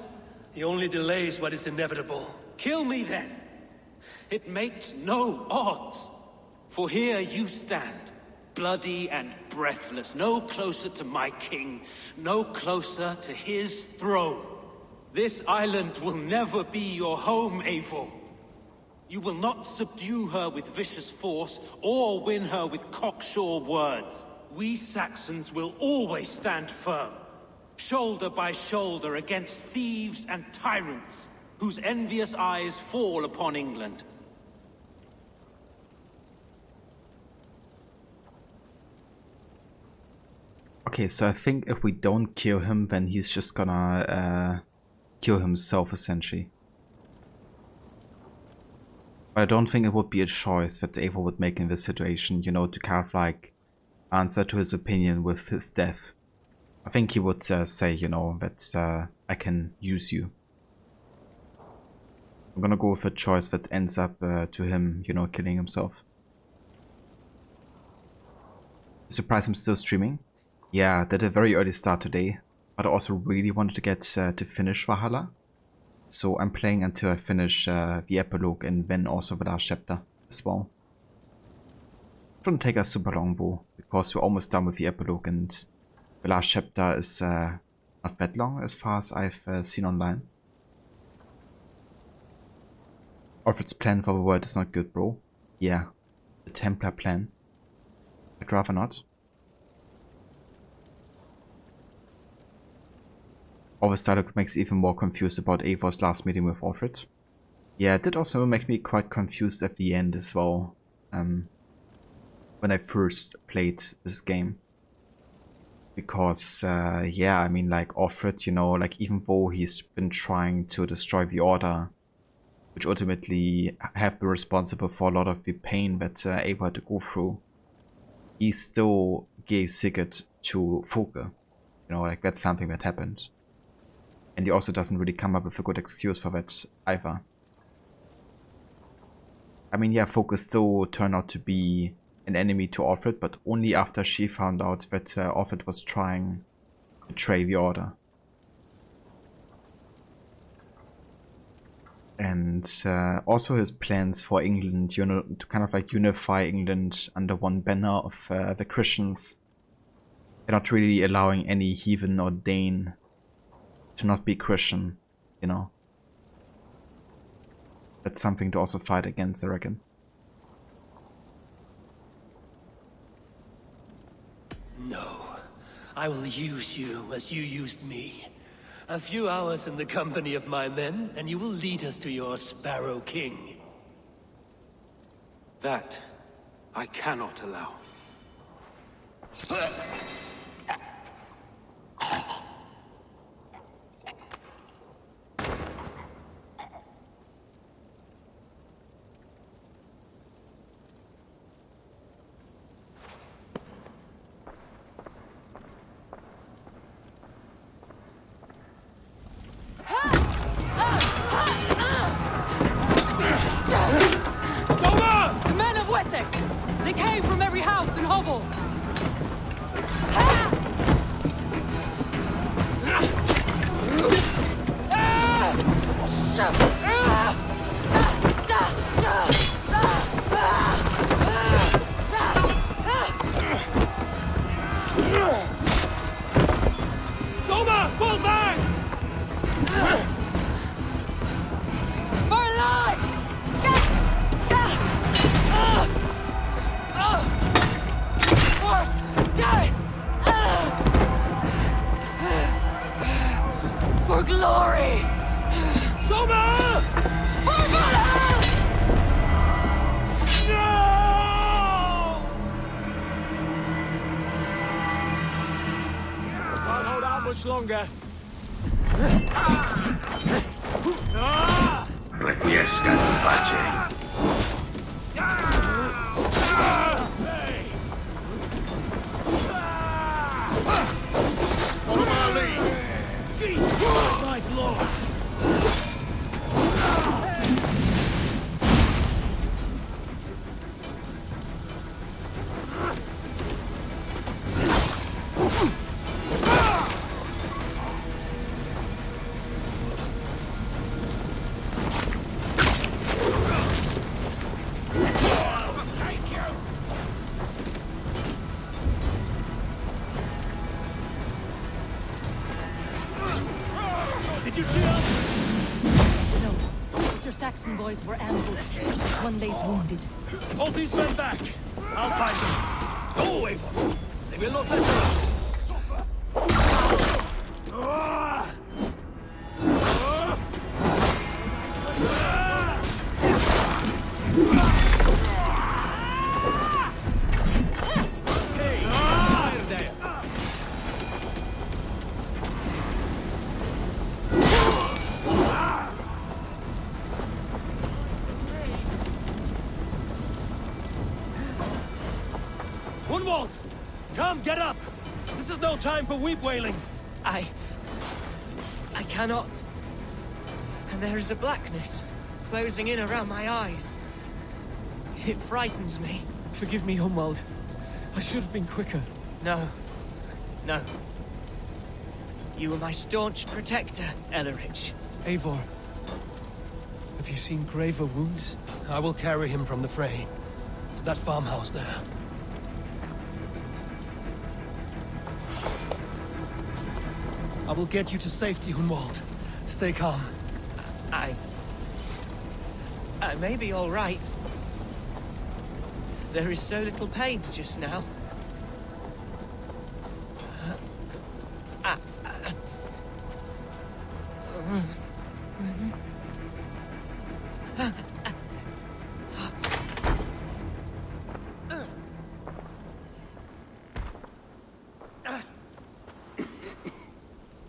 He only delays what is inevitable. Kill me then. It makes no odds. For here you stand, bloody and breathless, no closer to my king, no closer to his throne. This island will never be your home, Eivor. You will not subdue her with vicious force, or win her with cocksure words. We Saxons will always stand firm, shoulder by shoulder against thieves and tyrants, whose envious eyes fall upon England. Okay, so I think if we don't kill him, then he's just gonna kill himself, essentially. But I don't think it would be a choice that Eivor would make in this situation, you know, to kind of like answer to his opinion with his death. I think he would say, you know, that I can use you. I'm gonna go with a choice that ends up to him, you know, killing himself. Surprised I'm still streaming? Yeah, did a very early start today. But I also really wanted to get to finish Valhalla. So I'm playing until I finish the epilogue and then also the last chapter as well. Shouldn't take us super long though, because we're almost done with the epilogue and the last chapter is not that long as far as I've seen online. Alfred's plan for the world is not good, bro. Yeah, the Templar plan. I'd rather not. All this dialogue makes me even more confused about Eivor's last meeting with Alfred. Yeah, it did also make me quite confused at the end as well, when I first played this game. Because, yeah, I mean, like, Alfred, you know, like, even though he's been trying to destroy the Order, which ultimately have been responsible for a lot of the pain that Eivor had to go through, he still gave Sigurd to Folke. You know, like, that's something that happened. And he also doesn't really come up with a good excuse for that either. I mean, yeah, Folke still turned out to be an enemy to Alfred, but only after she found out that Alfred was trying to betray the Order. And also his plans for England, you know, to kind of like unify England under one banner of the Christians. They're not really allowing any heathen or Dane to not be Christian, you know. That's something to also fight against, I reckon. No, I will use you as you used me. A few hours in the company of my men, and you will lead us to your Sparrow King. That I cannot allow. The men of Wessex! They came from every house and hovel! Soma! Fall back! For life! For glory! Soma! For Valhalla! No! Can't hold out much longer. Requiescat in pace. Follow my lead! Jesus, my lords! Did you see us? No. Your Saxon boys were ambushed. One lays wounded. Hold these men back! I'll find them! Go away from them! They will not let us! Hunwald! Come, get up! This is no time for weep wailing! I cannot. And there is a blackness closing in around my eyes. It frightens me. Forgive me, Humwald. I should have been quicker. No. No. You were my staunch protector, Ellerich. Eivor, have you seen graver wounds? I will carry him from the fray to that farmhouse there. I will get you to safety, Hunwald. Stay calm. I may be all right. There is so little pain just now.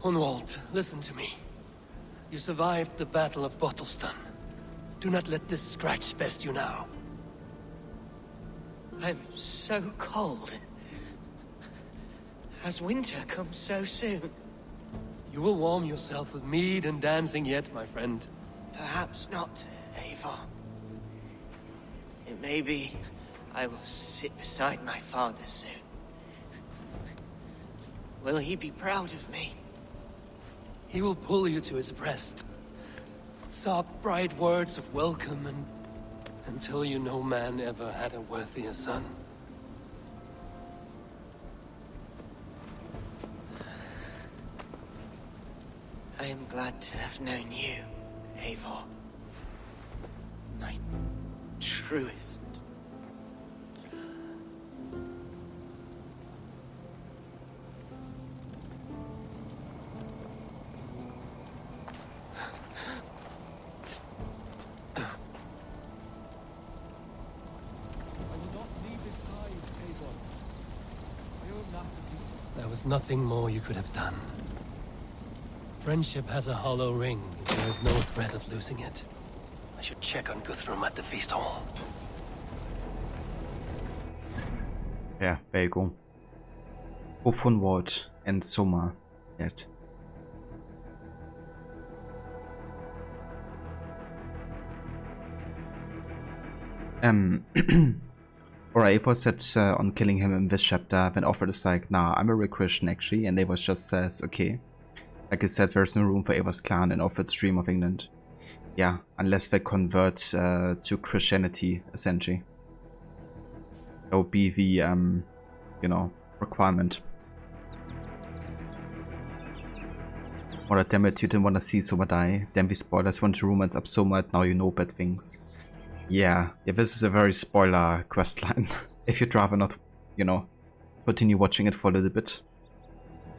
Hunwald, listen to me. You survived the Battle of Bottleston. Do not let this scratch best you now. I'm so cold. Has winter come so soon? You will warm yourself with mead and dancing yet, my friend. Perhaps not, Eivor. It may be I will sit beside my father soon. Will he be proud of me? He will pull you to his breast. Sob bright words of welcome and until you no man ever had a worthier son. I am glad to have known you, Eivor. My truest. There's nothing more you could have done. Friendship has a hollow ring. There's no threat of losing it. I should check on Guthrum at the feast hall. Yeah, there you go. Ofunwald and Soma yet. Alright, Eivor said on killing him in this chapter, when offered is like, nah, I'm a real Christian actually, and Eivor just says, okay. Like you said, there's no room for Eivor's clan in Offred's Dream of England. Yeah, unless they convert to Christianity, essentially. That would be the, you know, requirement. Alright, damn it, you didn't want to see Soma die. Damn, these spoilers went to romance up so much, now you know bad things. Yeah, this is a very spoiler questline. If you'd rather not, you know, continue watching it for a little bit.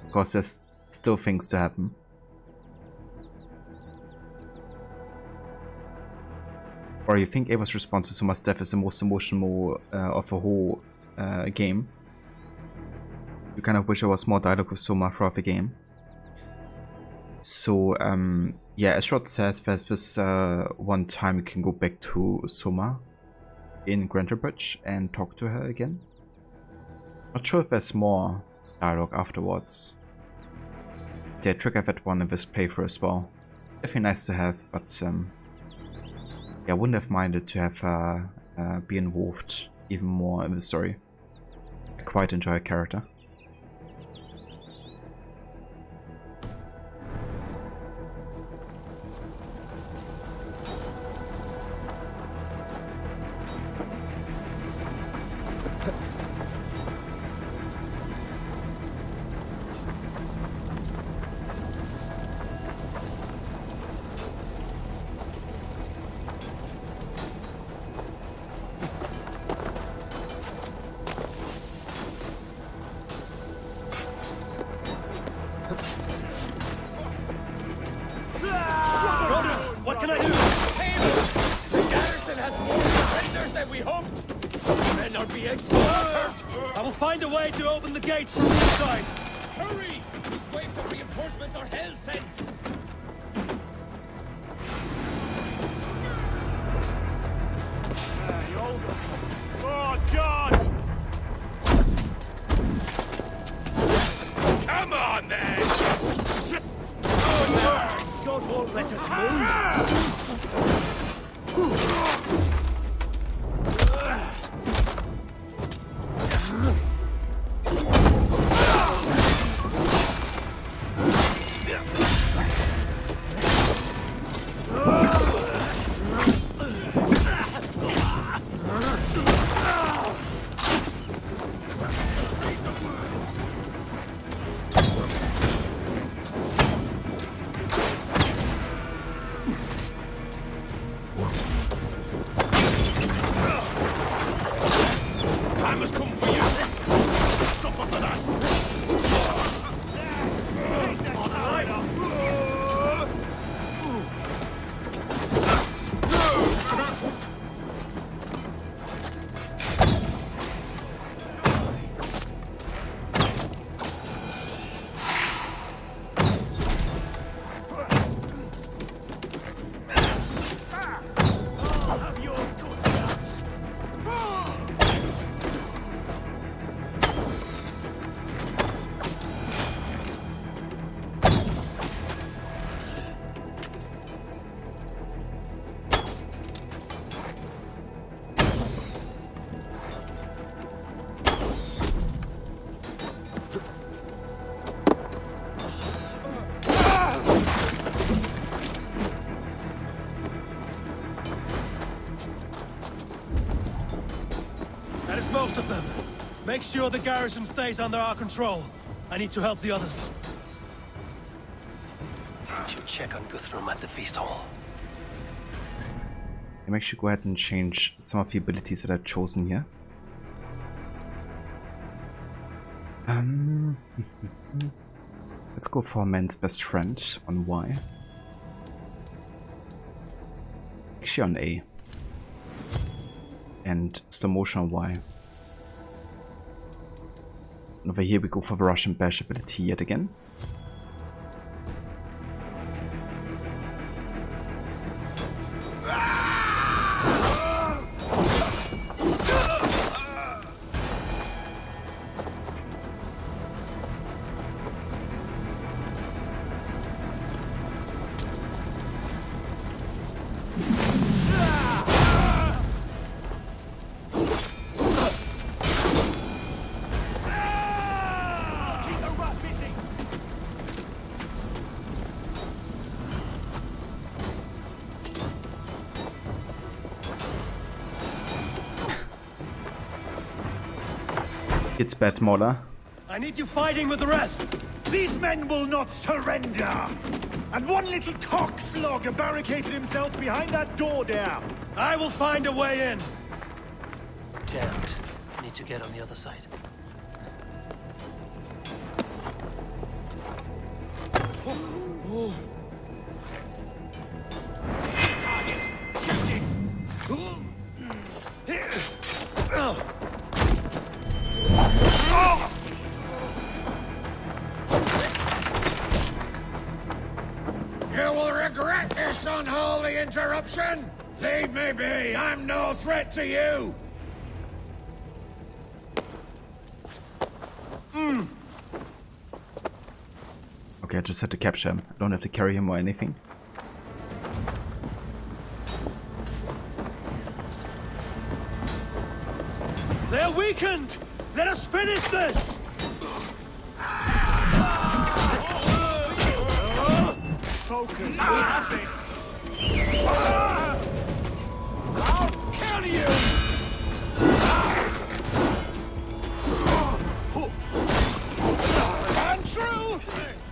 Because there's still things to happen. Or you think Eivor's response to Soma's death is the most emotional of the whole game. You kind of wish there was more dialogue with Soma throughout the game. So, yeah, Esrod says there's this one time you can go back to Soma in Granterbridge and talk to her again. Not sure if there's more dialogue afterwards. They triggered that one in this playthrough as well. Definitely nice to have, but yeah, I wouldn't have minded to have her be involved even more in the story. I quite enjoy her character. What can I do? The garrison has more defenders than we hoped! Men are being slaughtered! I will find a way to open the gates from the inside! Hurry! These waves of reinforcements are hell-sent! Oh, God! Come on, then! God won't let us I must come for you! Suffer for that! That is most of them. Make sure the garrison stays under our control. I need to help the others. I should check on Guthrum at the feast hall. I'm actually go ahead and change some of the abilities that I've chosen here. Let's go for man's best friend on Y. Actually on A. And slow motion on Y. And over here we go for the Russian bash ability yet again. It's bad, Mola. I need you fighting with the rest. These men will not surrender! And one little cockflogger barricaded himself behind that door there! I will find a way in! Damned. I need to get on the other side. You will regret this unholy interruption! Leave me be! I'm no threat to you! Okay, I just had to capture him. I don't have to carry him or anything. They're weakened! Let us finish this! Focus, we have this! I'll kill you! Stand true!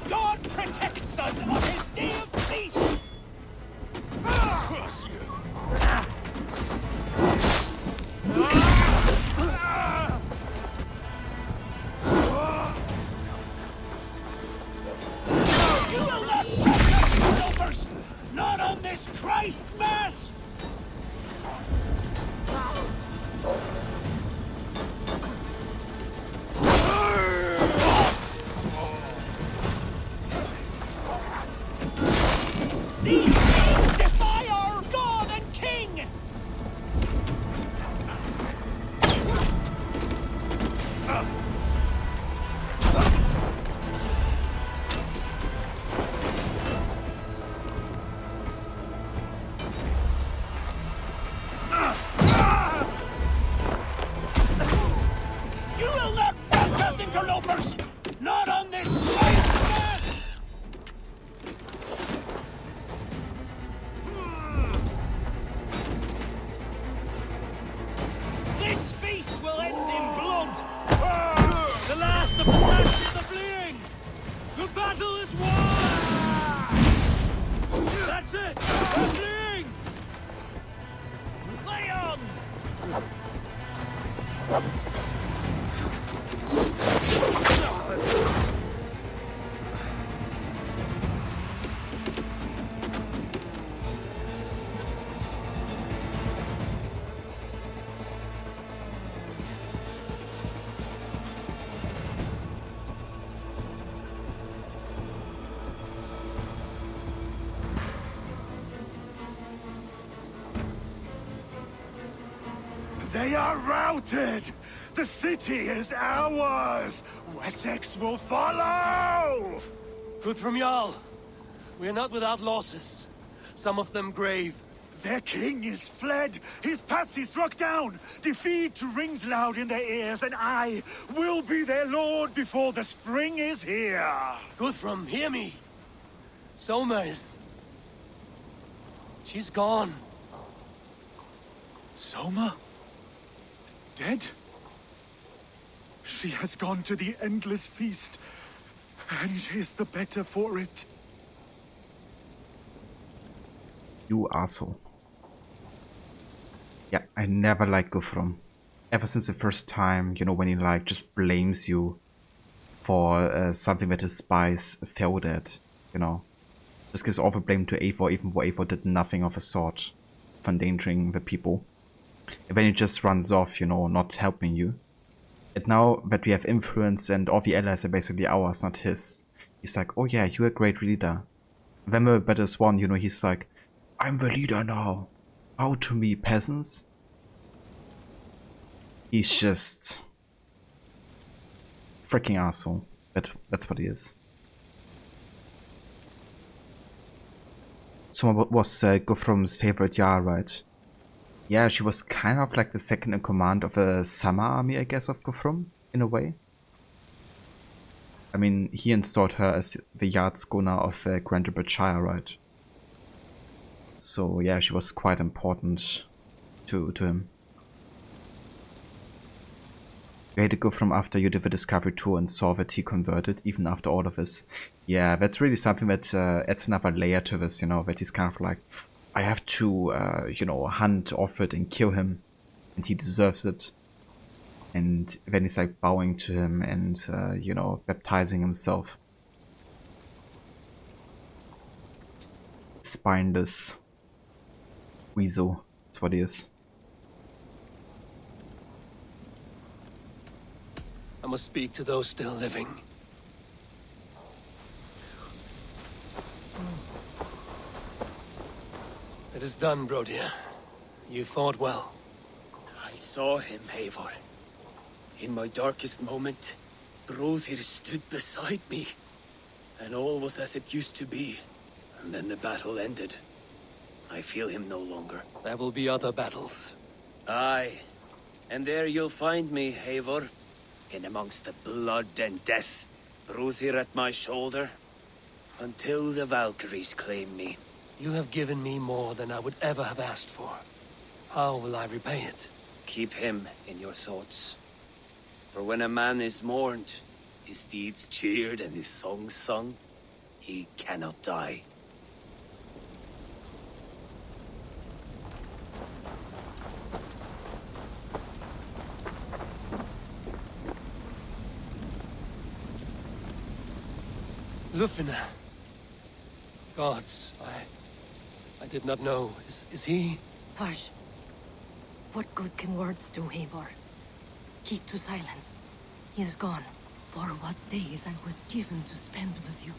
God protects us on his day of feasts! Curse you! You will not break us, interlopers! Not on this Christ Mass! These things defy our God and King! You will not break us, interlopers! Not on this Christ Mass! This feast will end in blood! The last of the Saxons are fleeing! The battle is won! That's it! We're fleeing! Play on! They are routed! The city is ours! Wessex will follow! Good from Jarl. We are not without losses. Some of them grave. Their king is fled! His patsy struck down! Defeat rings loud in their ears, and I will be their lord before the spring is here! Guthrum, hear me. Soma is... She's gone. Soma? Dead? She has gone to the endless feast, and is the better for it. You asshole. Yeah, I never liked Guthrum. Ever since the first time, you know, when he like just blames you for something that his spies failed at, you know. Just gives all the blame to Eivor, even though Eivor did nothing of a sort for endangering the people. And then he just runs off, you know, not helping you. And now that we have influence and all the allies are basically ours, not his, he's like, oh yeah, you're a great leader. And then the battle is won, you know, he's like, I'm the leader now. Bow to me, peasants. He's just freaking asshole. That's what he is. So what was Guthrum's favorite Jarl, right? Yeah, she was kind of like the second in command of the summer army, I guess, of Guthrum, in a way. I mean, he installed her as the yard schooner of Grantebridge Shire, right? So yeah, she was quite important to him. You hated Guthrum after you did the Discovery Tour and saw that he converted, even after all of this. Yeah, that's really something that adds another layer to this, you know, that he's kind of like, I have to, you know, hunt Offred and kill him, and he deserves it. And then he's like bowing to him and, you know, baptizing himself. Spineless weasel, that's what he is. I must speak to those still living. It is done, Brodir. You fought well. I saw him, Eivor. In my darkest moment, Brodir stood beside me, and all was as it used to be. And then the battle ended. I feel him no longer. There will be other battles. Aye. And there you'll find me, Eivor. In amongst the blood and death. Brodir at my shoulder. Until the Valkyries claim me. You have given me more than I would ever have asked for. How will I repay it? Keep him in your thoughts. For when a man is mourned, his deeds cheered and his songs sung, he cannot die. Lufina. Gods, I did not know. Is he? Hush. What good can words do, Eivor? Keep to silence. He is gone. For what days I was given to spend with you.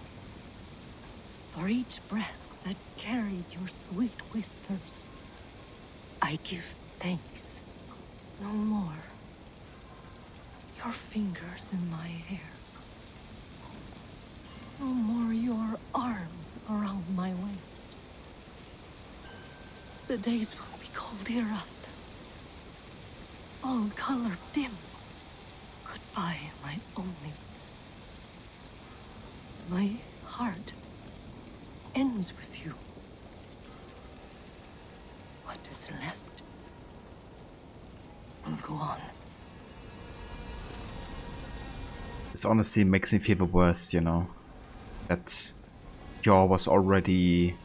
For each breath that carried your sweet whispers. I give thanks. No more. Your fingers in my hair. No more your arms around my waist. The days will be cold hereafter. All color dimmed. Goodbye, my only. My heart ends with you. What is left will go on. This honestly makes me feel the worst, you know. That Yor was already,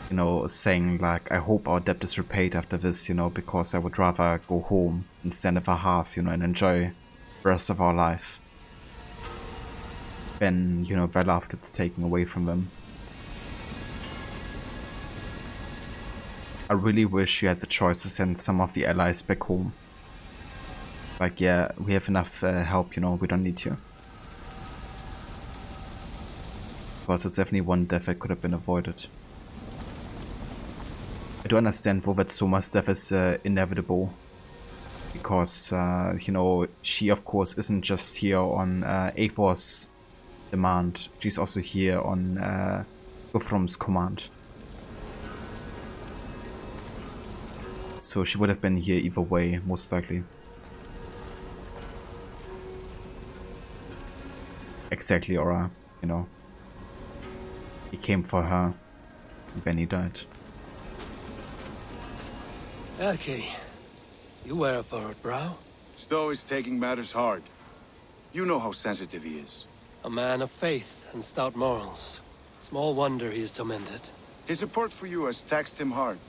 you know, saying like, I hope our debt is repaid after this, you know, because I would rather go home instead of a half, you know, and enjoy the rest of our life. Then, you know, their love gets taken away from them. I really wish you had the choice to send some of the allies back home. Like, yeah, we have enough help, you know, we don't need you. Because it's definitely one death that could have been avoided. I do understand though that Soma's death is inevitable. Because, you know, she of course isn't just here on Eivor's demand. She's also here on Guthrum's command. So she would have been here either way, most likely. Exactly, Aura, you know. He came for her, and then he died. Erke, you wear a furrowed brow. Stowe is taking matters hard. You know how sensitive he is. A man of faith and stout morals. Small wonder he is tormented. His support for you has taxed him hard.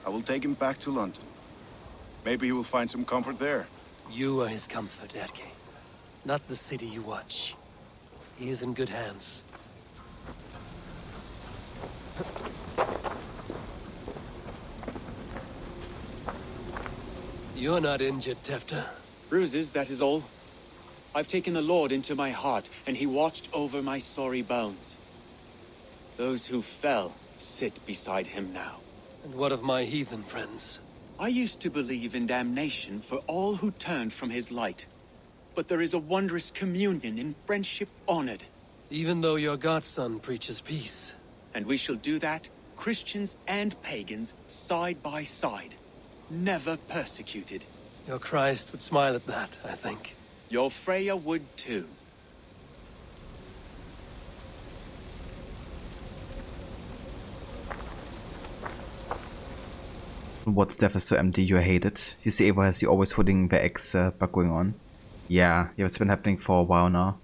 I will take him back to London. Maybe he will find some comfort there. You are his comfort, Erke. Not the city you watch. He is in good hands. You're not injured, Tefta. Bruises, that is all. I've taken the Lord into my heart, and he watched over my sorry bones. Those who fell sit beside him now. And what of my heathen friends? I used to believe in damnation for all who turned from his light. But there is a wondrous communion in friendship honored. Even though your godson preaches peace. And we shall do that, Christians and pagans, side by side. Never persecuted. Your Christ would smile at that, I think. Your Freya would too. What stuff is so empty you hate it? You see Eivor has the always holding the X bug going on. Yeah, it's been happening for a while now.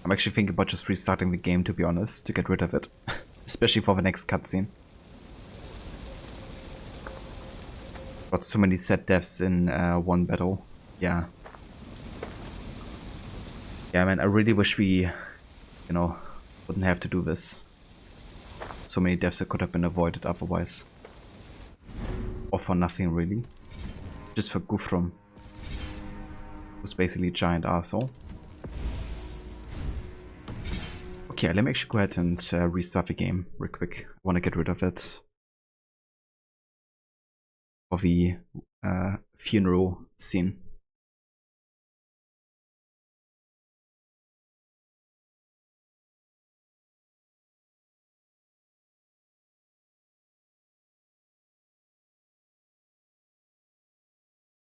I'm actually thinking about just restarting the game, to be honest, to get rid of it. Especially for the next cutscene. Got so many sad deaths in one battle. Yeah. Yeah, man, I really wish we, you know, wouldn't have to do this. So many deaths that could have been avoided otherwise. Or for nothing, really. Just for Guthrum. Who's basically a giant arsehole. Okay, let me actually go ahead and restart the game real quick. I want to get rid of it. For the funeral scene.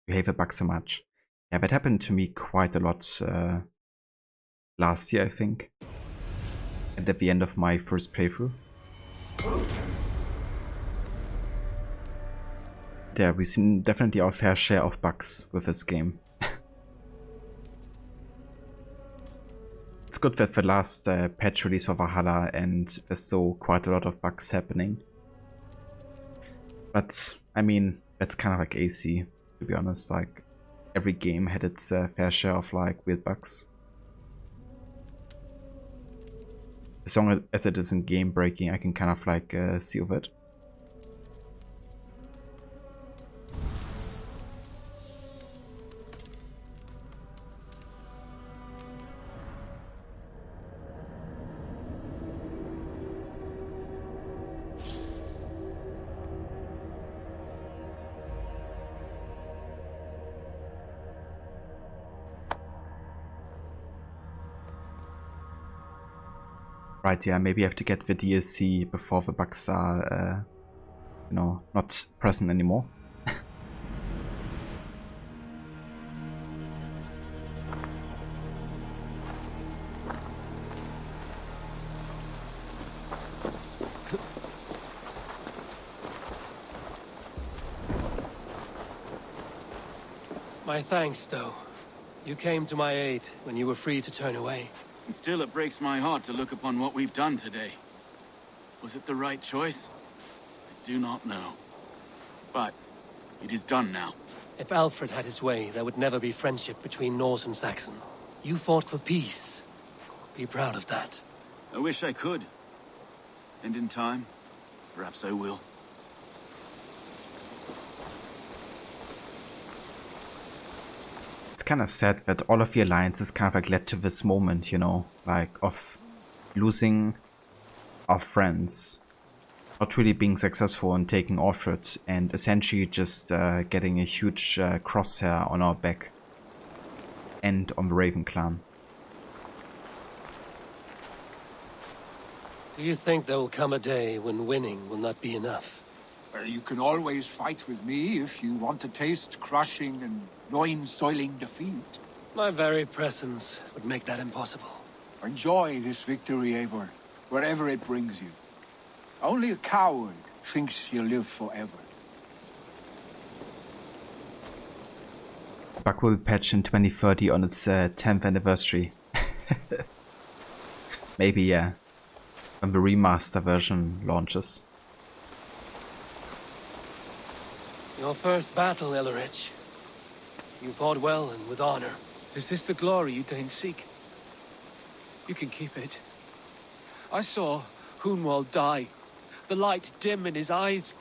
You hate the bug so much. Yeah, that happened to me quite a lot last year, I think. And at the end of my first playthrough. Yeah, we've seen definitely our fair share of bugs with this game. It's good that the last patch release for Valhalla and there's still quite a lot of bugs happening. But, I mean, that's kind of like AC. To be honest, like every game had its fair share of like weird bugs. As long as it isn't game breaking, I can kind of like see with it. Right, yeah, maybe I have to get the DLC before the bugs are, you know, not present anymore. My thanks, though. You came to my aid when you were free to turn away. And still it breaks my heart to look upon what we've done today. Was it the right choice? I do not know. But it is done now. If Alfred had his way, there would never be friendship between Norse and Saxon. You fought for peace. Be proud of that. I wish I could. And in time, perhaps I will. Kind of sad that all of the alliances kind of like led to this moment, you know, like of losing our friends, not really being successful in taking Alfred, and essentially just getting a huge crosshair on our back and on the Raven clan. Do you think there will come a day when winning will not be enough? Well, you can always fight with me if you want to taste crushing and loin-soiling defeat. My very presence would make that impossible. Enjoy this victory, Eivor, wherever it brings you. Only a coward thinks you'll live forever. Bug will be patched in 2030 on its 10th anniversary. Maybe, yeah. When the remaster version launches. Your first battle, Ellerich. You fought well and with honor. Is this the glory you deign seek? You can keep it. I saw Hunwald die. The light dim in his eyes.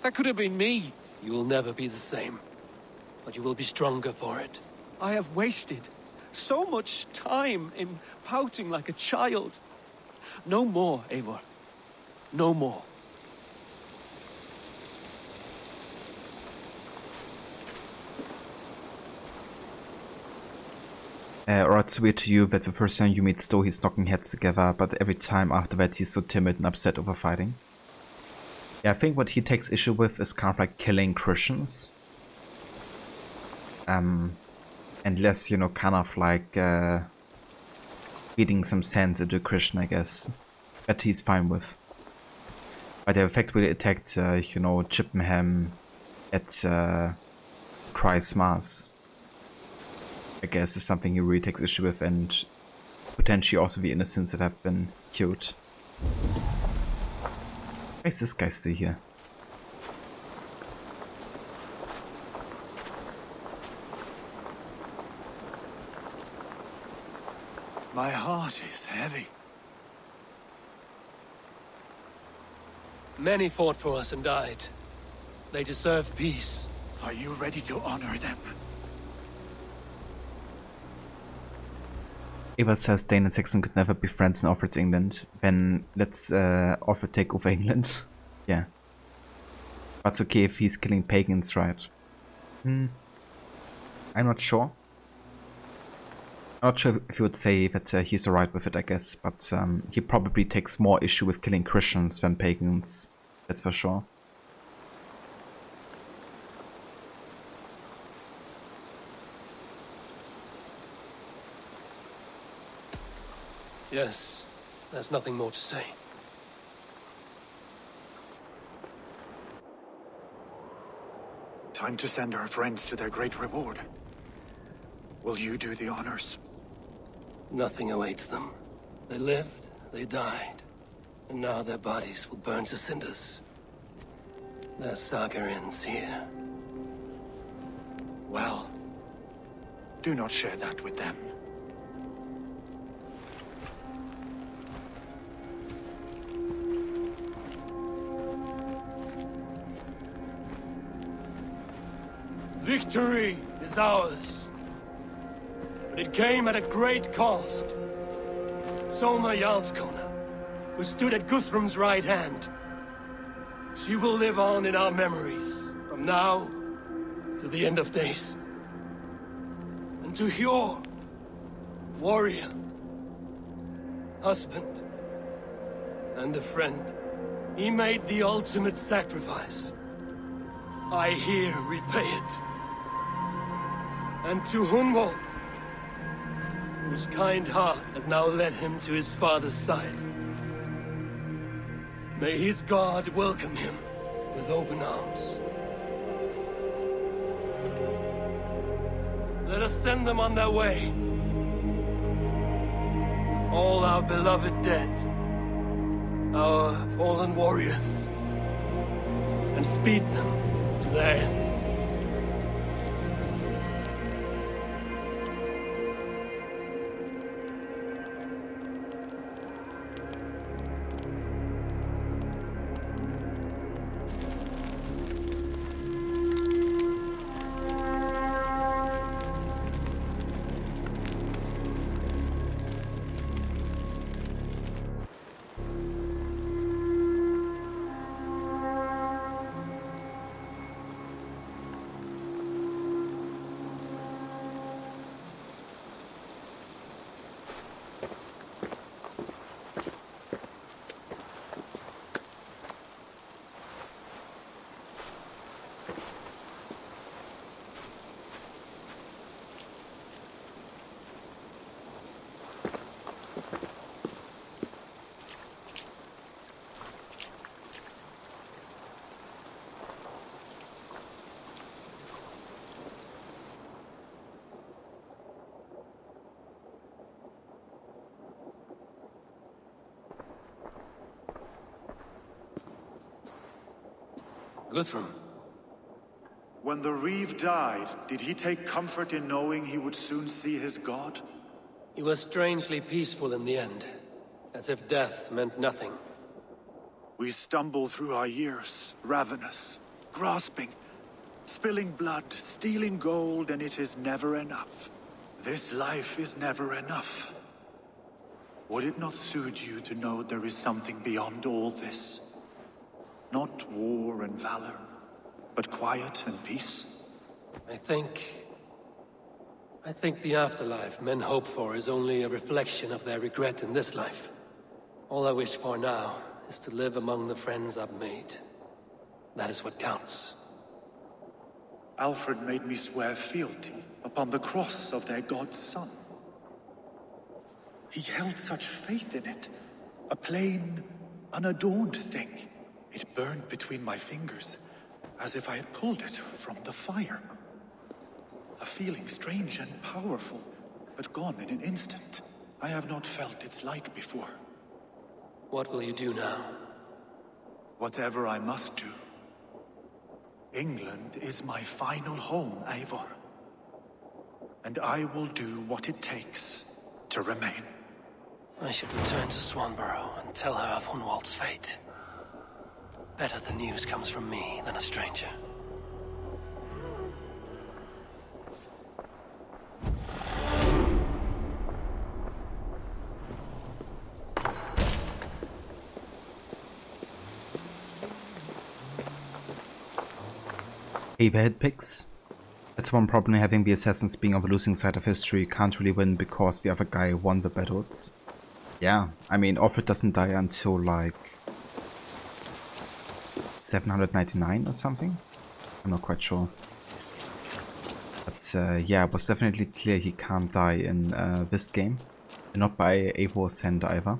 That could have been me. You will never be the same. But you will be stronger for it. I have wasted so much time in pouting like a child. No more, Eivor. No more. Or it's weird to you that the first time you meet Sto, he's knocking heads together, but every time after that he's so timid and upset over fighting. Yeah, I think what he takes issue with is kind of like killing Christians. And less, you know, kind of like feeding some sense into a Christian, I guess. That he's fine with. But they effectively attacked, you know, Chippenham at Christ's Mass. I guess is something he really takes issue with, and potentially also the innocents that have been killed. Why is this guy still here? My heart is heavy. Many fought for us and died. They deserve peace. Are you ready to honor them? Eva says Dane and Saxon could never be friends and offers England. Then let's offer take over England. Yeah. But it's okay if he's killing pagans, right? I'm not sure. I'm not sure if you would say that he's alright with it, I guess. But he probably takes more issue with killing Christians than pagans. That's for sure. Yes, there's nothing more to say. Time to send our friends to their great reward. Will you do the honors? Nothing awaits them. They lived, they died, and now their bodies will burn to cinders. Their saga ends here. Well, do not share that with them. Victory is ours. But it came at a great cost. Soma Jarlskona, who stood at Guthrum's right hand. She will live on in our memories, from now to the end of days. And to Hjor, warrior, husband, and a friend, he made the ultimate sacrifice. I here repay it. And to Hunwald, whose kind heart has now led him to his father's side. May his God welcome him with open arms. Let us send them on their way. All our beloved dead, our fallen warriors, and speed them to their end. Guthrum. When the Reeve died, did he take comfort in knowing he would soon see his god? He was strangely peaceful in the end, as if death meant nothing. We stumble through our years, ravenous, grasping, Spilling blood, stealing gold, and it is never enough. This life is never enough. Would it not suit you to know there is something beyond all this? Not war and valor, but quiet and peace? I think the afterlife men hope for is only a reflection of their regret in this life. All I wish for now is to live among the friends I've made. That is what counts. Alfred made me swear fealty upon the cross of their god's son. He held such faith in it. A plain, unadorned thing. It burned between my fingers, as if I had pulled it from the fire. A feeling strange and powerful, but gone in an instant. I have not felt its like before. What will you do now? Whatever I must do. England is my final home, Eivor. And I will do what it takes to remain. I should return to Swanborough and tell her of Hunwald's fate. Better the news comes from me than a stranger. Overhead picks. That's one problem having the assassins being on the losing side of history. Can't really win because the other guy won the battles. Yeah, I mean, Alfred doesn't die until like 799 or something. I'm not quite sure. But yeah, it was definitely clear he can't die in this game. And not by Eivor's hand either.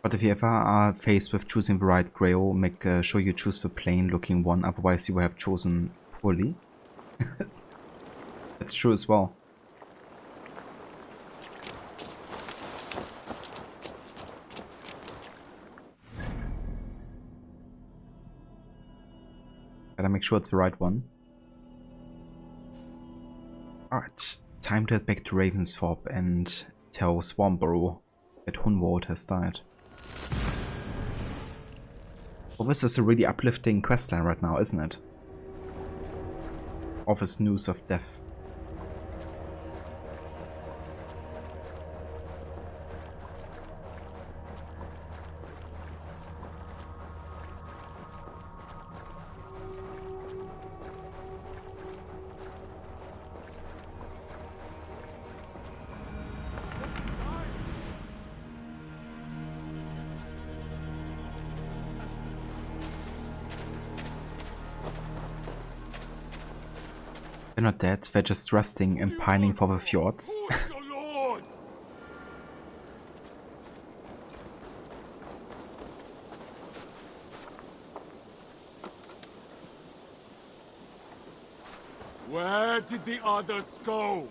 But if you ever are faced with choosing the right grail, make sure you choose the plain looking one, otherwise you will have chosen poorly. That's true as well. Gotta make sure it's the right one. Alright, time to head back to Ravensthorpe and tell Swanborough that Hunwald has died. Well, this is a really uplifting questline right now, isn't it? Of his news of death. They're not dead, they're just resting and pining for the fjords. Where did the others go?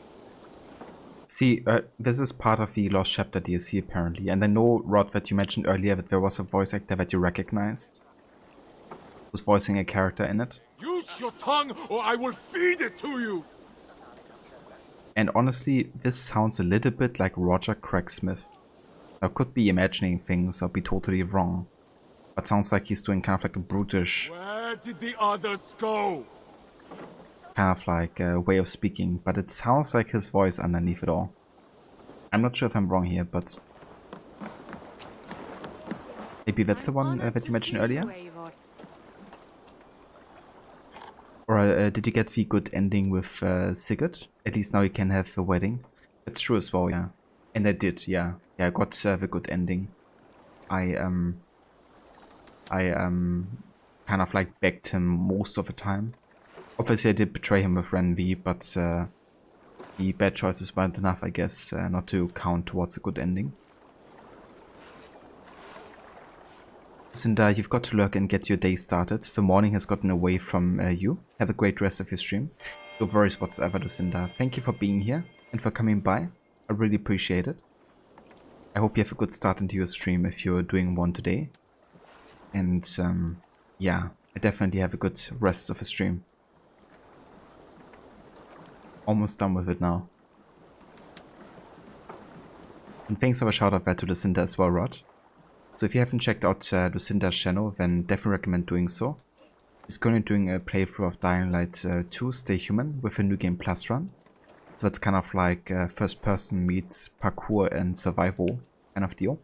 See, this is part of the Lost Chapter DLC apparently, and I know, Rod, that you mentioned earlier that there was a voice actor that you recognized who's voicing a character in it. Use your tongue or I will feed it to you! And honestly, this sounds a little bit like Roger Craig Smith. I could be imagining things or be totally wrong, but sounds like he's doing kind of like a brutish, Where did the others go? kind of like a way of speaking, but it sounds like his voice underneath it all. I'm not sure if I'm wrong here, but maybe that's the one that you mentioned earlier? Or did you get the good ending with Sigurd? At least now you can have a wedding. That's true as well, yeah. And I did, yeah. Yeah, I got the good ending. I kind of like begged him most of the time. Obviously I did betray him with Ren V, but the bad choices weren't enough, I guess, not to count towards a good ending. Lucinda, you've got to lurk and get your day started. The morning has gotten away from you. Have a great rest of your stream. No worries whatsoever, Lucinda. Thank you for being here and for coming by. I really appreciate it. I hope you have a good start into your stream if you're doing one today. And yeah, I definitely have a good rest of a stream. Almost done with it now. And thanks for a shout out there to Lucinda as well, Rod. So if you haven't checked out Lucinda's channel, then definitely recommend doing so. She's currently doing a playthrough of Dying Light 2 Stay Human with a New Game Plus run. So it's kind of like first person meets parkour and survival kind of deal.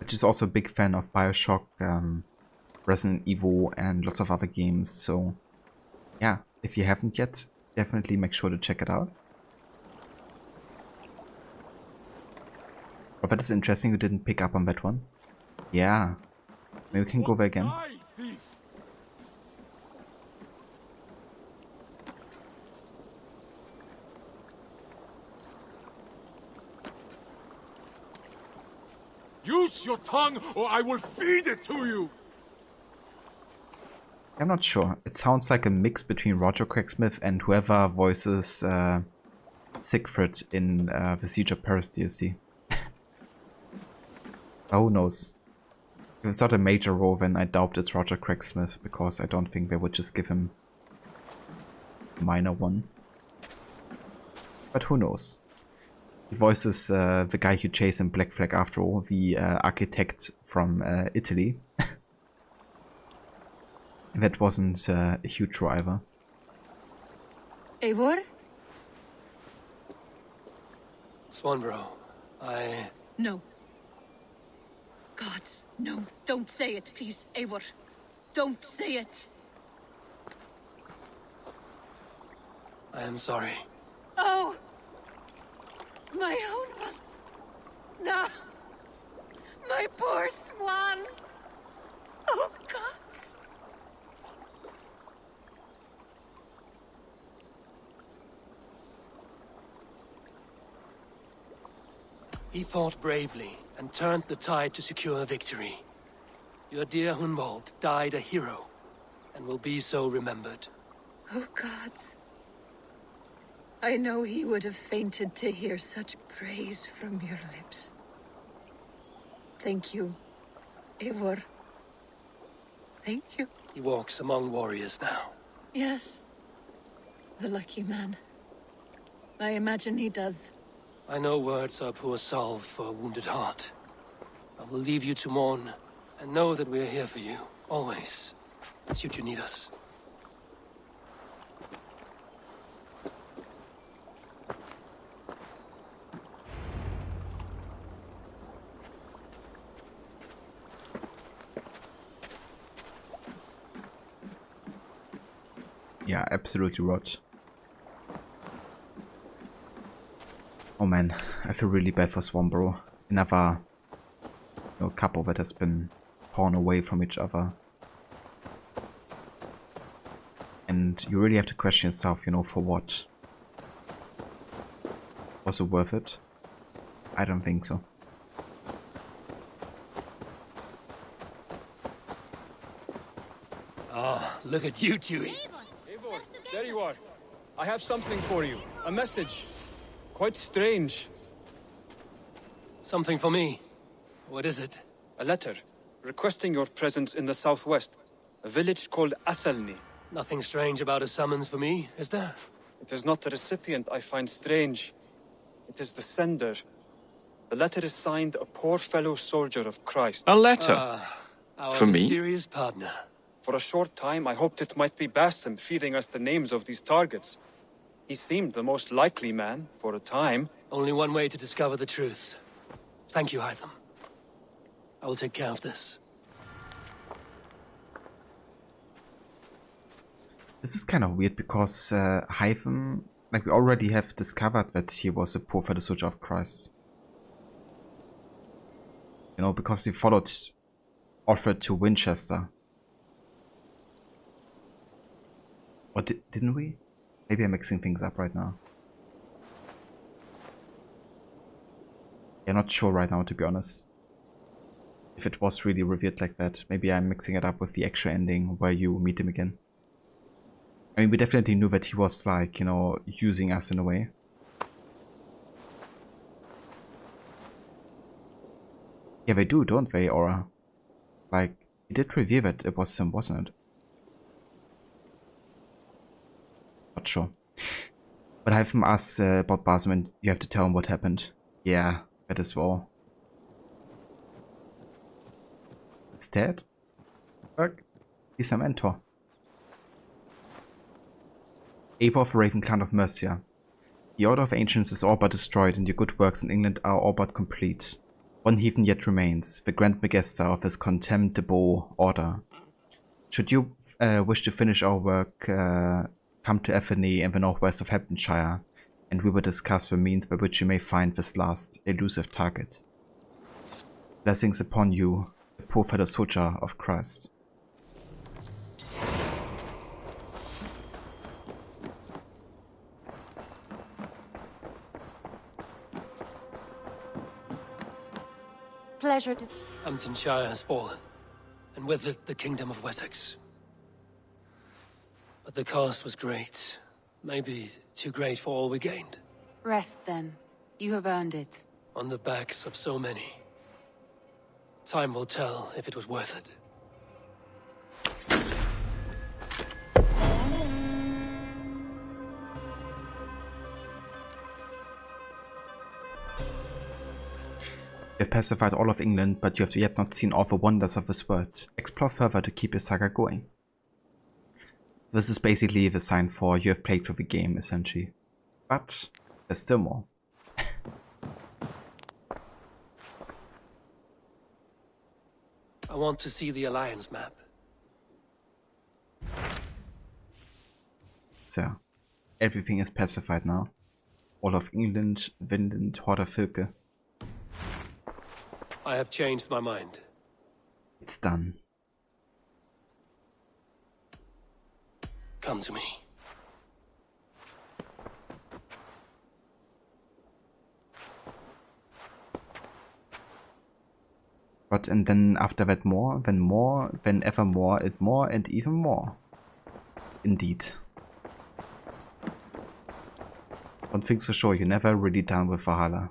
But she's also a big fan of Bioshock, Resident Evil and lots of other games. So yeah, if you haven't yet, definitely make sure to check it out. Oh, that is interesting, you didn't pick up on that one. Yeah, maybe we can go there again. Use your tongue or I will feed it to you! I'm not sure. It sounds like a mix between Roger Craig-Smith and whoever voices Siegfried in the Siege of Paris DLC. Who knows? If it's not a major role, then I doubt it's Roger Craig-Smith, because I don't think they would just give him a minor one. But who knows? He voices the guy you chase in Black Flag after all, the architect from Italy. That wasn't a huge role either. Eivor? Swanborough, No. Gods, no. Don't say it, please, Eivor. Don't say it. I am sorry. Oh! My own one. No. My poor swan. Oh, gods. He fought bravely and turned the tide to secure victory. Your dear Hunwald died a hero and will be so remembered. Oh, gods. I know he would have fainted to hear such praise from your lips. Thank you, Eivor. Thank you. He walks among warriors now. Yes. The lucky man. I imagine he does. I know words are poor salve for a wounded heart. I will leave you to mourn, and know that we are here for you, always, should you need us. Yeah, absolutely rot. Oh man, I feel really bad for Swanborough. Another couple that has been torn away from each other. And you really have to question yourself, for what? Was it worth it? I don't think so. Ah, look at you two. Eivor, there you are. I have something for you. A message. Quite strange. Something for me. What is it? A letter requesting your presence in the southwest. A village called Athelney. Nothing strange about a summons for me, is there? It is not the recipient I find strange. It is the sender. The letter is signed a poor fellow soldier of Christ. A letter? Our For me? mysterious partner. For a short time, I hoped it might be Basim feeding us the names of these targets. He seemed the most likely man, for a time. Only one way to discover the truth. Thank you, Hytham. I will take care of this. This is kind of weird because Hytham, we already have discovered that he was a poor fellow soldier of Christ. Because he followed Alfred to Winchester. Or didn't we? Maybe I'm mixing things up right now. I'm not sure right now, to be honest. If it was really revealed like that. Maybe I'm mixing it up with the actual ending where you meet him again. I mean, we definitely knew that he was using us in a way. Yeah, they do, don't they, Aura? He did reveal that it was him, wasn't it? Not sure. But I have him ask about Basim and you have to tell him what happened. Yeah, that as well. It's dead? Fuck. He's a mentor. Eivor of Raven Clan of Mercia. The Order of Ancients is all but destroyed, and your good works in England are all but complete. One heathen yet remains, the Grand Magister of his contemptible order. Should you wish to finish our work, come to Ethany in the northwest of Hamptonshire, and we will discuss the means by which you may find this last elusive target. Blessings upon you, the poor fellow soldier of Christ. Pleasure to... Hamptonshire has fallen, and with it the Kingdom of Wessex. But the cost was great. Maybe too great for all we gained. Rest then. You have earned it. On the backs of so many. Time will tell if it was worth it. You have pacified all of England, but you have yet not seen all the wonders of this world. Explore further to keep your saga going. This is basically the sign for you have played through the game, essentially. But there's still more. I want to see the Alliance map. So, everything is pacified now. All of England, Vinland, Horderfylke. I have changed my mind. It's done. Come to me. But and then after that more, then ever more, and more, and even more. Indeed. One thing's for sure, you're never really done with Valhalla.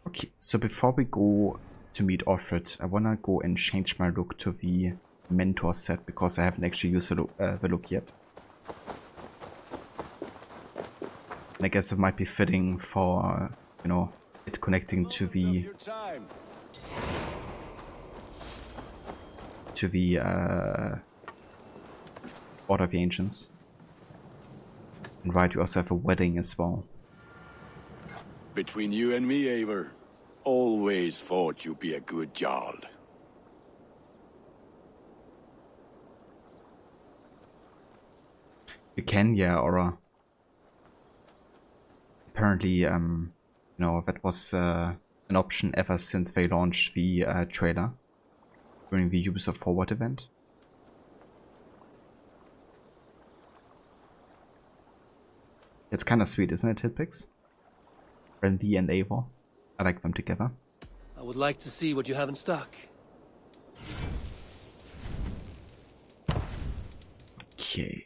Okay, so before we go to meet Alfred, I wanna go and change my look to the mentor set because I haven't actually used the look yet. And I guess it might be fitting for, you know, it connecting to the Order of the Ancients. And right, we also have a wedding as well. Between you and me, Eivor, always thought you'd be a good Jarl. You can, yeah, Aura. Apparently, you know, that was an option ever since they launched the trailer during the Ubisoft Forward event. It's kind of sweet, isn't it, Hitpix? Randy and Eivor. I like them together. I would like to see what you have in stock. Okay.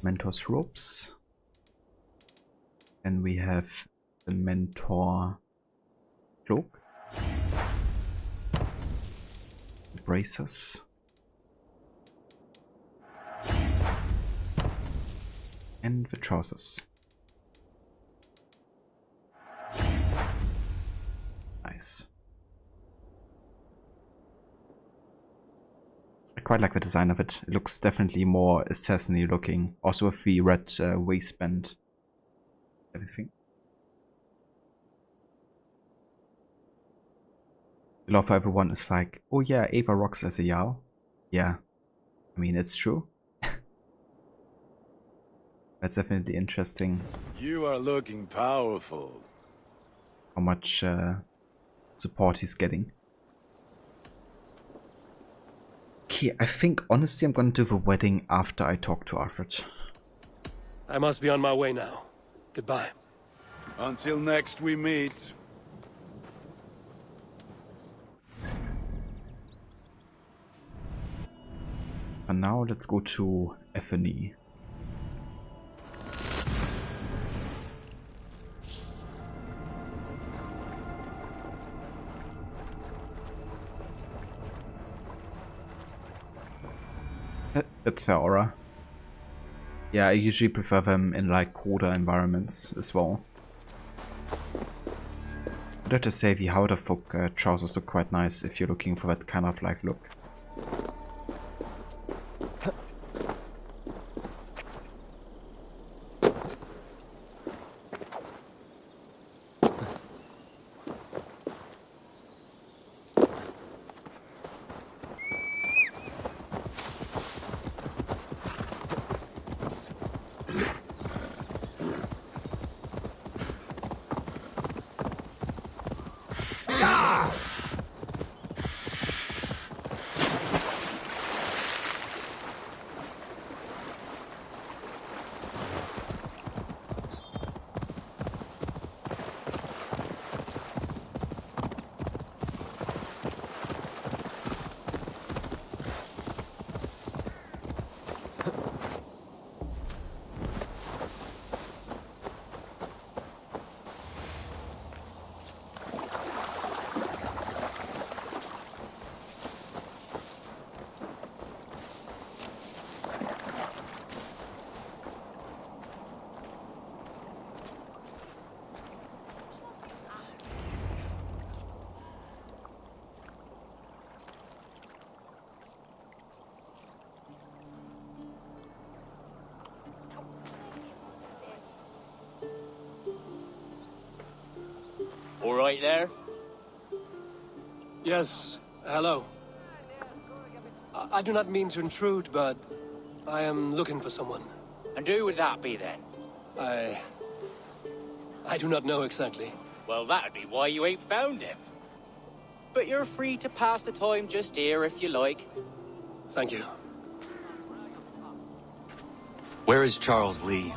Mentor's ropes. Then we have the mentor cloak. Bracers. And the trousers. Nice. I quite like the design of it. It looks definitely more assassin-y looking. Also with the red waistband. Everything. The love for everyone is like, oh yeah, Eivor rocks as a Jarl. Yeah. I mean, it's true. That's definitely interesting. You are looking powerful. How much support he's getting. Okay, I think honestly I'm gonna do the wedding after I talk to Alfred. I must be on my way now. Goodbye. Until next we meet. And now let's go to Ethany. That's fair, Aura. Yeah, I usually prefer them in like colder environments as well. I'd have to say the Howder Folk trousers look quite nice if you're looking for that kind of like look. All right there? Yes, hello. I do not mean to intrude, but I am looking for someone. And who would that be then? I do not know exactly. Well, that'd be why you ain't found him. But you're free to pass the time just here if you like. Thank you. Where is Charles Lee?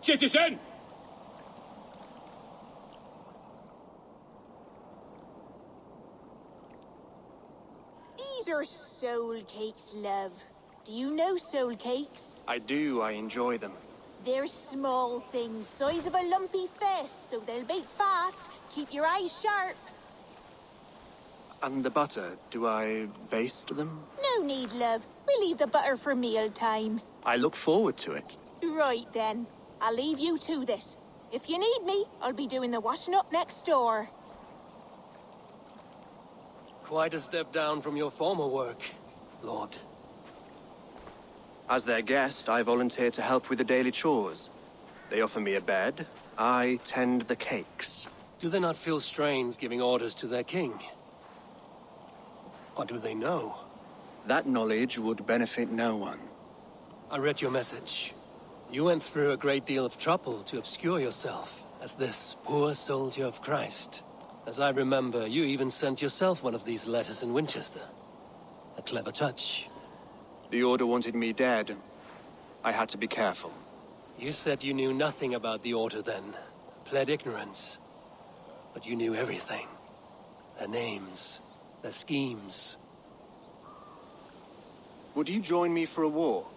Citizen! These are soul cakes, love. Do you know soul cakes? I do, I enjoy them. They're small things, size of a lumpy fist, so they'll bake fast. Keep your eyes sharp. And the butter, do I baste them? No need, love. We'll leave the butter for meal time. I look forward to it. Right then. I'll leave you to this. If you need me, I'll be doing the washing up next door. Quite a step down from your former work, Lord. As their guest, I volunteer to help with the daily chores. They offer me a bed. I tend the cakes. Do they not feel strange giving orders to their king? Or do they know? That knowledge would benefit no one. I read your message. You went through a great deal of trouble to obscure yourself as this poor soldier of Christ. As I remember, you even sent yourself one of these letters in Winchester. A clever touch. The Order wanted me dead. I had to be careful. You said you knew nothing about the Order then. Pled ignorance. But you knew everything. Their names, their schemes. Would you join me for a walk?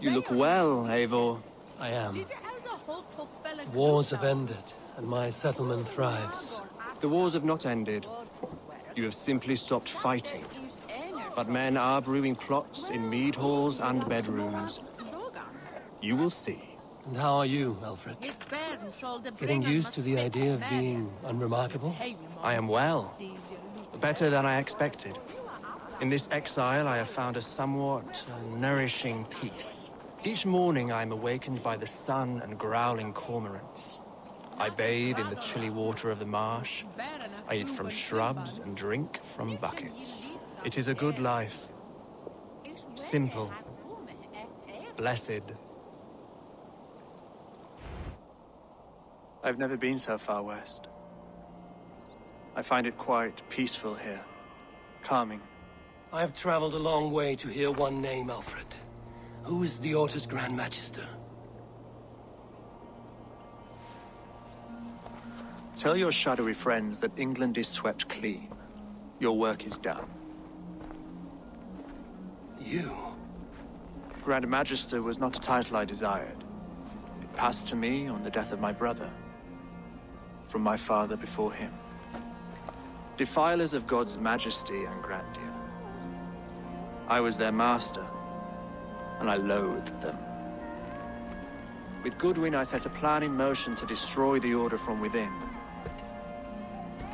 You look well, Eivor. I am. Wars have ended, and my settlement thrives. The wars have not ended. You have simply stopped fighting. But men are brewing plots in mead halls and bedrooms. You will see. And how are you, Alfred? Getting used to the idea of being unremarkable? I am well. Better than I expected. In this exile, I have found a somewhat nourishing peace. Each morning, I am awakened by the sun and growling cormorants. I bathe in the chilly water of the marsh. I eat from shrubs and drink from buckets. It is a good life. Simple. Blessed. I've never been so far west. I find it quite peaceful here. Calming. I have traveled a long way to hear one name, Alfred. Who is the Order's Grand Magister? Tell your shadowy friends that England is swept clean. Your work is done. You? Grand Magister was not a title I desired. It passed to me on the death of my brother, from my father before him. Defilers of God's majesty and grandeur. I was their master, and I loathed them. With Goodwin, I set a plan in motion to destroy the Order from within.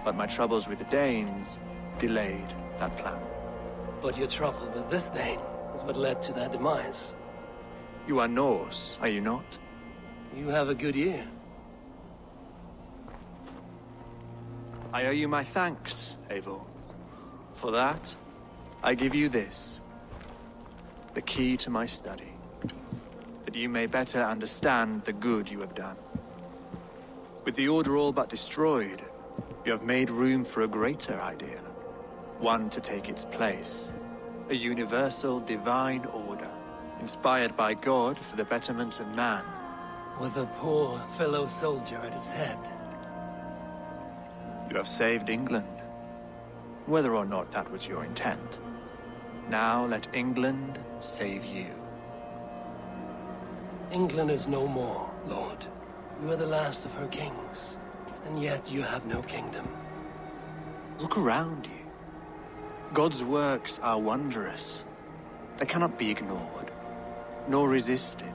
But my troubles with the Danes delayed that plan. But your trouble with this Dane is what led to their demise. You are Norse, are you not? You have a good ear. I owe you my thanks, Eivor. For that, I give you this. The key to my study. That you may better understand the good you have done. With the Order all but destroyed, you have made room for a greater idea. One to take its place. A universal divine order, inspired by God for the betterment of man. With a poor fellow soldier at its head. You have saved England, whether or not that was your intent. Now let England save you. England is no more, Lord. You are the last of her kings, and yet you have no kingdom. Look around you. God's works are wondrous. They cannot be ignored, nor resisted.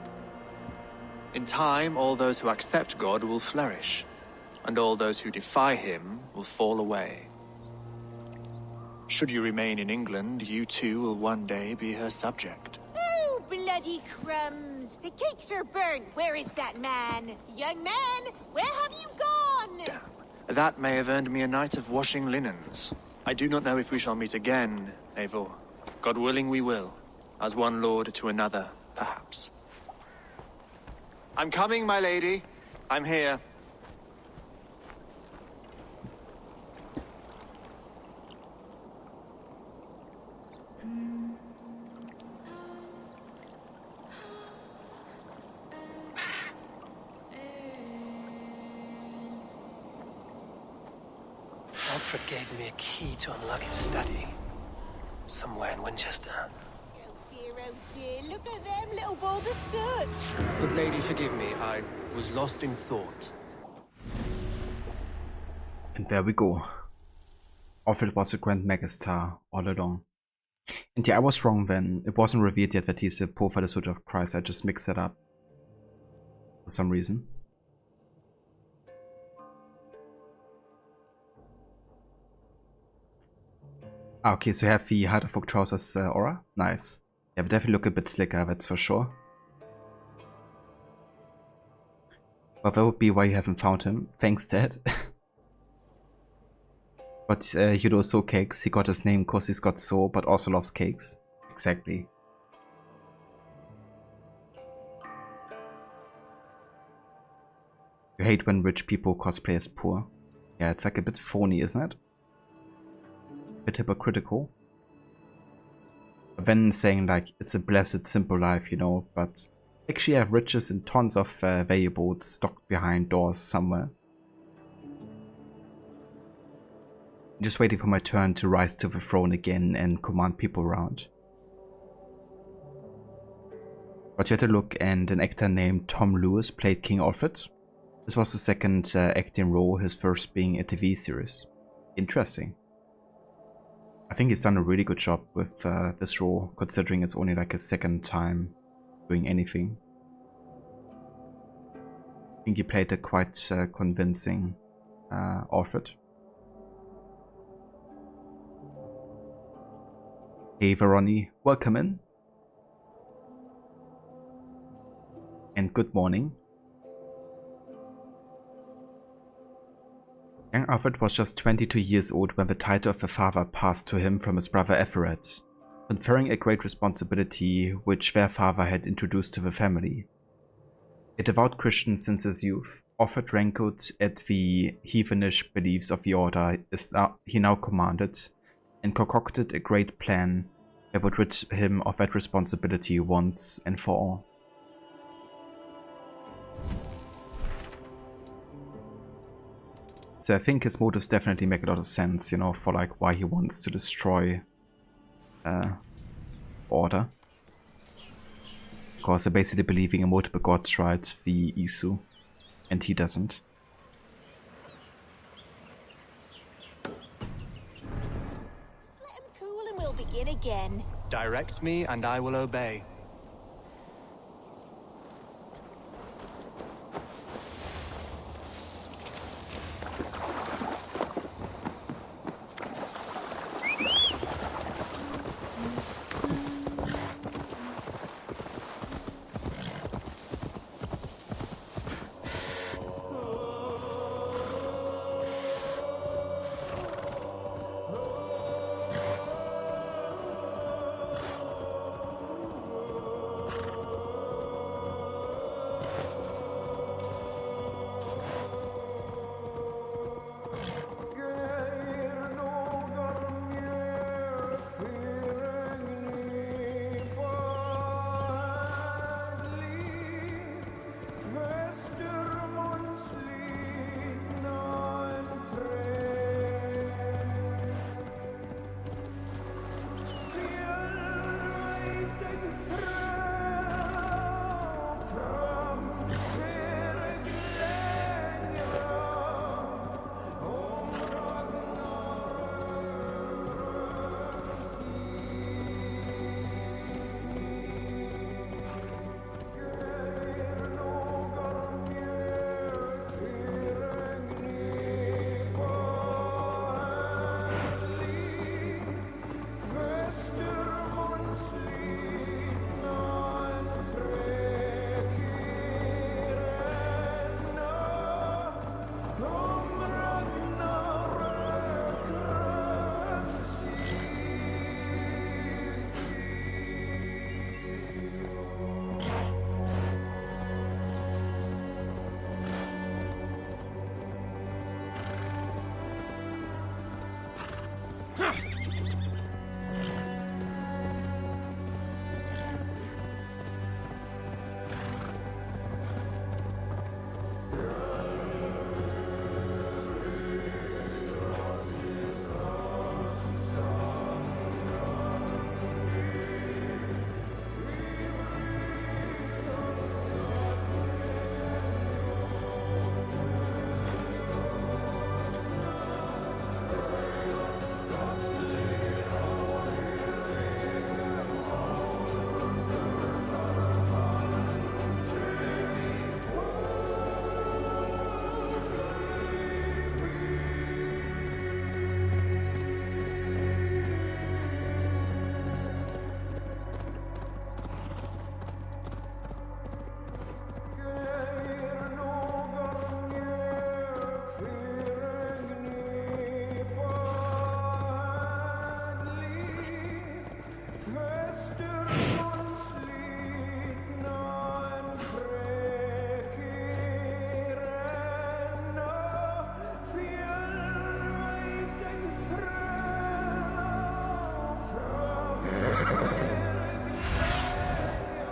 In time, all those who accept God will flourish, and all those who defy him will fall away. Should you remain in England, you too will one day be her subject. Oh, bloody crumbs! The cakes are burnt! Where is that man? Young man, where have you gone? Damn. That may have earned me a night of washing linens. I do not know if we shall meet again, Eivor. God willing we will. As one lord to another, perhaps. I'm coming, my lady. I'm here. Alfred gave me a key to unlock his study. Somewhere in Winchester. Oh dear, look at them little balls of soot! Good lady, forgive me. I was lost in thought. And there we go. Alfred was a Grand Magister all along. And yeah, I was wrong when it wasn't revealed yet that he's a poor for the Sword of Christ. I just mixed it up for some reason. Ah, okay, so you have the Heart of Oak Trousers aura. Nice. Yeah, but definitely look a bit slicker, that's for sure. But that would be why you haven't found him. Thanks, Dad. But you know, so cakes. He got his name because he's got so, but also loves cakes. Exactly. You hate when rich people cosplay as poor. Yeah, it's like a bit phony, isn't it? Bit hypocritical. Then saying like it's a blessed simple life, you know, but actually I have riches and tons of valuables stocked behind doors somewhere. Just waiting for my turn to rise to the throne again and command people around. But you had a look, and an actor named Tom Lewis played King Alfred. This was the second acting role, his first being a TV series. Interesting. I think he's done a really good job with this role, considering it's only like his second time doing anything. I think he played a quite convincing Alfred. Hey Veroni, welcome in. And good morning. Young Alfred was just 22 years old when the title of the father passed to him from his brother Ethelred, conferring a great responsibility which their father had introduced to the family. A devout Christian since his youth, Alfred rankled at the heathenish beliefs of the order he now commanded, and concocted a great plan that would rid him of that responsibility once and for all. So I think his motives definitely make a lot of sense, you know, for like why he wants to destroy order. because they're basically believing in multiple gods, right? The Isu, and he doesn't. Just let him cool and we'll begin again. Direct me and I will obey.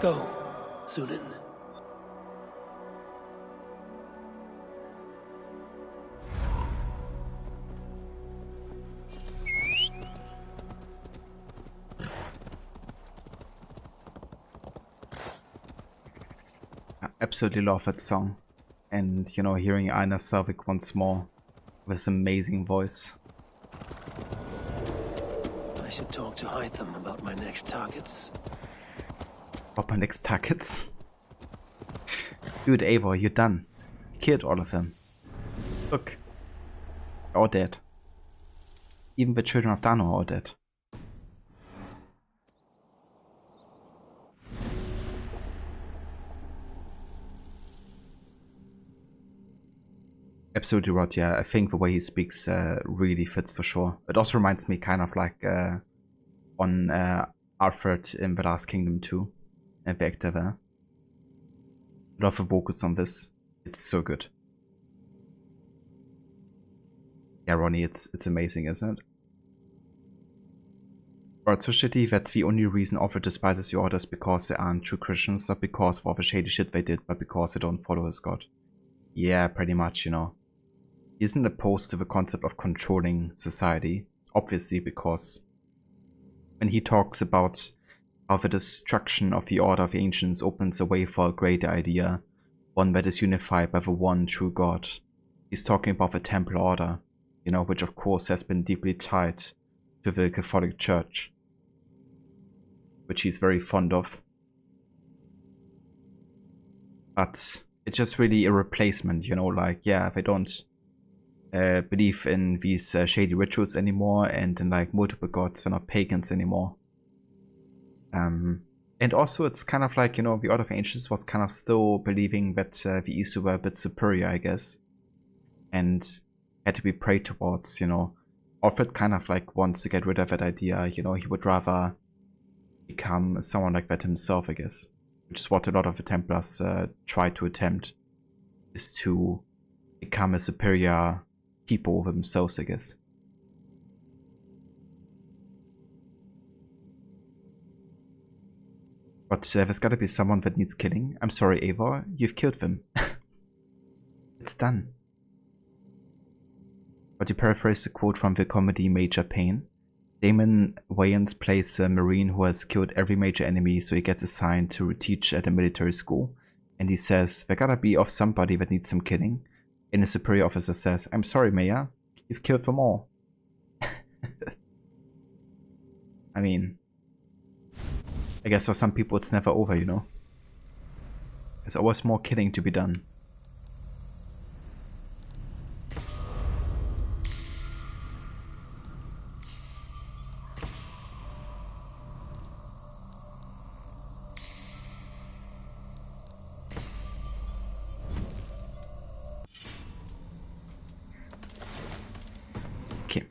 Go, Sunan. I absolutely love that song. And, you know, hearing Aina Selvik once more with his amazing voice. I should talk to Hytham about my next targets. About my next targets? Dude, Eivor, you're done. You killed all of them. Look. They're all dead. Even the children of Dano are all dead. Absolutely right, yeah. I think the way he speaks really fits for sure. It also reminds me kind of like on Alfred in The Last Kingdom 2. And the actor there. A lot of the vocals on this. It's so good. Yeah, Ronnie, it's amazing, isn't it? Or it's so shitty that the only reason Alfred despises the Order is because they aren't true Christians, not because of all the shady shit they did, but because they don't follow his god. Yeah, pretty much, you know. He isn't opposed to the concept of controlling society, obviously, because when he talks about how the destruction of the Order of the Ancients opens the way for a greater idea, one that is unified by the one true God. He's talking about the Temple Order, you know, which of course has been deeply tied to the Catholic Church, which he's very fond of. But it's just really a replacement, you know, like, yeah, they don't believe in these shady rituals anymore, and in like multiple gods, they're not pagans anymore. And also it's kind of like, you know, the Order of Ancients was kind of still believing that the Isu were a bit superior, I guess, and had to be prayed towards, you know. Alfred kind of like wants to get rid of that idea, you know, he would rather become someone like that himself, I guess, which is what a lot of the Templars try to attempt, is to become a superior people themselves, I guess. But there's gotta be someone that needs killing. I'm sorry, Eivor, you've killed them. It's done. But to paraphrase the quote from the comedy Major Payne, Damon Wayans plays a Marine who has killed every major enemy, so he gets assigned to teach at a military school. And he says, there gotta be of somebody that needs some killing. And the superior officer says, I'm sorry, Mayor, you've killed them all. I mean, I guess for some people it's never over, you know? There's always more killing to be done. Okay,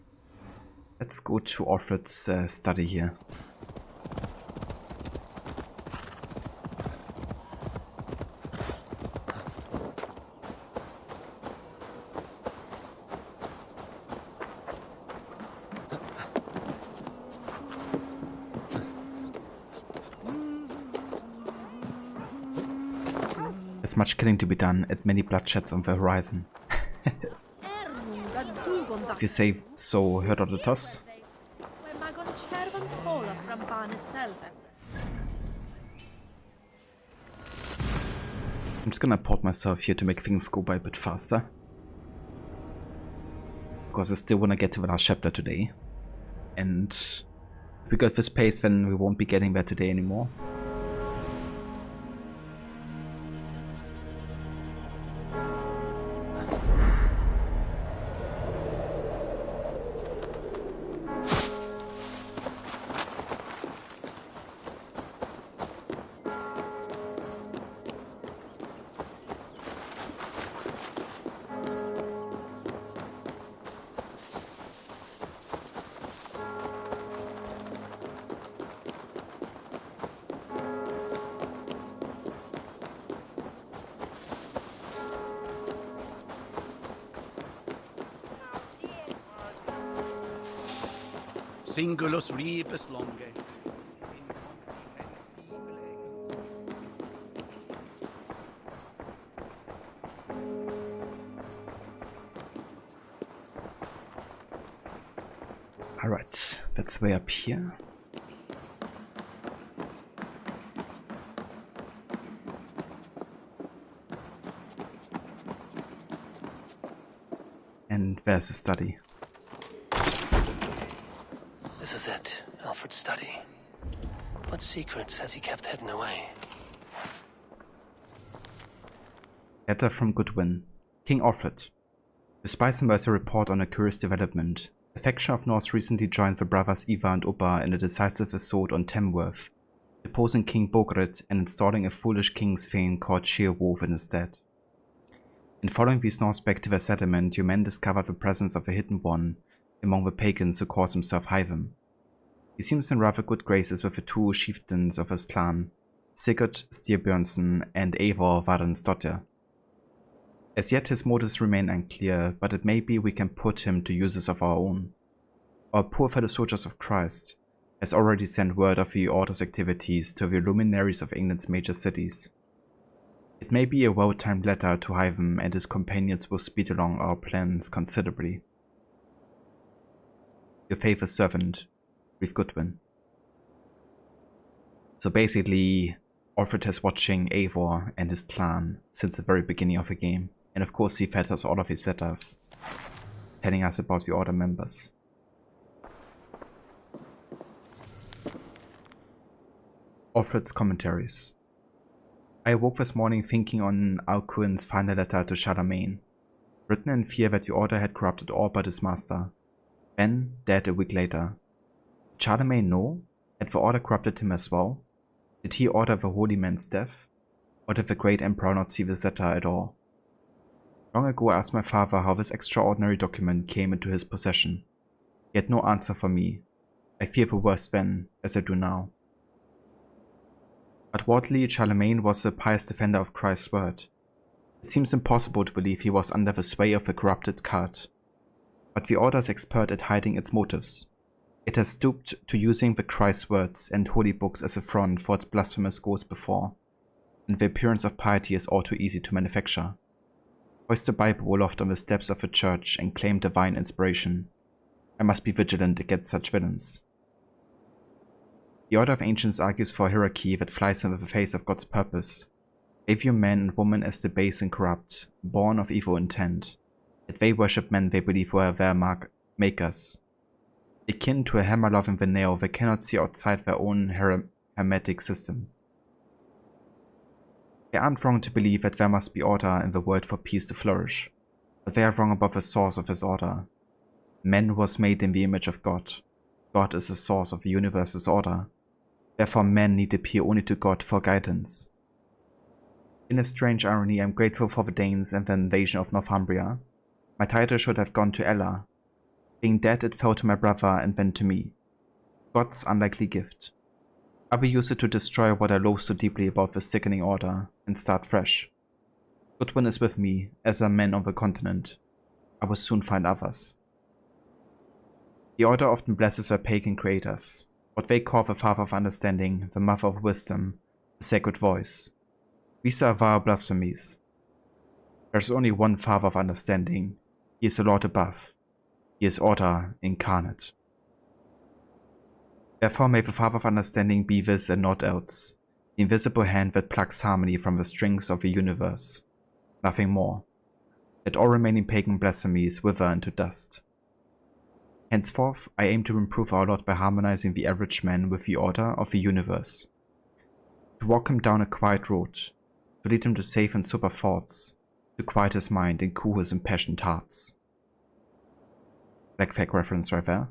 let's go to Alfred's study here. There's much killing to be done and many bloodsheds on the horizon. If you say so, Herodotus. I'm just gonna port myself here to make things go by a bit faster. Because I still wanna get to the last chapter today. And if we go at this pace, then we won't be getting there today anymore. Singulus rebus longe. Alright, that's way up here. And there's the study. This is it, Alfred's study. What secrets has he kept hidden away? Letter from Goodwin. King Alfred. Despite some a report on a curious development, a faction of Norse recently joined the brothers Ivar and Ubba in a decisive assault on Tamworth, deposing King Bogred and installing a foolish king's thane called Sheerwolf in his stead. In following these Norse back to their settlement, your men discovered the presence of a hidden one among the pagans who calls himself Hyvim. He seems in rather good graces with the two chieftains of his clan, Sigurd Styrbjörnsson and Eivor Varensdottir. As yet his motives remain unclear, but it may be we can put him to uses of our own. Our poor fellow soldiers of Christ has already sent word of the Order's activities to the luminaries of England's major cities. It may be a well-timed letter to Hyvim, and his companions will speed along our plans considerably. Your faithful servant, Reeve Goodwin. So basically, Alfred has watching Eivor and his clan since the very beginning of the game. And of course he fed us all of his letters, telling us about the Order members. Alfred's commentaries. I awoke this morning thinking on Alcuin's final letter to Charlemagne, written in fear that the Order had corrupted all but his master. Ben dead a week later. Did Charlemagne know? Had the Order corrupted him as well? Did he order the holy man's death? Or did the great emperor not see this letter at all? Long ago I asked my father how this extraordinary document came into his possession. He had no answer for me. I fear the worst then, as I do now. Outwardly, Charlemagne was a pious defender of Christ's word. It seems impossible to believe he was under the sway of a corrupted cult. But the Order is expert at hiding its motives. It has stooped to using the Christ's words and holy books as a front for its blasphemous goals before, and the appearance of piety is all too easy to manufacture. Hoist the Bible aloft on the steps of the church and claim divine inspiration. I must be vigilant against such villains. The Order of Ancients argues for a hierarchy that flies in the face of God's purpose. They view man and woman as the base and corrupt, born of evil intent. Yet they worship men they believe were their makers. Akin to a hammer-loving the nail, they cannot see outside their own hermetic system. They aren't wrong to believe that there must be order in the world for peace to flourish, but they are wrong about the source of this order. Man was made in the image of God. God is the source of the universe's order. Therefore men need appeal only to God for guidance. In a strange irony, I am grateful for the Danes and the invasion of Northumbria. My title should have gone to Ella. Being dead, it fell to my brother and then to me. God's unlikely gift. I will use it to destroy what I loathe so deeply about the sickening order, and start fresh. Goodwin is with me, as are men on the continent. I will soon find others. The Order often blesses their pagan creators, what they call the Father of Understanding, the Mother of Wisdom, the Sacred Voice. These are vile blasphemies. There is only one Father of Understanding. He is the Lord above. He is Order incarnate. Therefore may the Father of Understanding be this and not else, the invisible hand that plucks harmony from the strings of the universe. Nothing more. Let all remaining pagan blasphemies wither into dust. Henceforth, I aim to improve our Lord by harmonizing the average man with the order of the universe. To walk him down a quiet road, to lead him to safe and sober thoughts, to quiet his mind and cool his impassioned hearts. Black flag reference right there.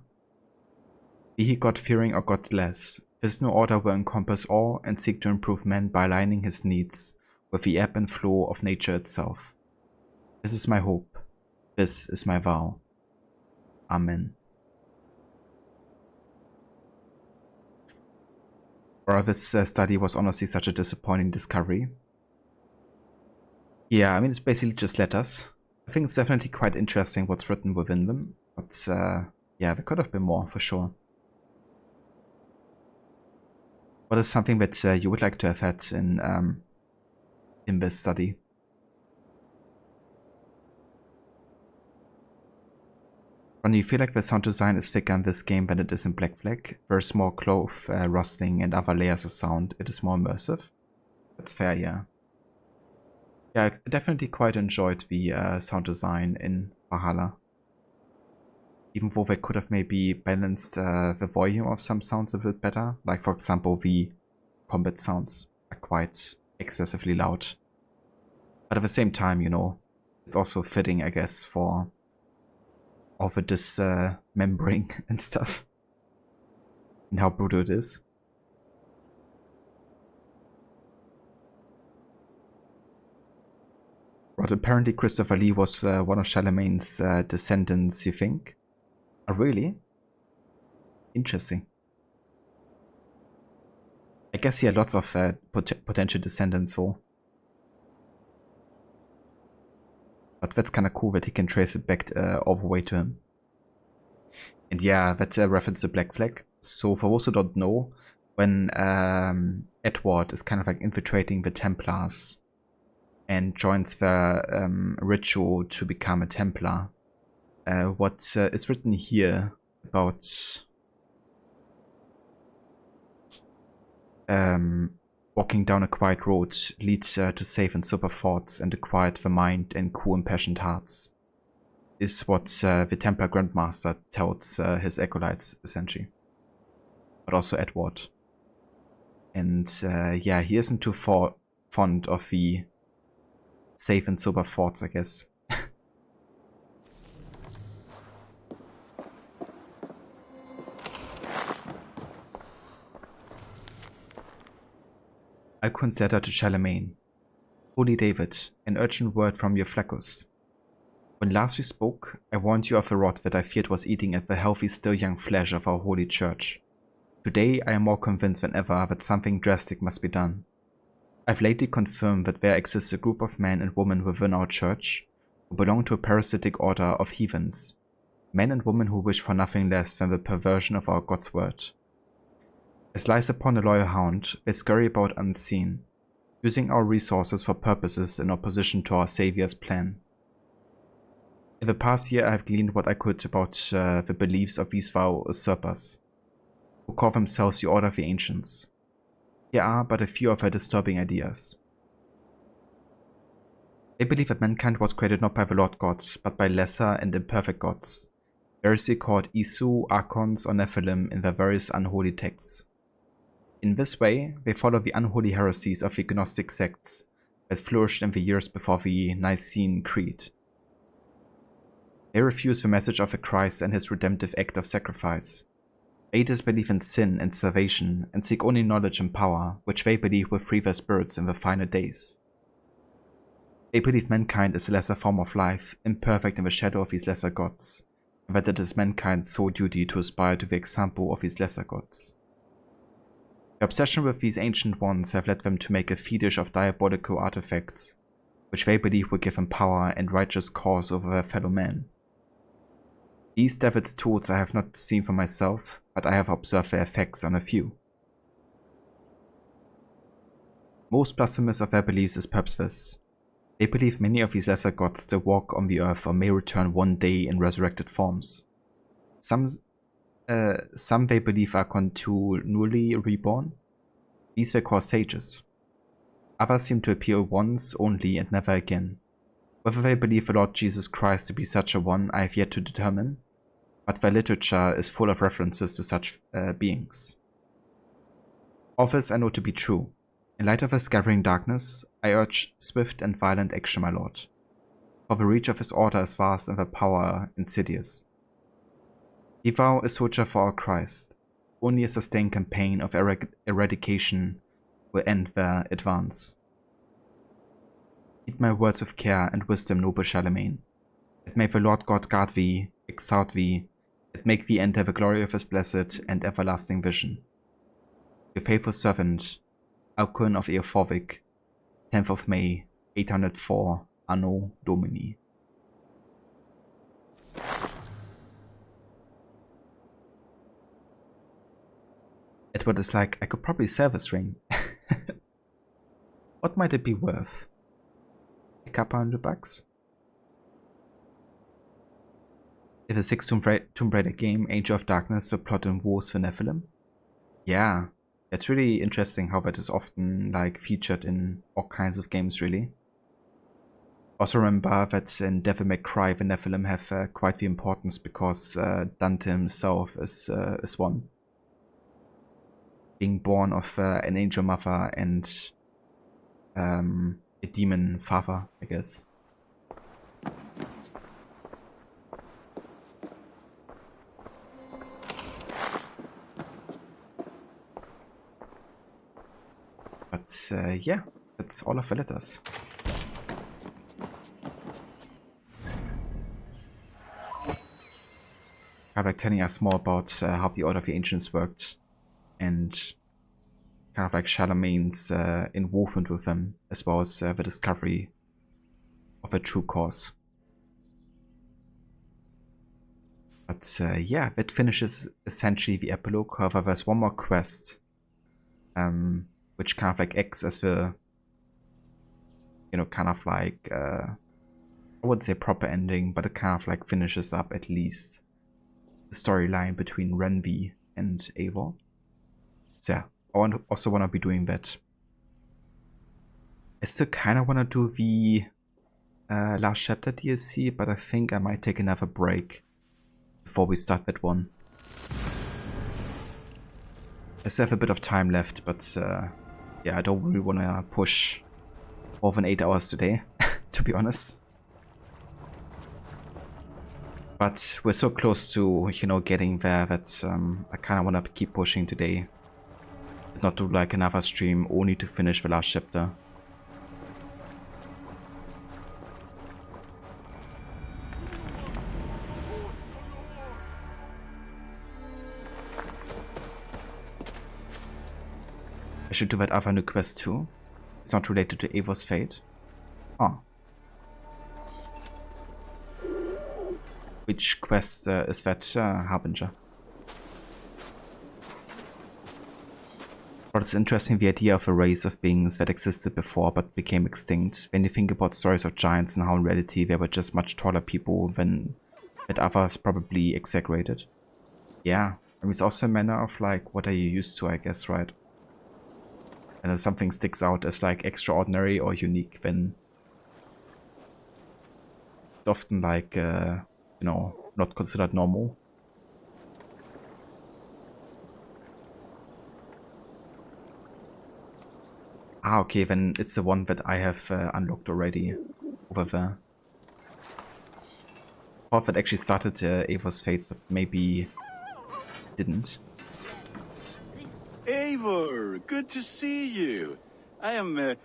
Be he God-fearing or godless, this new order will encompass all and seek to improve man by aligning his needs with the ebb and flow of nature itself. This is my hope. This is my vow. Amen. Or this study was honestly such a disappointing discovery. Yeah, I mean, it's basically just letters. I think it's definitely quite interesting what's written within them, but yeah, there could have been more for sure. What is something that you would like to have had in this study? Ron, you feel like the sound design is thicker in this game than it is in Black Flag? There's more cloth, rustling and other layers of sound. It is more immersive. That's fair, yeah. Yeah, I definitely quite enjoyed the sound design in Valhalla. Even though they could have maybe balanced the volume of some sounds a bit better. Like, for example, the combat sounds are quite excessively loud. But at the same time, you know, it's also fitting, I guess, for all the dismembering and stuff. And how brutal it is. But apparently Christopher Lee was one of Charlemagne's descendants, you think? Oh, really? Interesting. I guess he had lots of potential descendants for. But that's kind of cool that he can trace it back all the way to him. And yeah, that's a reference to Black Flag. So for those who don't know, when Edward is kind of like infiltrating the Templars and joins the ritual to become a Templar, what is written here about walking down a quiet road leads to safe and sober thoughts and to quiet the mind and cool impassioned hearts, is what the Templar Grandmaster tells his acolytes, essentially. But also Edward. And yeah, he isn't too fond of the safe and sober thoughts, I guess. Alcuin's letter to Charlemagne. Holy David, an urgent word from your Flaccus. When last we spoke, I warned you of a rot that I feared was eating at the healthy, still young flesh of our holy church. Today I am more convinced than ever that something drastic must be done. I've lately confirmed that there exists a group of men and women within our church who belong to a parasitic order of heathens, men and women who wish for nothing less than the perversion of our God's word. As lies upon a loyal hound, they scurry about unseen, using our resources for purposes in opposition to our Saviour's plan. In the past year I have gleaned what I could about the beliefs of these vile usurpers, who call themselves the Order of the Ancients. Here are but a few of their disturbing ideas. They believe that mankind was created not by the Lord God, but by lesser and imperfect gods, variously called Isu, Archons, or Nephilim in their various unholy texts. In this way, they follow the unholy heresies of the Gnostic sects that flourished in the years before the Nicene Creed. They refuse the message of the Christ and his redemptive act of sacrifice. They disbelieve in sin and salvation and seek only knowledge and power, which they believe will free their spirits in the final days. They believe mankind is a lesser form of life, imperfect in the shadow of these lesser gods, and that it is mankind's sole duty to aspire to the example of these lesser gods. The obsession with these ancient ones have led them to make a fetish of diabolical artifacts, which they believe will give them power and righteous cause over their fellow men. These devil's tools I have not seen for myself, but I have observed their effects on a few. Most blasphemous of their beliefs is perhaps this. They believe many of these lesser gods still walk on the earth or may return one day in resurrected forms. Some they believe are continually reborn. These they call sages. Others seem to appear once only and never again. Whether they believe the Lord Jesus Christ to be such a one I have yet to determine, but their literature is full of references to such beings. All this I know to be true. In light of this gathering darkness, I urge swift and violent action, my lord. For the reach of his order is vast and the power insidious. Be thou a soldier for our Christ. Only a sustained campaign of eradication will end their advance. Heed my words with care and wisdom, noble Charlemagne. And may the Lord God guard thee, exalt thee, and make thee enter the glory of his blessed and everlasting vision. Your faithful servant, Alcuin of Eoforwic, 10th of May, 804, Anno Domini. Edward is like, I could probably sell this ring. What might it be worth? A couple $100? If a 6th Tomb Raider game, Angel of Darkness, the plot and wars for Nephilim? Yeah, it's really interesting how that is often like featured in all kinds of games, really. Also remember that in Devil May Cry, the Nephilim have quite the importance because Dante himself is one. Being born of an angel mother and a demon father, I guess. But yeah, that's all of the letters. Kind of like telling us more about how the Order of the Ancients worked and kind of like Charlemagne's involvement with them, as well as the discovery of a true cause. But yeah, that finishes essentially the epilogue. However, there's one more quest, which kind of like acts as the, you know, kind of like, I wouldn't say proper ending, but it kind of like finishes up at least the storyline between Renvi and Eivor. So yeah, also want to be doing that. I still kind of want to do the last chapter DLC, but I think I might take another break before we start that one. I still have a bit of time left, but yeah, I don't really want to push more than 8 hours today, to be honest. But we're so close to, you know, getting there that I kind of want to keep pushing today. Not do like another stream only to finish the last chapter. I should do that other new quest too. It's not related to Eivor's fate. Oh. Which quest is that, Harbinger? But it's interesting, the idea of a race of beings that existed before but became extinct. When you think about stories of giants and how in reality they were just much taller people than that others probably exaggerated. Yeah, I mean, it's also a manner of like, what are you used to, I guess, right? And if something sticks out as like extraordinary or unique, then it's often like, you know, not considered normal. Ah, okay, then it's the one that I have unlocked already over there. I thought that actually started Eivor's fate, but maybe didn't. Eivor, good to see you. I am,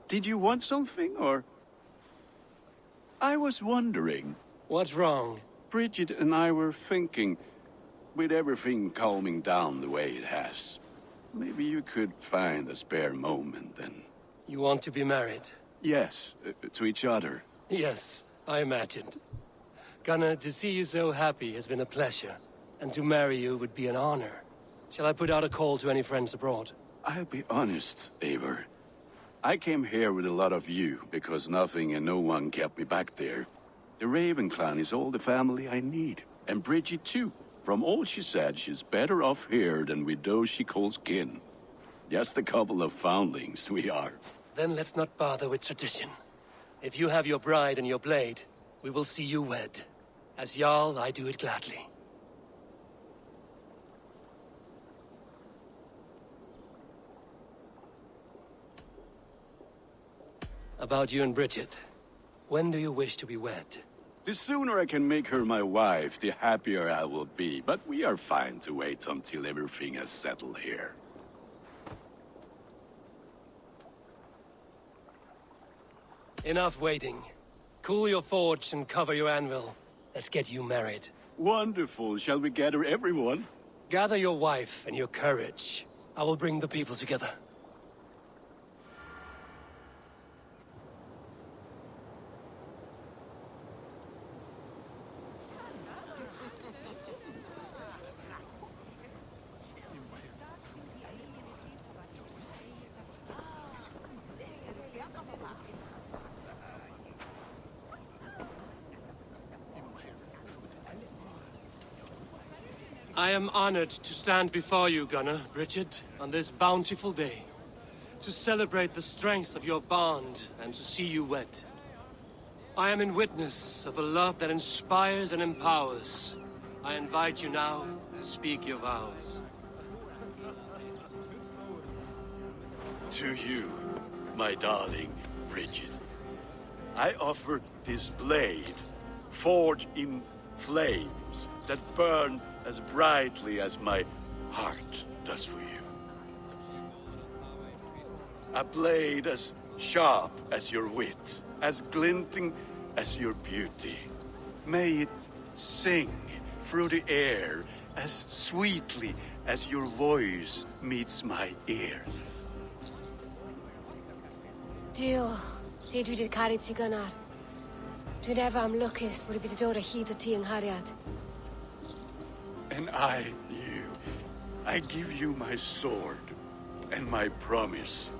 did you want something, or? I was wondering. What's wrong? Bridget and I were thinking, with everything calming down the way it has, maybe you could find a spare moment and... You want to be married? Yes, to each other. Yes, I imagined. Gunnar, to see you so happy has been a pleasure, and to marry you would be an honor. Shall I put out a call to any friends abroad? I'll be honest, Eivor. I came here with a lot of you, because nothing and no one kept me back there. The Raven clan is all the family I need, and Bridget too. From all she said, she's better off here than with those she calls kin. Just a couple of foundlings we are. Then let's not bother with tradition. If you have your bride and your blade, we will see you wed. As Jarl, I do it gladly. About you and Bridget. When do you wish to be wed? The sooner I can make her my wife, the happier I will be. But we are fine to wait until everything has settled here. Enough waiting. Cool your forge and cover your anvil. Let's get you married. Wonderful. Shall we gather everyone? Gather your wife and your courage. I will bring the people together. I am honored to stand before you, Gunnar, Bridget, on this bountiful day, to celebrate the strength of your bond and to see you wed. I am in witness of a love that inspires and empowers. I invite you now to speak your vows. To you, my darling Bridget, I offer this blade, forged in flames that burn as brightly as my heart does for you. A blade as sharp as your wit, as glinting as your beauty. May it sing through the air as sweetly as your voice meets my ears. Dio, said we did carry Gunnar. Do never am luckiest, but if it's a heat of tea and Harriet. And I give you my sword and my promise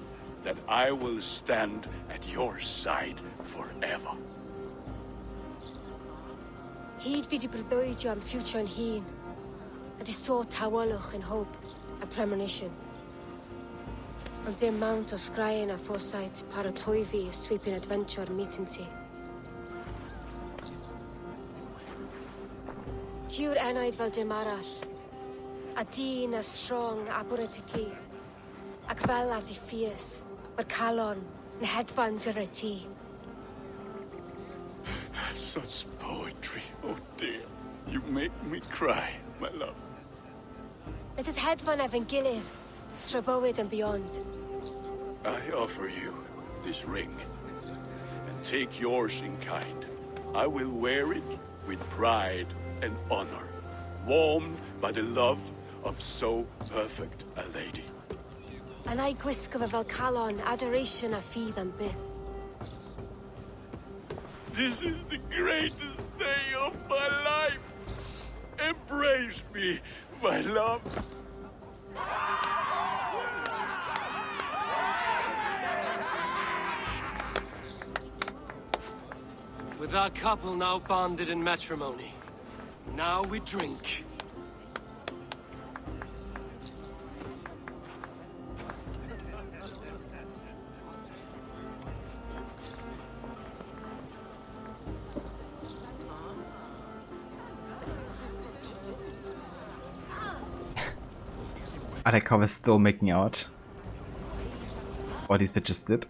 that I will stand at your side forever. He'd be the brother am future and heen. And is so tawalach and hope. a premonition. On dim mount o scryen a foresight, paratoivi a sweeping adventure meeting. Tiwr enaid fel dim arall, a dyn as strong a bwratici, ac fel as I fierce, mae'r calon yn hedfan dyr y tŷ. Such poetry, oh dear. You make me cry, my love. Let us hedfan efo'n gilydd, trwy bywyd and beyond. I offer you this ring, and take yours in kind. I will wear it with pride and honor, warmed by the love of so perfect a lady. And I gwisgo fe fel calon, adoration a ffydd am byth. This is the greatest day of my life. Embrace me, my love. With our couple now bonded in matrimony, now we drink. I like how we're still making out. Or these bitches did.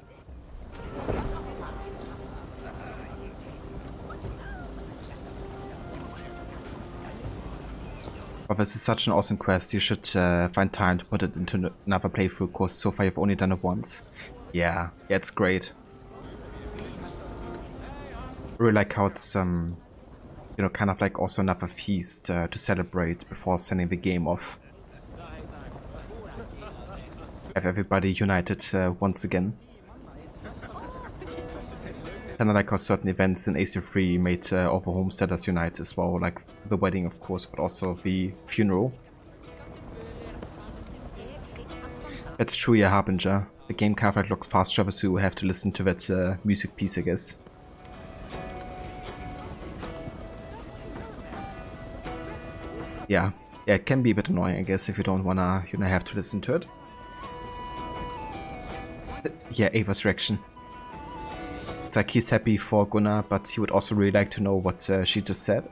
But this is such an awesome quest, you should find time to put it into another playthrough, because so far you've only done it once. Yeah, it's great. I really like how it's, you know, kind of like also another feast to celebrate before sending the game off. Have everybody united once again. Kind of like how certain events in AC3 made all the homesteaders unite as well, like the wedding of course, but also the funeral. That's true, yeah, Harbinger. The game kind of like looks fast travel, so you have to listen to that music piece, I guess. Yeah, it can be a bit annoying, I guess, if you don't wanna, you know, have to listen to it. Yeah, Ava's reaction. It's like he's happy for Gunnar, but he would also really like to know what she just said.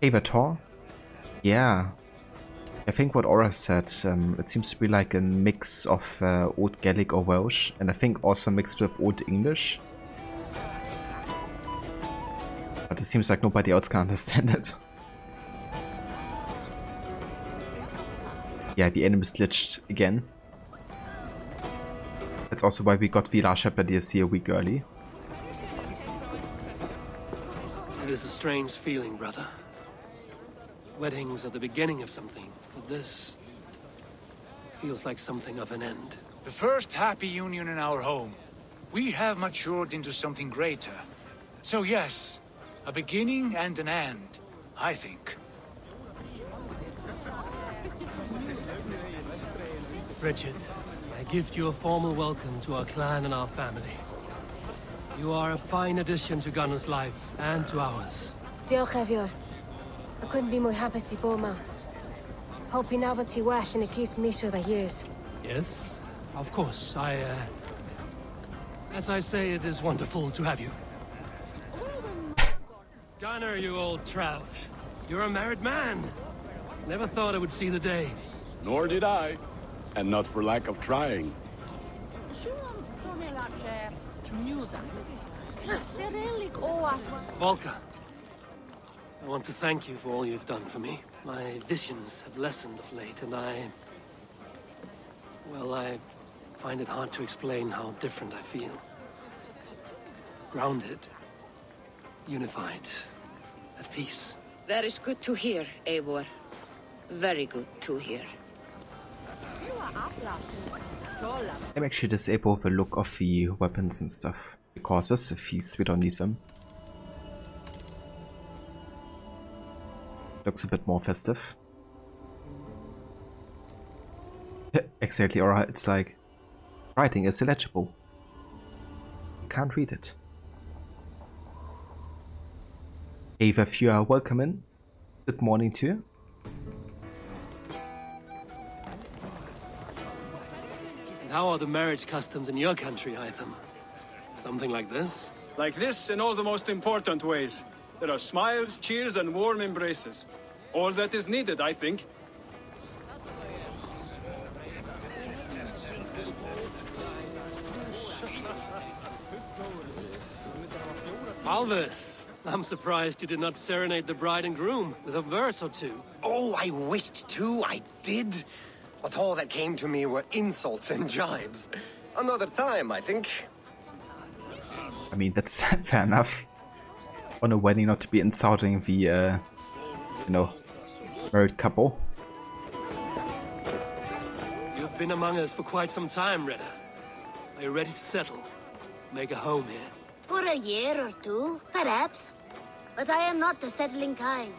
Ava Tor? Yeah. I think what Aura said, it seems to be like a mix of Old Gaelic or Welsh, and I think also mixed with Old English. But it seems like nobody else can understand it. Yeah, the enemy's glitched again. That's also why we got the Last Chapter DLC a week early. It is a strange feeling, brother. Weddings are the beginning of something, but this feels like something of an end. The first happy union in our home. We have matured into something greater. So yes, a beginning and an end, I think. Richard, I gift you a formal welcome to our clan and our family. You are a fine addition to Gunnar's life and to ours. Diolch Efior. I couldn't be more happy to be ma. Hope you now want to well in a case misho that years. Yes, of course. As I say, it is wonderful to have you. Gunnar, you old trout. You're a married man. Never thought I would see the day. Nor did I. And not for lack of trying. Volker, I want to thank you for all you've done for me. My visions have lessened of late, and I find it hard to explain how different I feel. Grounded, unified, at peace. That is good to hear, Eivor. Very good to hear. I'm actually disable the look of the weapons and stuff, because this is a feast, we don't need them. Looks a bit more festive. Exactly, or it's like, writing is illegible. You can't read it. Ava, if you are welcome in. Good morning to you. And how are the marriage customs in your country, Hytham? Something like this? Like this in all the most important ways. There are smiles, cheers, and warm embraces. All that is needed, I think. Alvis, I'm surprised you did not serenade the bride and groom with a verse or two. Oh, I wished to, I did. But all that came to me were insults and jibes. Another time, I think. I mean, that's fair enough. On a wedding, not to be insulting the, you know, married couple. You've been among us for quite some time, Retta. Are you ready to settle? Make a home here? For a year or two, perhaps. But I am not the settling kind.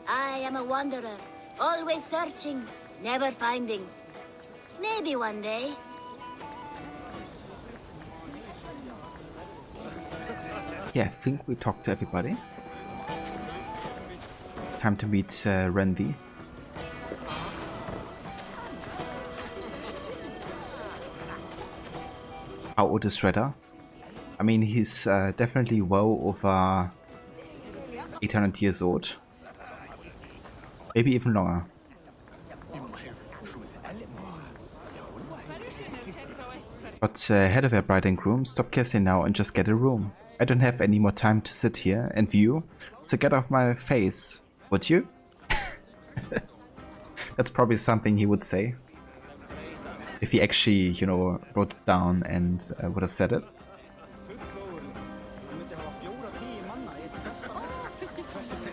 I am a wanderer, always searching, never finding. Maybe one day. Yeah, I think we talked to everybody. Time to meet Randy. How old is Redder? I mean, he's definitely well over 800 years old. Maybe even longer. But head of our bride and groom, stop kissing now and just get a room. I don't have any more time to sit here and view, so get off my face, would you? That's probably something he would say. If he actually, you know, wrote it down and would have said it.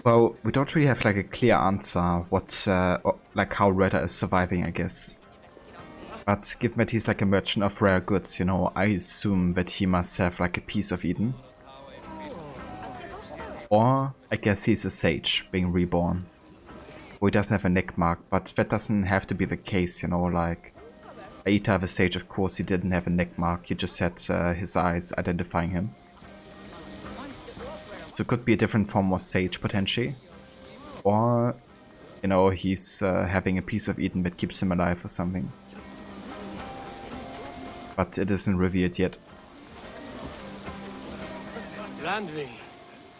Well, we don't really have like a clear answer what, like how Redder is surviving, I guess. But given that he's like a merchant of rare goods, you know, I assume that he must have like a piece of Eden. Or I guess he's a sage being reborn. Or he doesn't have a neck mark, but that doesn't have to be the case, you know, like Aita the sage, of course, he didn't have a neck mark, he just had his eyes identifying him. So it could be a different form of sage, potentially. Or, you know, he's having a piece of Eden that keeps him alive or something. But it isn't revealed yet. Randvi,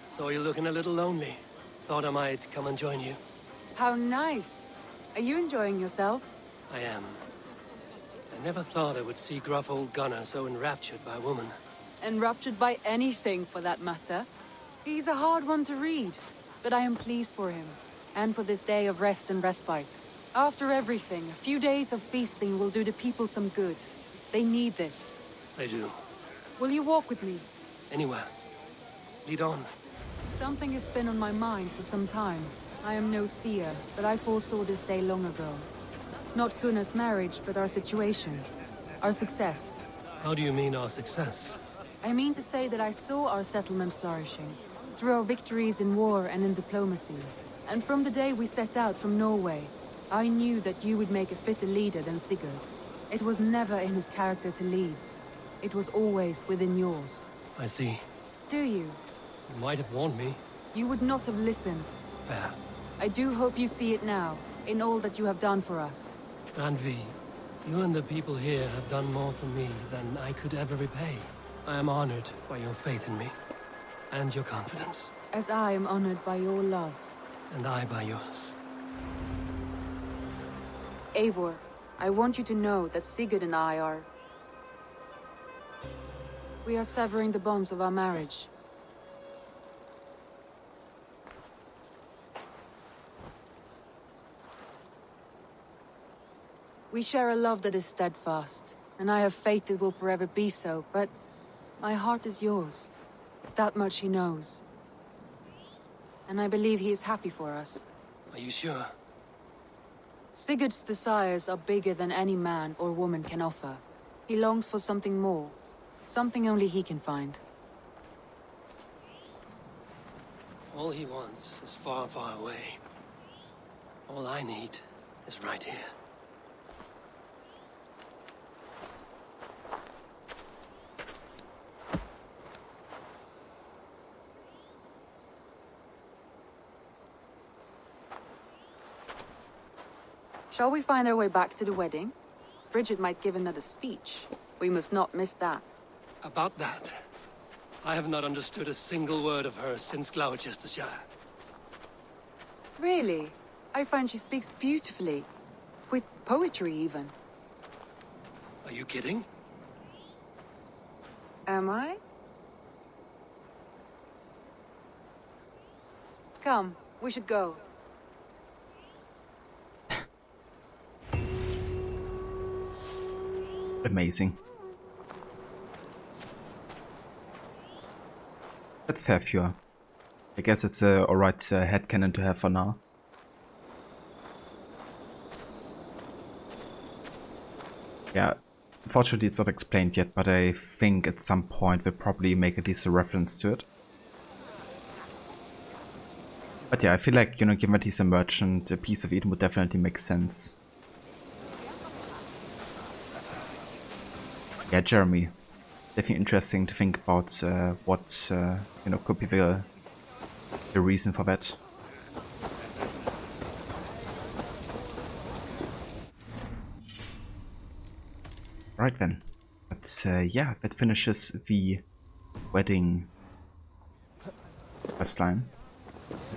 saw you looking a little lonely. Thought I might come and join you. How nice. Are you enjoying yourself? I am. I never thought I would see gruff old Gunnar so enraptured by a woman. Enraptured by anything, for that matter. He's a hard one to read, but I am pleased for him, and for this day of rest and respite. After everything, a few days of feasting will do the people some good. They need this. They do. Will you walk with me? Anywhere. Lead on. Something has been on my mind for some time. I am no seer, but I foresaw this day long ago. Not Gunnar's marriage, but our situation. Our success. How do you mean our success? I mean to say that I saw our settlement flourishing. Through our victories in war and in diplomacy. And from the day we set out from Norway, I knew that you would make a fitter leader than Sigurd. It was never in his character to lead. It was always within yours. I see. Do you? You might have warned me. You would not have listened. Fair. I do hope you see it now, in all that you have done for us. Randvi, you and the people here have done more for me than I could ever repay. I am honored by your faith in me. And your confidence. As I am honored by your love. And I by yours. Eivor, I want you to know that Sigurd and I are... We are severing the bonds of our marriage. We share a love that is steadfast, and I have faith it will forever be so, but my heart is yours. That much he knows. And I believe he is happy for us. Are you sure? Sigurd's desires are bigger than any man or woman can offer. He longs for something more. Something only he can find. All he wants is far, far away. All I need is right here. Shall we find our way back to the wedding? Bridget might give another speech. We must not miss that. About that, I have not understood a single word of hers since Gloucestershire. Really? I find she speaks beautifully. With poetry, even. Are you kidding? Am I? Come, we should go. Amazing. That's fair, Fjord. I guess it's a alright headcanon to have for now. Yeah, unfortunately it's not explained yet, but I think at some point we'll probably make at least a reference to it. But yeah, I feel like, you know, given that he's a merchant, a piece of Eden would definitely make sense. Yeah, Jeremy. Definitely interesting to think about what, you know, could be the reason for that. Right then. But yeah, that finishes the wedding questline.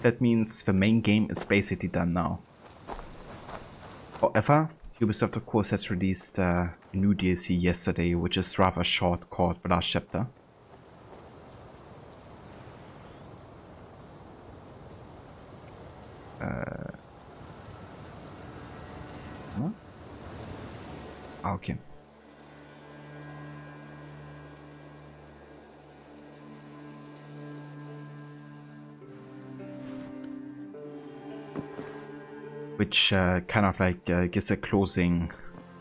That means the main game is basically done now. However, Ubisoft of course has released a new DLC yesterday, which is rather short, called The Last Chapter. Okay. Which kind of like gives a closing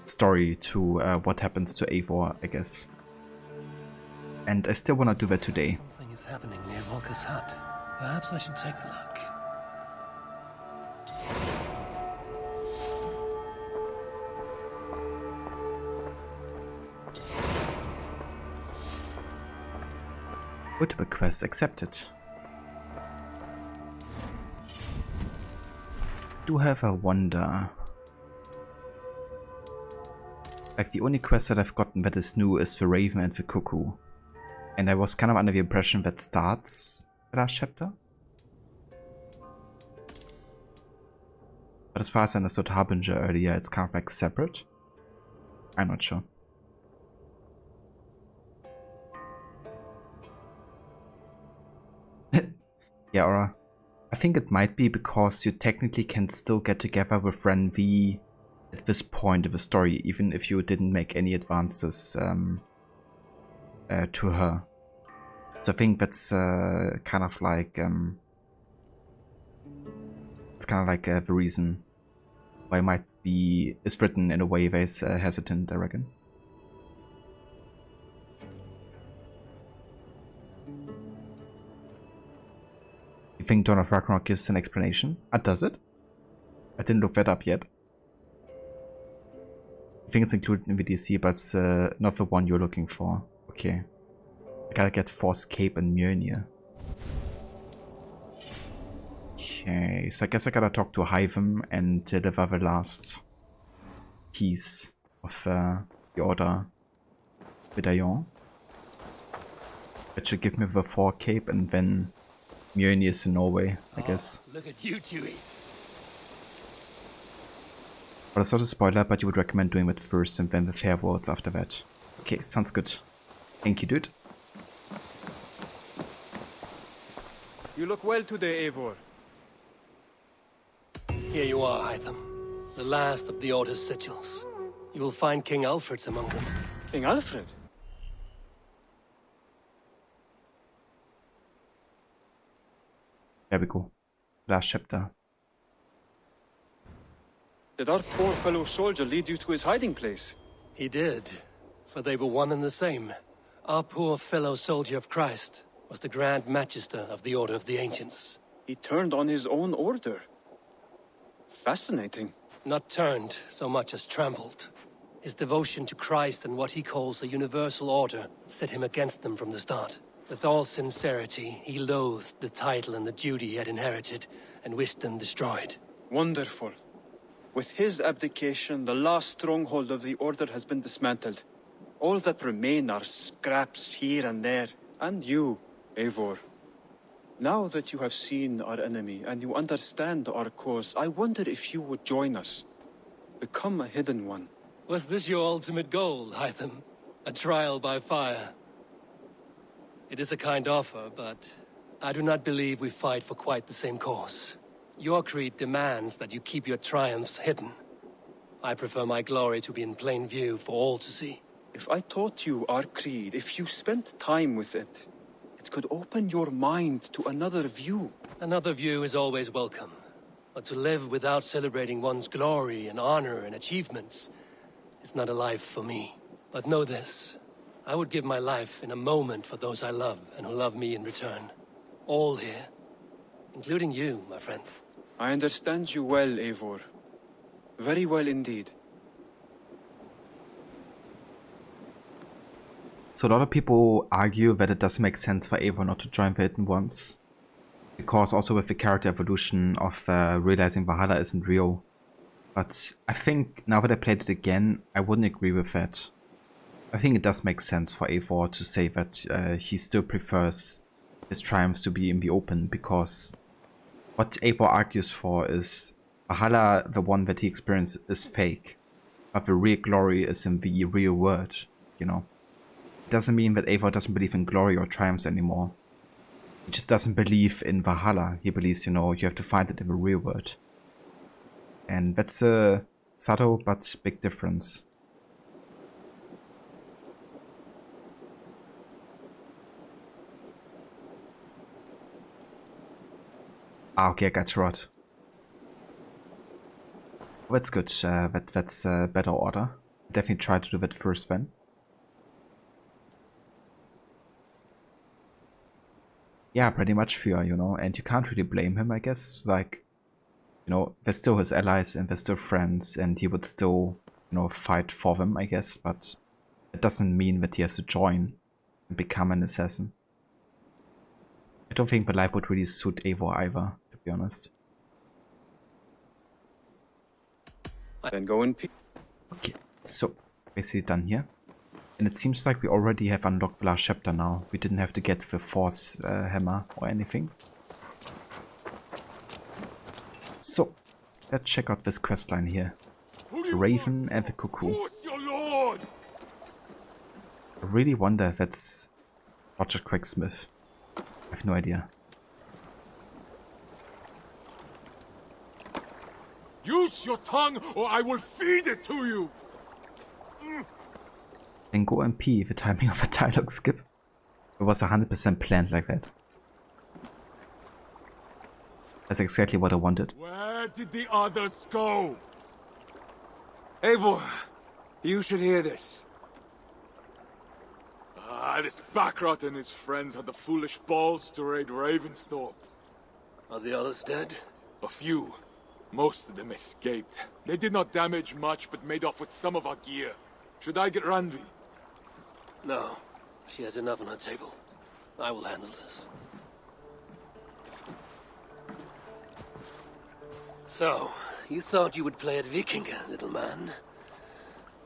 story to what happens to Eivor, I guess. And I still want to do that today. Something is happening near Volker's hut. Perhaps I should take a look. Good request accepted. Do have a wonder. Like the only quest that I've gotten that is new is the Raven and the Cuckoo. And I was kind of under the impression that starts the last chapter. But as far as I understood Harbinger earlier, it's kind of like separate. I'm not sure. Yeah, or I think it might be because you technically can still get together with Ren V at this point of the story, even if you didn't make any advances to her. So I think that's kind of like it's kind of like the reason why it might be is written in a way that is hesitant, I reckon. You think Dawn of Ragnarok gives an explanation? Does it? I didn't look that up yet. I think it's included in the DLC, but it's not the one you're looking for. Okay. I gotta get Force Cape and Mjolnir. Okay, so I guess I gotta talk to Hyven and deliver the last piece of the Order Medaillon. That should give me the 4 Cape, and then Mjolnir is in Norway, I guess. Look at you, Chewie. Well, it's not a spoiler, but you would recommend doing that first and then the Fair Worlds after that. Okay, sounds good. Thank you, dude. You look well today, Eivor. Here you are, Hytham. The last of the Order's sigils. You will find King Alfred's among them. King Alfred? There we go. Last chapter. Did our poor fellow soldier lead you to his hiding place? He did, for they were one and the same. Our poor fellow soldier of Christ was the Grand Magister of the Order of the Ancients. He turned on his own order. Fascinating. Not turned so much as trampled. His devotion to Christ and what he calls a universal order set him against them from the start. With all sincerity, he loathed the title and the duty he had inherited and wished them destroyed. Wonderful. With his abdication, the last stronghold of the Order has been dismantled. All that remain are scraps here and there. And you, Eivor. Now that you have seen our enemy and you understand our cause, I wonder if you would join us. Become a hidden one. Was this your ultimate goal, Hytham? A trial by fire? It is a kind offer, but I do not believe we fight for quite the same cause. Your creed demands that you keep your triumphs hidden. I prefer my glory to be in plain view for all to see. If I taught you our creed, if you spent time with it, it could open your mind to another view. Another view is always welcome. But to live without celebrating one's glory and honor and achievements is not a life for me. But know this, I would give my life in a moment for those I love and who love me in return. All here, including you, my friend. I understand you well, Eivor. Very well indeed. So a lot of people argue that it doesn't make sense for Eivor not to join the Hidden Ones. Because also with the character evolution of realizing Valhalla isn't real. But I think now that I played it again, I wouldn't agree with that. I think it does make sense for Eivor to say that he still prefers his triumphs to be in the open, because what Eivor argues for is Valhalla, the one that he experienced, is fake. But the real glory is in the real world, you know. It doesn't mean that Eivor doesn't believe in glory or triumphs anymore. He just doesn't believe in Valhalla. He believes, you know, you have to find it in the real world. And that's a subtle but big difference. Ah, okay, I got rod. That's good. That's a better order. Definitely try to do that first then. Yeah, pretty much fear, you know, and you can't really blame him, I guess. Like, you know, they're still his allies and they're still friends, and he would still, you know, fight for them, I guess, but it doesn't mean that he has to join and become an assassin. I don't think the life would really suit Eivor either, to be honest. Then go in peace. Okay, so basically done here. And it seems like we already have unlocked the last chapter now. We didn't have to get the Force hammer or anything. So, let's check out this questline here. The Raven and the Cuckoo. I really wonder if that's Roger Craig-Smith. I have no idea. Use your tongue or I will feed it to you! Then go MP, the timing of a dialogue skip. It was 100% planned like that. That's exactly what I wanted. Where did the others go? Eivor, you should hear this. This Backrot and his friends had the foolish balls to raid Ravensthorpe. Are the others dead? A few. Most of them escaped. They did not damage much, but made off with some of our gear. Should I get Randvi? No. She has enough on her table. I will handle this. So, you thought you would play at Vikinga, little man?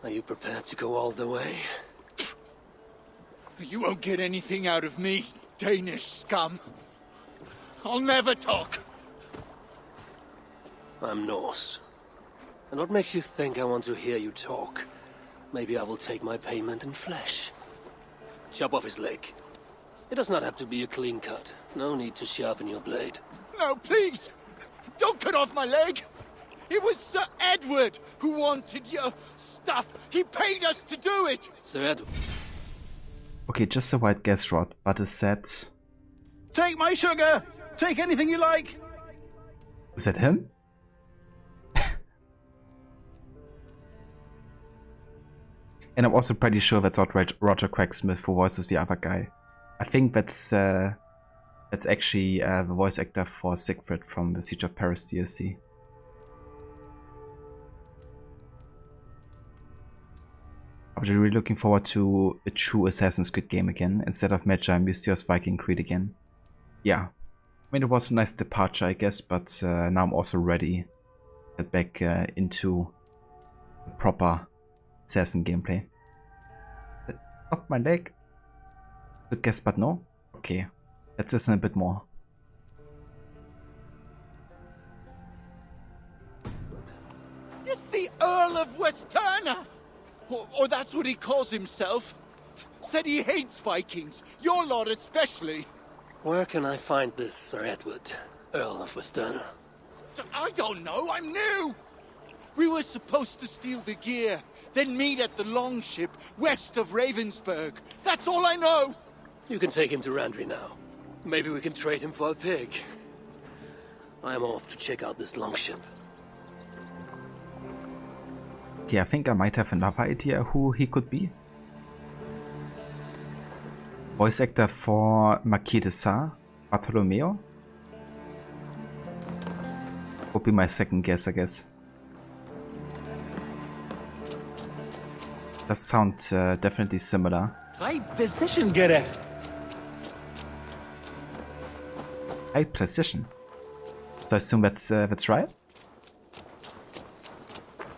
Are you prepared to go all the way? You won't get anything out of me, Danish scum. I'll never talk. I'm Norse. And what makes you think I want to hear you talk? Maybe I will take my payment in flesh. Chop off his leg. It does not have to be a clean cut. No need to sharpen your blade. No, please! Don't cut off my leg! It was Sir Edward who wanted your stuff. He paid us to do it! Sir Edward? Okay, just a white gas rod, but is that... Take my sugar! Take anything you like! Is that him? And I'm also pretty sure that's not Roger Craig-Smith who voices the other guy. I think that's actually the voice actor for Siegfried from the Siege of Paris DLC. I'm really looking forward to a true Assassin's Creed game again, instead of Magi Mystios Viking Creed again. Yeah, I mean, it was a nice departure, I guess, but now I'm also ready get back into the proper assassin gameplay. Oh, my leg. Good guess, but no. Okay, let's listen a bit more. It's the Earl of Westerna! Or that's what he calls himself. Said he hates Vikings, your lot especially. Where can I find this Sir Edward, Earl of Westerna? I don't know, I'm new! We were supposed to steal the gear, then meet at the longship west of Ravensburg. That's all I know! You can take him to Randry now. Maybe we can trade him for a pig. I am off to check out this longship. Okay, I think I might have another idea who he could be. Voice actor for Marquis de Sade, Bartolomeo. Would be my second guess, I guess. Does sound definitely similar. High precision, Gerrit. High precision. So I assume that's right.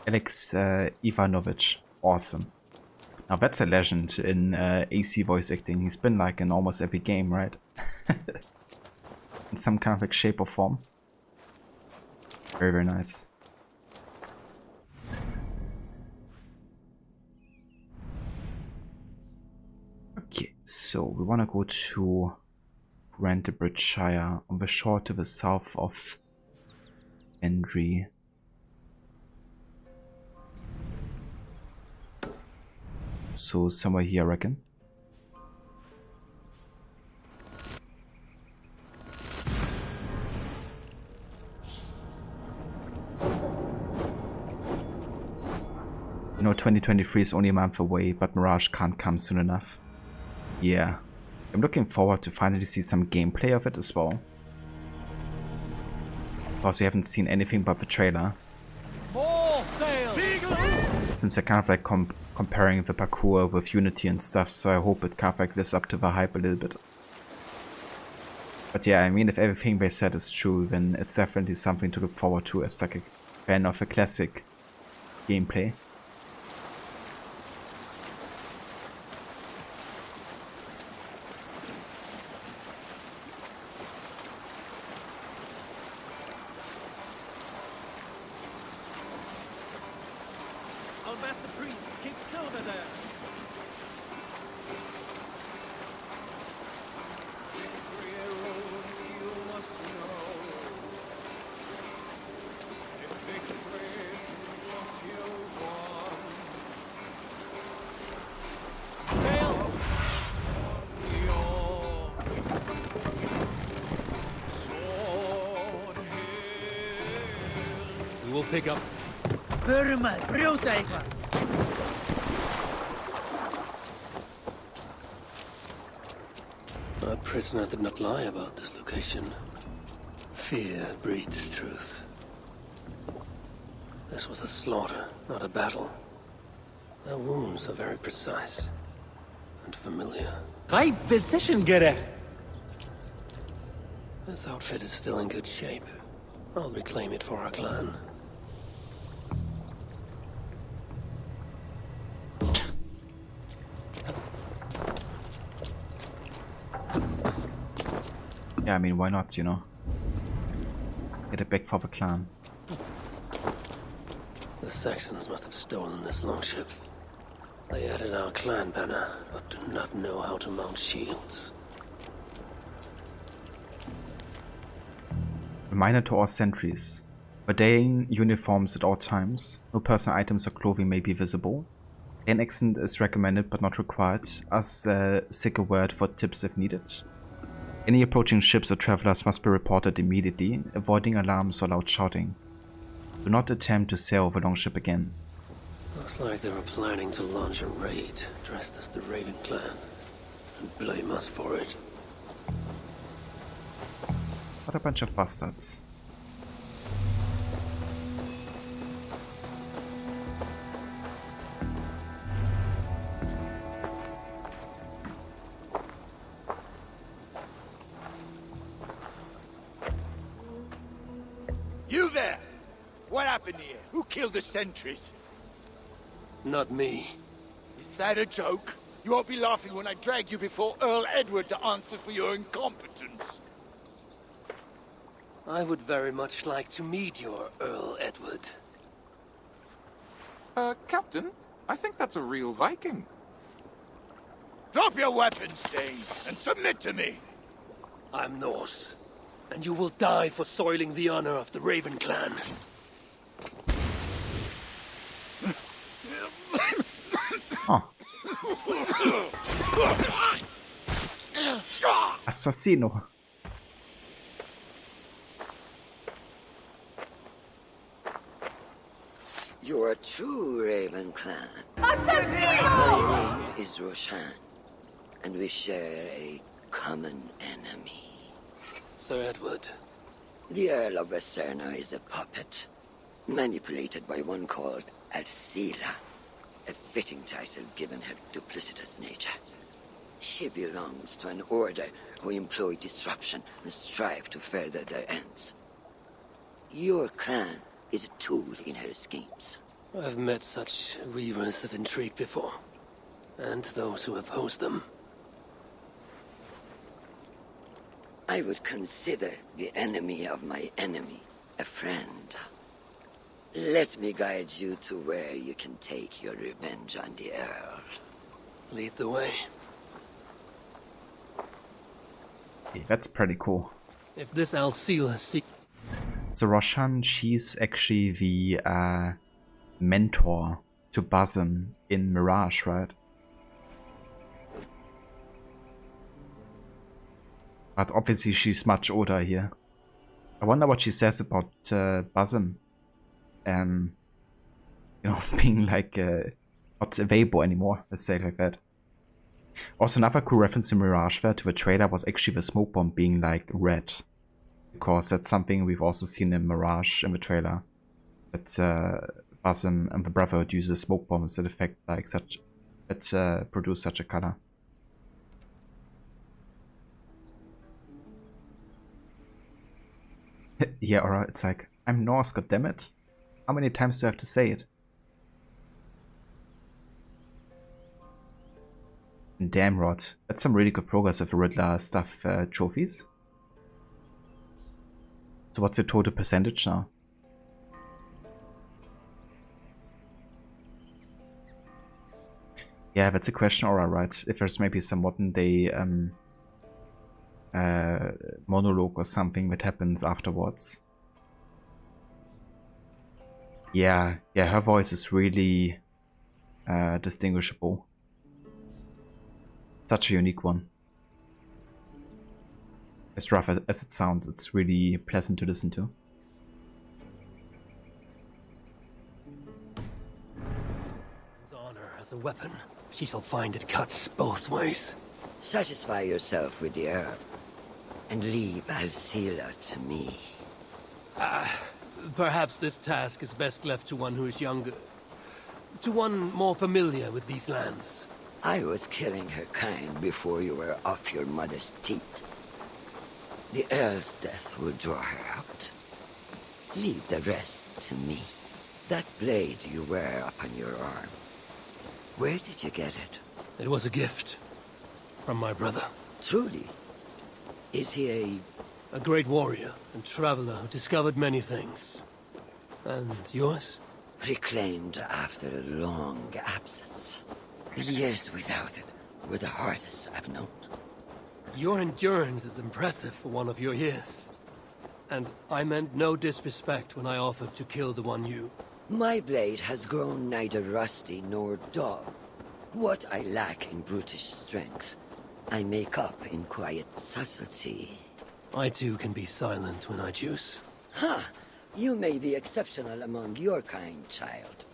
Alex Ivanovich, awesome. Now that's a legend in AC voice acting. He's been like in almost every game, right? In some kind of like shape or form. Very, very nice. Okay, so we want to go to Rantebridgeshire on the shore to the south of Endry. So somewhere here, I reckon. You know, 2023 is only a month away, but Mirage can't come soon enough. Yeah, I'm looking forward to finally see some gameplay of it as well. Because we haven't seen anything but the trailer. More sail! Since they're kind of like comparing the parkour with Unity and stuff, so I hope it kind of like lives up to the hype a little bit. But yeah, I mean, if everything they said is true, then it's definitely something to look forward to as like a fan of a classic gameplay. I'll bet the priest keeps silver there. We will pick up. Our prisoner did not lie about this location. Fear breeds truth. This was a slaughter, not a battle. Their wounds are very precise and familiar. High precision, Gerrit. This outfit is still in good shape. I'll reclaim it for our clan. Yeah, I mean, why not, you know? Get it back for the clan. The Saxons must have stolen this longship. They added our clan banner, but do not know how to mount shields. Reminder to all sentries. Wearing uniforms at all times. No personal items or clothing may be visible. An accent is recommended but not required, as a sicker word for tips if needed. Any approaching ships or travelers must be reported immediately, avoiding alarms or loud shouting. Do not attempt to sail the longship again. Looks like they were planning to launch a raid, dressed as the Raven clan, and blame us for it. What a bunch of bastards. You there! What happened kill the sentries. Not me. Is that a joke? You won't be laughing when I drag you before Earl Edward to answer for your incompetence. I would very much like to meet your Earl Edward. Captain, I think that's a real Viking. Drop your weapons, Dane, and submit to me. I'm Norse, and you will die for soiling the honor of the Raven clan. Oh. Assassino. You are true Raven clan. My name is Roshan, and we share a common enemy. Sir Edward. The Earl of Westerna is a puppet, manipulated by one called Alcila, a fitting title given her duplicitous nature. She belongs to an order who employ disruption and strive to further their ends. Your clan is a tool in her schemes. I've met such weavers of intrigue before, and those who oppose them. I would consider the enemy of my enemy a friend. Let me guide you to where you can take your revenge on the Earl. Lead the way. Okay, that's pretty cool. If this Alcila So Roshan, she's actually the mentor to Basim in Mirage, right? But obviously she's much older here. I wonder what she says about Basim. You know, being like not available anymore, let's say it like that. Also, another cool reference to Mirage there to the trailer was actually the smoke bomb being like red. Because that's something we've also seen in Mirage in the trailer. That Basim and the Brotherhood uses smoke bombs that affect like such that produce such a color. Yeah, alright, it's like, I'm Norse, goddammit. How many times do I have to say it? Damn Rod, that's some really good progress with the Riddler stuff trophies. So what's your total percentage now? Yeah, that's a question, alright. If there's maybe some modern day monologue or something that happens afterwards. Yeah, her voice is really distinguishable. Such a unique one. As rough as it sounds, it's really pleasant to listen to. His honor as a weapon, she shall find it cuts both ways. Satisfy yourself with the Earl, and leave Alcila to me. Perhaps this task is best left to one who is younger. To one more familiar with these lands. I was killing her kind before you were off your mother's teat. The Earl's death will draw her out. Leave the rest to me. That blade you wear upon your arm. Where did you get it? It was a gift. From my brother. Truly? Is he a great warrior and traveler who discovered many things. And yours? Reclaimed after a long absence. The years without it were the hardest I've known. Your endurance is impressive for one of your years. And I meant no disrespect when I offered to kill the one you... My blade has grown neither rusty nor dull. What I lack in brutish strength, I make up in quiet subtlety. I too can be silent when I choose. Ha! You may be exceptional among your kind, child.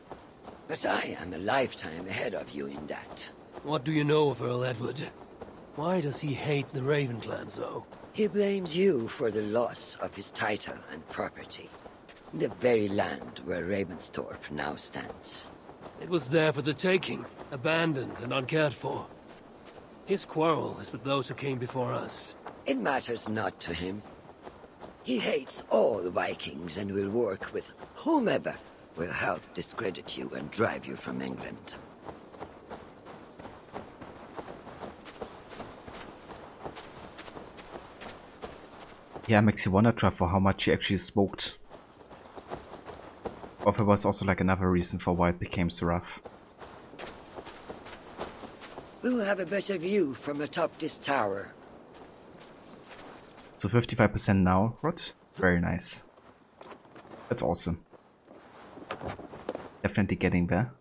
But I am a lifetime ahead of you in that. What do you know of Earl Edward? Why does he hate the Raven clan so? He blames you for the loss of his title and property. The very land where Ravensthorpe now stands. It was there for the taking, abandoned and uncared for. His quarrel is with those who came before us. It matters not to him. He hates all Vikings and will work with whomever will help discredit you and drive you from England. Yeah, makes you wonder, Trevor, how much he actually smoked. Or if there was also like another reason for why it became so rough. We will have a better view from atop this tower. So 55% now, Rod? Very nice. That's awesome. Definitely getting there.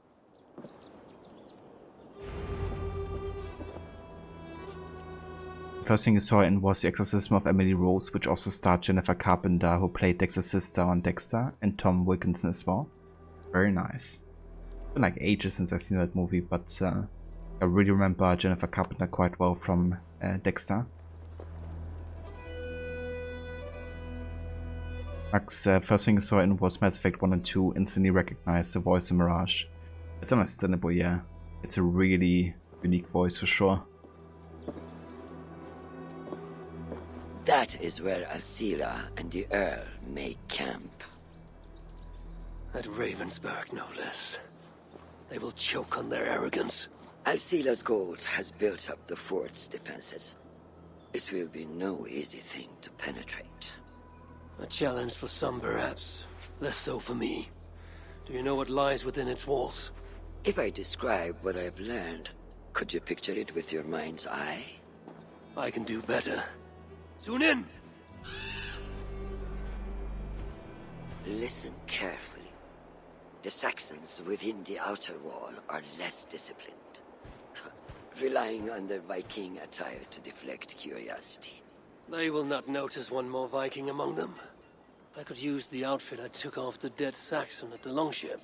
First thing you saw in was The Exorcism of Emily Rose, which also starred Jennifer Carpenter, who played Dexter's sister on Dexter, and Tom Wilkinson as well. Very nice. It's been like ages since I've seen that movie, but I really remember Jennifer Carpenter quite well from Dexter. Max, first thing you saw in was Mass Effect 1 and 2, instantly recognized the voice of Mirage. It's understandable, yeah. It's a really unique voice for sure. That is where Alcila and the Earl make camp. At Ravensburg, no less. They will choke on their arrogance. Alcila's gold has built up the fort's defenses. It will be no easy thing to penetrate. A challenge for some, perhaps. Less so for me. Do you know what lies within its walls? If I describe what I've learned, could you picture it with your mind's eye? I can do better. Tune in! Listen carefully. The Saxons within the outer wall are less disciplined, relying on their Viking attire to deflect curiosity. They will not notice one more Viking among them. I could use the outfit I took off the dead Saxon at the longship.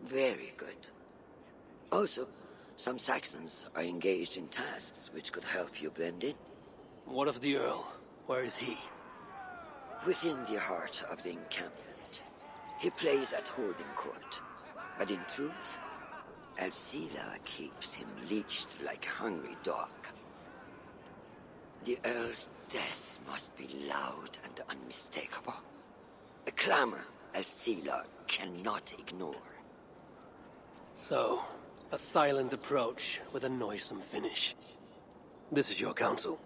Very good. Also, some Saxons are engaged in tasks which could help you blend in. What of the Earl? Where is he? Within the heart of the encampment. He plays at holding court. But in truth, Alcila keeps him leashed like a hungry dog. The Earl's death must be loud and unmistakable. A clamor Alcila cannot ignore. So, a silent approach with a noisome finish. This is your counsel.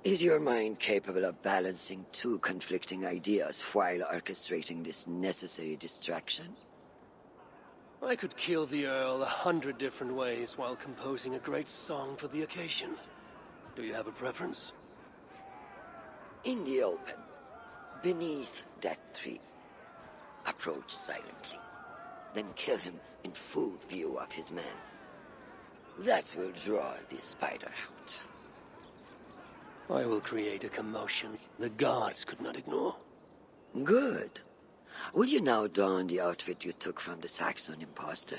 Is your mind capable of balancing two conflicting ideas while orchestrating this necessary distraction? I could kill the Earl 100 different ways while composing a great song for the occasion. Do you have a preference? In the open, beneath that tree. Approach silently, then kill him in full view of his men. That will draw the spider out. I will create a commotion the guards could not ignore. Good. Will you now don the outfit you took from the Saxon imposter?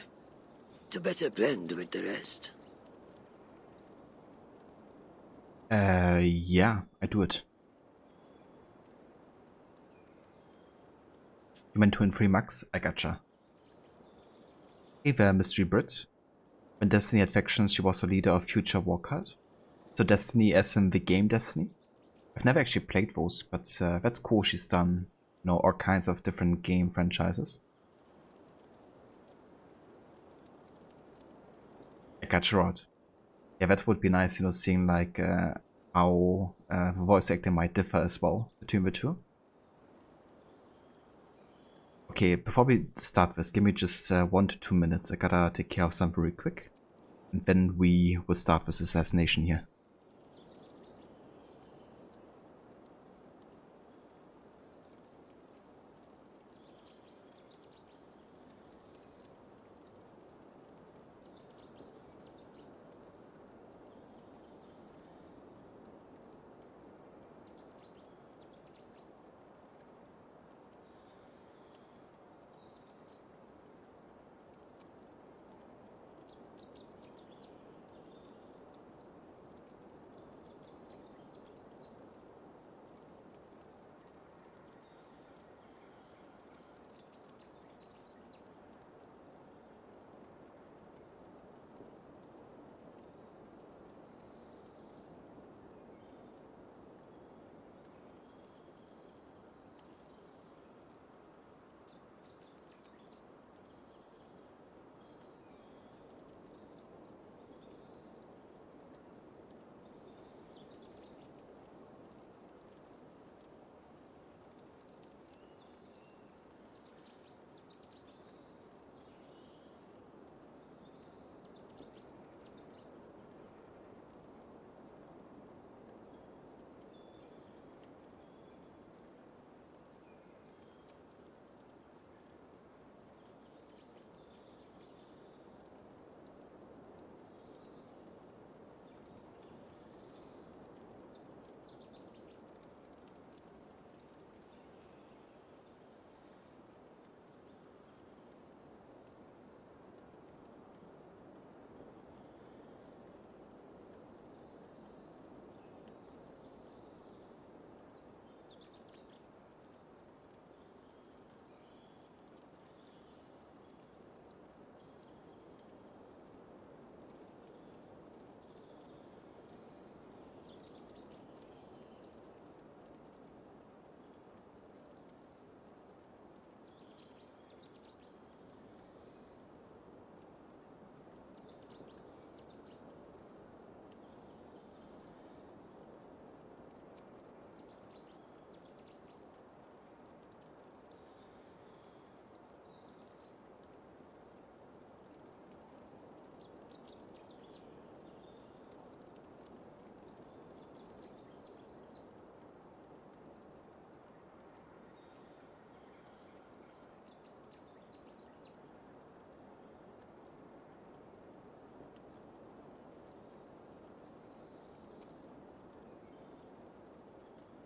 To better blend with the rest? Yeah, I do it. You meant 2 and 3 Max? I gotcha. Hey there, Mystery Brit. When Destiny had factions, she was the leader of Future Warcard. So Destiny as in the game Destiny? I've never actually played those, but that's cool. She's done, you know, all kinds of different game franchises. I gotcha, Rod. Yeah, that would be nice, you know, seeing like how the voice acting might differ as well between the two. Okay, before we start this, give me just 1 to 2 minutes. I gotta take care of something real quick. And then we will start this assassination here.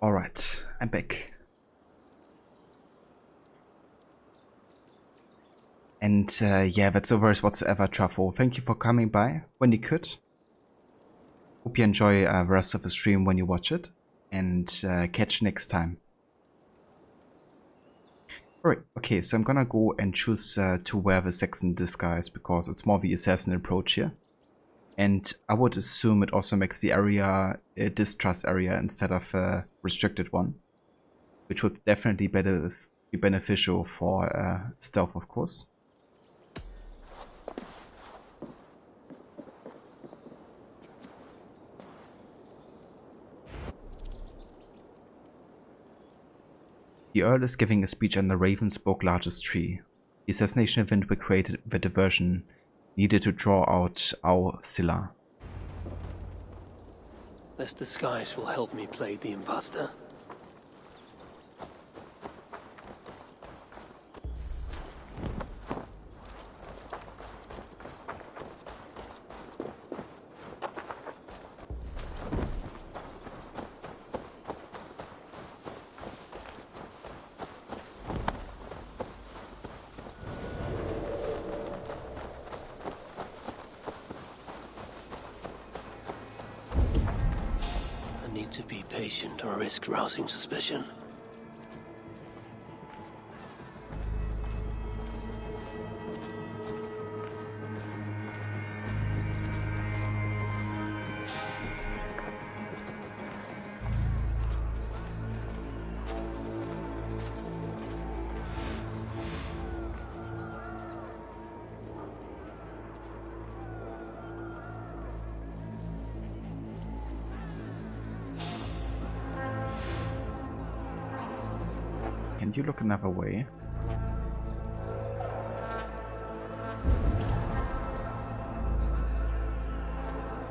Alright, I'm back. And yeah, that's no worries whatsoever, Truffle. Thank you for coming by when you could. Hope you enjoy the rest of the stream when you watch it. And catch you next time. Alright, okay, so I'm gonna go and choose to wear the Saxon disguise because it's more the assassin approach here. And I would assume it also makes the area a distrust area instead of a restricted one. Which would definitely be beneficial for stealth, of course. The Earl is giving a speech on the Ravensburg largest tree. The assassination event will create the diversion needed to draw out our Scylla. This disguise will help me play the imposter. To be patient or risk rousing suspicion. Can you look another way?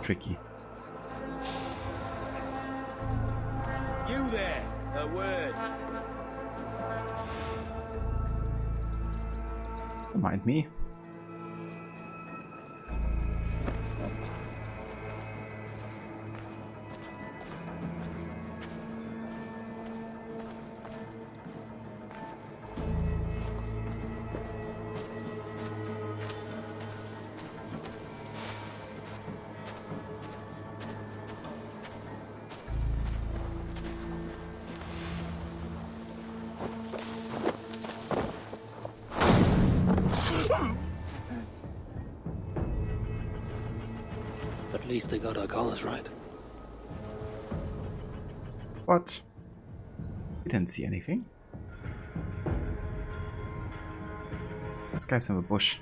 Tricky. You there, a word. Don't mind me. At least they got our colors right. What? You didn't see anything. This guy's in the bush.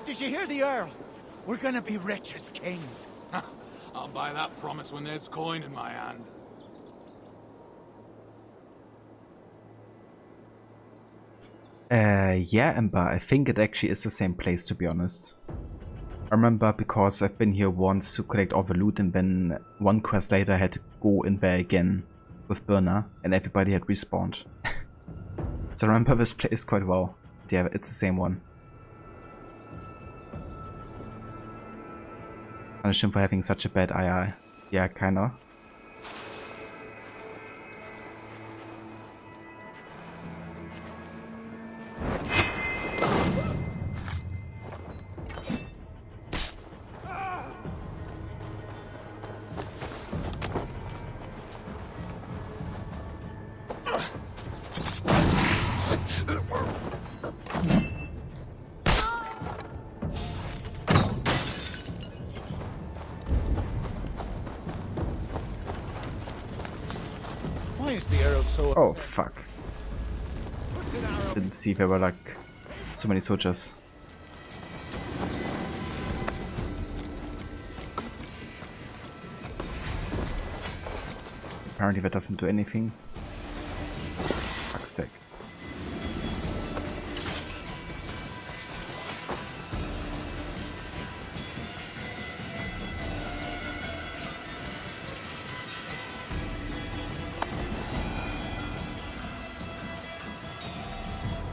Did you hear the Earl? We're gonna be rich as kings. I'll buy that promise when there's coin in my hand. Yeah, Ember, I think it actually is the same place, to be honest. I remember because I've been here once to collect all the loot, and then one quest later I had to go in there again with Burner and everybody had respawned. So I remember this place quite well. Yeah, it's the same one. Punish him for having such a bad eye. Yeah, kinda. Why is the Earl so... Oh, fuck. Didn't see there were like so many soldiers. Apparently that doesn't do anything. Fuck's sake.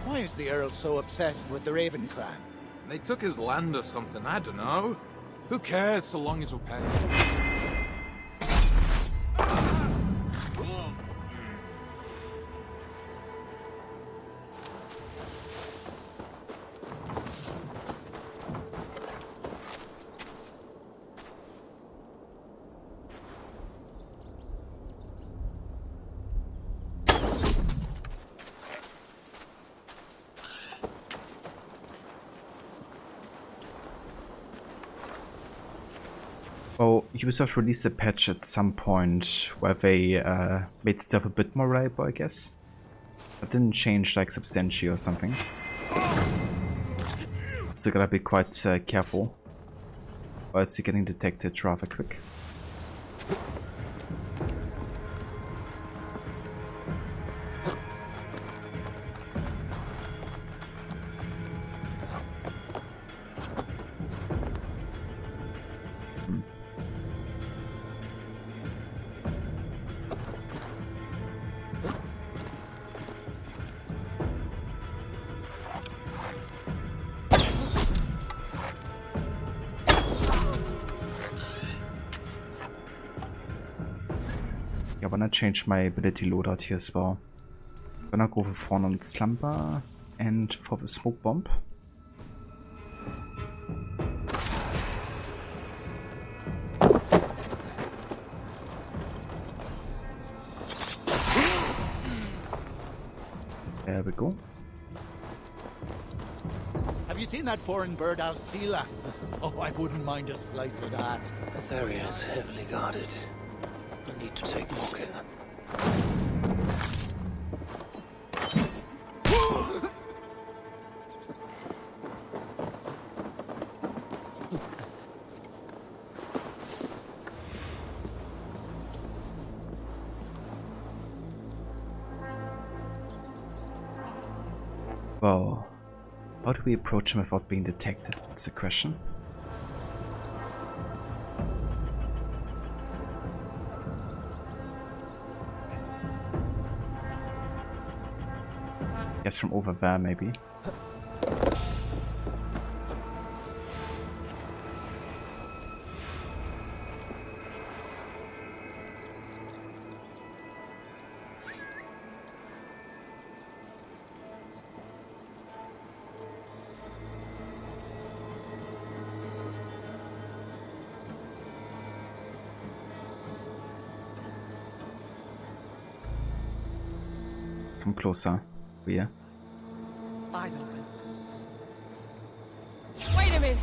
Why is the Earl so obsessed with the Raven clan? They took his land or something, I don't know. Who cares so long as we're paying? Oh, Ubisoft released a patch at some point where they made stuff a bit more reliable, I guess. But didn't change like substantially or something. Still gotta be quite careful, or else you're getting detected rather quick. I wanna change my ability loadout here as well. Gonna go for Fawn and Slumber and for the Smoke Bomb. There we go. Have you seen that foreign bird Alcila? Oh, I wouldn't mind a slice of that. This area is heavily guarded. I need to take more care. Well, how do we approach him without being detected? That's the question. Guess from over there, maybe. Come closer, Rhea. Eyes open. Wait a minute.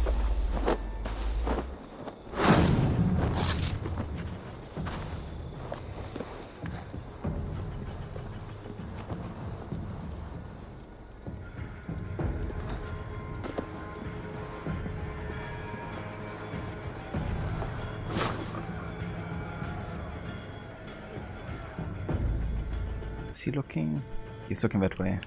Is he looking? He's looking that way.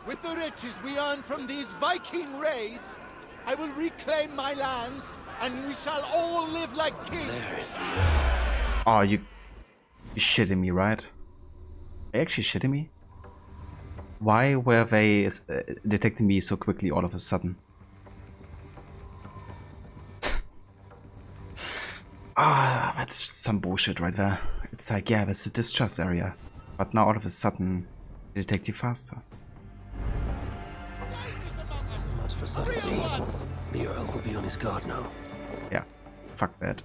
With the riches we earn from these Viking raids, I will reclaim my lands, and we shall all live like kings. Oh, you shitting me, right? Are you actually shitting me? Why were they detecting me so quickly all of a sudden? Ah, that's some bullshit right there. It's like, yeah, there's a distress area, but now all of a sudden it'll take you faster. So much for subtlety. The Earl will be on his guard now. Yeah, fuck that.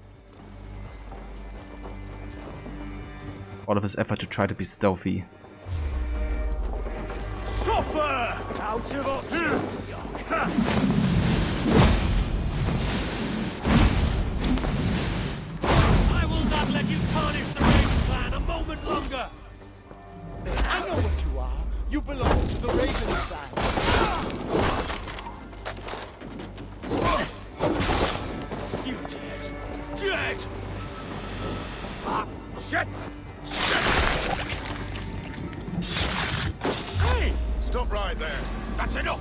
All of his effort to try to be stealthy. Suffer! Out of options! I will not let you tarnish the Raven clan a moment longer! I know what you are. You belong to the Raven clan. You dead! Dead! Ah, shit! Hey! Stop right there. That's enough!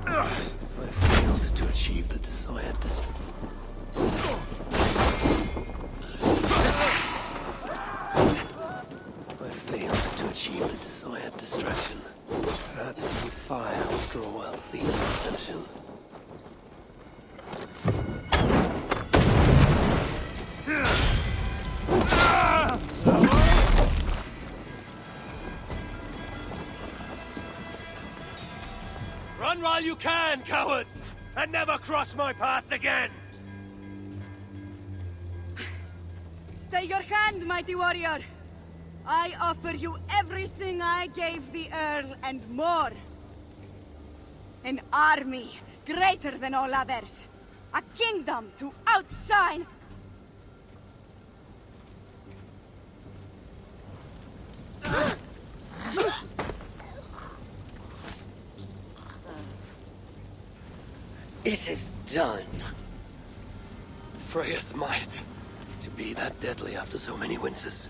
I failed to achieve the desired destruction. Perhaps some fire will draw Alcena's attention. Run while you can, cowards! And never cross my path again! Stay your hand, mighty warrior! I offer you everything I gave the Earl and more. An army greater than all others. A kingdom to outshine. It is done. Freya's might. To be that deadly after so many winters.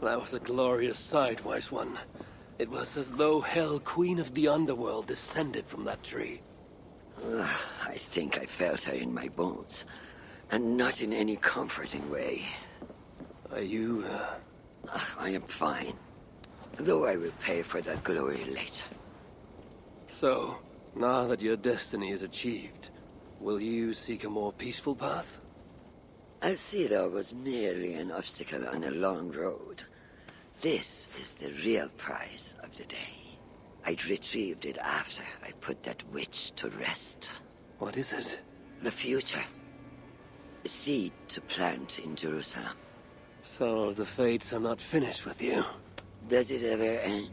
That was a glorious sight, Wise One. It was as though Hell, Queen of the Underworld, descended from that tree. I think I felt her in my bones. And not in any comforting way. Are you, I am fine. Though I will pay for that glory later. So, now that your destiny is achieved, will you seek a more peaceful path? Alcina was merely an obstacle on a long road. This is the real prize of the day. I'd retrieved it after I put that witch to rest. What is it? The future. A seed to plant in Jerusalem. So the fates are not finished with you? Does it ever end?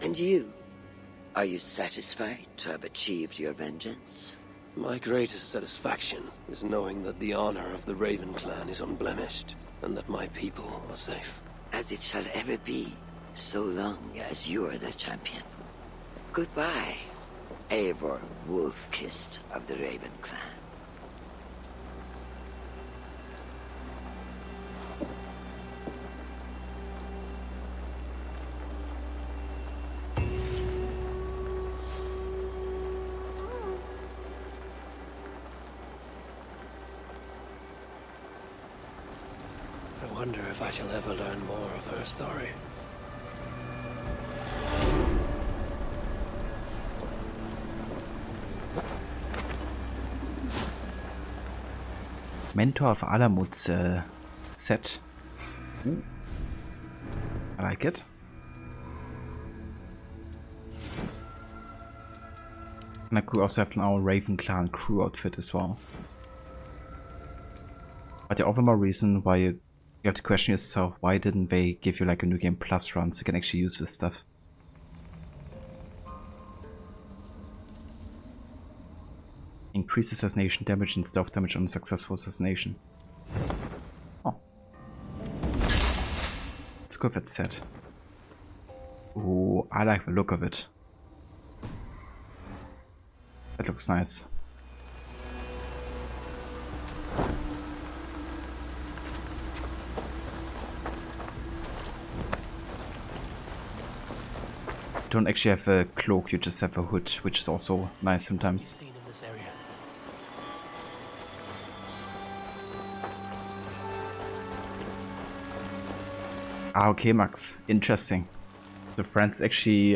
And you? Are you satisfied to have achieved your vengeance? My greatest satisfaction is knowing that the honor of the Raven clan is unblemished, and that my people are safe. As it shall ever be, so long as you are the champion. Goodbye, Eivor Wolf-Kissed of the Raven clan. I wonder if I shall ever learn more of her story. Mentor of Alamut's set. Ooh. I like it. And I could also have our Raven Clan crew outfit as well. But the other more reason why you have to question yourself, why didn't they give you like a new game plus run so you can actually use this stuff? Increase assassination damage and stealth damage on successful assassination. Oh. Let's go with that set. Ooh, I like the look of it. That looks nice. You don't actually have a cloak, you just have a hood, which is also nice sometimes. Ah, okay, Max. Interesting. So France actually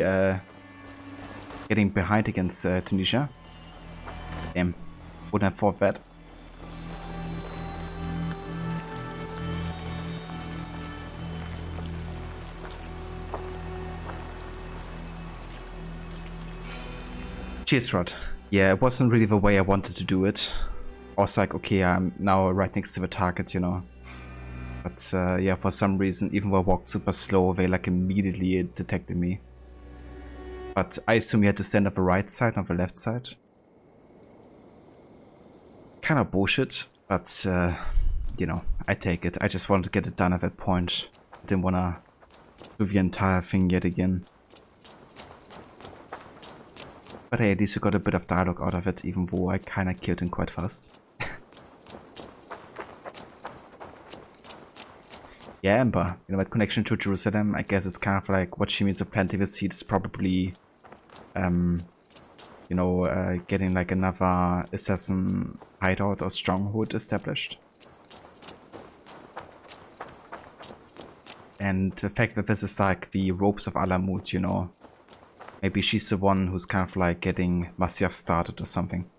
getting behind against Tunisia. Damn. Wouldn't have thought that. Cheers, Rod. Yeah, it wasn't really the way I wanted to do it. I was like, okay, I'm now right next to the target, you know. But yeah, for some reason, even though I walked super slow, they like immediately detected me. But I assume you had to stand on the right side, not the left side. Kind of bullshit, but you know, I take it. I just wanted to get it done at that point. Didn't want to do the entire thing yet again. But hey, at least we got a bit of dialogue out of it, even though I kind of killed him quite fast. Yeah, Amber, you know, that connection to Jerusalem, I guess it's kind of like what she means of planting the seed is probably, you know, getting like another assassin hideout or stronghold established. And the fact that this is like the ropes of Alamut, you know, maybe she's the one who's kind of like getting Masyaf started or something.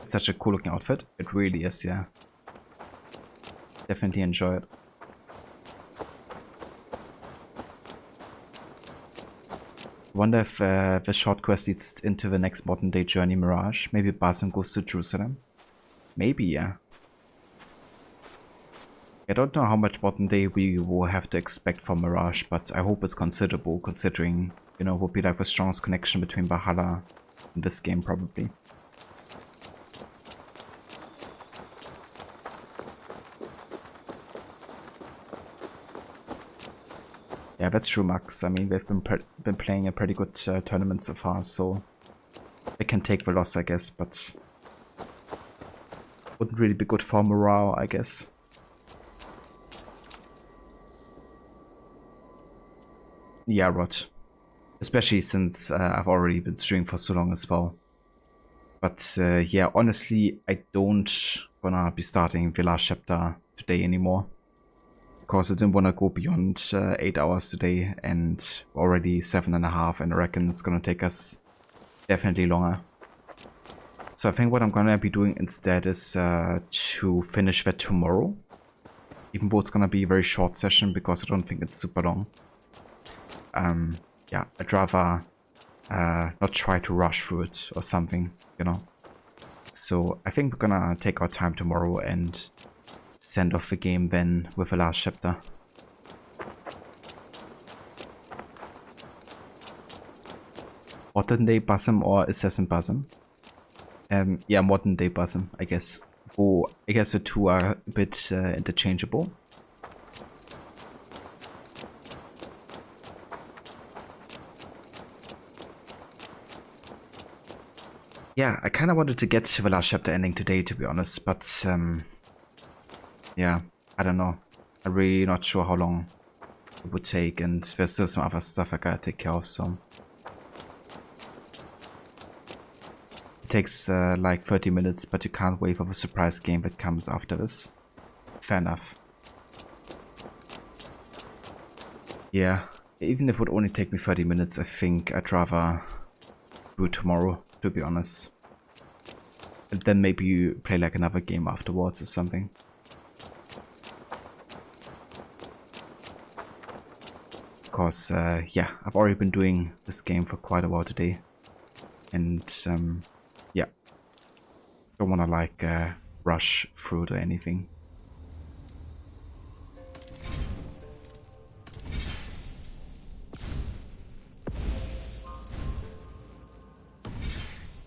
It's such a cool looking outfit. It really is, yeah. Definitely enjoy it. Wonder if the short quest leads into the next modern day journey Mirage. Maybe Basim goes to Jerusalem. Maybe, yeah. I don't know how much modern day we will have to expect from Mirage, but I hope it's considerable considering, you know, it will be like the strongest connection between Valhalla and this game probably. Yeah, that's true, Max. I mean, they've been playing a pretty good tournament so far, so they can take the loss, I guess, but wouldn't really be good for morale, I guess. Yeah, Rod. Especially since I've already been streaming for so long as well. But yeah, honestly, I don't gonna be starting the last chapter today anymore. Because I didn't want to go beyond 8 hours today and already 7.5, and I reckon it's gonna take us definitely longer. So I think what I'm gonna be doing instead is to finish that tomorrow. Even though it's gonna be a very short session because I don't think it's super long. Yeah, I'd rather not try to rush through it or something, you know. So I think we're gonna take our time tomorrow and send off the game then with the last chapter. Modern day Basim or Assassin Basim? Yeah, modern day Basim, I guess. Oh, I guess the two are a bit interchangeable. Yeah, I kind of wanted to get to the last chapter ending today, to be honest, but yeah, I don't know. I'm really not sure how long it would take, and there's still some other stuff I gotta take care of, so. It takes like 30 minutes, but you can't wait for the surprise game that comes after this. Fair enough. Yeah, even if it would only take me 30 minutes, I think I'd rather do it tomorrow, to be honest. And then maybe you play like another game afterwards or something. Because, yeah, I've already been doing this game for quite a while today. And, yeah. Don't wanna like, rush through it or anything.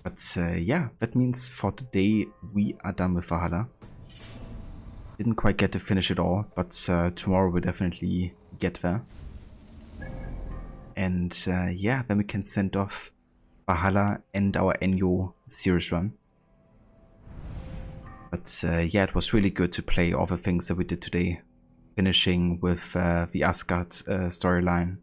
But yeah, that means for today we are done with Valhalla. Didn't quite get to finish it all, but tomorrow we'll definitely get there. And yeah, then we can send off Valhalla and our annual series run. But yeah, it was really good to play all the things that we did today. Finishing with the Asgard storyline.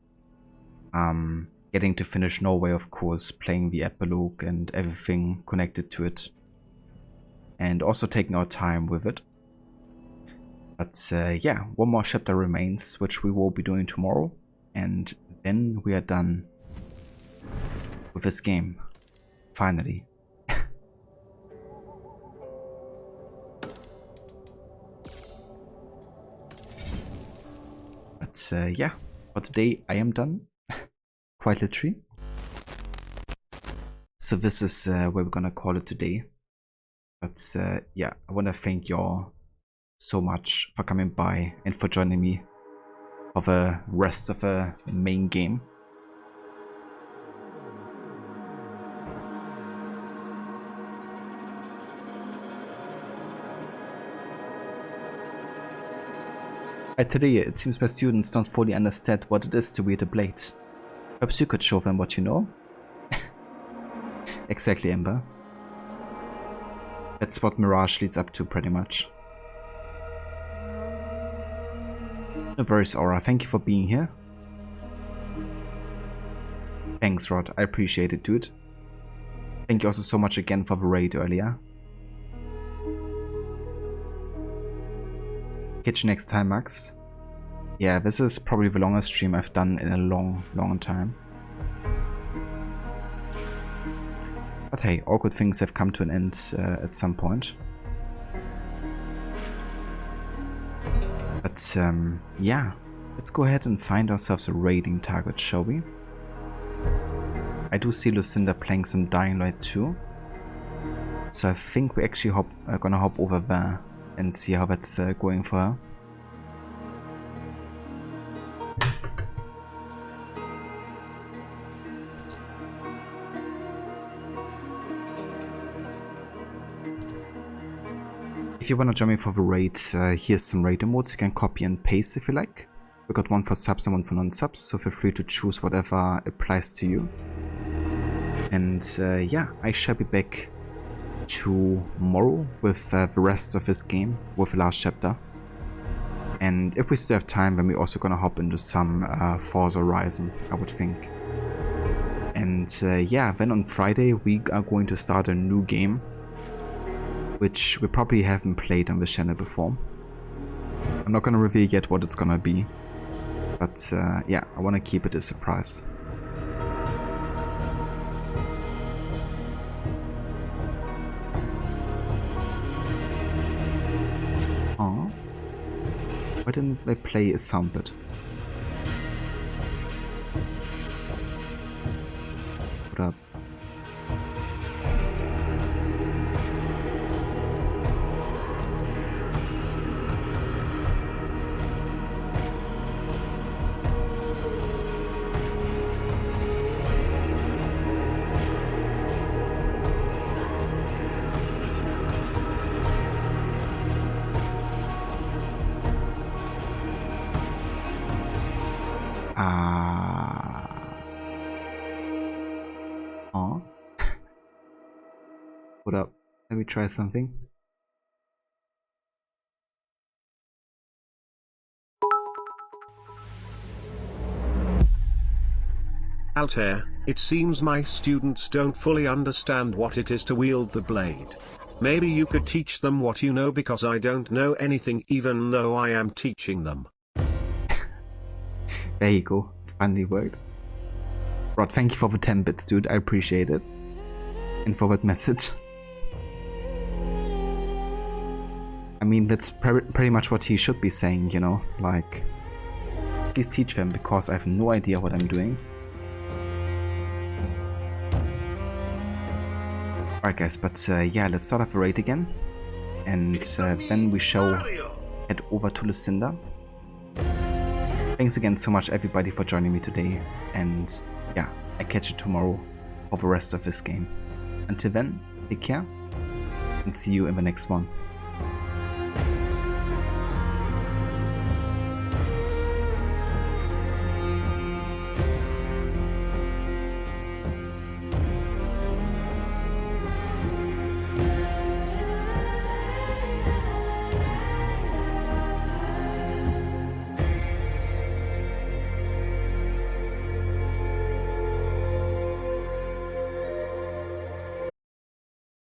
Getting to finish Norway, of course, playing the epilogue and everything connected to it. and also taking our time with it. But yeah, one more chapter remains, which we will be doing tomorrow, and then we are done with this game, finally. But yeah, for today I am done, quite literally. So this is where we're gonna call it today. But yeah, I want to thank y'all so much for coming by and for joining me for the rest of the main game. Today, it seems my students don't fully understand what it is to wield a blade. Perhaps you could show them what you know? Exactly, Ember. That's what Mirage leads up to, pretty much. No worries, Aura. Thank you for being here. Thanks, Rod. I appreciate it, dude. Thank you also so much again for the raid earlier. Catch you next time, Max. Yeah, this is probably the longest stream I've done in a long time. But hey, all good things have come to an end at some point. But yeah, let's go ahead and find ourselves a raiding target, shall we? I do see Lucinda playing some Dying Light 2. So I think we actually are gonna hop over there and see how that's going for her. If you wanna join me for the raid, here's some raid emotes you can copy and paste if you like. We got one for subs and one for non-subs, so feel free to choose whatever applies to you. And yeah, I shall be back tomorrow with the rest of this game, with the last chapter. And if we still have time, then we're also gonna hop into some Forza Horizon, I would think. And yeah, then on Friday we are going to start a new game, which we probably haven't played on the channel before. I'm not gonna reveal yet what it's gonna be, but yeah, I wanna keep it a surprise. Why didn't they play a sound bit? What up? What up? Let me try something. Altair, it seems my students don't fully understand what it is to wield the blade. Maybe you could teach them what you know, because I don't know anything even though I am teaching them. There you go. It finally worked. Rod, thank you for the 10 bits, dude. I appreciate it. And for that message. I mean, that's pretty much what he should be saying, you know? Like, please teach them, because I have no idea what I'm doing. Alright guys, but yeah, let's start up the raid again. And then we shall head over to Lucinda. Thanks again so much everybody for joining me today. And yeah, I catch you tomorrow for the rest of this game. Until then, take care and see you in the next one.